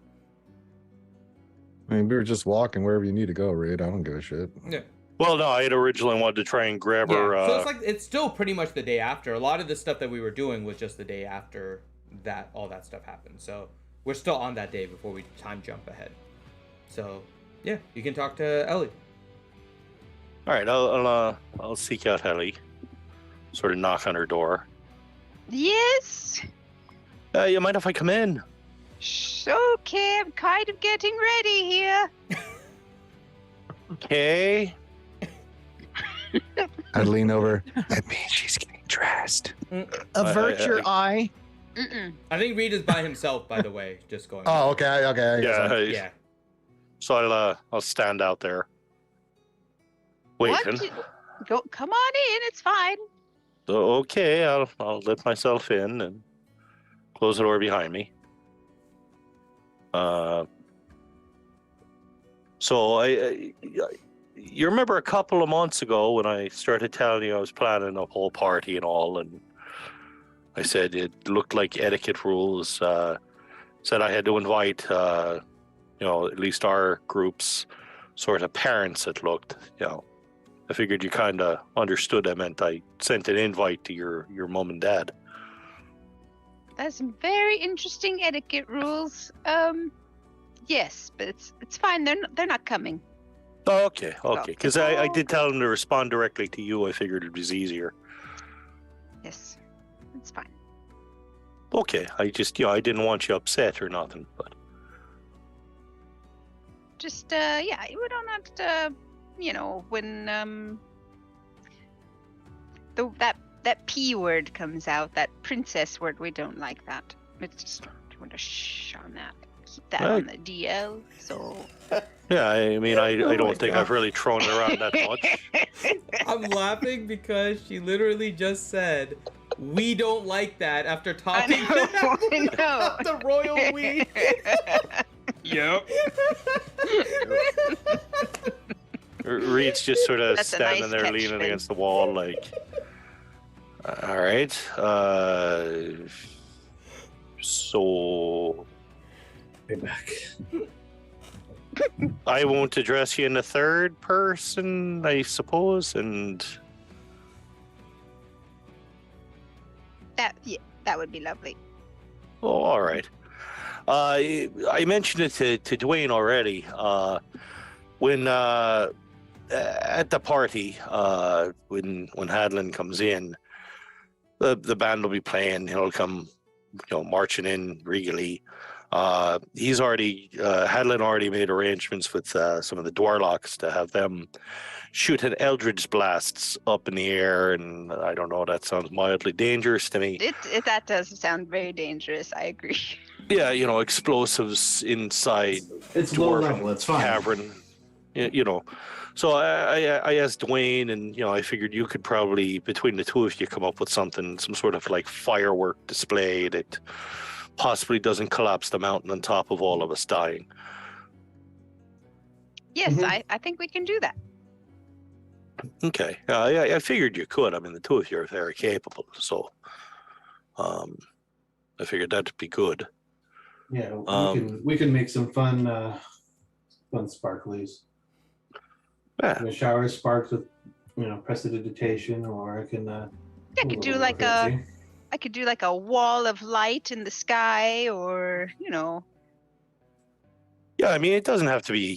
I mean, we were just walking wherever you need to go, Reed. I don't give a shit. yeah. Well, no, I had originally wanted to try and grab her. So it's like it's still pretty much the day after. A lot of the stuff that we were doing was just the day after that all that stuff happened. So we're still on that day before we time jump ahead. So yeah, you can talk to Ellie. All right, I'll seek out Ellie. Sort of knock on her door. Yes. You mind if I come in? Okay, I'm kind of getting ready here. Okay. I'd lean over. That means she's getting dressed. Avert your eye. Mm-mm. I think Reed is by himself, by the way, just going. Oh, okay. I guess Yeah. Yeah. So I'll stand out there. What? Waiting. Go, come on in. It's fine. So okay, I'll let myself in and close the door behind me. So you remember a couple of months ago when I started telling you I was planning a whole party and all, and I said it looked like etiquette rules. Said I had to invite, at least our group's sort of parents. It looked, I figured you kind of understood. I meant I sent an invite to your mom and dad. That's some very interesting etiquette rules. Yes, but it's fine. They're not coming. Oh, okay. Because I all did tell them to respond directly to you. I figured it was easier. Yes, it's fine. Okay, I just, I didn't want you upset or nothing, but. Just we don't have to, when that P word comes out, that princess word, we don't like that. It's just want to shh on that. Keep that on the DL. So. Yeah, I mean, I don't think God. I've really thrown it around that much. I'm laughing because she literally just said, "We don't like that," after talking about the royal we. Yep. Reed's just sort of That's a standing nice there catch, leaning Finn. against the wall like, all right, so Way back. I won't address you in the third person, I suppose, and That would be lovely. oh, all right. I mentioned it to Dwayne already. When at the party, when Hadlin comes in, the band will be playing. He'll come, marching in regally. Hadlin already made arrangements with some of the Dwarlocks to have them shoot an Eldritch blasts up in the air, and I don't know, that sounds mildly dangerous to me. That does sound very dangerous. I agree. Yeah, explosives inside It's low dwarven level. It's fine. cavern. So I asked Dwayne, and I figured you could probably, between the two of you, come up with some sort of like firework display that possibly doesn't collapse the mountain on top of all of us dying. Yes, Mhm. I think we can do that. Okay, I figured you could. I mean, the two of you are very capable, so I figured that'd be good. Yeah, we can make some fun sparklies. Yeah. A shower sparks with prestidigitation, or I can. I could do like a wall of light in the sky, or Yeah, I mean, it doesn't have to be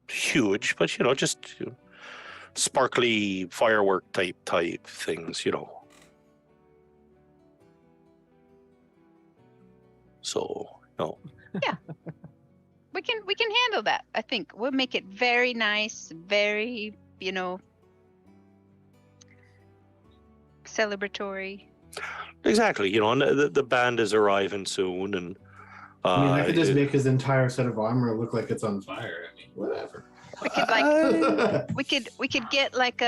huge, but just sparkly firework type things, So yeah, we can handle that. I think we'll make it very nice, very celebratory. Exactly, and the band is arriving soon, and I could just make his entire set of armor look like it's on fire. I mean, whatever. We could we could get like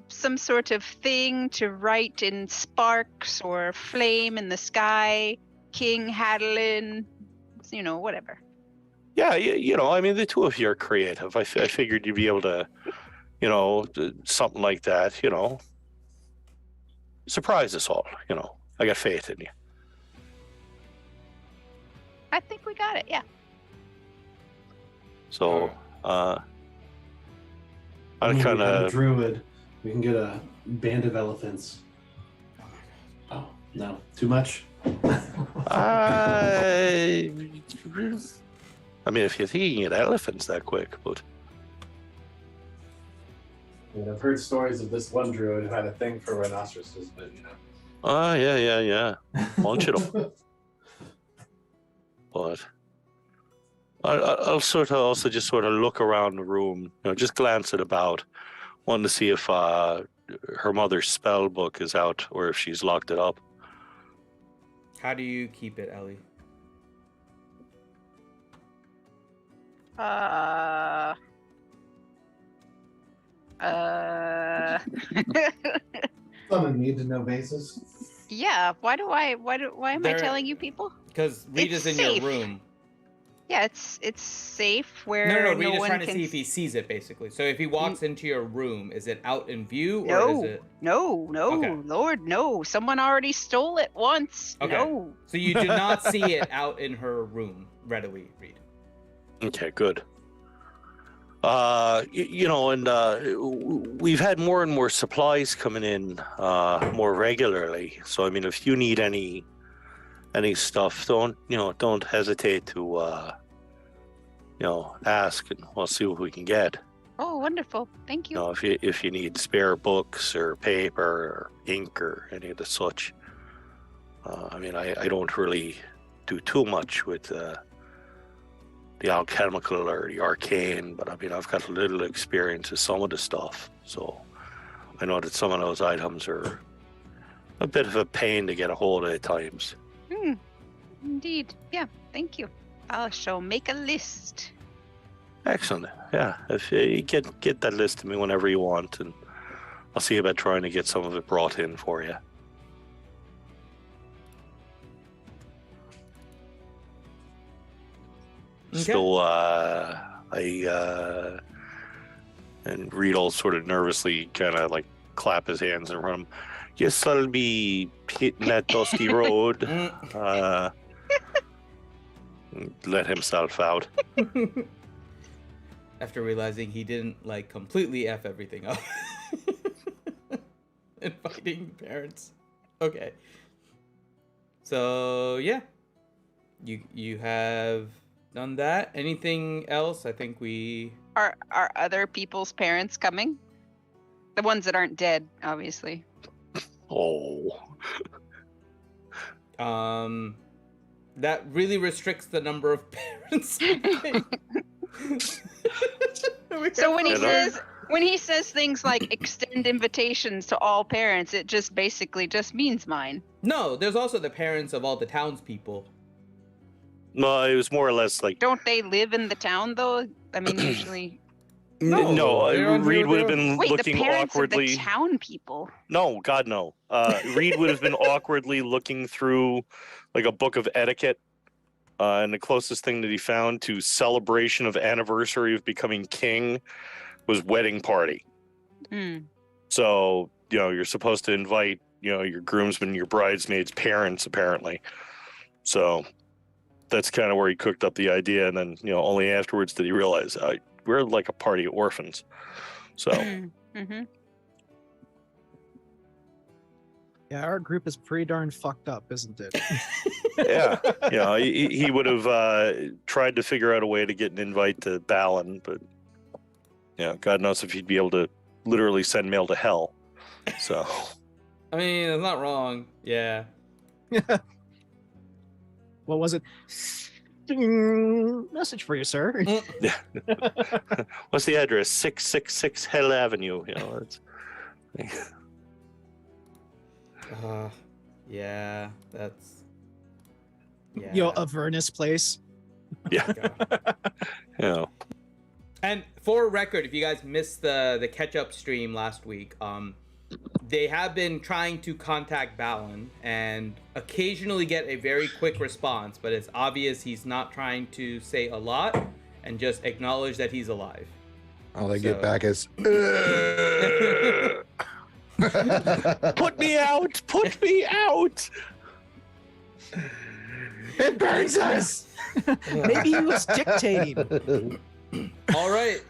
some sort of thing to write in sparks or flame in the sky, King Hadlin, whatever. Yeah, I mean, the two of you are creative. I figured you'd be able to, something like that, surprise us all. I got faith in you. I think we got it. Yeah. So, I We kind have a of. druid. We can get a band of elephants. Oh no, too much. I mean, if you're thinking of elephants that quick, but. I've heard stories of this one druid who had a thing for rhinoceroses, but Yeah. Bunch of them. But I'll sort of also just sort of look around the room, just glance it about, wanting to see if her mother's spell book is out or if she's locked it up. How do you keep it, Ellie? On a need to know basis. Yeah. Why am I There- telling you people? Because Reed It's is in safe. your room. Yeah, it's safe where No, Reed no is one trying to can. see if he sees it, basically. So if he walks into your room, is it out in view, or No, is it... no, Okay. Lord, no. Someone already stole it once. Okay. No. So you do not see it out in her room readily, Reed. Okay, good. We've had more and more supplies coming in more regularly. So I mean, if you need any stuff, don't hesitate to ask, and we'll see what we can get. Oh, wonderful. Thank you. If you need spare books or paper or ink or any of the such. I don't really do too much with the alchemical or the arcane, but I mean, I've got a little experience with some of the stuff, so I know that some of those items are a bit of a pain to get a hold of at times. Indeed. Yeah, thank you. I shall make a list. Excellent. Yeah, if you get that list to me whenever you want, and I'll see about trying to get some of it brought in for you. Okay. So and Reed will sort of nervously kind of like clap his hands in front of him. Yes, I'll be hitting that dusty road. Let himself out. After realizing he didn't like completely F everything up. Inviting parents. Okay. So yeah. You have done that. Anything else? I think we Are other people's parents coming? The ones that aren't dead, obviously. Oh. That really restricts the number of parents. So when Yeah, he says things like extend invitations to all parents, it just basically just means mine. No, there's also the parents of all the townspeople. No, it was more or less like Don't they live in the town though? I mean, usually. No, they're on Reed here would have with been Wait, looking the parents awkwardly. of the town people. No, God, no. Reed would have been awkwardly looking through like a book of etiquette, and the closest thing that he found to celebration of anniversary of becoming king was wedding party. Hmm. So, you're supposed to invite, your groomsmen, your bridesmaids' parents, apparently. So that's kind of where he cooked up the idea. And then, only afterwards did he realize we're like a party of orphans. So, Mm-hmm. Yeah, our group is pretty darn fucked up, isn't it? yeah, he would have tried to figure out a way to get an invite to Balin, but God knows if he'd be able to literally send mail to hell. So, I mean, it's not wrong. Yeah. What was it? Ding, message for you, sir. what's the address? 666 Hell Avenue. It's. Yeah, that's. Yeah. Avernus place. Yeah. And for record, if you guys missed the catch-up stream last week, they have been trying to contact Balin and occasionally get a very quick response, but it's obvious he's not trying to say a lot and just acknowledge that he's alive. All they get back is Put me out! Put me out! it burns us. Maybe he was dictating. All right,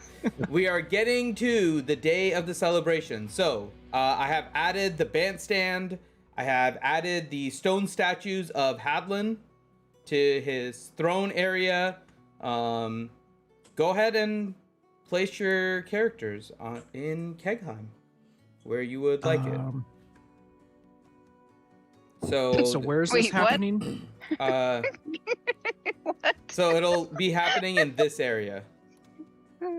we are getting to the day of the celebration. So I have added the bandstand. I have added the stone statues of Hadlin to his throne area. Go ahead and place your characters in Khegheim, where you would like it. So where's this Wait, what? happening? What? So it'll be happening in this area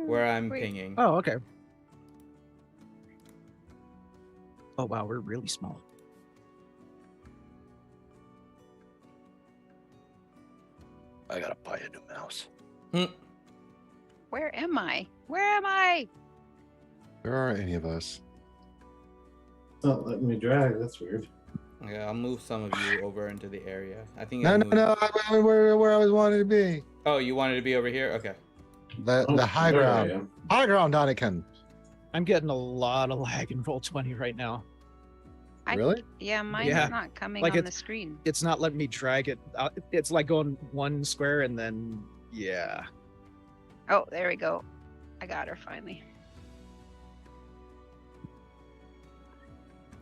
where I'm Wait. pinging. Oh, okay. Oh wow, we're really small. I gotta buy a new mouse. Where am I? Where am I? There aren't any of us. Not letting me drag. That's weird. Okay, I'll move some of you over into the area. I think. No, I no, moved- no. I'm where I was wanted to be. Oh, you wanted to be over here? Okay. The high there I ground. am. High ground, Anakin. I'm getting a lot of lag in Roll20 right now. Really? Yeah, mine's Yeah, not coming like on it- the screen. It's not letting me drag it. It's like going one square and then yeah. Oh, there we go. I got her finally.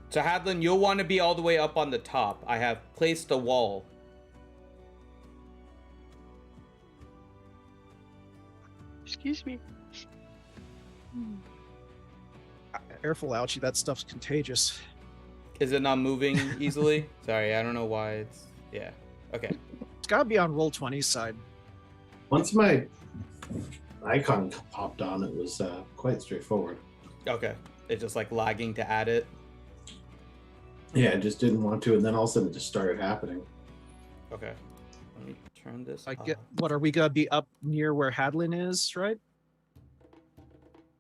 So Hadlin, you'll want to be all the way up on the top. I have placed a wall. Excuse me. Careful, Ouchie. That stuff's contagious. Is it not moving easily? Sorry, I don't know why it's... Yeah. Okay. It's gotta be on Roll20's side. Once my icon popped on, it was quite straightforward. Okay. It's just like lagging to add it. Yeah, I just didn't want to, and then all of a sudden it just started happening. Okay. Let me turn this I off. get. What are we gonna be up near where Hadlin is, right?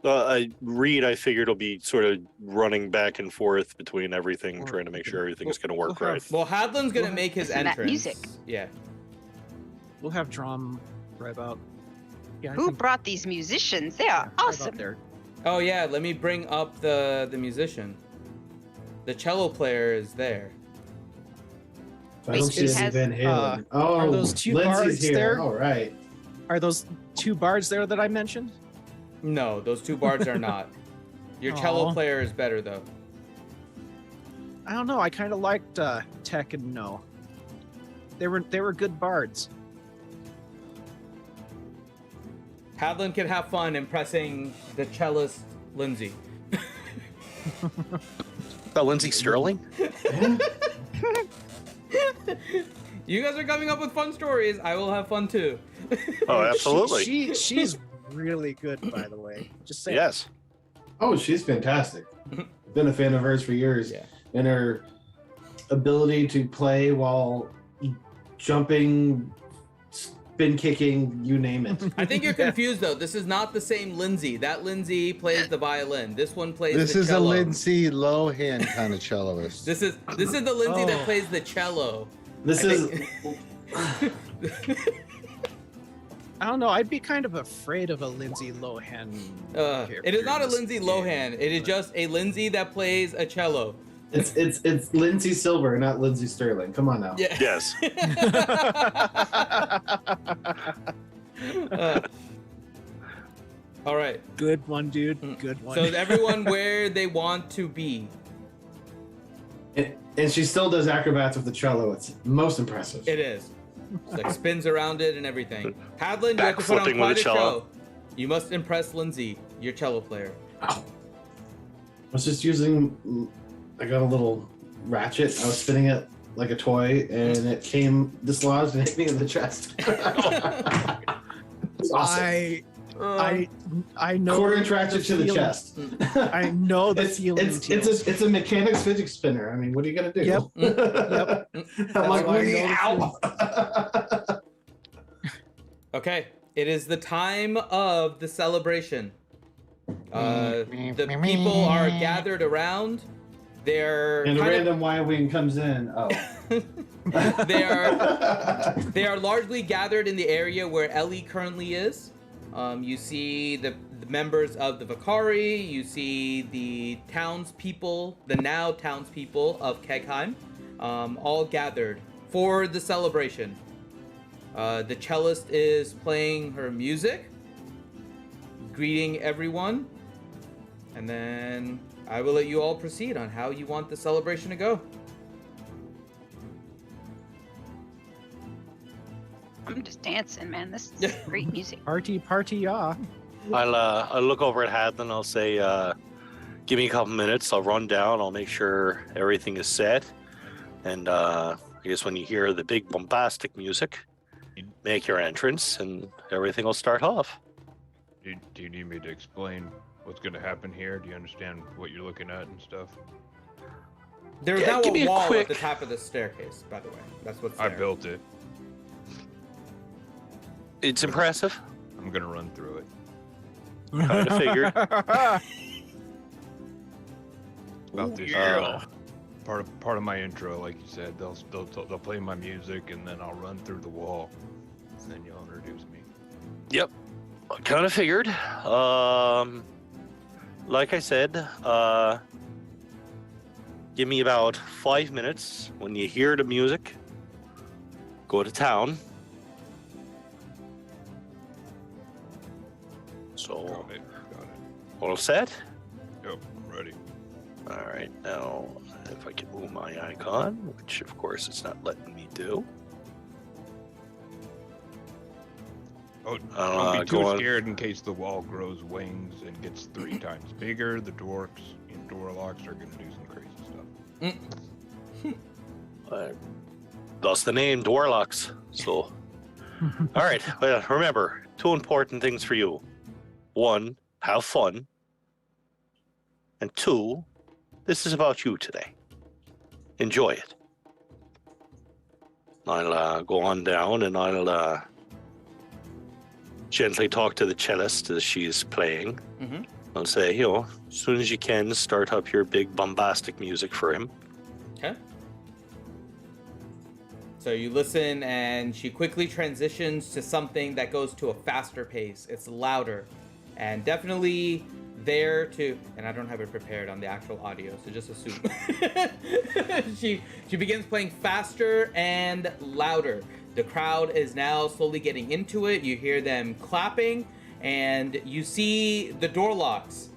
I figured will be sort of running back and forth between everything, Or- trying to make sure everything's going to work we'll right. have- Well, Hadlin's gonna Well, make his listen to that entrance. music. Yeah. We'll have Drum right about. Yeah, I Who think brought these musicians? They are right about awesome. there. Oh yeah, let me bring up the musician. The cello player is there. I Wait, don't he see any has- Van Halen. Oh, are those two Lindsay's bards here. there? All right. Are those two bards there that I mentioned? No, those two bards are not. Your cello Aw. player is better though. I don't know. I kind of liked Tech and No. They were good bards. Hadlin can have fun impressing the cellist Lindsay. Lindsay Sterling? Yeah. You guys are coming up with fun stories. I will have fun too. Oh, absolutely. She's really good, by the way. Just saying. Yes. Oh, she's fantastic. Been a fan of hers for years. Yeah. And her ability to play while jumping, spin kicking, you name it. I think you're confused though. This is not the same Lindsay. That Lindsay plays the violin. This one plays This the is cello. a Lindsay Lohan kind of celloist. This is the Lindsay that Oh. plays the cello. This I is think- I don't know. I'd be kind of afraid of a Lindsay Lohan. it is not a Lindsay game, Lohan. It is but- just a Lindsay that plays a cello. it's Lindsay Silver, not Lindsay Sterling. Come on now. Yeah. Yes. All right. Good one, dude. Mm. Good one. So is everyone where they want to be? And she still does acrobats with the cello. It's most impressive. It is. It's like spins around it and everything. Hadlin, you have to put on Backflipping with quite a a cello. show. You must impress Lindsay, your cello player. I was just using. I got a little ratchet. I was spinning it like a toy, and it came dislodged and hit me in the chest. It's awesome. I know. Quarter-inch ratchet to the feeling. chest. I know the feeling. It's a mechanics physics spinner. I mean, what are you gonna do? Yep. Yep. I'm like, why I know ow. Okay, it is the time of the celebration. The people are gathered around. They're And a kind of- random Y-wing comes in. Oh. they are largely gathered in the area where Ellie currently is. You see the members of the Vakari. You see the townspeople, the now townspeople of Khegheim, all gathered for the celebration. The cellist is playing her music, greeting everyone, and then I will let you all proceed on how you want the celebration to go. I'm just dancing, man. This is great music. Party, yeah. I'll look over at Hadlin. I'll say, give me a couple minutes. I'll run down. I'll make sure everything is set. And I guess when you hear the big bombastic music, make your entrance and everything will start off. Do you need me to explain what's going to happen here? Do you understand what you're looking at and stuff? There's Yeah, now give me a a wall quick- at the top of the staircase, by the way. That's what's I there. built it. It's impressive. I'm going to run through it. Kind of figured. about this. Part of my intro, like you said, they'll play my music, and then I'll run through the wall, and then you'll introduce me. Yep, I kind of figured. Like I said, give me about 5 minutes. When you hear the music, go to town. So, Got it. all set? Yep, I'm ready. All right, now if I can move my icon, which of course it's not letting me do. Oh, don't be go too on. scared in case the wall grows wings and gets 3 times bigger. The dorks and Dorlocks are gonna do some crazy stuff. That's the name, Dwarlocks. So, all right. Well, remember, 2 important things for you. 1, have fun. And 2, this is about you today. Enjoy it. I'll go on down and I'll gently talk to the cellist as she's playing. Mm-hmm. I'll say, as soon as you can, start up your big bombastic music for him. Okay. So you listen, and she quickly transitions to something that goes to a faster pace. It's louder, and definitely there to. And I don't have it prepared on the actual audio, so just assume. She begins playing faster and louder. The crowd is now slowly getting into it. You hear them clapping, and you see the Dorlocks,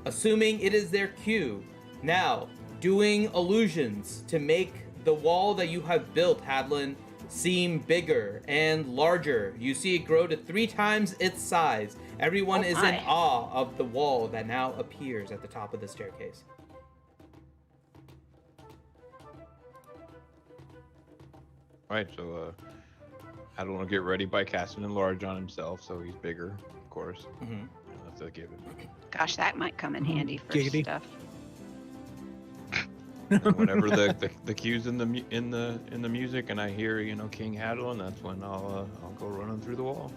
assuming it is their cue, now doing illusions to make the wall that you have built, Hadlin, seem bigger and larger. You see it grow to 3 times its size. Everyone is in awe of the wall that now appears at the top of the staircase. All right, so Hadlin will get ready by casting enlarge on himself, so he's bigger, of course. Mm-hmm. That's a given. Gosh, that might come in handy for Giggity. stuff. And whenever the cue's in the music, and I hear King Hadlin, that's when I'll go running through the wall.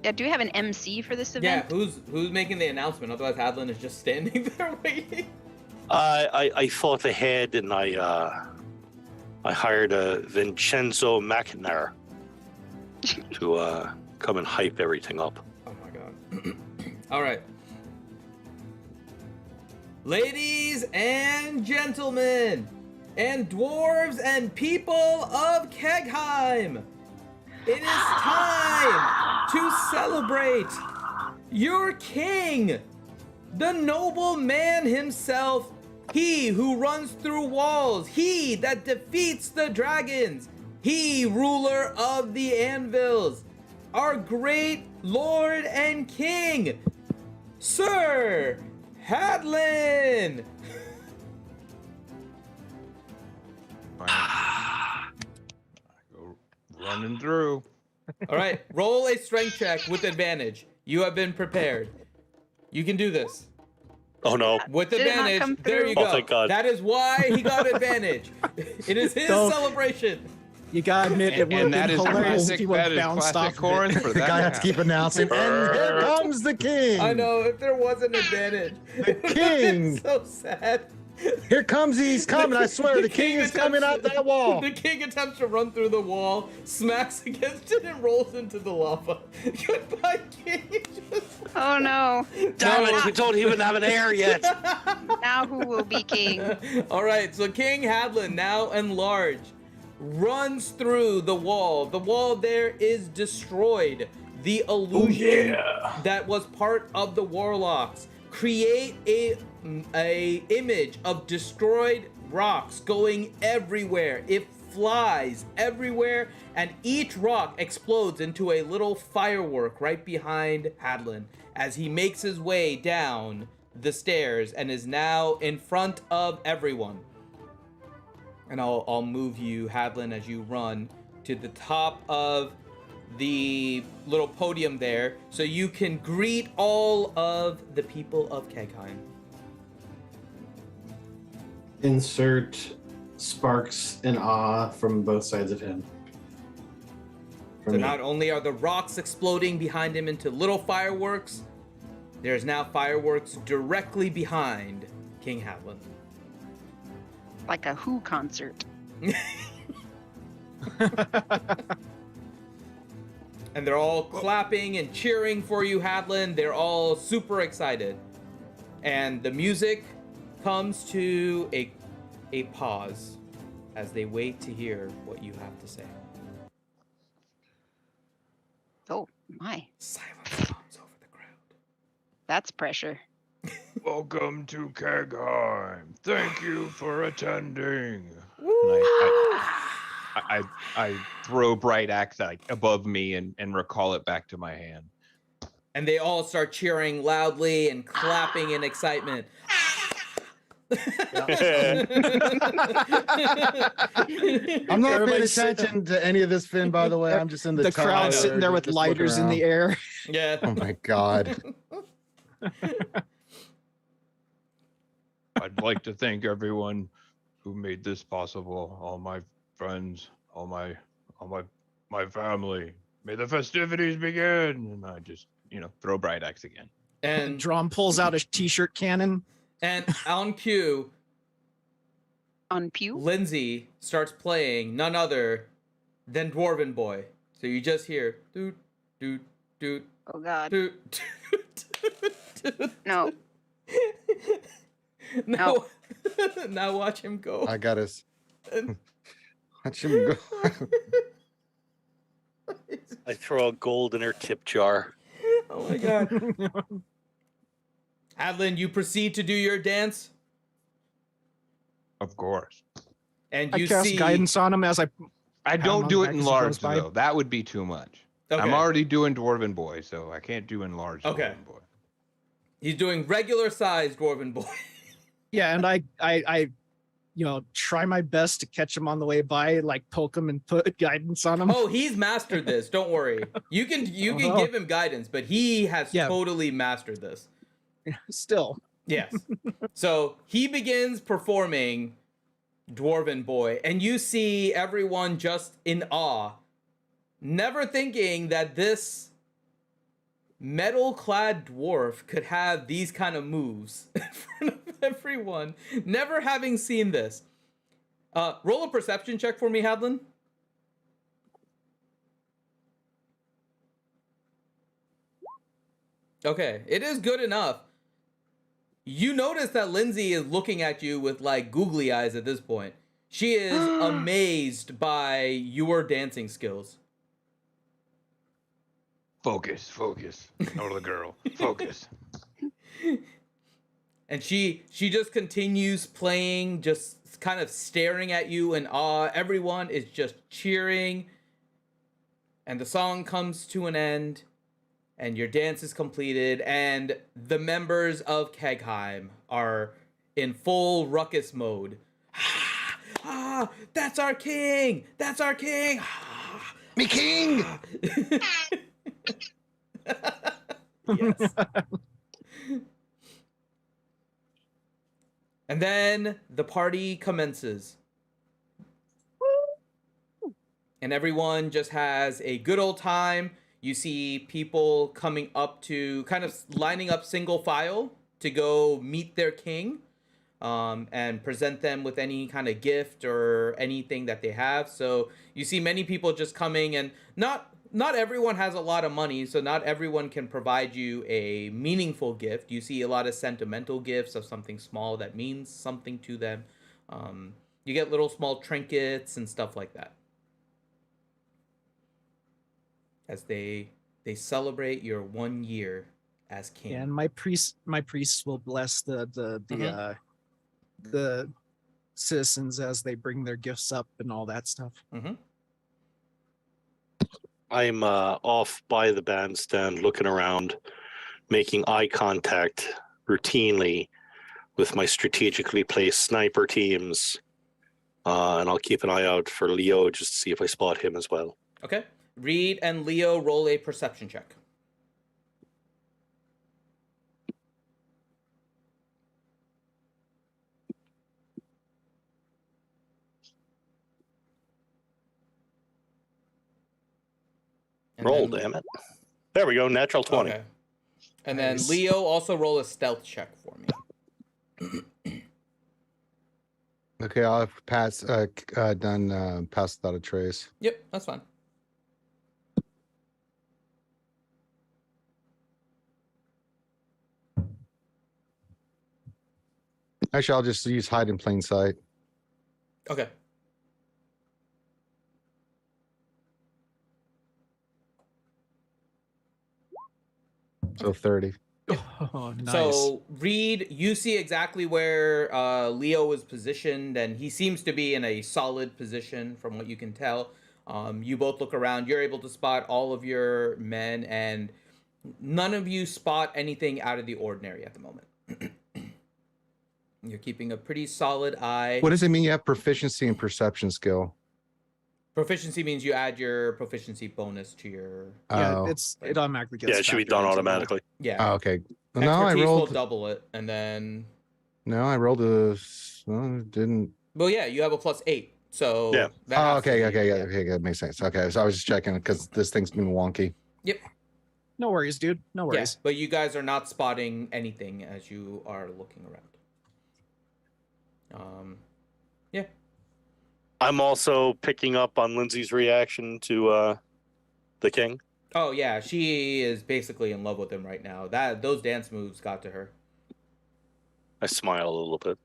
Yeah, do we have an MC for this Yeah, event? who's making the announcement? Otherwise, Hadlin is just standing there waiting. I thought ahead and I hired a Vincenzo McIntyre to come and hype everything up. Oh my god. All right. Ladies and gentlemen, and dwarves and people of Khegheim, it is time to celebrate your king, the noble man himself, he who runs through walls, he that defeats the dragons, he ruler of the anvils, our great lord and king, Sir Hadlin! Go running through. All right, roll a strength check with advantage. You have been prepared. You can do this. Oh no. With Did it not advantage, come there through? you Oh, go. thank God. That is why he got advantage. It is his Don't- celebration. You gotta admit, it would have And that been is hilarious classic. if you would That have is bounced classic off Corin of for it. The that. guy has to keep announcing, and here comes the king. I know, if there was an advantage. The king. So sad. Here comes he's coming. I swear, the king is coming out that wall. The king attempts to run through the wall, smacks against it, and rolls into the lava. Goodbye, king. Oh no. Damn it, we don't even have an heir yet. Now who will be king? All right, so King Hadlin, now enlarged, runs through the wall. The wall there is destroyed. The illusion that was part of the warlocks create a image of destroyed rocks going everywhere. It flies everywhere, and each rock explodes into a little firework right behind Hadlin as he makes his way down the stairs and is now in front of everyone. And I'll move you, Hadlin, as you run to the top of the little podium there so you can greet all of the people of Khegheim. Insert sparks and awe from both sides of him. For So me. not only are the rocks exploding behind him into little fireworks, there's now fireworks directly behind King Hadlin. Like a Who concert. And they're all clapping and cheering for you, Hadlin. They're all super excited. And the music comes to a pause as they wait to hear what you have to say. Oh my, Silence comes over the crowd. that's pressure. Welcome to Khegheim. Thank you for attending. And I throw Bright Axe like above me and recall it back to my hand. And they all start cheering loudly and clapping in excitement. I'm not paying Everybody's attention to any of this, Finn, by the way. I'm just in the crowd tower, sitting there with just looking lighters in the air. Yeah. Oh my god. I'd like to thank everyone who made this possible. All my friends, all my family. May the festivities begin. And I just, throw Bright Axe again. And Drum pulls out a t-shirt cannon. And on cue, On Pew? Lindsay starts playing none other than Dwarven Boy. So you just hear doot doot doot Oh God. doot doot doot. No. No. Now watch him go. I got us. Watch him go. I throw a gold in her tip jar. Oh my god. Hadlin, you proceed to do your dance, Of course. and I you cast see guidance on him as I I Pound don't on do the it back in as he large goes by. though. That would be too much. Okay. I'm already doing Dwarven Boy, so I can't do enlarged Okay. Dwarven Boy. He's doing regular sized Dwarven Boy. yeah, and I try my best to catch him on the way by, like poke him and put guidance on him. Oh, he's mastered this. Don't worry. You can Oh. give him guidance, but he has Yeah. totally mastered this. Still. Yes. So he begins performing Dwarven Boy, and you see everyone just in awe, never thinking that this metal-clad dwarf could have these kind of moves in front of everyone, never having seen this. Roll a perception check for me, Hadlin. Okay, it is good enough. You notice that Lindsay is looking at you with like googly eyes at this point. She is amazed by your dancing skills. Focus. Little girl. Focus. And she just continues playing, just kind of staring at you in awe. Everyone is just cheering. And the song comes to an end. And your dance is completed, and the members of Khegheim are in full ruckus mode. That's our king! That's our king! Me king! Yes. And then the party commences. And everyone just has a good old time. You see people coming up to, kind of lining up single file to go meet their king, and present them with any kind of gift or anything that they have. So you see many people just coming, and not everyone has a lot of money, so not everyone can provide you a meaningful gift. You see a lot of sentimental gifts of something small that means something to them. You get little small trinkets and stuff like that, as they celebrate your 1 year as king. Yeah, and my priests will bless the citizens as they bring their gifts up and all that stuff. Mm-hmm. I'm off by the bandstand looking around, making eye contact routinely with my strategically placed sniper teams. And I'll keep an eye out for Leo just to see if I spot him as well. Okay. Reed and Leo roll a perception check. And Roll, then- damn it. There we go, natural 20. Okay. And then Nice. Leo, also roll a stealth check for me. Okay, I'll have passed without a trace. Yep, that's fine. Actually, I'll just use hide in plain sight. Okay. So 30. Oh, nice. So, Reed, you see exactly where Leo is positioned, and he seems to be in a solid position from what you can tell. You both look around. You're able to spot all of your men, and none of you spot anything out of the ordinary at the moment. You're keeping a pretty solid eye. What does it mean you have proficiency in perception skill? Proficiency means you add your proficiency bonus to your... Yeah, Oh. it automatically gets. Yeah, it should be factored done into the roll. automatically. Yeah. Oh, okay. Well, no, I Expertise will rolled. double it, and then... No, I rolled a. Well, it didn't. Well, yeah, you have a +8, so... Yeah. that Oh, has to okay, be- okay, yeah, that makes sense. Okay, so I was just checking because this thing's been wonky. Yep. No worries, dude. No Yeah, worries. but you guys are not spotting anything as you are looking around. Yeah. I'm also picking up on Lindsay's reaction to the king. Oh yeah, she is basically in love with him right now. Those dance moves got to her. I smile a little bit.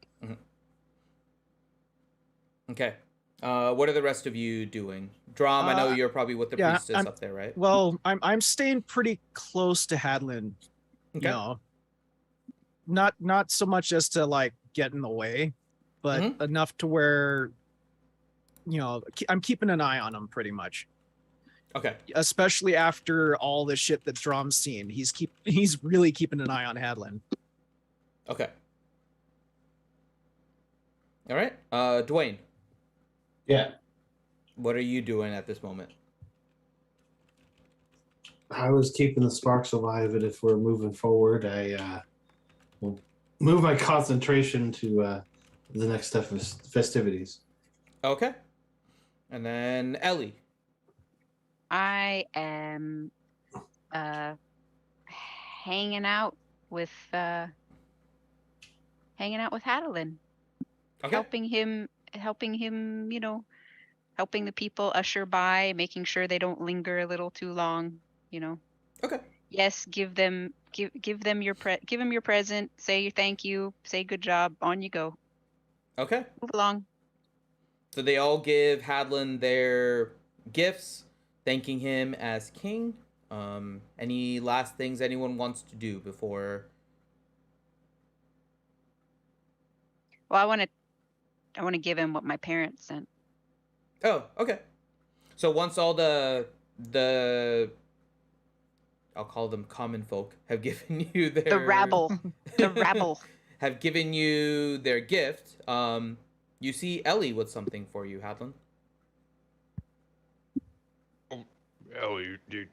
Okay. What are the rest of you doing? Drom, I know you're probably with the yeah, priestess I'm- up there, right? Well, I'm staying pretty close to Hadlin. Okay. You know, not so much as to like get in the way, but Mhm. enough to where, you know, I'm keeping an eye on him pretty much. Okay. Especially after all the shit that Drom's seen, he's really keeping an eye on Hadlin. Okay. All right. Dwayne, Yeah. what are you doing at this moment? I was keeping the sparks alive, and if we're moving forward, I will move my concentration to the next step of festivities. Okay. And then Ellie. I am hanging out with Hadalin, Okay. helping him, you know, helping the people usher by, making sure they don't linger a little too long, you know. Okay. Yes, give them your give him your present, say thank you, say good job, on you go. Okay. Move along. So they all give Hadlin their gifts, thanking him as king. Any last things anyone wants to do before? Well, I want to give him what my parents sent. Oh, okay. So once all the I'll call them common folk have given you their The rabble. The rabble. have given you their gift, you see Ellie with something for you, Hadlin. Ellie, you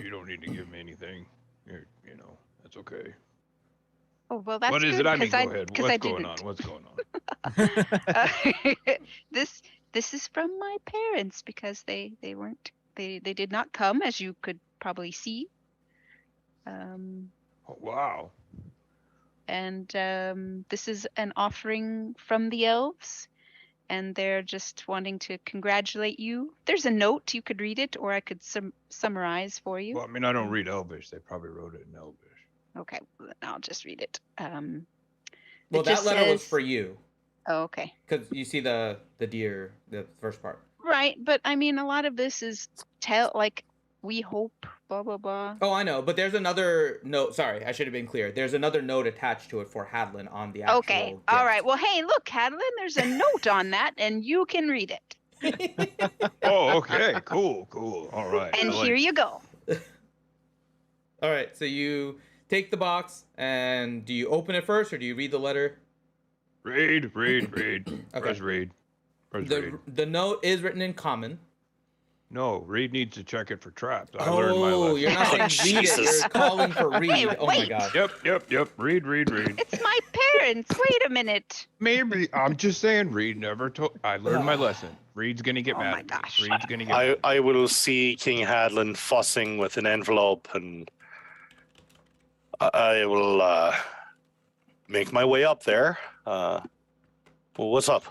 don't need to give me anything. You know, that's okay. Oh, well, that's What is good, it? I mean, 'cause go ahead. 'cause I What's going didn't. on? What's going on? This is from my parents because they did not come, as you could probably see. Oh, wow. And this is an offering from the elves, and they're just wanting to congratulate you. There's a note, you could read it, or I could summarize for you. Well, I mean, I don't read Elvish. They probably wrote it in Elvish. Okay, well, then I'll just read it. Well, It that just letter was says- for you, Oh, okay. because you see the deer, the first part. Right, but I mean, a lot of this is like, we hope, blah, blah, blah. Oh, I know, but there's another note. Sorry, I should have been clear. There's another note attached to it for Hadlin on the actual Okay, all gift. right. Well, hey, look, Hadlin, there's a note on that, and you can read it. Oh, okay. Cool. All right. And here you go. All right, so you take the box, and do you open it first, or do you read the letter? Read. Okay. Press read. Press read. The note is written in common. No, Reed needs to check it for traps. I learned my lesson. You're not saying read it, Jesus. you're calling for read. Hey, Oh my wait. god. Yep. Read. It's my parents. Wait a minute. Maybe I'm just saying. Reed never told. I learned my lesson. Reed's gonna get Oh mad my at gosh. me. Reed's gonna get. Mad. I will see King Hadlin fussing with an envelope, and I will make my way up there. Well, what's up?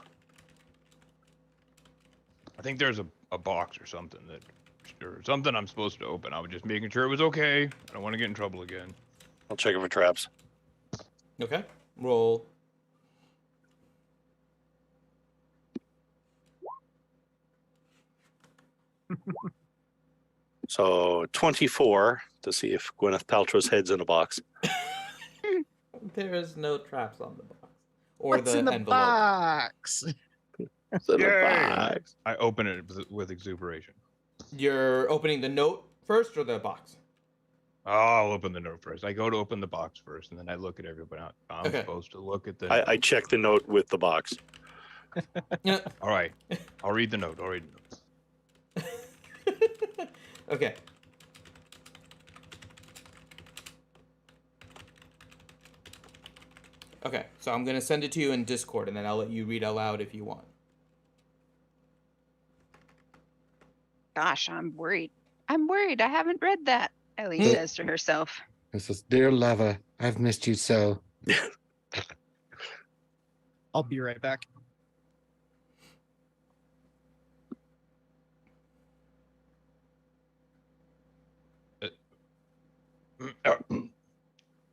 I think there's a box or something I'm supposed to open. I was just making sure it was okay. I don't want to get in trouble again. I'll check it for traps. Okay. Roll. So 24 to see if Gwyneth Paltrow's head's in a box. There is no traps on the box. Or What's the in the envelope. box? It's in a Yay! box. I open it with exuberation. You're opening the note first or the box? Oh, I'll open the note first. I go to open the box first, and then I look at everybody. I'm Okay. supposed to look at the. I check the note with the box. Yeah. All right. I'll read the note. Okay. Okay, so I'm gonna send it to you in Discord, and then I'll let you read out loud if you want. Gosh, I'm worried. I'm worried. I haven't read that, Ellie Hmm. says to herself. It says, "Dear lover, I've missed you so." I'll be right back.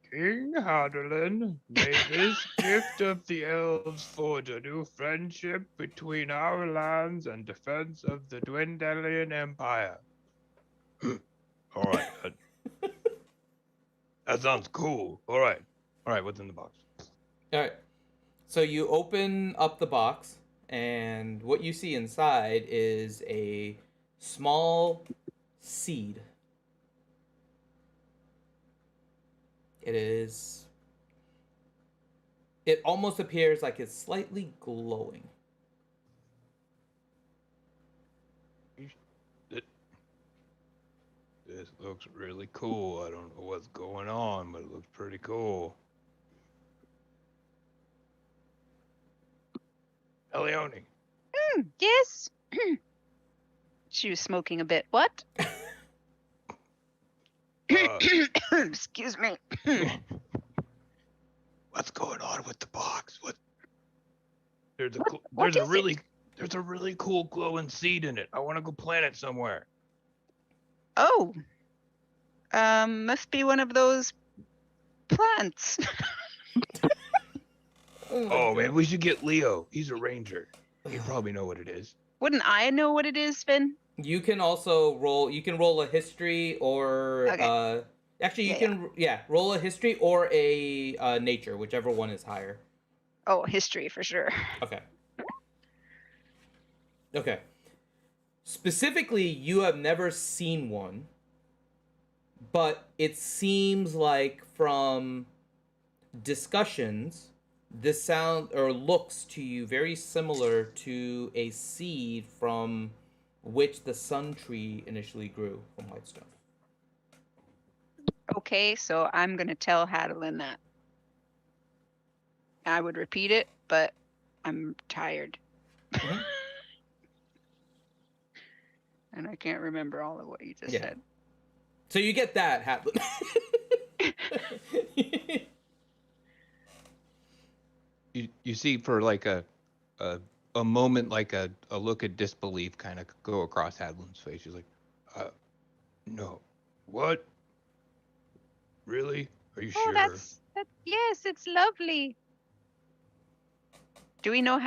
King Hadelin, may this gift of the elves forge a new friendship between our lands and defense of the Dwendalian Empire. All right. That sounds cool. All right, what's in the box? All right. So you open up the box, and what you see inside is a small seed. It almost appears like it's slightly glowing. This looks really cool. I don't know what's going on, but it looks pretty cool. Elione. Yes. She was smoking a bit. What? Excuse me. What's going on with the box? There's What a is really cool glowing seed in it. I want to go plant it somewhere. Oh. Must be one of those plants. Oh man, we should get Leo. He's a ranger. He'd probably know what it is. Wouldn't I know what it is, Finn? You can also roll. You can roll a history or Okay. actually, you can roll a history or a nature, whichever one is higher. Oh, history for sure. Okay. Okay. Specifically, you have never seen one, but it seems like from discussions, this sound or looks to you very similar to a seed from which the sun tree initially grew from Whitestone. Okay, so I'm gonna tell Hadelin that. I would repeat it, but I'm tired. Mhm. And I can't remember all of what you just said. So you get that, Hatlin. You see for like a moment, like a look of disbelief kind of go across Hadlin's face. She's like, no, what? Really? Are you sure? Yes, it's lovely. Do we know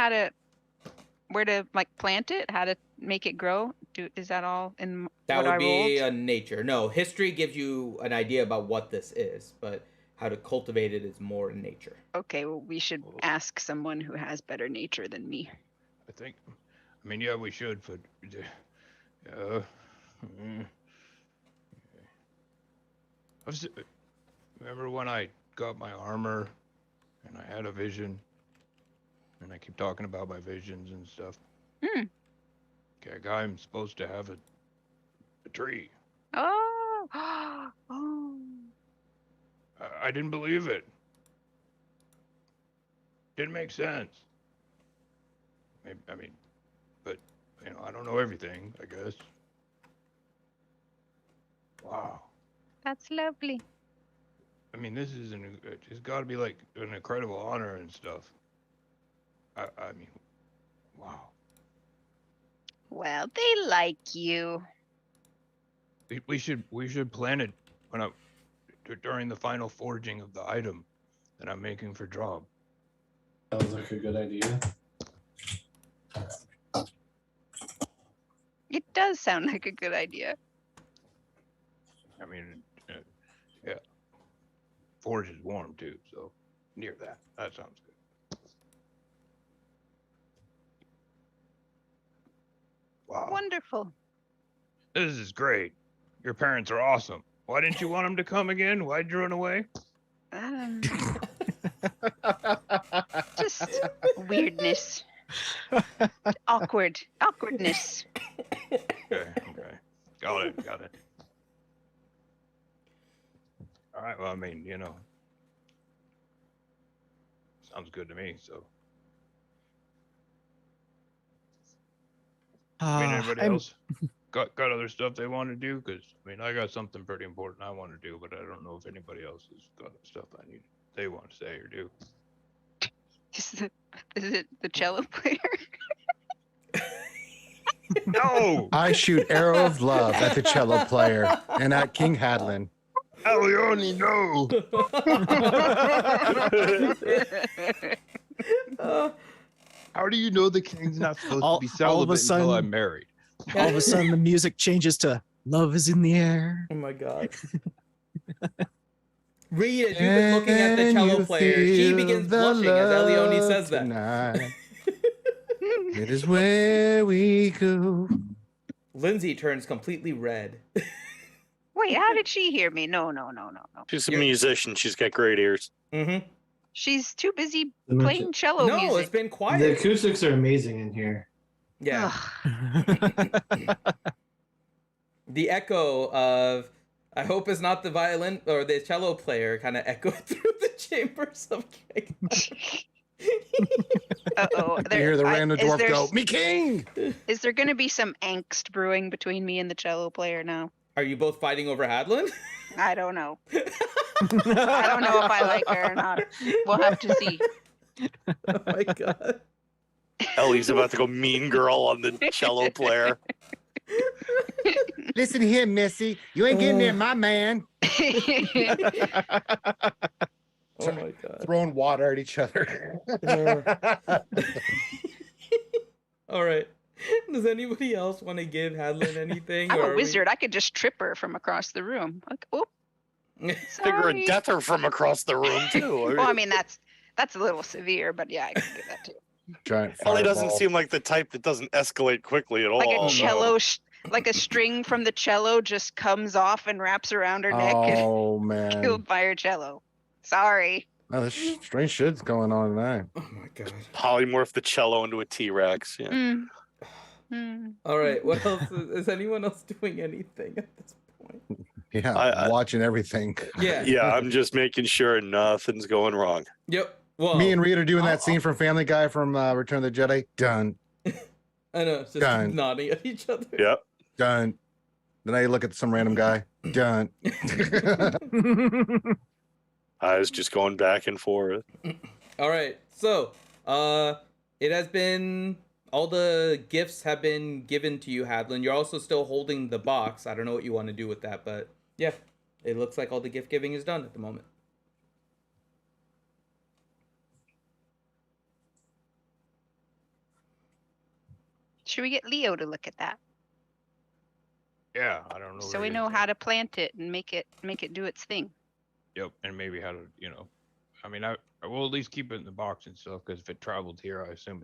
where to like plant it? How to make it grow? Is that all in That what would I be rolled? a nature. No, history gives you an idea about what this is, but how to cultivate it is more in nature. Okay, well, we should ask someone who has better nature than me. Yeah, we should, but remember when I got my armor and I had a vision, and I keep talking about my visions and stuff. Khegheim supposed to have a tree. Oh, oh. I didn't believe it. Didn't make sense. But I don't know everything, I guess. Wow. That's lovely. This is it's got to be like an incredible honor and stuff. Wow. Well, they like you. We should plan it during the final forging of the item that I'm making for Drob. Sounds like a good idea. It does sound like a good idea. I mean, yeah. Forge is warm too, so near that. That sounds good. Wow. Wonderful. This is great. Your parents are awesome. Why didn't you want them to come again? Why'd you run away? Just weirdness. Awkwardness. Okay. Got it. All right, well, I mean, sounds good to me, so. I mean, anybody else got other stuff they want to do? Because, I mean, I got something pretty important I want to do, but I don't know if anybody else has got stuff they want to say or do. Is it the cello player? No! I shoot arrow of love at the cello player and at King Hadlin. Alioni, no! How do you know the king's not supposed to be all of a celibate until sudden- I'm married? All of a sudden, the music changes to "Love is in the air." Oh my god. Reed, as you've been looking at the cello player, she begins blushing as Elione says that. Tonight. It is where we go. Lindsay turns completely red. Wait, how did she hear me? No. She's a musician. She's got great ears. Mm-hmm. She's too busy The playing cello No, music. it's been The quiet. acoustics are amazing in here. Yeah. Ugh. The echo of I hope it's not the violin or the cello player kind of echoed through the chambers of Khegheim. Uh-oh. You hear the random is dwarf there- go, "Me king!" Is there going to be some angst brewing between me and the cello player now? Are you both fighting over Hadlin? I don't know. I don't know if I like her or not. We'll have to see. Oh my god. Ellie's about to go mean girl on the cello player. Listen here, Missy. You ain't getting near my man. Oh my god. Throwing water at each other. All right. Does anybody else want to give Hadlin anything? I'm or a are we- wizard. I could just trip her from across the room. Like, oh, Figure sorry. a death her from across the room too. Well, I mean, that's a little severe, but yeah, I can do that too. Giant Ellie doesn't fireball. seem like the type that doesn't escalate quickly at all. Like Oh, a no. cello, like a string from the cello just comes off and wraps around her neck and Oh man. killed by her cello. Sorry. Oh, this strange shit's going on tonight. Oh my god. Polymorph the cello into a T-Rex. Yeah. Mm. Mm. All right. What else is anyone else doing anything at this point? Yeah, I- watching everything. Yeah. Yeah, I'm just making sure nothing's going wrong. Yep. Well, Me and Reed are doing that scene from Family Guy from Return of the Jedi. Done, I know, it's just Done. nodding at each other. Yep. done. Then I look at some random guy. Done. I was just going back and forth. All right. So, it has been all the gifts have been given to you, Hadlin. You're also still holding the box. I don't know what you want to do with that, but yeah, it looks like all the gift giving is done at the moment. Should we get Leo to look at that Yeah, I don't know. so where we it know is. how to plant it and make it do its thing? Yep, and maybe how to, I mean, I will at least keep it in the box and stuff because if it traveled here, I assume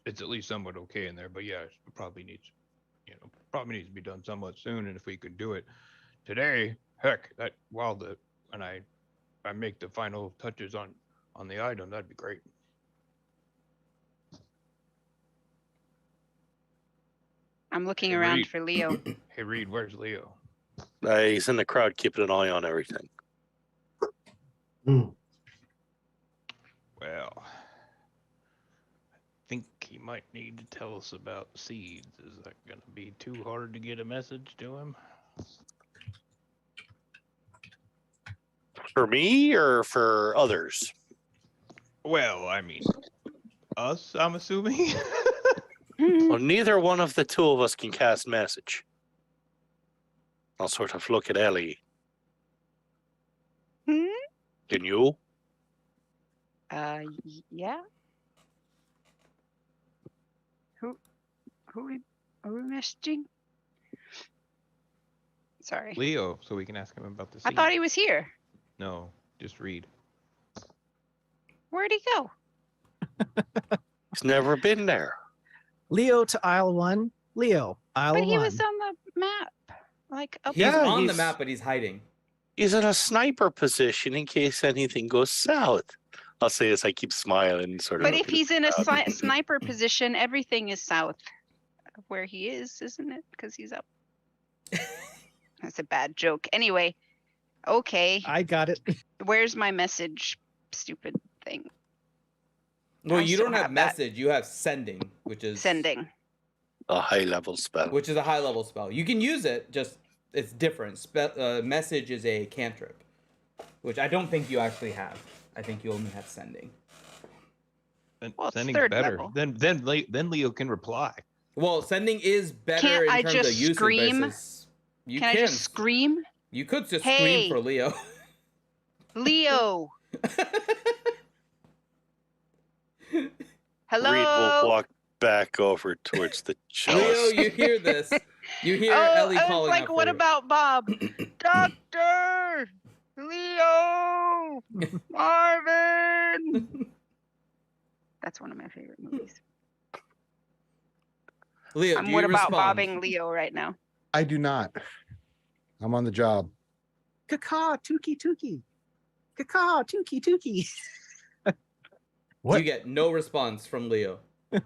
it's at least somewhat okay in there. But yeah, it probably needs to be done somewhat soon. And if we could do it today, heck, that while when I make the final touches on the item, that'd be great. I'm looking Hey, around Reed. for Leo. Hey Reed, where's Leo? He's in the crowd keeping an eye on everything. Hmm. Well, I think he might need to tell us about seeds. Is that going to be too hard to get a message to him? For me or for others? Well, I mean, us, I'm assuming. Well, neither one of the two of us can cast message. I'll sort of look at Ellie. Hmm? Can you? Yeah. Who are we messaging? Sorry. Leo, so we can ask him about the I scene. thought he was here. No, just read. Where'd he go? He's never been there. Leo to aisle 1. Leo, aisle But 1. he was on the map. Like up He's Yeah, on the he's- map, but he's hiding. He's in a sniper position in case anything goes south. I'll say as I keep smiling, sort of. But if he's in a sniper position, everything is south of where he is, isn't it? Because he's up. That's a bad joke. Anyway, okay. I got it. Where's my message? Stupid thing. Well, I you still don't have have that. message. You have sending, which is Sending. a high level spell. which is a high level spell. You can use it, just it's different. Message is a cantrip, which I don't think you actually have. I think you only have sending. Well, it's Sending's third better. level. Then Leo can reply. Well, sending is better Can't in I terms just of usage scream? basis. You Can I just scream? You could just Hey! scream for Leo. Leo. Hello. Reed will walk back over towards the Leo, chalice. you hear this? You hear Oh, Ellie I was calling like, out what for you. about Bob? Doctor! Leo! Marvin! That's one of my favorite movies. Leo, I'm do what you about respond? bobbing Leo right now? I do not. I'm on the job. Caw, Tuki, Tuki. Caw, Tuki, Tuki. What? You get no response from Leo. Isn't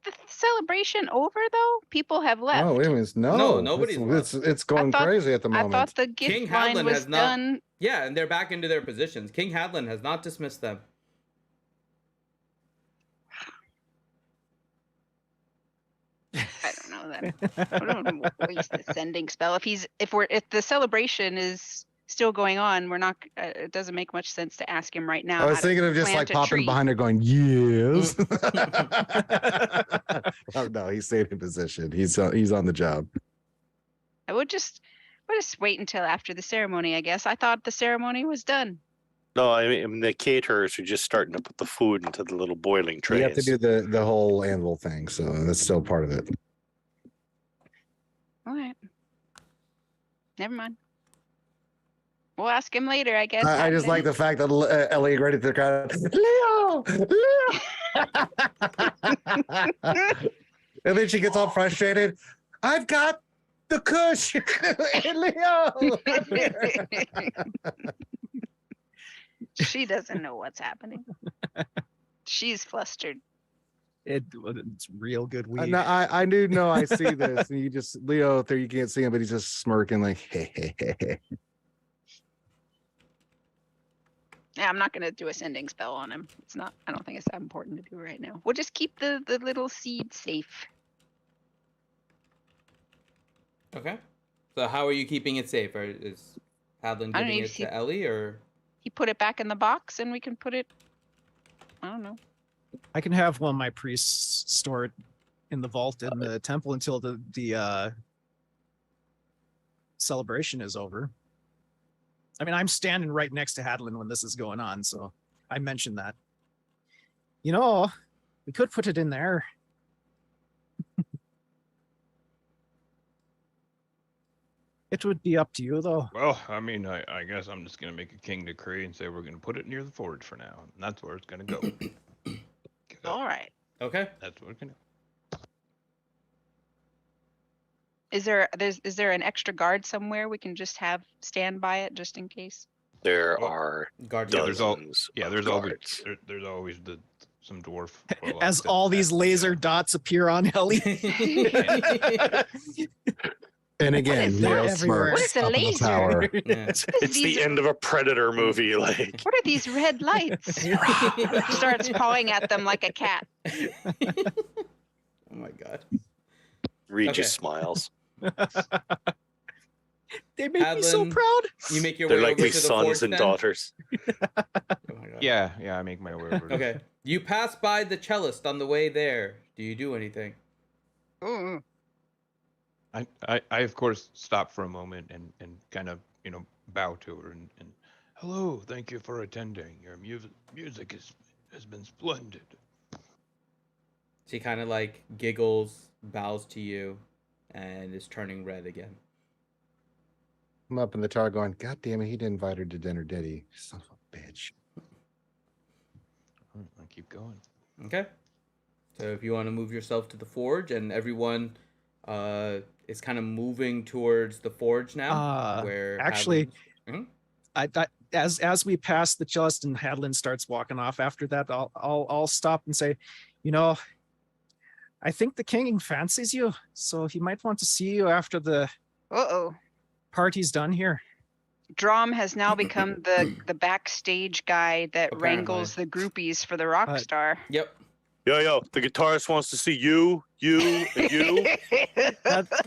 the celebration over though? People have left. Oh, wait a minute. No, No, nobody's it's going thought- crazy at the I moment. thought the gift King line Hadlin was has not- done. Yeah, and they're back into their positions. King Hadlin has not dismissed them. I don't know that. I don't want to waste the sending spell. If the celebration is still going on, we're not. It doesn't make much sense to ask him right now. I was how to thinking of just plant like a popping tree. behind her going, yes. Oh, no, he stayed in position. He's on the job. I would just wait until after the ceremony. I guess I thought the ceremony was done. No, I mean the caterers are just starting to put the food into the little boiling trays. You have to do the whole anvil thing, so that's still part of it. All right. Never mind. We'll ask him later, I guess. I just like the fact that Ellie right at the crowd, Leo, Leo. And then she gets all frustrated. I've got the kush, Leo. come here." She doesn't know what's happening. She's flustered. It's real good weed. No, I do know I see this. And you just, Leo, there you can't see him, but he's just smirking like, hey, hey, hey, hey. Yeah, I'm not gonna do a sending spell on him. It's not. I don't think it's that important to do right now. We'll just keep the little seed safe. Okay. So how are you keeping it safe? Is Hadlin I don't giving know it if you- to Ellie or? He put it back in the box, and we can put it. I don't know. I can have one of my priests store it in the vault in the temple until the celebration is over. I mean, I'm standing right next to Hadlin when this is going on, so I mentioned that. You know, we could put it in there. It would be up to you, though. Well, I mean, I guess I'm just gonna make a king decree and say we're gonna put it near the forge for now, and that's where it's gonna go. All right. Okay. That's what we're gonna. Is there an extra guard somewhere we can just have stand by it just in case? There are Guard. Yeah, there's all- dozens Yeah, of there's always guards. there's always some dwarf. As all these laser dots appear on Ellie. And again, is Leo that? Everywhere. smirks What is a up in the laser? tower. Yeah. It's These- the end of a Predator movie. Like What are these red lights? Starts pawing at them like a cat. Oh my god. Regis Okay. smiles. They make me so Hadlin, proud. You make your They're way like over my to the sons forge and then? daughters. Oh my god. Yeah, I make my way over. Okay. You pass by the cellist on the way there. Do you do anything? Ooh. I of course stop for a moment and kind of bow to her and hello, thank you for attending. Your music has been splendid. She kind of like giggles, bows to you, and is turning red again. I'm up in the tower going, God damn it, he didn't invite her to dinner, did he? Son of a bitch. I keep going. Okay. So if you want to move yourself to the forge, and everyone is kind of moving towards the forge now, where actually, Hadlin's- I thought as we pass the cellist and Hadlin starts walking off after that, I'll stop and say, I think the king fancies you, so he might want to see you after the party's done here. Drom has now become the backstage guy that Apparently. wrangles the groupies for the rock star. Yep. Yo, the guitarist wants to see you, and you.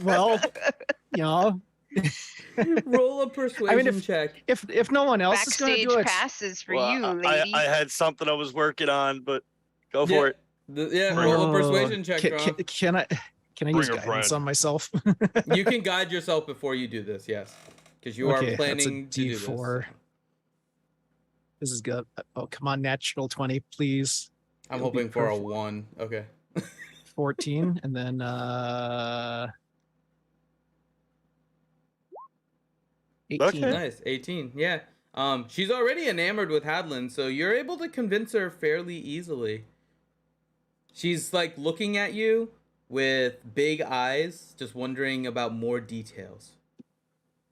Well, Roll a persuasion check. if no one else is going to Backstage do it, passes for Well, you, lady. I had something I was working on, but go for it. Roll a persuasion check, Drom. Can I use a guidance friend. on myself? You can guide yourself before you do this, yes. Because you are planning to do this. D4. This is good. Oh, come on, natural 20, please. I'm It'll be hoping for a perfect. 1. Okay. 14, and then 18. Okay. Nice. 18. Yeah. She's already enamored with Hadlin, so you're able to convince her fairly easily. She's like looking at you with big eyes, just wondering about more details.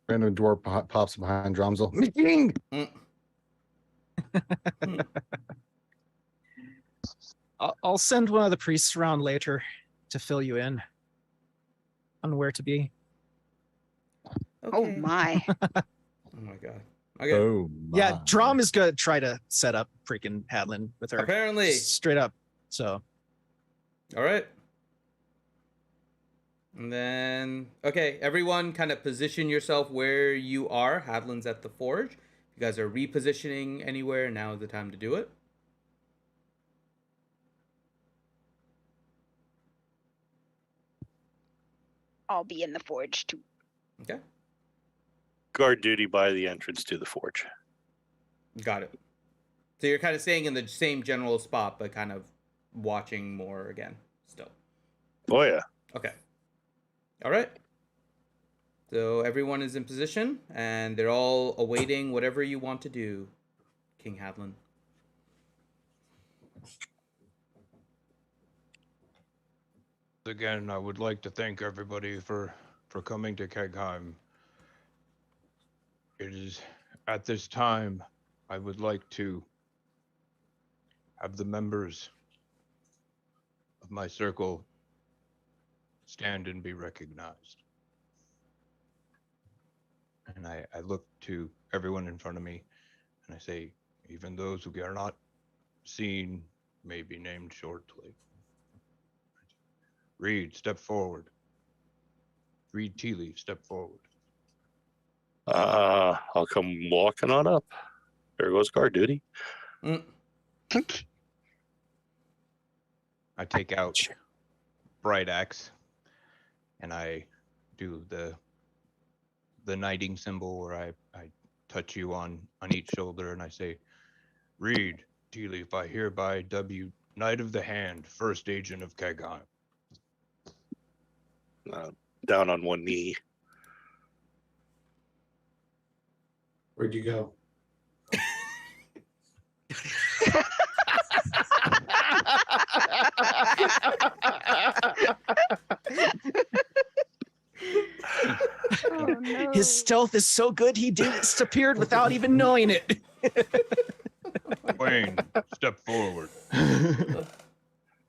Random dwarf pops behind Dromsel. Meeting! I'll send one of the priests around later to fill you in on where to be. Okay. Oh my. Oh my god. Okay. Oh, Yeah, my. Drom is gonna try to set up freaking Hadlin with her. Apparently. Straight up. So All right. And then, okay, everyone kind of position yourself where you are. Hadlin's at the forge. If you guys are repositioning anywhere, now is the time to do it. I'll be in the forge too. Okay. Guard duty by the entrance to the forge. Got it. So you're kind of staying in the same general spot, but kind of watching more again still. Oh, yeah. Okay. All right. So everyone is in position, and they're all awaiting whatever you want to do, King Hadlin. Again, I would like to thank everybody for coming to Khegheim. It is at this time I would like to have the members of my circle stand and be recognized. And I look to everyone in front of me and I say, even those who are not seen may be named shortly. Reed, step forward. Reed Tea Leaf, step forward. I'll come walking on up. There goes guard duty. Mm. I take out Bright Axe and I do the knighting symbol where I touch you on each shoulder and I say, Reed Tea Leaf, I hereby dub you Knight of the Hand, First Agent of Khegheim. Down on one knee. Where'd you go? Oh, no. his stealth is so good he disappeared without even knowing it. Wayne, step forward.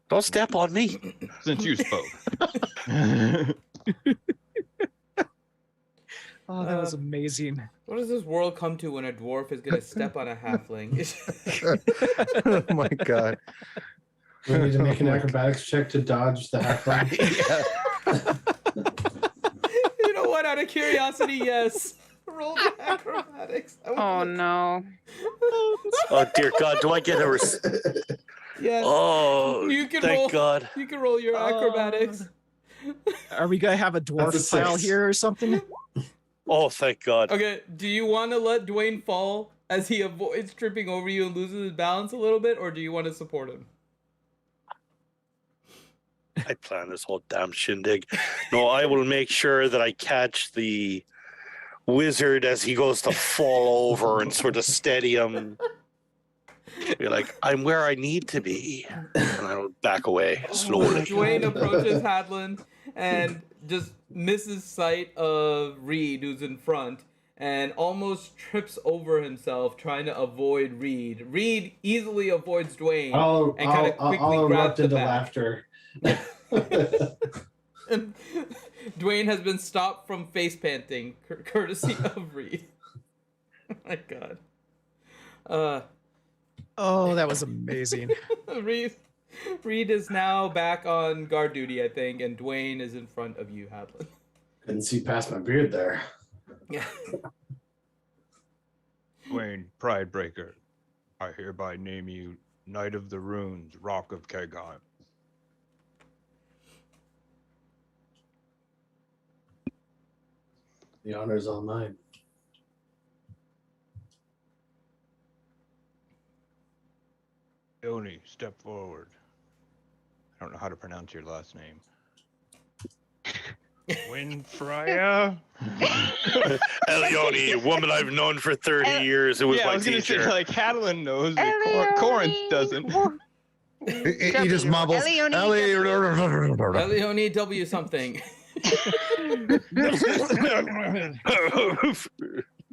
Don't step on me. Since you spoke. Oh, that was amazing. What does this world come to when a dwarf is going to step on a halfling? Oh my god. We need to make an acrobatics check to dodge the halfling. You know what? Out of curiosity, yes. roll your acrobatics. Oh no. Oh dear God, do I get a Yes. Oh, You can thank roll. God. You can roll your acrobatics. Are we gonna have a That's a dwarf pile 6. here or something? Oh, thank God. Okay, do you want to let Dwayne fall as he avoids tripping over you and loses his balance a little bit, or do you want to support him? I planned this whole damn shindig. No, I will make sure that I catch the wizard as he goes to fall over and sort of steady him. Be like, I'm where I need to be. And I will back away slowly. Dwayne approaches Hadlin and just misses sight of Reed, who's in front, and almost trips over himself trying to avoid Reed. Reed easily avoids Dwayne and kind of quickly I'll grabs erupt the into back. laughter. And Dwayne has been stopped from face panting, courtesy of Reed. Oh my God. Oh, that was amazing. Reed is now back on guard duty, I think, and Dwayne is in front of you, Hadlin. Couldn't see past my beard there. Yeah. Dwayne, Pridebreaker, I hereby name you Knight of the Runes, Rock of Khegheim. The honor's all mine. Yoni, step forward. I don't know how to pronounce your last name. Winfrya? Elione, a woman I've known for 30 years, who was Yeah, my I was gonna teacher. say, like, Hadlin knows, but Elione. Corinth doesn't. He just mumbles. Elione Leone W something.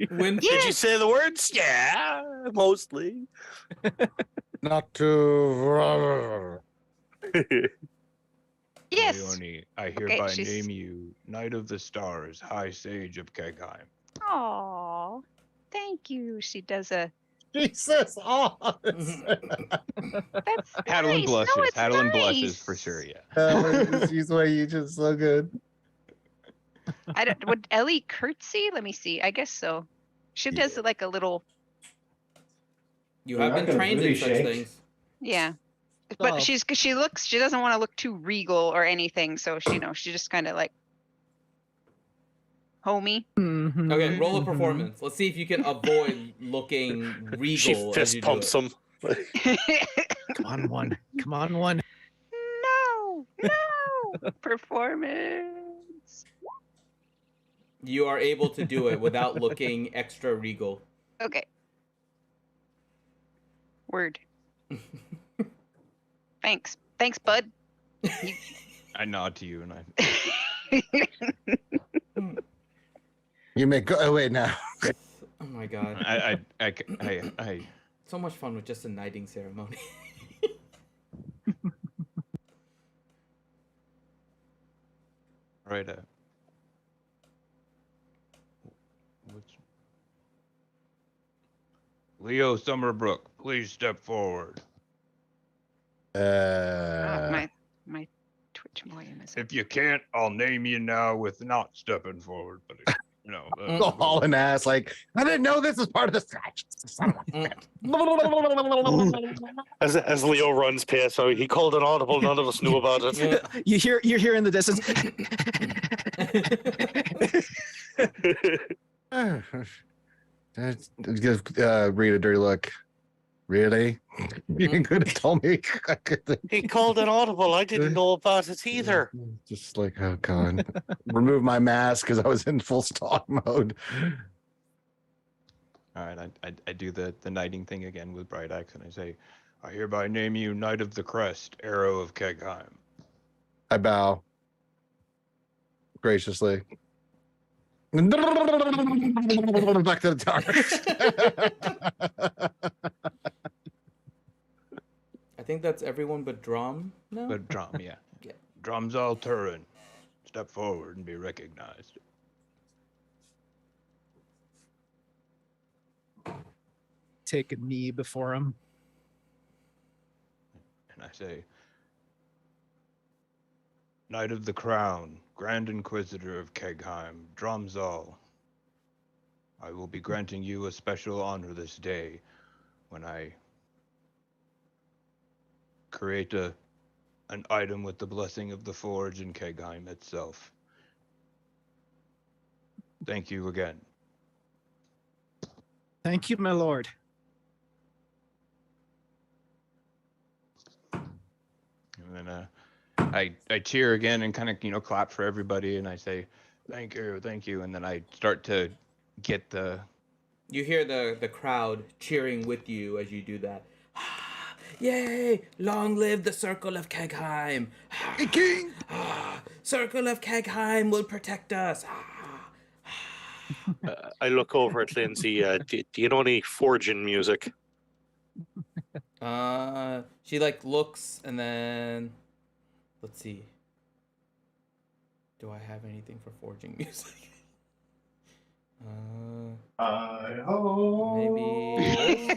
Win. Did you say the words? Yeah, mostly. Not to. Yes. Leone, I Okay, hereby she's- name you Knight of the Stars, High Sage of Khegheim. Aw. Thank you. She does a. Jesus. Oh, That's Hadlin nice. blushes. No, it's Hadlin nice. blushes for sure, yeah. she's way you just so good. I don't. Would Ellie curtsy? Let me see. I guess so. She does like a little. You We're have not been gonna trained in booty such shake. things. Yeah. But Oh. she doesn't want to look too regal or anything, so she she just kind of like homey. Mhm, Okay, roll a mhm. performance. Let's see if you can avoid looking She regal as fist you do pumps it. him. Come on, one. Come on, one. No, no performance. You are able to do it without looking extra regal. Okay. Word. Thanks, bud. I nod to you and I. You may go. Oh, wait, now. Oh my God. I So much fun with just a knighting ceremony. right. What's Leo Summerbrook? Please step forward. My Twitch volume is. If you can't, I'll name you now with not stepping forward. But you know, all an ass. Like, I didn't know this was part of the scratch. Son of a As Leo runs past, so he called an audible. None of us knew about it. Yeah. You hear in the distance. Give Reed a dirty look. Really? You could have told me. He called an audible. I didn't know about it either. Just like, oh god. Remove my mask because I was in full stalk mode. all right, I do the knighting thing again with Bright Axe, and I say, I hereby name you Knight of the Crest, Arrow of Khegheim. I bow graciously. Back to the tower. I think that's everyone but Drum now. But drum, yeah. Yeah. Drums all Turin. Step forward and be recognized. Take a knee before him. And I say, Knight of the Crown, Grand Inquisitor of Khegheim, Drumsall. I will be granting you a special honor this day when I create an item with the blessing of the forge in Khegheim itself. Thank you again. Thank you, my lord. And then I cheer again and kind of clap for everybody, and I say thank you, and then I start to get the. You hear the crowd cheering with you as you do that. Yay! Long live the Circle of Khegheim! King! Circle of Khegheim will protect us! I look over at Lindsay. Do you know any forging music? She like looks and then let's see. Do I have anything for forging music? Maybe.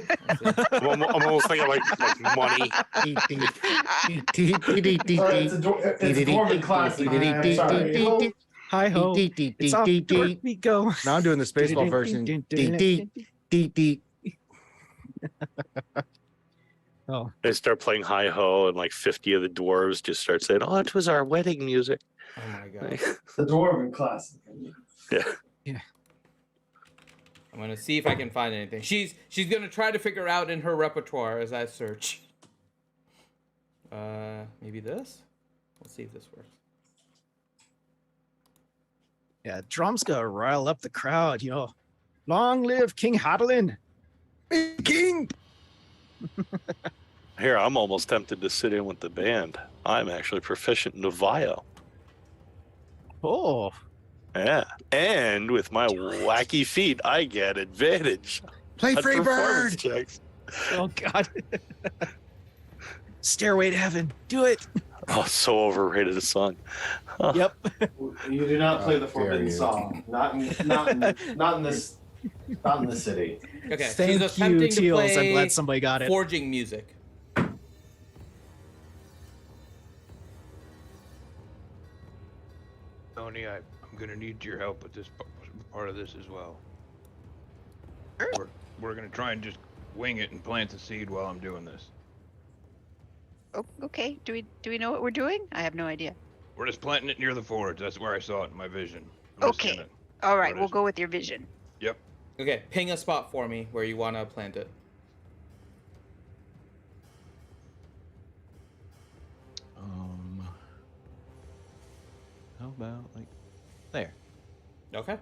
I'm almost thinking like money. It's a dwarven classic. I'm sorry. Hi ho. It's off to work we go. Now I'm doing the Spaceball version. Oh, They start playing hi ho, and like 50 of the dwarves just start saying, "Oh, it was our wedding music." Oh my god. The dwarven classic. Yeah. I'm gonna see if I can find anything. She's gonna try to figure out in her repertoire as I search. Maybe this? We'll see if this works. yeah, drum's gonna rile up the crowd, Long live King Hadalin. King! Here, I'm almost tempted to sit in with the band. I'm actually proficient in Novio. Oh, Yeah. And with my wacky feet, I get advantage Play on performance Freebird! checks. oh God. Stairway to Heaven. Do it. Oh, so overrated a song. Yep. You do not play the dare forbidden you. song. Not in this city. Okay, she's Thank you, attempting to Teals. play I'm glad somebody got it. forging music. Tony, I'm gonna need your help with this part of this as well. We're gonna try and just wing it and plant the seed while I'm doing this. Oh, okay. Do we know what we're doing? I have no idea. We're just planting it near the forge. That's where I saw it in my vision. I'm just Okay. gonna- All right, What we'll is- go with your vision. Yep. Okay, ping a spot for me where you want to plant it. How about like there? Okay.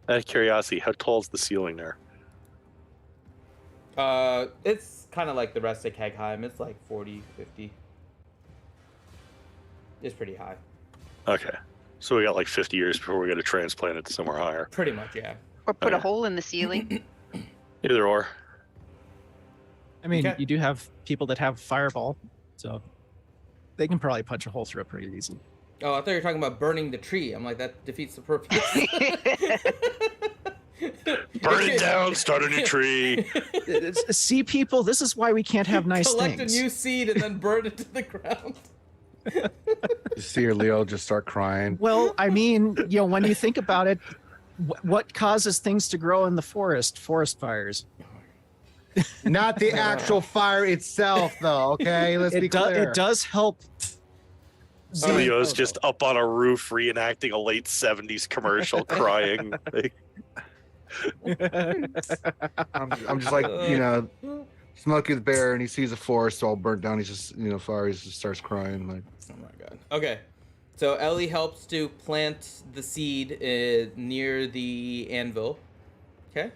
Out of curiosity, how tall is the ceiling there? It's kind of like the rest of Khegheim. It's like 40, 50. It's pretty high. Okay. So we got like 50 years before we got to transplant it to somewhere higher. Pretty much, yeah. Or put a Okay. hole in the ceiling. Either or. I mean, Okay. you do have people that have fireball, so they can probably punch a hole through it pretty easy. Oh, I thought you were talking about burning the tree. I'm like, that defeats the purpose. Burn it down, start a new tree. See, people, this is why we can't have nice Collect things. a new seed and then burn it to the ground. You see your Leo just start crying. Well, I mean, when you think about it, what causes things to grow in the forest? Forest fires. Not the actual fire itself, though, okay? Let's be clear. It does help. Leo's just up on a roof reenacting a late 70s commercial crying. Like, I'm just like, Smokey the Bear, and he sees a forest all burnt down. He's just, fire. He just starts crying. Like, Oh my god. Okay. So Ellie helps to plant the seed near the anvil. Okay.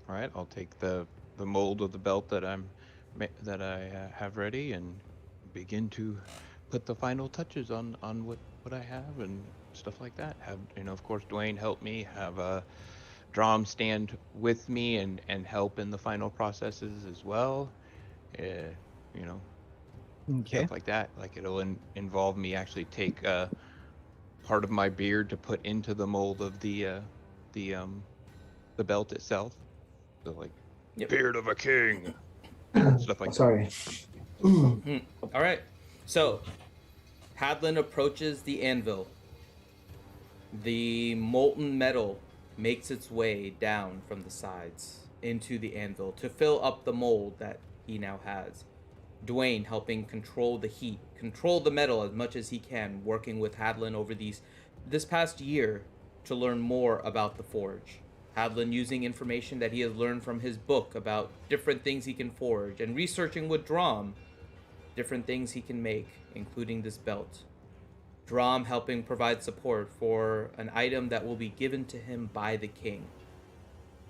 All right, I'll take the mold of the belt that I have ready and begin to put the final touches on what I have and stuff like that. Have of course, Dwayne help me. Have Drom stand with me and help in the final processes as well. Okay. Stuff like that. Like it'll involve me actually take part of my beard to put into the mold of the belt itself. So like Yep. beard of a king, stuff like Sorry. All right. So, Hadlin approaches the anvil. The molten metal makes its way down from the sides into the anvil to fill up the mold that he now has. Dwayne helping control the heat, control the metal as much as he can, working with Hadlin over this past year to learn more about the forge. Hadlin using information that he has learned from his book about different things he can forge, and researching with Drom different things he can make, including this belt. Drom helping provide support for an item that will be given to him by the king.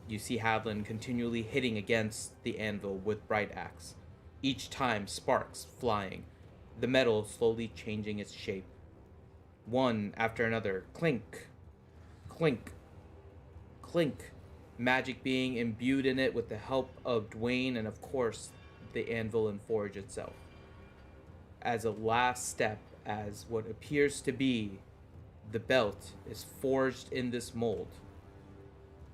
You see Hadlin continually hitting against the anvil with Bright Axe, each time sparks flying, the metal slowly changing its shape. One after another, clink, clink, clink, magic being imbued in it with the help of Dwayne and, of course, the anvil and forge itself. As a last step, as what appears to be the belt is forged in this mold,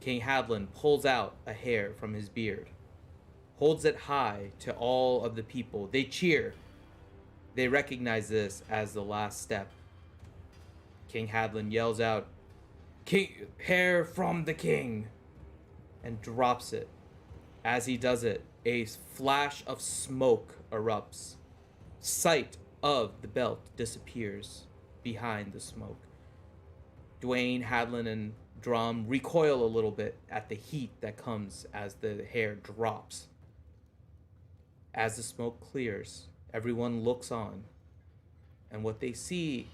King Hadlin pulls out a hair from his beard, holds it high to all of the people. They cheer. They recognize this as the last step. King Hadlin yells out, "King, hair from the king," and drops it. As he does it, a flash of smoke erupts. Sight of the belt disappears behind the smoke. Dwayne, Hadlin, and Drum recoil a little bit at the heat that comes as the hair drops. As the smoke clears, everyone looks on, and what they see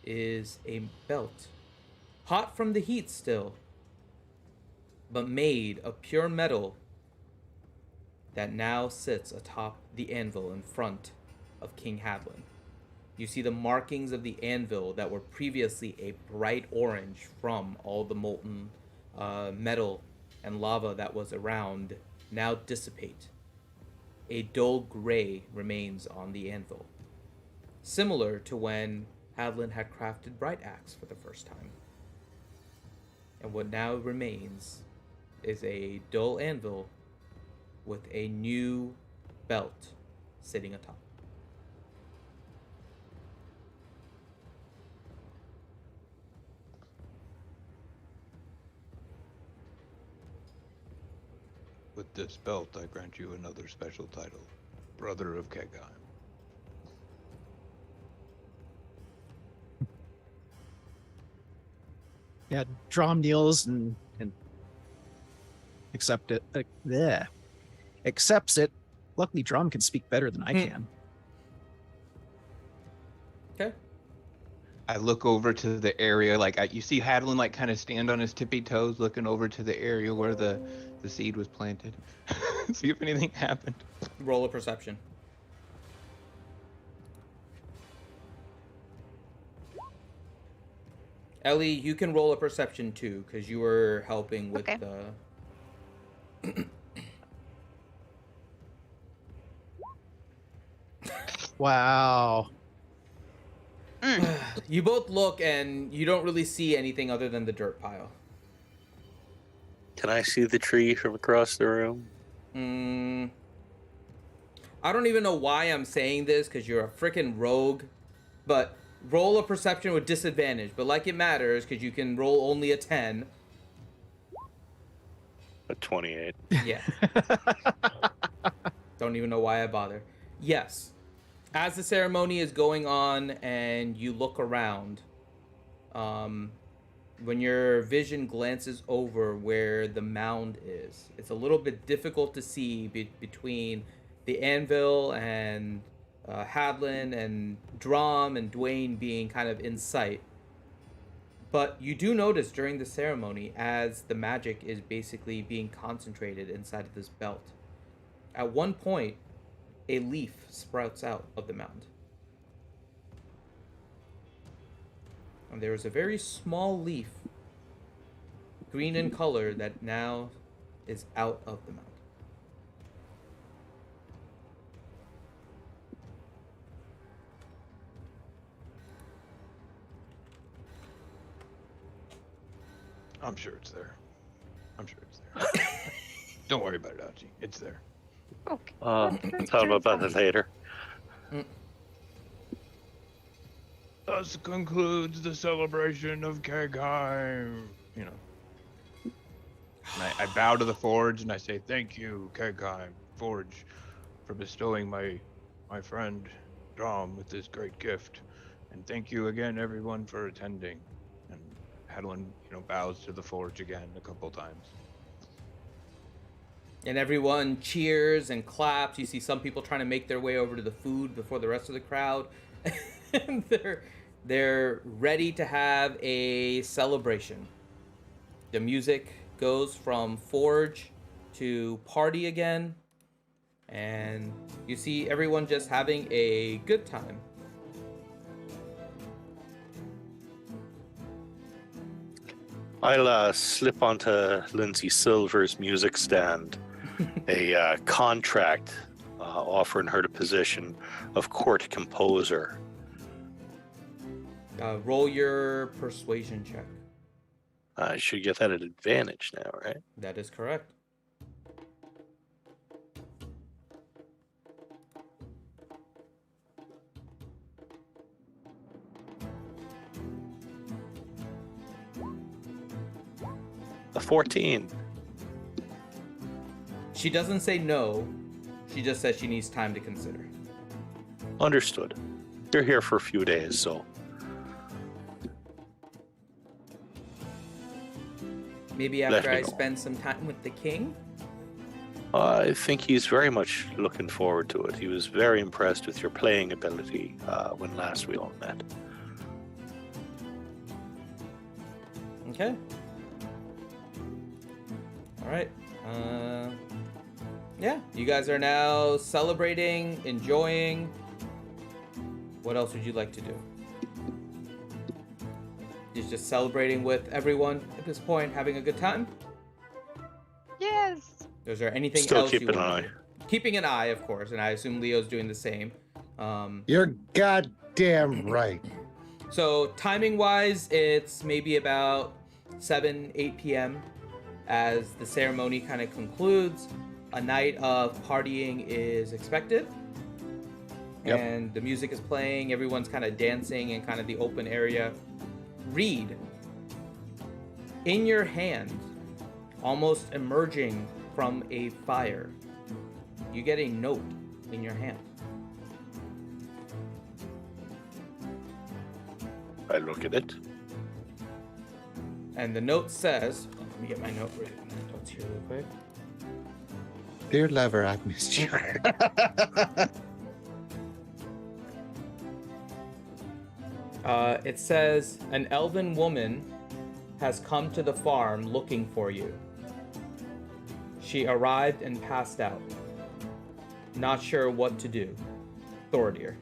is a belt, hot from the heat still, but made of pure metal that now sits atop the anvil in front of King Hadlin. You see the markings of the anvil that were previously a bright orange from all the molten metal and lava that was around now dissipate. A dull gray remains on the anvil, similar to when Hadlin had crafted Bright Axe for the first time. And what now remains is a dull anvil with a new belt sitting atop. With this belt, I grant you another special title, Brother of Khegheim. Yeah, Drom kneels and accepts it. Luckily, Drom can speak better than I can. Okay. I look over to the area, you see Hadlin kind of stand on his tippy toes, looking over to the area where the seed was planted. See if anything happened. Roll a perception. Ellie, you can roll a perception too, because you were helping with the... Wow. You both look and you don't really see anything other than the dirt pile. Can I see the tree from across the room? I don't even know why I'm saying this, because you're a freaking rogue, but roll a perception with disadvantage, but like it matters, because you can roll only a 10. A 28. Yeah. Don't even know why I bother. Yes. As the ceremony is going on and you look around, when your vision glances over where the mound is, it's a little bit difficult to see between the anvil and Hadlin and Drom and Dwayne being kind of in sight. But you do notice during the ceremony, as the magic is basically being concentrated inside of this belt, at one point, a leaf sprouts out of the mound. And there is a very small leaf, green in color, that now is out of the mound. I'm sure it's there. Don't worry about it, Archie. It's there. Okay. Tell him about it later. Thus concludes the celebration of Khegheim. You know. And I bow to the forge and I say, thank you, Khegheim Forge, for bestowing my friend Dom with this great gift. And thank you again, everyone, for attending. And Hadwin, bows to the forge again a couple times. And everyone cheers and claps. You see some people trying to make their way over to the food before the rest of the crowd. And they're ready to have a celebration. The music goes from forge to party again. And you see everyone just having a good time. I'll slip onto Lindsay Silver's music stand a contract offering her the position of court composer. Roll your persuasion check. I should get that at advantage now, right? That is correct. A 14. She doesn't say no. She just says she needs time to consider. Understood. You're here for a few days, so. Maybe Let after me I know. spend some time with the king? I think he's very much looking forward to it. He was very impressed with your playing ability when last we all met. Okay. All right. Yeah, you guys are now celebrating, enjoying. What else would you like to do? You're just celebrating with everyone at this point, having a good time? Yes. Is there anything Still else keep you an want eye. to do? Keeping an eye, of course, and I assume Leo's doing the same. You're goddamn right. So timing-wise, it's maybe about 7, 8 p.m. as the ceremony kind of concludes. A night of partying is expected. Yep. And the music is playing, everyone's kind of dancing in kind of the open area. Reed, in your hand, almost emerging from a fire, you get a note in your hand. I look at it. And the note says, let me get my notes here real quick. Dear lover, I've missed you. It says, an elven woman has come to the farm looking for you. She arrived and passed out. Not sure what to do. Thordir.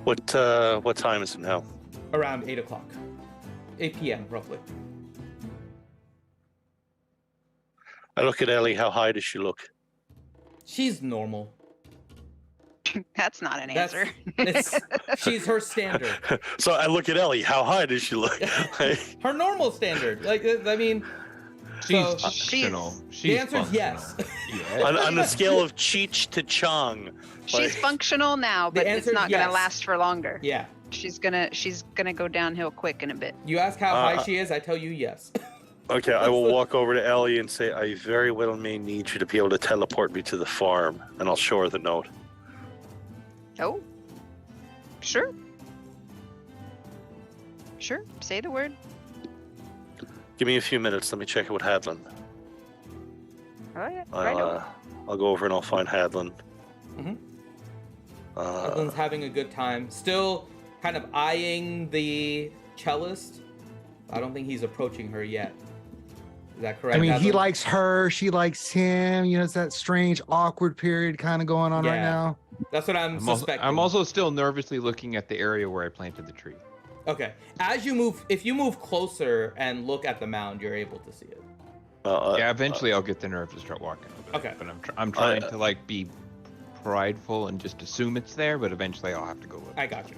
What time is it now? Around 8 o'clock. 8 p.m. roughly. I look at Ellie. How high does she look? She's normal. That's not an answer. She's her standard. So I look at Ellie. How high does she look? Her normal standard. Like, I mean, She's so- functional. the She's answer is yes. Yeah. on a scale of Cheech to Chong. She's functional now, The but answer it's is not gonna yes. last for longer. Yeah. She's gonna go downhill quick in a bit. You ask how high she is, I tell you yes. Okay, I will walk over to Ellie and say, I very well may need you to be able to teleport me to the farm, and I'll show her the note. Oh, sure. Sure, say the word. Give me a few minutes. Let me check it with Hadlin. Oh yeah, right on. I'll go over and I'll find Hadlin. Mhm. Everyone's having a good time. Still kind of eyeing the cellist. I don't think he's approaching her yet. Is that correct? I mean, he Hadlin? likes her, she likes him. You know, it's that strange, awkward period kind of going on right Yeah. now. That's what I'm suspecting. I'm also still nervously looking at the area where I planted the tree. Okay. As you move, if you move closer and look at the mound, you're able to see it. Yeah, eventually I'll get the nerve to start walking over Okay. there. But I'm trying to like be prideful and just assume it's there, but eventually I'll have to go look. I got you.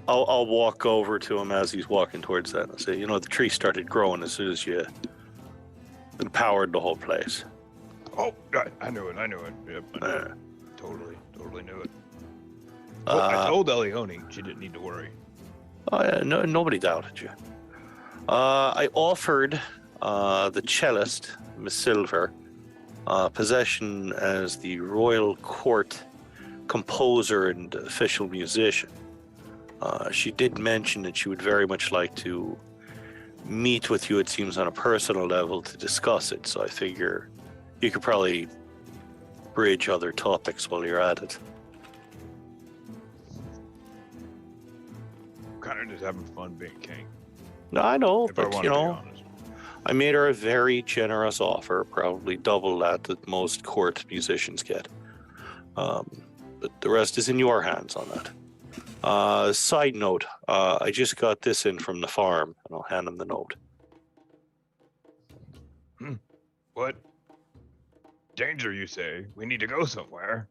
I'll walk over to him as he's walking towards that and say, the tree started growing as soon as you empowered the whole place. Oh, I knew it. Yep, I knew it. Totally knew it. I told Elione she didn't need to worry. Oh, yeah, nobody doubted you. I offered the cellist, Miss Silver, possession as the royal court composer and official musician. She did mention that she would very much like to meet with you, it seems, on a personal level to discuss it. So I figure you could probably bridge other topics while you're at it. Kind of just having fun being king. No, I know, If I but want to be honest. I made her a very generous offer, probably double that most court musicians get. But the rest is in your hands on that. Side note, I just got this in from the farm, and I'll hand him the note. What? Danger, you say? We need to go somewhere.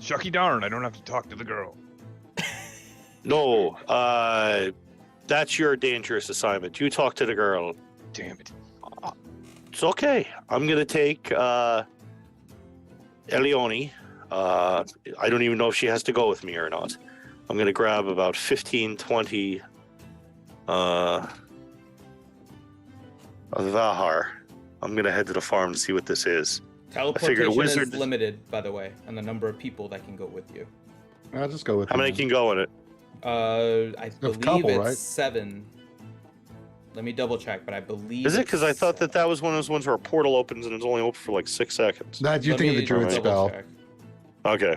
Shucky darn, I don't have to talk to the girl. No, that's your dangerous assignment. You talk to the girl. Damn it. It's okay. I'm going to take Elione. I don't even know if she has to go with me or not. I'm going to grab about 15, 20 of Vahar. I'm going to head to the farm to see what this is. Teleportation wizard- is limited, by the way, and the number of people that can go with you. I'll just go with How you, many man. can go in it? I believe couple, it's right? 7. Let me double check, but I believe. Is it? it's Because I thought 7. that was one of those ones where a portal opens and it's only open for like 6 seconds. That you Let think of me the druid double spell. check. Okay.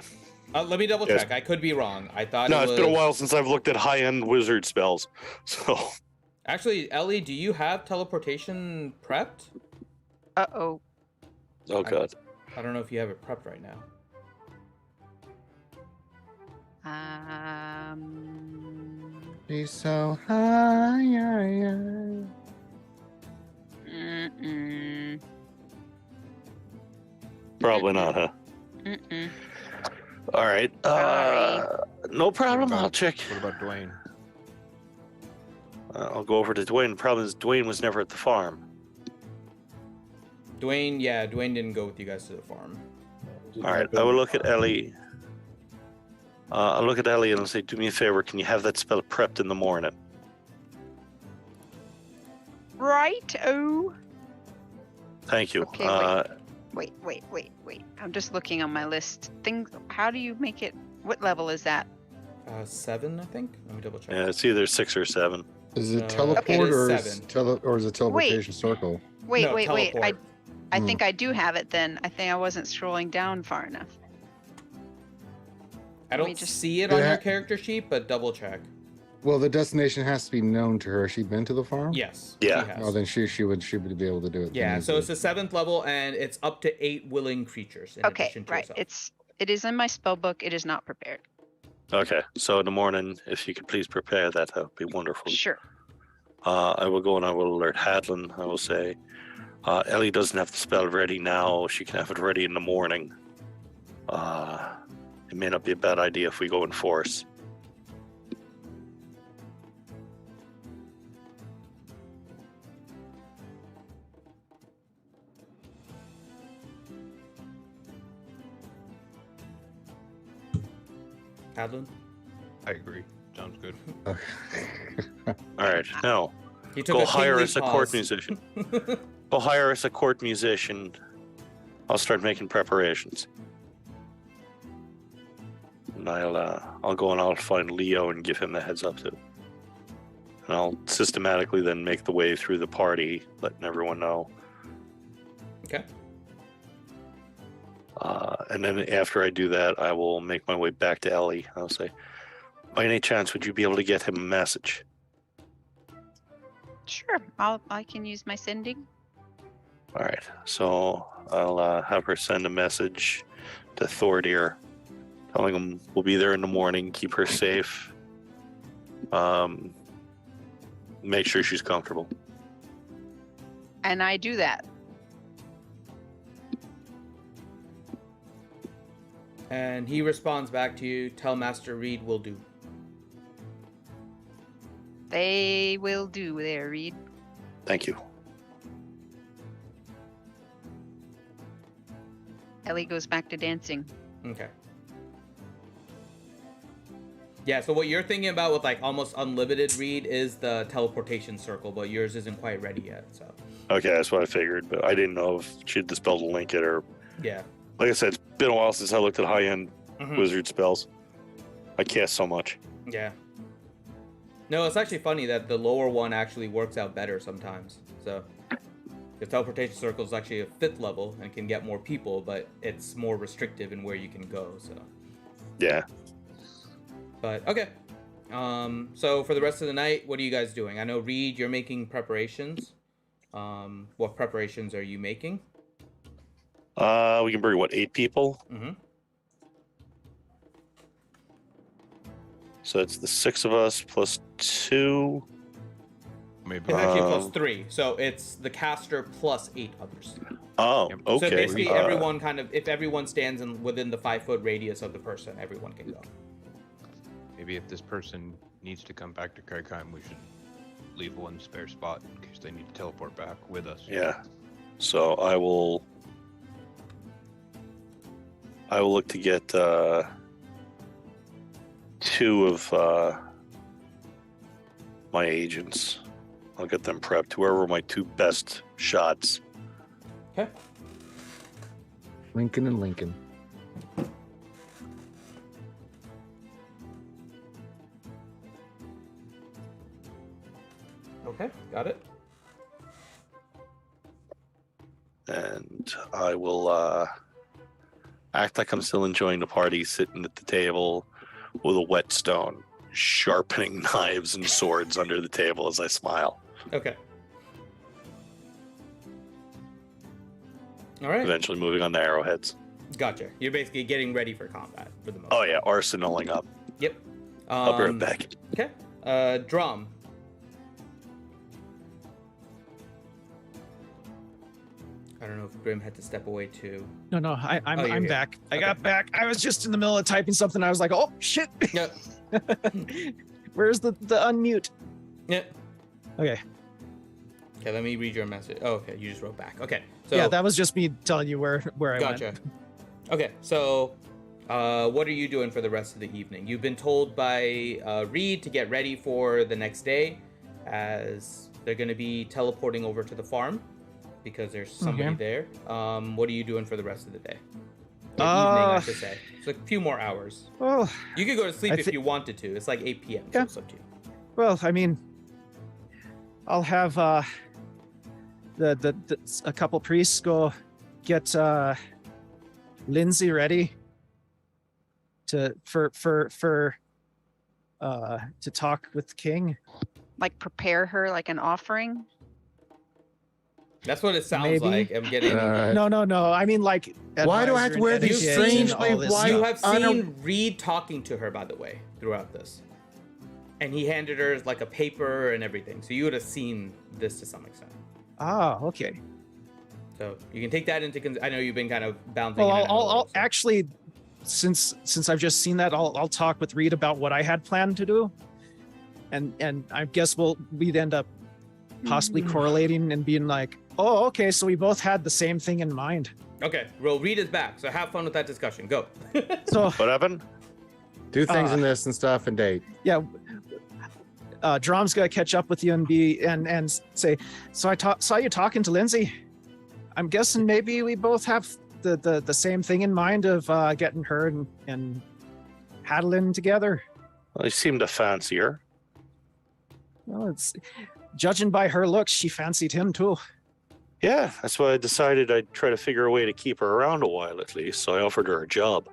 Let me double Yes. check. I could be wrong. I thought No, it it's was... been a while since I've looked at high-end wizard spells. So, Actually, Ellie, do you have teleportation prepped? Uh-oh. oh god. I don't know if you have it prepped right now. She's so high. Mm-mm. Probably not, huh? Mm-mm. All right. Sorry. No problem. What about- I'll check. What about Dwayne? I'll go over to Dwayne. The problem is Dwayne was never at the farm. Dwayne didn't go with you guys to the farm. All right. I will look at Ellie. I'll look at Ellie and I'll say, do me a favor. Can you have that spell prepped in the morning? Right. Oh. Thank you. Okay, wait. Wait. I'm just looking on my list. Things. How do you make it? What level is that? 7, I think. Let me double check. Yeah, it's either 6 or 7. Is it Okay. teleport It is or is 7. or is it teleportation circle? Wait. No, I teleport. think I do have it then. I think I wasn't scrolling down far enough. I Let me don't just- see it on Yeah. your character sheet, but double check. Well, the destination has to be known to her. Has she been to the farm? Yes. Yeah. She has. Oh, then she would be able to do it. Yeah, then so easily. it's the 7th level, and it's up to 8 willing creatures. In Okay, addition to right. yourself. It is in my spell book. It is not prepared. Okay. So in the morning, if you could please prepare that would be wonderful. Sure. I will go and I will alert Hadlin. I will say, Ellie doesn't have the spell ready now. She can have it ready in the morning. It may not be a bad idea if we go in force. Hadlin? I agree. Sounds good. All right. Now, He took go a hire kingly us a court pause. musician. Go hire us a court musician. I'll start making preparations. And I'll go and I'll find Leo and give him the heads up too. And I'll systematically then make the way through the party, letting everyone know. Okay. And then after I do that, I will make my way back to Ellie. I'll say, by any chance, would you be able to get him a message? Sure. I can use my sending. All right. So I'll have her send a message to Thordir, telling him we'll be there in the morning. Keep her safe. Make sure she's comfortable. And I do that. And he responds back to you, tell Master Reed will do. They will do there, Reed. Thank you. Ellie goes back to dancing. Okay. Yeah, so what you're thinking about with like almost unlimited Reed is the teleportation circle, but yours isn't quite ready yet, so. Okay, that's what I figured, but I didn't know if she had the spell to link it or... Yeah. Like I said, it's been a while since I looked at high-end Mhm. wizard spells. I cast so much. Yeah. No, it's actually funny that the lower one actually works out better sometimes. So the teleportation circle is actually a 5th level and can get more people, but it's more restrictive in where you can go. So Yeah. but okay. So for the rest of the night, what are you guys doing? I know Reed, you're making preparations. What preparations are you making? We can bring, what, 8 people? Mm-hmm. So it's the 6 of us plus 2. Maybe. It's actually plus Um, 3, so it's the caster plus 8 others. Oh, Yep. okay. So basically, Uh, everyone kind of, if everyone stands within the 5-foot radius of the person, everyone can go. Maybe if this person needs to come back to Khegheim, we should leave one spare spot in case they need to teleport back with us. Yeah. So I will look to get 2 of my agents. I'll get them prepped. Whoever are my 2 best shots. Okay. Lincoln and Lincoln. Okay, got it. And I will act like I'm still enjoying the party, sitting at the table with a whetstone, sharpening knives and swords under the table as I smile. Okay. All right. Eventually moving on to arrowheads. Gotcha. You're basically getting ready for combat for the most. Oh yeah, arsenaling up. Yep. I'll be right back. Okay. Drum. I don't know if Grim had to step away too. No, Oh, I'm you're here. back. I Okay. got back. I was just in the middle of typing something. I was like, oh shit. Yep. Where's the unmute? Yep. Okay. Okay, let me read your message. Oh, okay, you just wrote back. Okay. So Yeah, that was just me telling you where I gotcha. went. Okay, so what are you doing for the rest of the evening? You've been told by Reed to get ready for the next day, as they're going to be teleporting over to the farm because there's somebody Okay. there. What are you doing for the rest of the day? Or evening, I should say. It's a few more hours. Well, You could go to sleep I if thi- you wanted to. It's like 8 p.m. Yeah. So it's up to you. well, I mean, I'll have the a couple priests go get Lindsay ready to talk with King. Like prepare her like an offering. That's what it sounds Maybe. like. I'm getting. No. I mean, like, Why do I have to wear advisor these and education, strangely all this white- You stuff. have I don't- seen Reed talking to her, by the way, throughout this. And he handed her like a paper and everything. So you would have seen this to some extent. Ah, okay. So you can take that into I know you've been kind of bouncing. Well, in and out I'll a little, so- actually, since I've just seen that, I'll talk with Reed about what I had planned to do, and I guess we'd end up possibly correlating and being like, oh, okay, so we both had the same thing in mind. Okay, well, Reed is back. So have fun with that discussion. Go. So What happened? Do things Uh, in this and stuff and date. yeah, Drom's gonna catch up with you and say, so I saw you talking to Lindsay. I'm guessing maybe we both have the same thing in mind of getting her and Hadelin together. Well, you seem to fancy her. Well, it's judging by her looks, she fancied him too. Yeah, that's why I decided I'd try to figure a way to keep her around a while at least. So I offered her a job.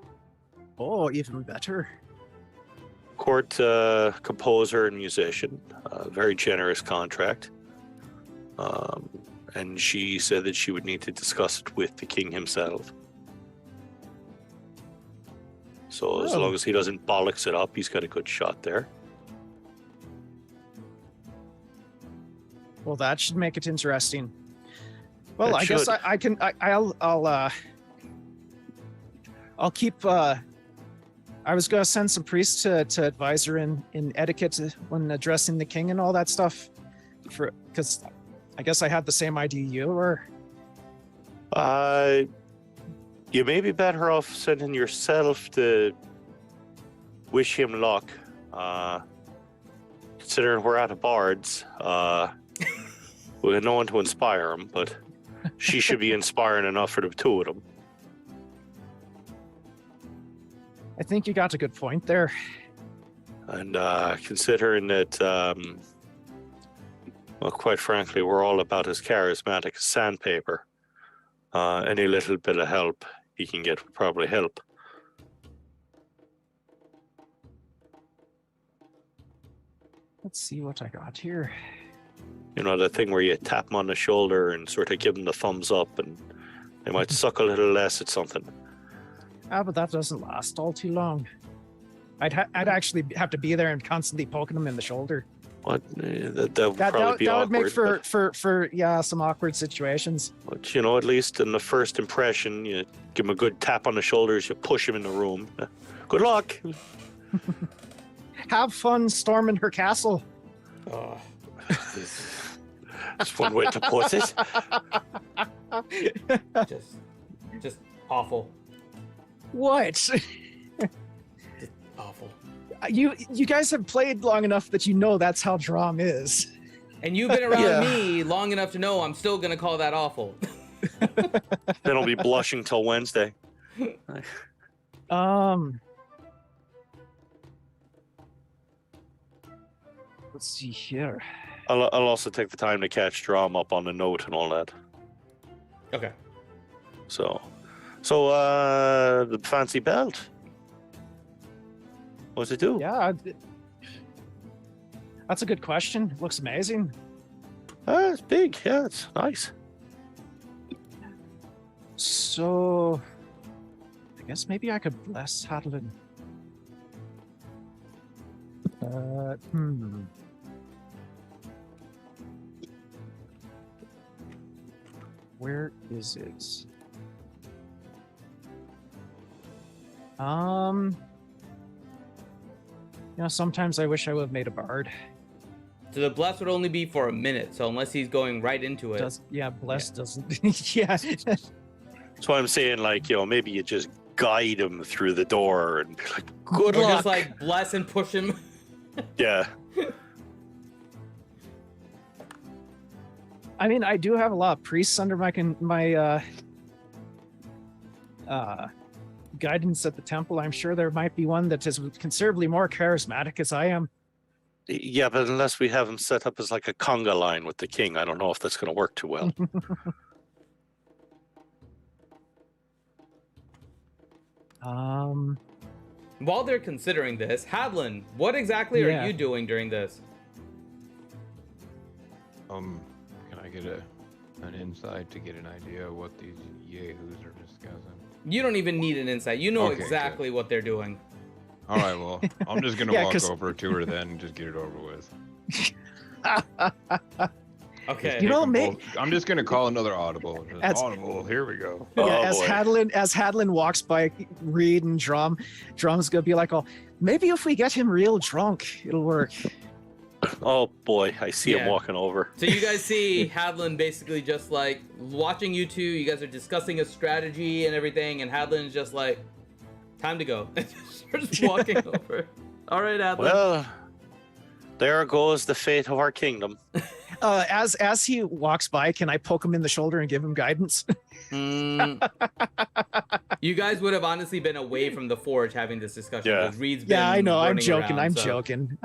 Oh, even better. Court composer and musician, very generous contract. And she said that she would need to discuss it with the king himself. So as Oh. long as he doesn't bollocks it up, he's got a good shot there. Well, that should make it interesting. Well, It I guess should. I'll I'll keep. I was gonna send some priests to advise her in etiquette when addressing the king and all that stuff, because I guess I had the same idea you were. You may be better off sending yourself to wish him luck. Considering we're out of bards, we have no one to inspire him, but she should be inspiring enough for the two of them. I think you got a good point there. And considering that, well, quite frankly, we're all about as charismatic as sandpaper. Any little bit of help he can get would probably help. Let's see what I got here. You know, the thing where you tap them on the shoulder and sort of give them the thumbs up, and they might suck a little less at something. Ah, but that doesn't last all too long. I'd actually have to be there and constantly poking them in the shoulder. What? That would probably be that awkward. would make for some awkward situations. But you know, at least in the first impression, you give him a good tap on the shoulders, you push him in the room. Good luck. Have fun storming her castle. Oh, that's one way to put it. Just awful. What? Just awful. You guys have played long enough that you know that's how Drum is. And you've been around me long enough to know I'm still gonna call that awful. Then I'll be blushing till Wednesday. Let's see here. I'll also take the time to catch Drum up on the note and all that. Okay. So the fancy belt. What's it do? Yeah, that's a good question. It looks amazing. It's big. Yeah, it's nice. So, I guess maybe I could bless Hadlin. Where is it? You know, sometimes I wish I would have made a bard. So the bless would only be for a minute, so unless he's going right into it. Bless doesn't. Yeah. That's why I'm saying, like, you know, maybe you just guide him through the door and be like, good or luck. just like bless and push him. Yeah. I mean, I do have a lot of priests under my guidance at the temple. I'm sure there might be one that is considerably more charismatic as I am. Yeah, but unless we have him set up as like a conga line with the king, I don't know if that's going to work too well. While they're considering this, Hadlin, what exactly are you doing during this? Can I get an insight to get an idea of what these yahoos are discussing? You don't even need an insight. You know Okay, exactly what they're doing. All right, well, I'm just gonna walk over to her then and just get it over with. Okay. You know, I'm just gonna call another audible. Audible. Here we go. Yeah, as Hadlin walks by Reed and Drum's gonna be like, "Oh, maybe if we get him real drunk, it'll work." Oh boy, I see him walking over. So you guys see Hadlin basically just like watching you two. You guys are discussing a strategy and everything, and Hadlin's just like, "Time to go." Just walking over. All right, Hadlin. Well, there goes the fate of our kingdom. As he walks by, can I poke him in the shoulder and give him guidance? You guys would have honestly been away from the forge having this discussion. Yeah. Because Reed's been I know. I'm joking. around, I'm joking.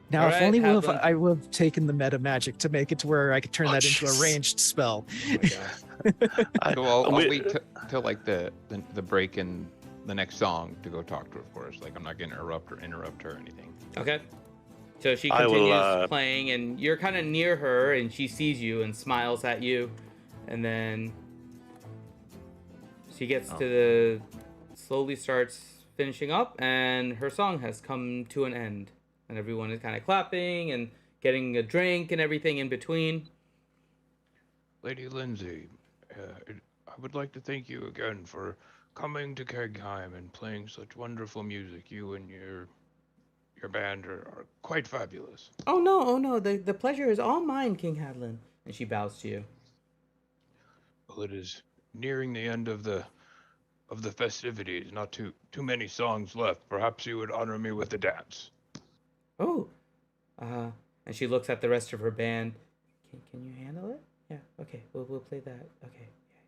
Now, All if right, only Hadlin. I would have taken the meta magic to make it to where I could turn that into a ranged spell. So I'll wait till like the break in the next song to go talk to her, of course. Like, I'm not gonna interrupt her or anything. Okay. So she I continues will, playing, and you're kind of near her, and she sees you and smiles at you, and then she gets slowly starts finishing up, and her song has come to an end, and everyone is kind of clapping and getting a drink and everything in between. Lady Lindsay, would like to thank you again for coming to Khegheim and playing such wonderful music. You and your band are quite fabulous. Oh no, the pleasure is all mine, King Hadlin. And she bows to you. Well, it is nearing the end of the festivities. Not too many songs left. Perhaps you would honor me with a dance. Oh, and she looks at the rest of her band. Can you handle it? Yeah. Okay. We'll play that. Okay. Yeah.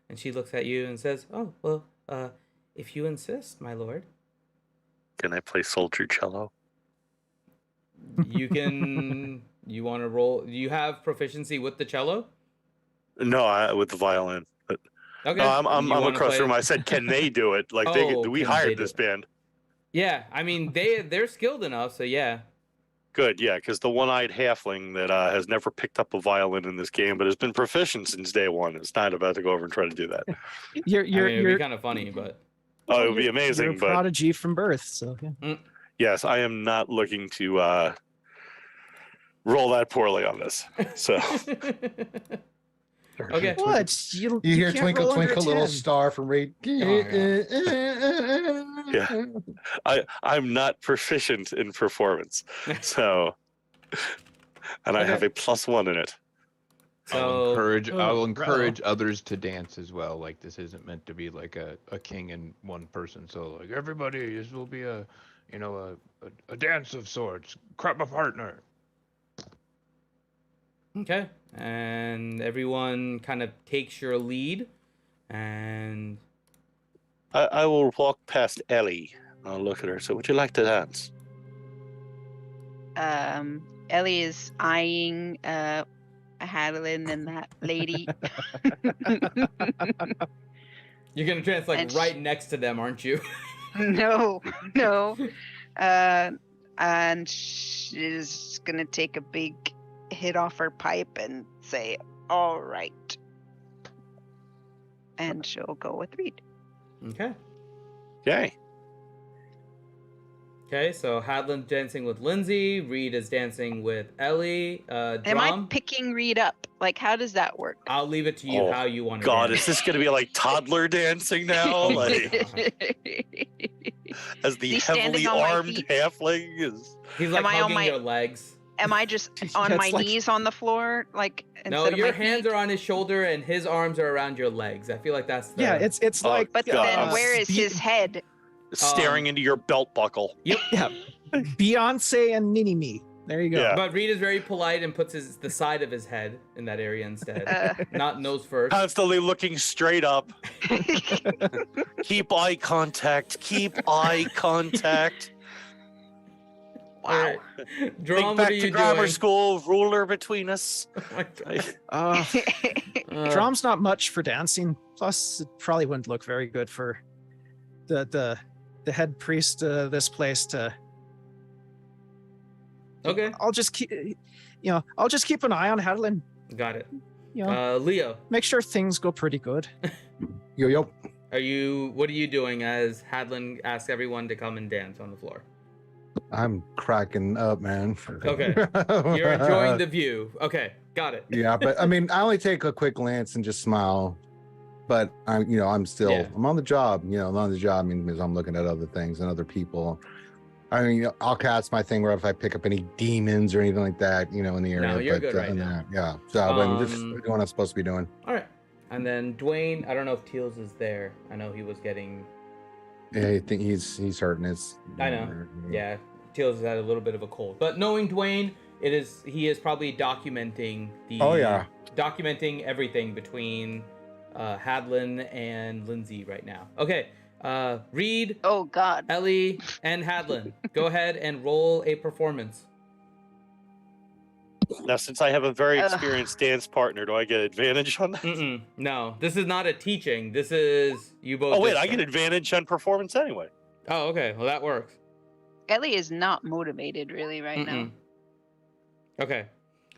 And she looks at you and says, "Oh well, if you insist, my lord." Can I play soldier cello? You can. You want to roll? Do you have proficiency with the cello? No, with the violin. But Okay. no, I'm You wanna across the play- room. I said, can they do it? Like we can they hired do this it? band. Yeah. I mean, they're skilled enough. So yeah. Good, yeah, because the one-eyed halfling that has never picked up a violin in this game, but has been proficient since day one, is not about to go over and try to do that. You're I mean, it'd be you're kind of funny, but Oh, it would be you're a amazing, but prodigy from birth. So yeah. yes, I am not looking to roll that poorly on this. So okay. What? You hear can't twinkle roll under a twinkle little 10. star from Raid. Yeah. I'm not proficient in performance, so and I Okay. have a +1 in it. So I will encourage others to dance as well. Like this isn't meant to be like a king and one person. So like everybody, this will be a dance of sorts. Grab a partner. okay, and everyone kind of takes your lead, and I will walk past Ellie. I'll look at her. So, would you like to dance? Ellie is eyeing Hadlin and that lady. you're gonna dance like And right next to them, aren't you? No. And she's gonna take a big hit off her pipe and say, "All right," and she'll go with Reed. Okay. Yay. Okay, so Hadlin's dancing with Lindsay. Reed is dancing with Ellie. Am I Drum. picking Reed up? Like, how does that work? I'll leave it to you Oh, how you want to. God, dance. is this going to be like toddler dancing now? Oh my Like, as the Is he heavily standing on my armed feet? halfling is. He's like Am I on hugging my- your legs. Am I just on Yeah, my it's like- knees on the floor? Like, No, instead of your my hands feet? are on his shoulder and his arms are around your legs. I feel like that's the... Yeah, it's Oh, like. But God. then where is his head? Staring into your belt buckle. Yeah, Beyonce and Mini Me. There you go. Yeah. But Reed is very polite and puts the side of his head in that area instead, not nose first. Constantly looking straight up. Keep eye contact. Keep eye contact. All right. Drum, Think what back are to you grammar doing? school. Ruler between us. Oh my God. Drum's not much for dancing. Plus, it probably wouldn't look very good for the head priest of this place to. Okay, I'll just keep, I'll just keep an eye on Hadlin. got it. You know, Leo, make sure things go pretty good. Yo. what are you doing as Hadlin asks everyone to come and dance on the floor? I'm cracking up, man. Okay. You're enjoying the view. Okay, got it. Yeah, but I mean, I only take a quick glance and just smile. But I'm still, Yeah. I'm on the job. I'm on the job means I'm looking at other things and other people. I mean, I'll cast my thing where if I pick up any demons or anything like that, in the area. No, you're but, good right now. Yeah. So I'm just Um, doing what I'm supposed to be doing. All right. And then Dwayne, I don't know if Teals is there. I know he was getting... Yeah, I think he's hurting. I know. Yeah, Teals has had a little bit of a cold. But knowing Dwayne, he is probably documenting Oh, yeah. documenting everything between Hadlin and Lindsay right now. Okay, Reed, Oh God. Ellie, and Hadlin, go ahead and roll a performance. Now, since I have a very Ugh. experienced dance partner, do I get advantage on that? Mm-mm, no, this is not a teaching. This is you both. Oh, wait, just I get advantage on performance anyway. Oh, okay. Well, that works. Ellie is not motivated really right now. Mm-mm. Okay, Roll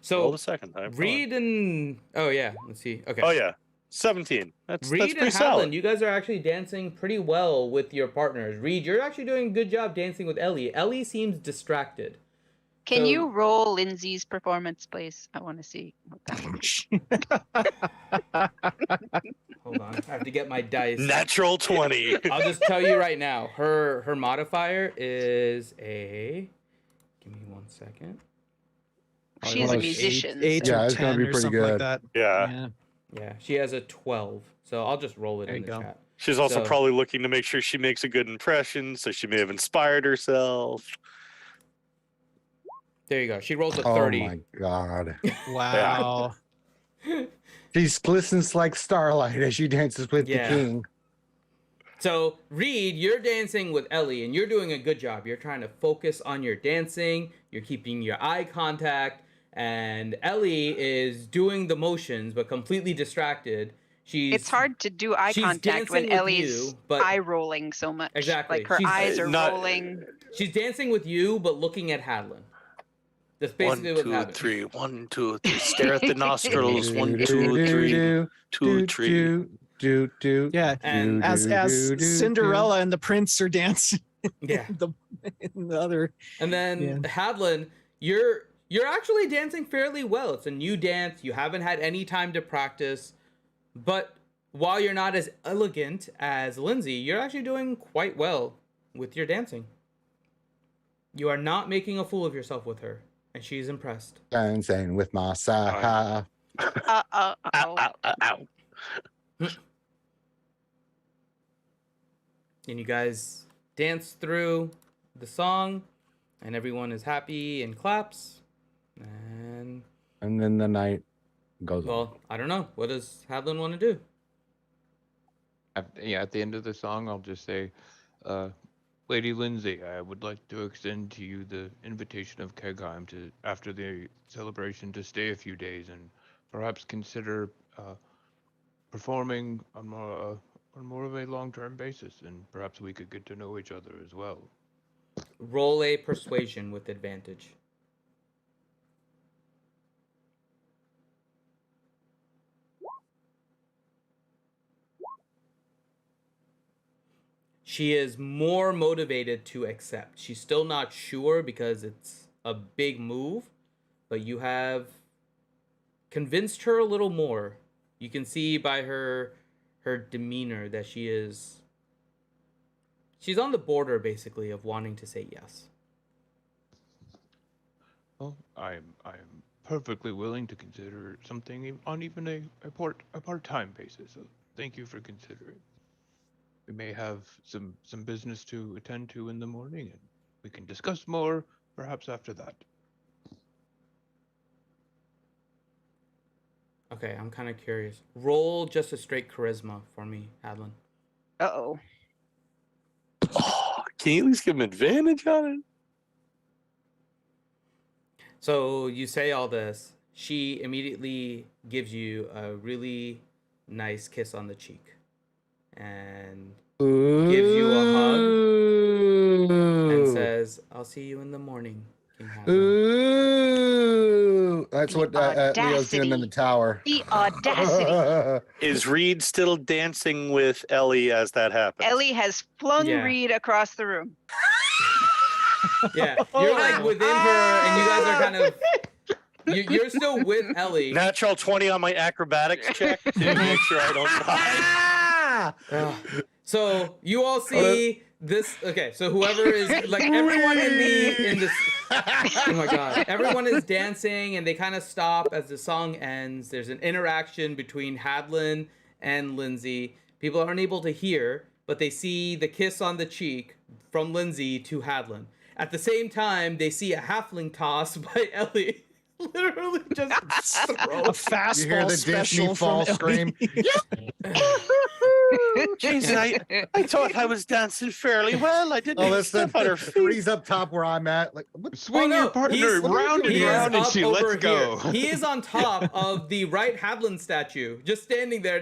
so the second time. Reed and let's see. Okay. Oh, yeah. 17. That's Reed pretty and solid. Hadlin, you guys are actually dancing pretty well with your partners. Reed, you're actually doing a good job dancing with Ellie. Ellie seems distracted. Can So- you roll Lindsay's performance, please? I want to see what that is. hold on. I have to get my dice. Natural 20. I'll just tell you right now. Her modifier is a. Give me 1 second. She's a musician. Eight so- Yeah, or it's gonna 10 be or pretty something like good. that. Yeah. Yeah, she has a 12. So I'll just roll it There in you the go. chat. She's also So- probably looking to make sure she makes a good impression, so she may have inspired herself. There you go. She rolls a Oh 30. my god. Wow. She glistens like starlight as she dances with Yeah. the king. So, Reed, you're dancing with Ellie, and you're doing a good job. You're trying to focus on your dancing. You're keeping your eye contact, and Ellie is doing the motions, but completely distracted. It's hard to do eye she's contact when dancing with Ellie's you, but- eye rolling so much. Exactly. Like her She's- eyes are not- rolling. She's dancing with you, but looking at Hadlin. That's 1, basically what's 2, happening. 3. 1, 2, 3. Stare at the nostrils. 1, 2, 3. 2, 3. Yeah. And- As Cinderella and the prince are dancing Yeah. in the other. And then Yeah. Hadlin, you're actually dancing fairly well. It's a new dance. You haven't had any time to practice, but while you're not as elegant as Lindsay, you're actually doing quite well with your dancing. You are not making a fool of yourself with her, and she's impressed. Dancing with my side. Ow, ow, ow. And you guys dance through the song, and everyone is happy and claps. And And then the night goes on. well, I don't know. What does Hadlin want to do? At the end of the song, I'll just say, Lady Lindsay, I would like to extend to you the invitation of Khegheim to, after the celebration, to stay a few days and perhaps consider performing on more of a long-term basis, and perhaps we could get to know each other as well. Roll a persuasion with advantage. She is more motivated to accept. She's still not sure because it's a big move, but you have convinced her a little more. You can see by her demeanor that she's on the border basically of wanting to say yes. Well, I'm perfectly willing to consider something on even a part-time basis. So thank you for considering. We may have some business to attend to in the morning, and we can discuss more perhaps after that. Okay, I'm kind of curious. Roll just a straight charisma for me, Hadlin. Uh-oh. Oh, can you at least give him advantage on it? So you say all this. She immediately gives you a really nice kiss on the cheek. And gives you a hug and says, I'll see you in the morning, King Hadlin. Ooh, that's The what Leo's doing in the audacity. tower. The audacity. Is Reed still dancing with Ellie as that happens? Ellie has flung Yeah. Reed across the room. Yeah, you're like within her, and you guys are kind of. You're still with Ellie. Natural 20 on my acrobatics check to make sure I don't die. Ugh. So you all see this. Okay, so whoever is like everyone in this. Oh my god! Everyone is dancing, and they kind of stop as the song ends. There's an interaction between Hadlin and Lindsay. People aren't able to hear, but they see the kiss on the cheek from Lindsay to Hadlin. At the same time, they see a halfling toss by Ellie. Literally just A throw. fastball You hear the special Disney fall from scream? Jeez, I thought I was dancing fairly well. I didn't Oh, even listen, step on her feet. he's up top where I'm at. Like, what? Swing no, your partner he's- round and He is round, and up she over lets go. here. He is on top of the right Hadlin statue, just standing there.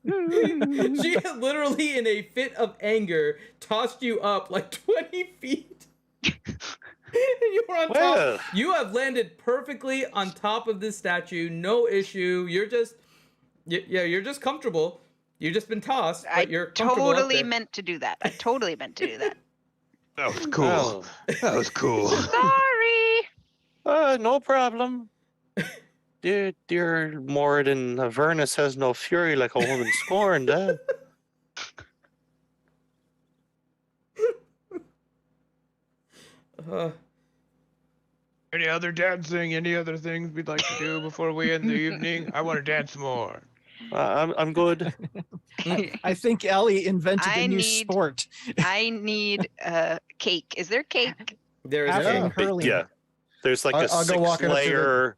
She has literally, in a fit of anger, tossed you up like 20 feet. And you were on Well. top. You have landed perfectly on top of this statue. No issue. You're just, you're just comfortable. You've just been tossed, but I you're comfortable up totally there. meant to do that. I totally meant to do that. That was cool. Well, That was cool. Sorry. no problem. dear more than Avernus has no fury like a woman scorned, eh? Any other dancing? Any other things we'd like to do before we end the evening? I want to dance more. I'm good. I think Ellie invented I a new need- sport. I need cake. Is there cake? There is Halfling cake. hurling. Yeah. There's like I'll go walking up to the- layer.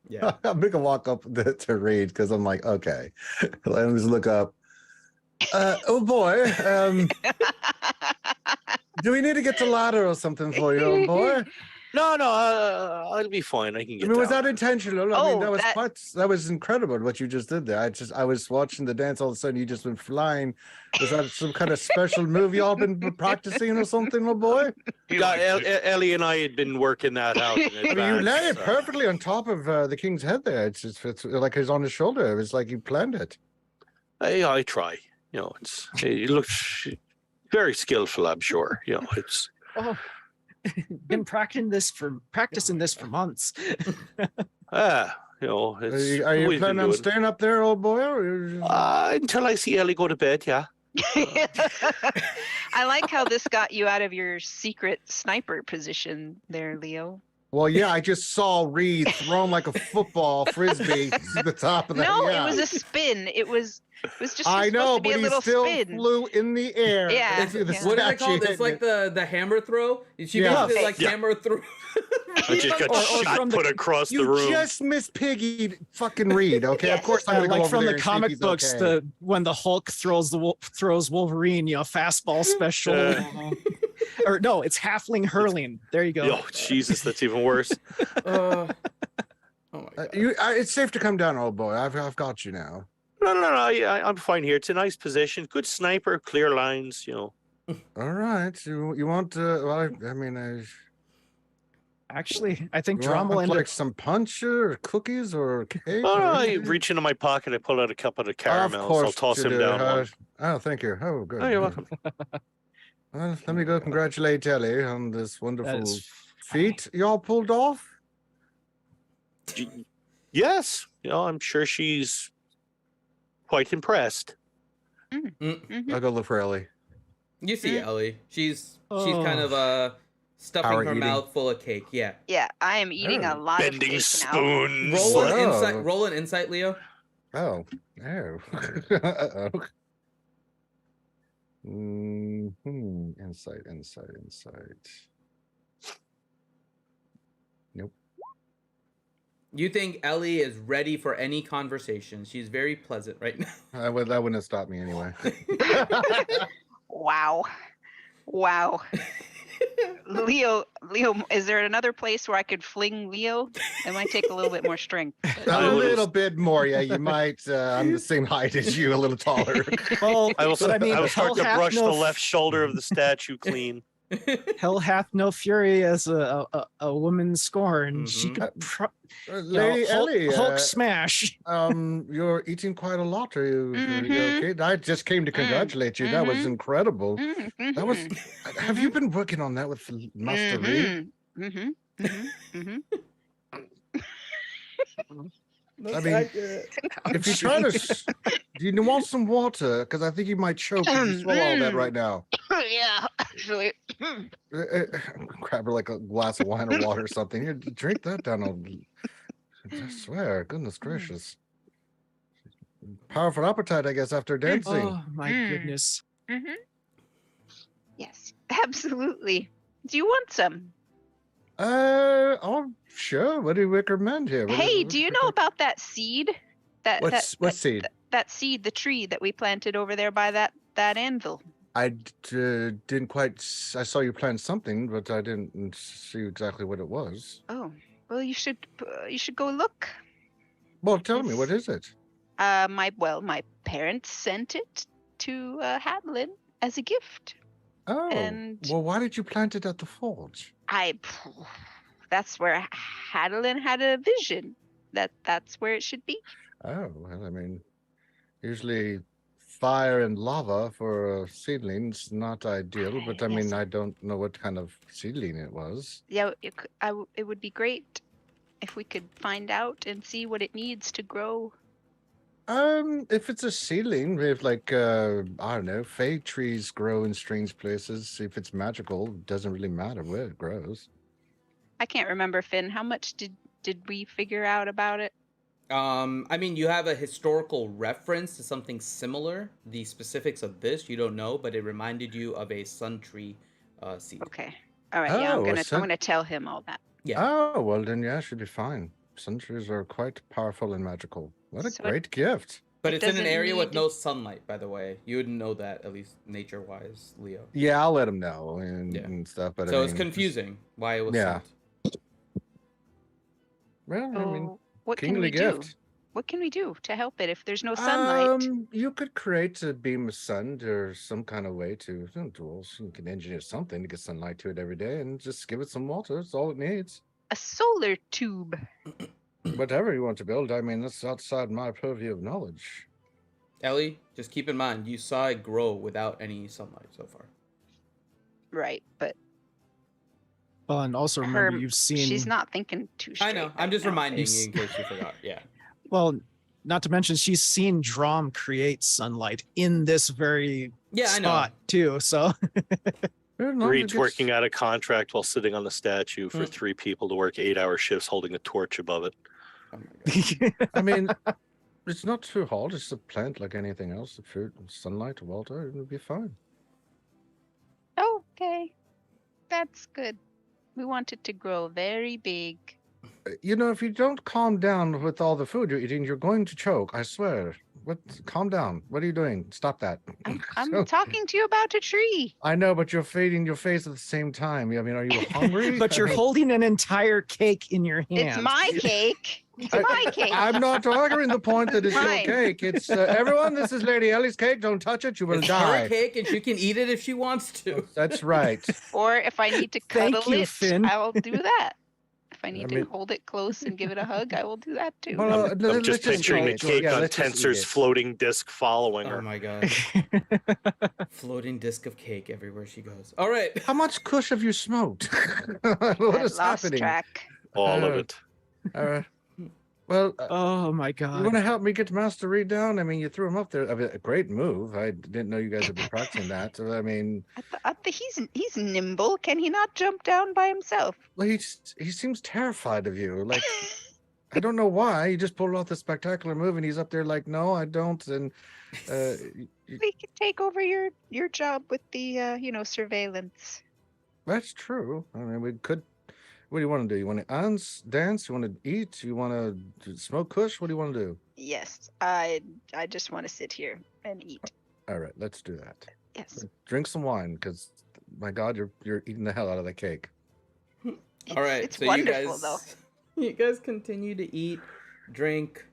Yeah. I'm gonna walk up to read because I'm like, okay. Let me just look up. Oh boy, do we need to get the ladder or something for you, old boy? No, I'll be fine. I can I get mean, was down. that intentional? I mean, Oh, that was incredible what you just did there. I was watching the dance, all of a sudden you just went flying. Was that some kind of special move y'all been practicing or something, old boy? Yeah, Ellie and I had been working that out in I mean, you advance. landed perfectly on top of the king's head there. It's like he's on his shoulder. It's like you planned it. I try. You know, it looks very skillful, I'm sure. You know, it's Oh, been practicing this for months. you know, Are it's you, are you we've been planning on doing- staying up there, old boy? Or you're just- until I see Ellie go to bed, yeah. I like how this got you out of your secret sniper position there, Leo. Well, yeah, I just saw Reed thrown like a football frisbee to the top of the. No, yeah. it was a spin. It was just I supposed know, to be but a he little still spin. flew in the air. Yeah, into the yeah. What is it statue called? It's hitting like it. the hammer throw. She Yeah. basically like Yeah. hammer through. I just got Or shot from the- put across the You room. just missed Piggy fucking Reed. Okay, of Yes. course I'm gonna go Like over from there the and see if comic he's books, okay. when the Hulk throws Wolverine, fastball special. Or no, it's halfling hurling. There you go. Oh, Jesus, that's even worse. Oh my god. It's safe to come down, old boy. I've got you now. No. Yeah, I'm fine here. It's a nice position. Good sniper, clear lines, you know. All right, you want? Well, I mean, Actually, I think you Drum will want end like up. some punch or cookies or cake? Oh, or I anything? reach into my pocket. I pull out a couple of caramels. Of course I'll toss you him do. down one. Oh, thank you. Oh, good. Oh, you're good. welcome. Well, let me go congratulate Ellie on this That wonderful is feat y'all pulled off. Yes, you know, I'm sure she's quite impressed. Mhm. I'll go look for Ellie. You see Ellie. She's kind Oh. of stuffing Power her eating. mouth full of cake. Yeah. Yeah, I am eating a Oh. lot of Bending cake now. spoons. Roll an Wow. insight. Roll an insight, Leo. Oh, oh. Uh-oh. Insight. Nope. You think Ellie is ready for any conversation? She's very pleasant right now. That wouldn't have stopped me anyway. Wow. Leo, is there another place where I could fling Leo? It might take a little bit more strength. I A would've- little bit more, yeah. You might. I'm the same height as you, a little taller. Well, I will, but I mean, I will start hell to hath brush no the left shoulder of the statue clean. Hell hath no fury as a woman scorned. She Mhm. could Lady Ellie, Hulk smash. you're eating quite a lot. Are you Mhm. okay? I just came to congratulate you. That was Mhm. incredible. Mhm, That was. mhm, Have you been working on that with Master Reed? mhm, mhm, mhm, mhm. I mean, if you try to, do you want some water? Because I think you might choke if you swallow all that right now. Yeah, actually. Grab her like a glass of wine or water or something. Here, drink that down. I swear, goodness gracious. Powerful appetite, I guess, after dancing. Oh my Mm. goodness. Mhm. Yes, absolutely. Do you want some? Oh, sure. What do you recommend here? Hey, do you know about that seed? what seed? That seed, the tree that we planted over there by that anvil. Didn't quite. I saw you plant something, but I didn't see exactly what it was. Oh, well, you should go look. Well, tell me, what is it? My parents sent it to Hadlin as a gift. Oh, And- well, why did you plant it at the forge? That's where Hadlin had a vision. That's where it should be. Oh, well, I mean, usually fire and lava for seedlings not ideal, but I mean, Yes. I don't know what kind of seedling it was. Yeah, it would be great if we could find out and see what it needs to grow. If it's a seedling, if like I don't know, fake trees grow in strange places. If it's magical, it doesn't really matter where it grows. I can't remember, Finn. How much did we figure out about it? I mean, you have a historical reference to something similar. The specifics of this you don't know, but it reminded you of a sun tree seed. Okay. All right. Yeah, Oh, I'm gonna tell him all that. Yeah. Oh, well then, yeah, should be fine. Sun trees are quite powerful and magical. What a So great gift. But It it's in an doesn't area with need- no sunlight, by the way. You wouldn't know that, at least nature-wise, Leo. Yeah, I'll let him know and, Yeah. and stuff. But So I it's mean, confusing why it was Yeah. sent. Well, I mean, So what can kingly we do? gift. What can we do to help it if there's no sunlight? You could create a beam of sun or some kind of way to tools. You can engineer something to get sunlight to it every day and just give it some water. That's all it needs. A solar tube. Whatever you want to build, I mean, that's outside my purview of knowledge. Ellie, just keep in mind, you saw it grow without any sunlight so far. Right, but Well, and also remember, her, you've seen. she's not thinking too straight. I know. I'm right just now. reminding You've you in case you forgot. Yeah. Well, not to mention, she's seen Drom create sunlight in this very Yeah, I know. spot too. So Well, no, Reed's it gets- working out a contract while sitting on the statue for Hmm. 3 people to work 8-hour shifts holding a torch above it. Oh my god. I mean, it's not too hard. It's a plant like anything else. The fruit, sunlight, water, it'll be fine. Okay, that's good. We want it to grow very big. You know, if you don't calm down with all the food you're eating, you're going to choke. I swear. What? Calm down. What are you doing? Stop that. I'm So- talking to you about a tree. I know, but you're feeding your face at the same time. I mean, are you hungry? but you're I mean, holding an entire cake in your hand. It's my cake. It's my cake. I'm not arguing the point that it's your Mine. cake. It's everyone. This is Lady Ellie's cake. Don't touch it. You will It's her die. cake, and she can eat it if she wants to. That's right. Or if I need to Thank cuddle you, it, Finn. I will do that. If I need I to mean- hold it close and give it a hug, I will do that too. Well, I'm let's just picturing the eat it. cake Yeah, on let's just eat Tensor's it. floating disc following Oh her. my god. Floating disc of cake everywhere she goes. All right. How much kush have you smoked? What I is lost happening? track. All of Uh, it. Well, Oh my you god. want to help me get Master Reed down? I mean, you threw him up there. I mean, a great move. I didn't know you guys had been practicing that. So, I mean, He's nimble. Can he not jump down by himself? well, he seems terrified of you. Like, I don't know why. He just pulled off the spectacular move, and he's up there like, no, I don't. And We could take over your job with the surveillance. that's true. I mean, we could. What do you want to do? You want to dance? You want to eat? You want to smoke kush? What do you want to do? Yes, I just want to sit here and eat. All right, let's do that. Yes. Drink some wine, because my God, you're eating the hell out of the cake. All right. It's so wonderful you guys, though. You guys continue to eat, drink,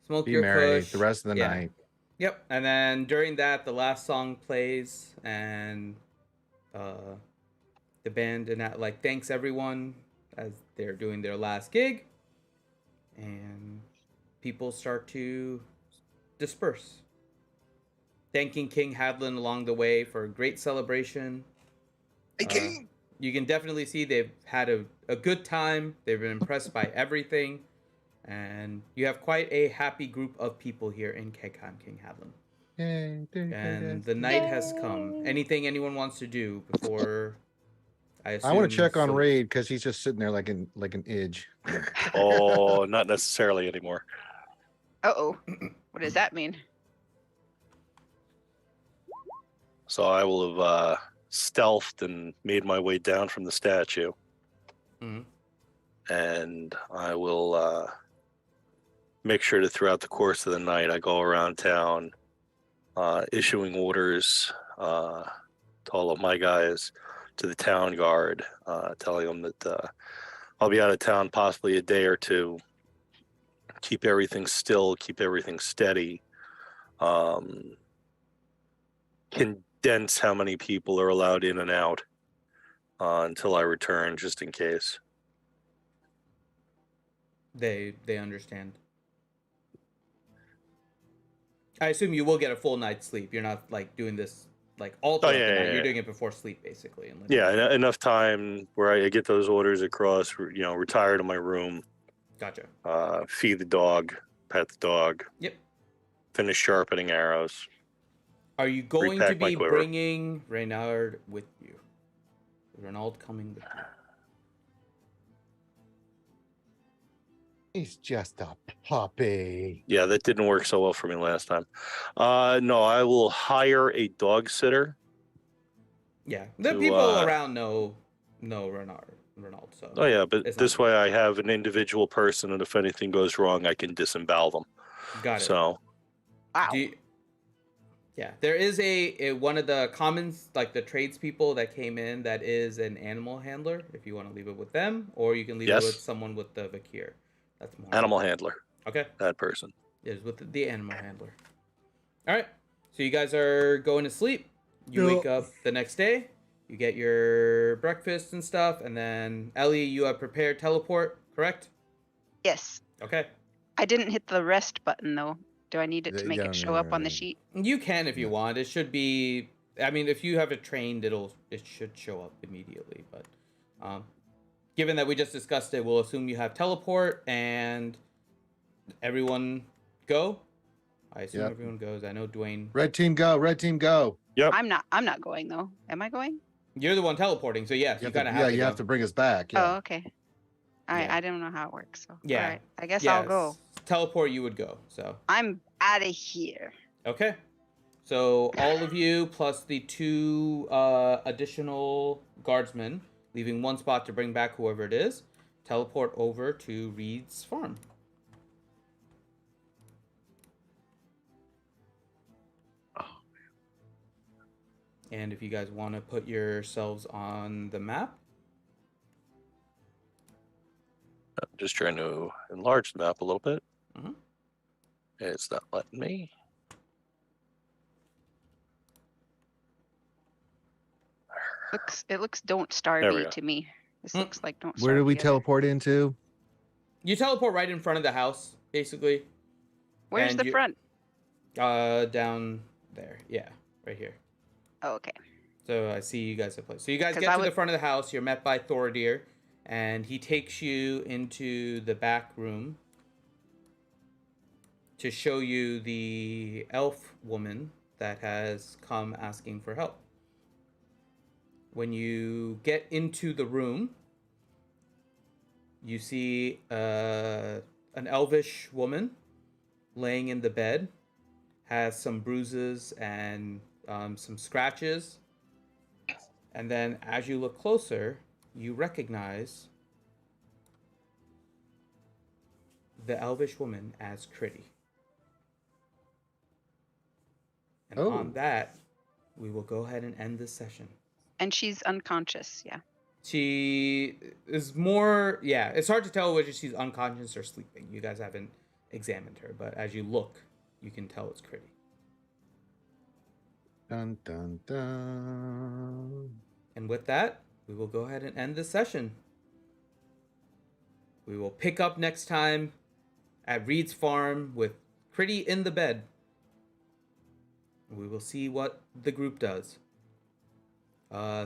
smoke Be your merry kush. the rest of the Yeah. night. Yep. And then during that, the last song plays, and the band thanks everyone as they're doing their last gig, and people start to disperse, thanking King Hadlin along the way for a great celebration. Hey, King! You can definitely see they've had a good time. They've been impressed by everything, and you have quite a happy group of people here in Khegheim, King Hadlin. And the night has come. Anything anyone wants to do before I want to check on sleep? Raid, because he's just sitting there like an idge. Oh, not necessarily anymore. Uh-oh. What does that mean? So I will have stealthed and made my way down from the statue. Mhm. And I will make sure to, throughout the course of the night, I go around town issuing orders to all of my guys, to the town guard, telling them that I'll be out of town possibly a day or two. Keep everything still, keep everything steady. Condense how many people are allowed in and out until I return, just in case. They understand. I assume you will get a full night's sleep. You're not doing this all throughout the night. yeah, You're yeah. doing it before sleep, basically. And Yeah, enough time where I get those orders across, retire to my room, Gotcha. Feed the dog, pet the dog, Yep. finish sharpening arrows. Are you going to Repack my be quiver. bringing Reynard with you? Reynald coming with you? He's just a puppy. Yeah, that didn't work so well for me last time. No, I will hire a dog sitter. Yeah, the To, people around know Reynald. So. Oh yeah, but it's this not- way I have an individual person, and if anything goes wrong, I can disembowel them. Got it. So Wow. Yeah, there is a one of the commons, like the tradespeople that came in, that is an animal handler. If you want to leave it with them, or you can leave Yes. it with someone with the Vakir. That's more animal handler, Okay, that person. is with the animal handler. All right, so you guys are going to sleep. You wake up the next day. You get your breakfast and stuff, and then Ellie, you have prepared teleport, correct? Yes. Okay. I didn't hit the rest button though. Do I need it to make Yeah, it show up on the sheet? You can if you want. It should be. I mean, if you have it trained, it should show up immediately. But given that we just discussed it, we'll assume you have teleport and everyone go. I assume Yep. everyone goes. I know Dwayne. Red team go. Red team go. I'm not going though. Am I going? You're the one teleporting, so yes, you kind of have to. you go. have to bring us back. Yeah. Oh, okay. All right, Yeah. I don't know how it works. So Yeah. all right. I guess Yeah, I'll go. Teleport, you would go. So I'm out of here. okay. So all of you plus the 2 additional guardsmen, leaving 1 spot to bring back whoever it is, teleport over to Reed's farm. And if you guys want to put yourselves on the map, I'm just trying to enlarge the map a little bit. Mhm. It's not letting me. It looks Don't Starve There we Me go. to me. This looks like Don't Starve. Where do we the other. teleport into? you teleport right in front of the house, basically. Where's and the you- front? Down there. Yeah, right here. Oh, okay. So I see you guys have place. So you guys 'Cause get I to the would- front of the house. You're met by Thordir, and he takes you into the back room to show you the elf woman that has come asking for help. When you get into the room, you see an elvish woman laying in the bed, has some bruises and some scratches. And then as you look closer, you recognize the elvish woman as Critty. And Oh. on that, we will go ahead and end this session. And she's unconscious. Yeah. She is more, yeah, it's hard to tell whether she's unconscious or sleeping. You guys haven't examined her, but as you look, you can tell it's Critty. Dun dun dun. And with that, we will go ahead and end this session. We will pick up next time at Reed's farm with Critty in the bed. We will see what the group does.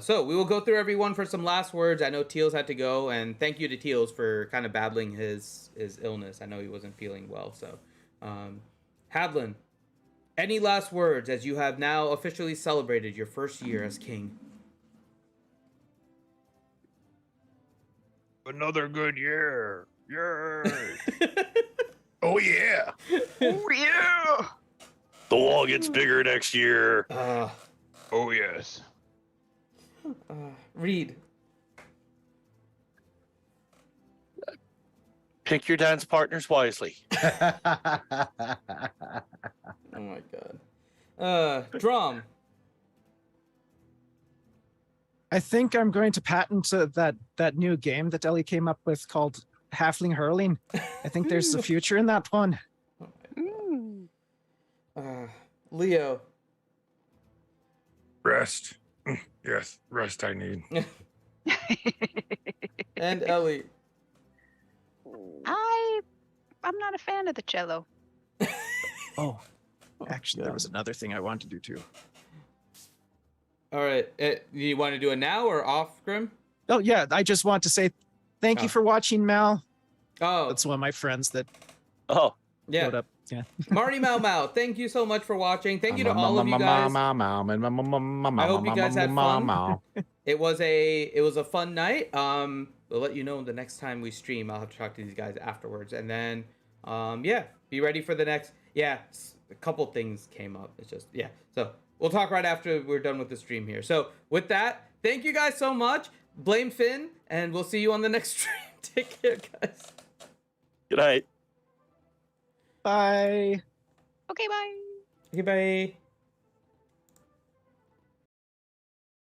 So we will go through everyone for some last words. I know Teals had to go, and thank you to Teals for kind of battling his illness. I know he wasn't feeling well. So, Hadlin, any last words as you have now officially celebrated your first year as king? Another good year. Yay. Oh yeah. Oh yeah. The wall gets bigger next year. Oh yes. Reed. Pick your dance partners wisely. Oh my god. Drum. I think I'm going to patent that new game that Ellie came up with called Halfling Hurling. I think there's a future in that one. Mm. Leo. Rest. Yes, rest I need. And Ellie. I'm not a fan of the cello. Oh, actually, there was another thing I wanted to do too. All right. You want to do it now or off, Grim? Oh yeah, I just want to say thank you Oh. for watching, Mal. Oh, That's one of my friends that Oh, yeah. showed up. Yeah. Marty Mau Mau, thank you so much for watching. Thank you to all of you guys. I hope you guys had fun. It was a fun night. We'll let you know the next time we stream. I'll have to talk to these guys afterwards, and then yeah, be ready for the next. Yeah, a couple things came up. It's just yeah. So we'll talk right after we're done with the stream here. So with that, thank you guys so much. Blame Finn, and we'll see you on the next stream. Take care, guys. good night. Bye. Okay, bye. Okay, bye.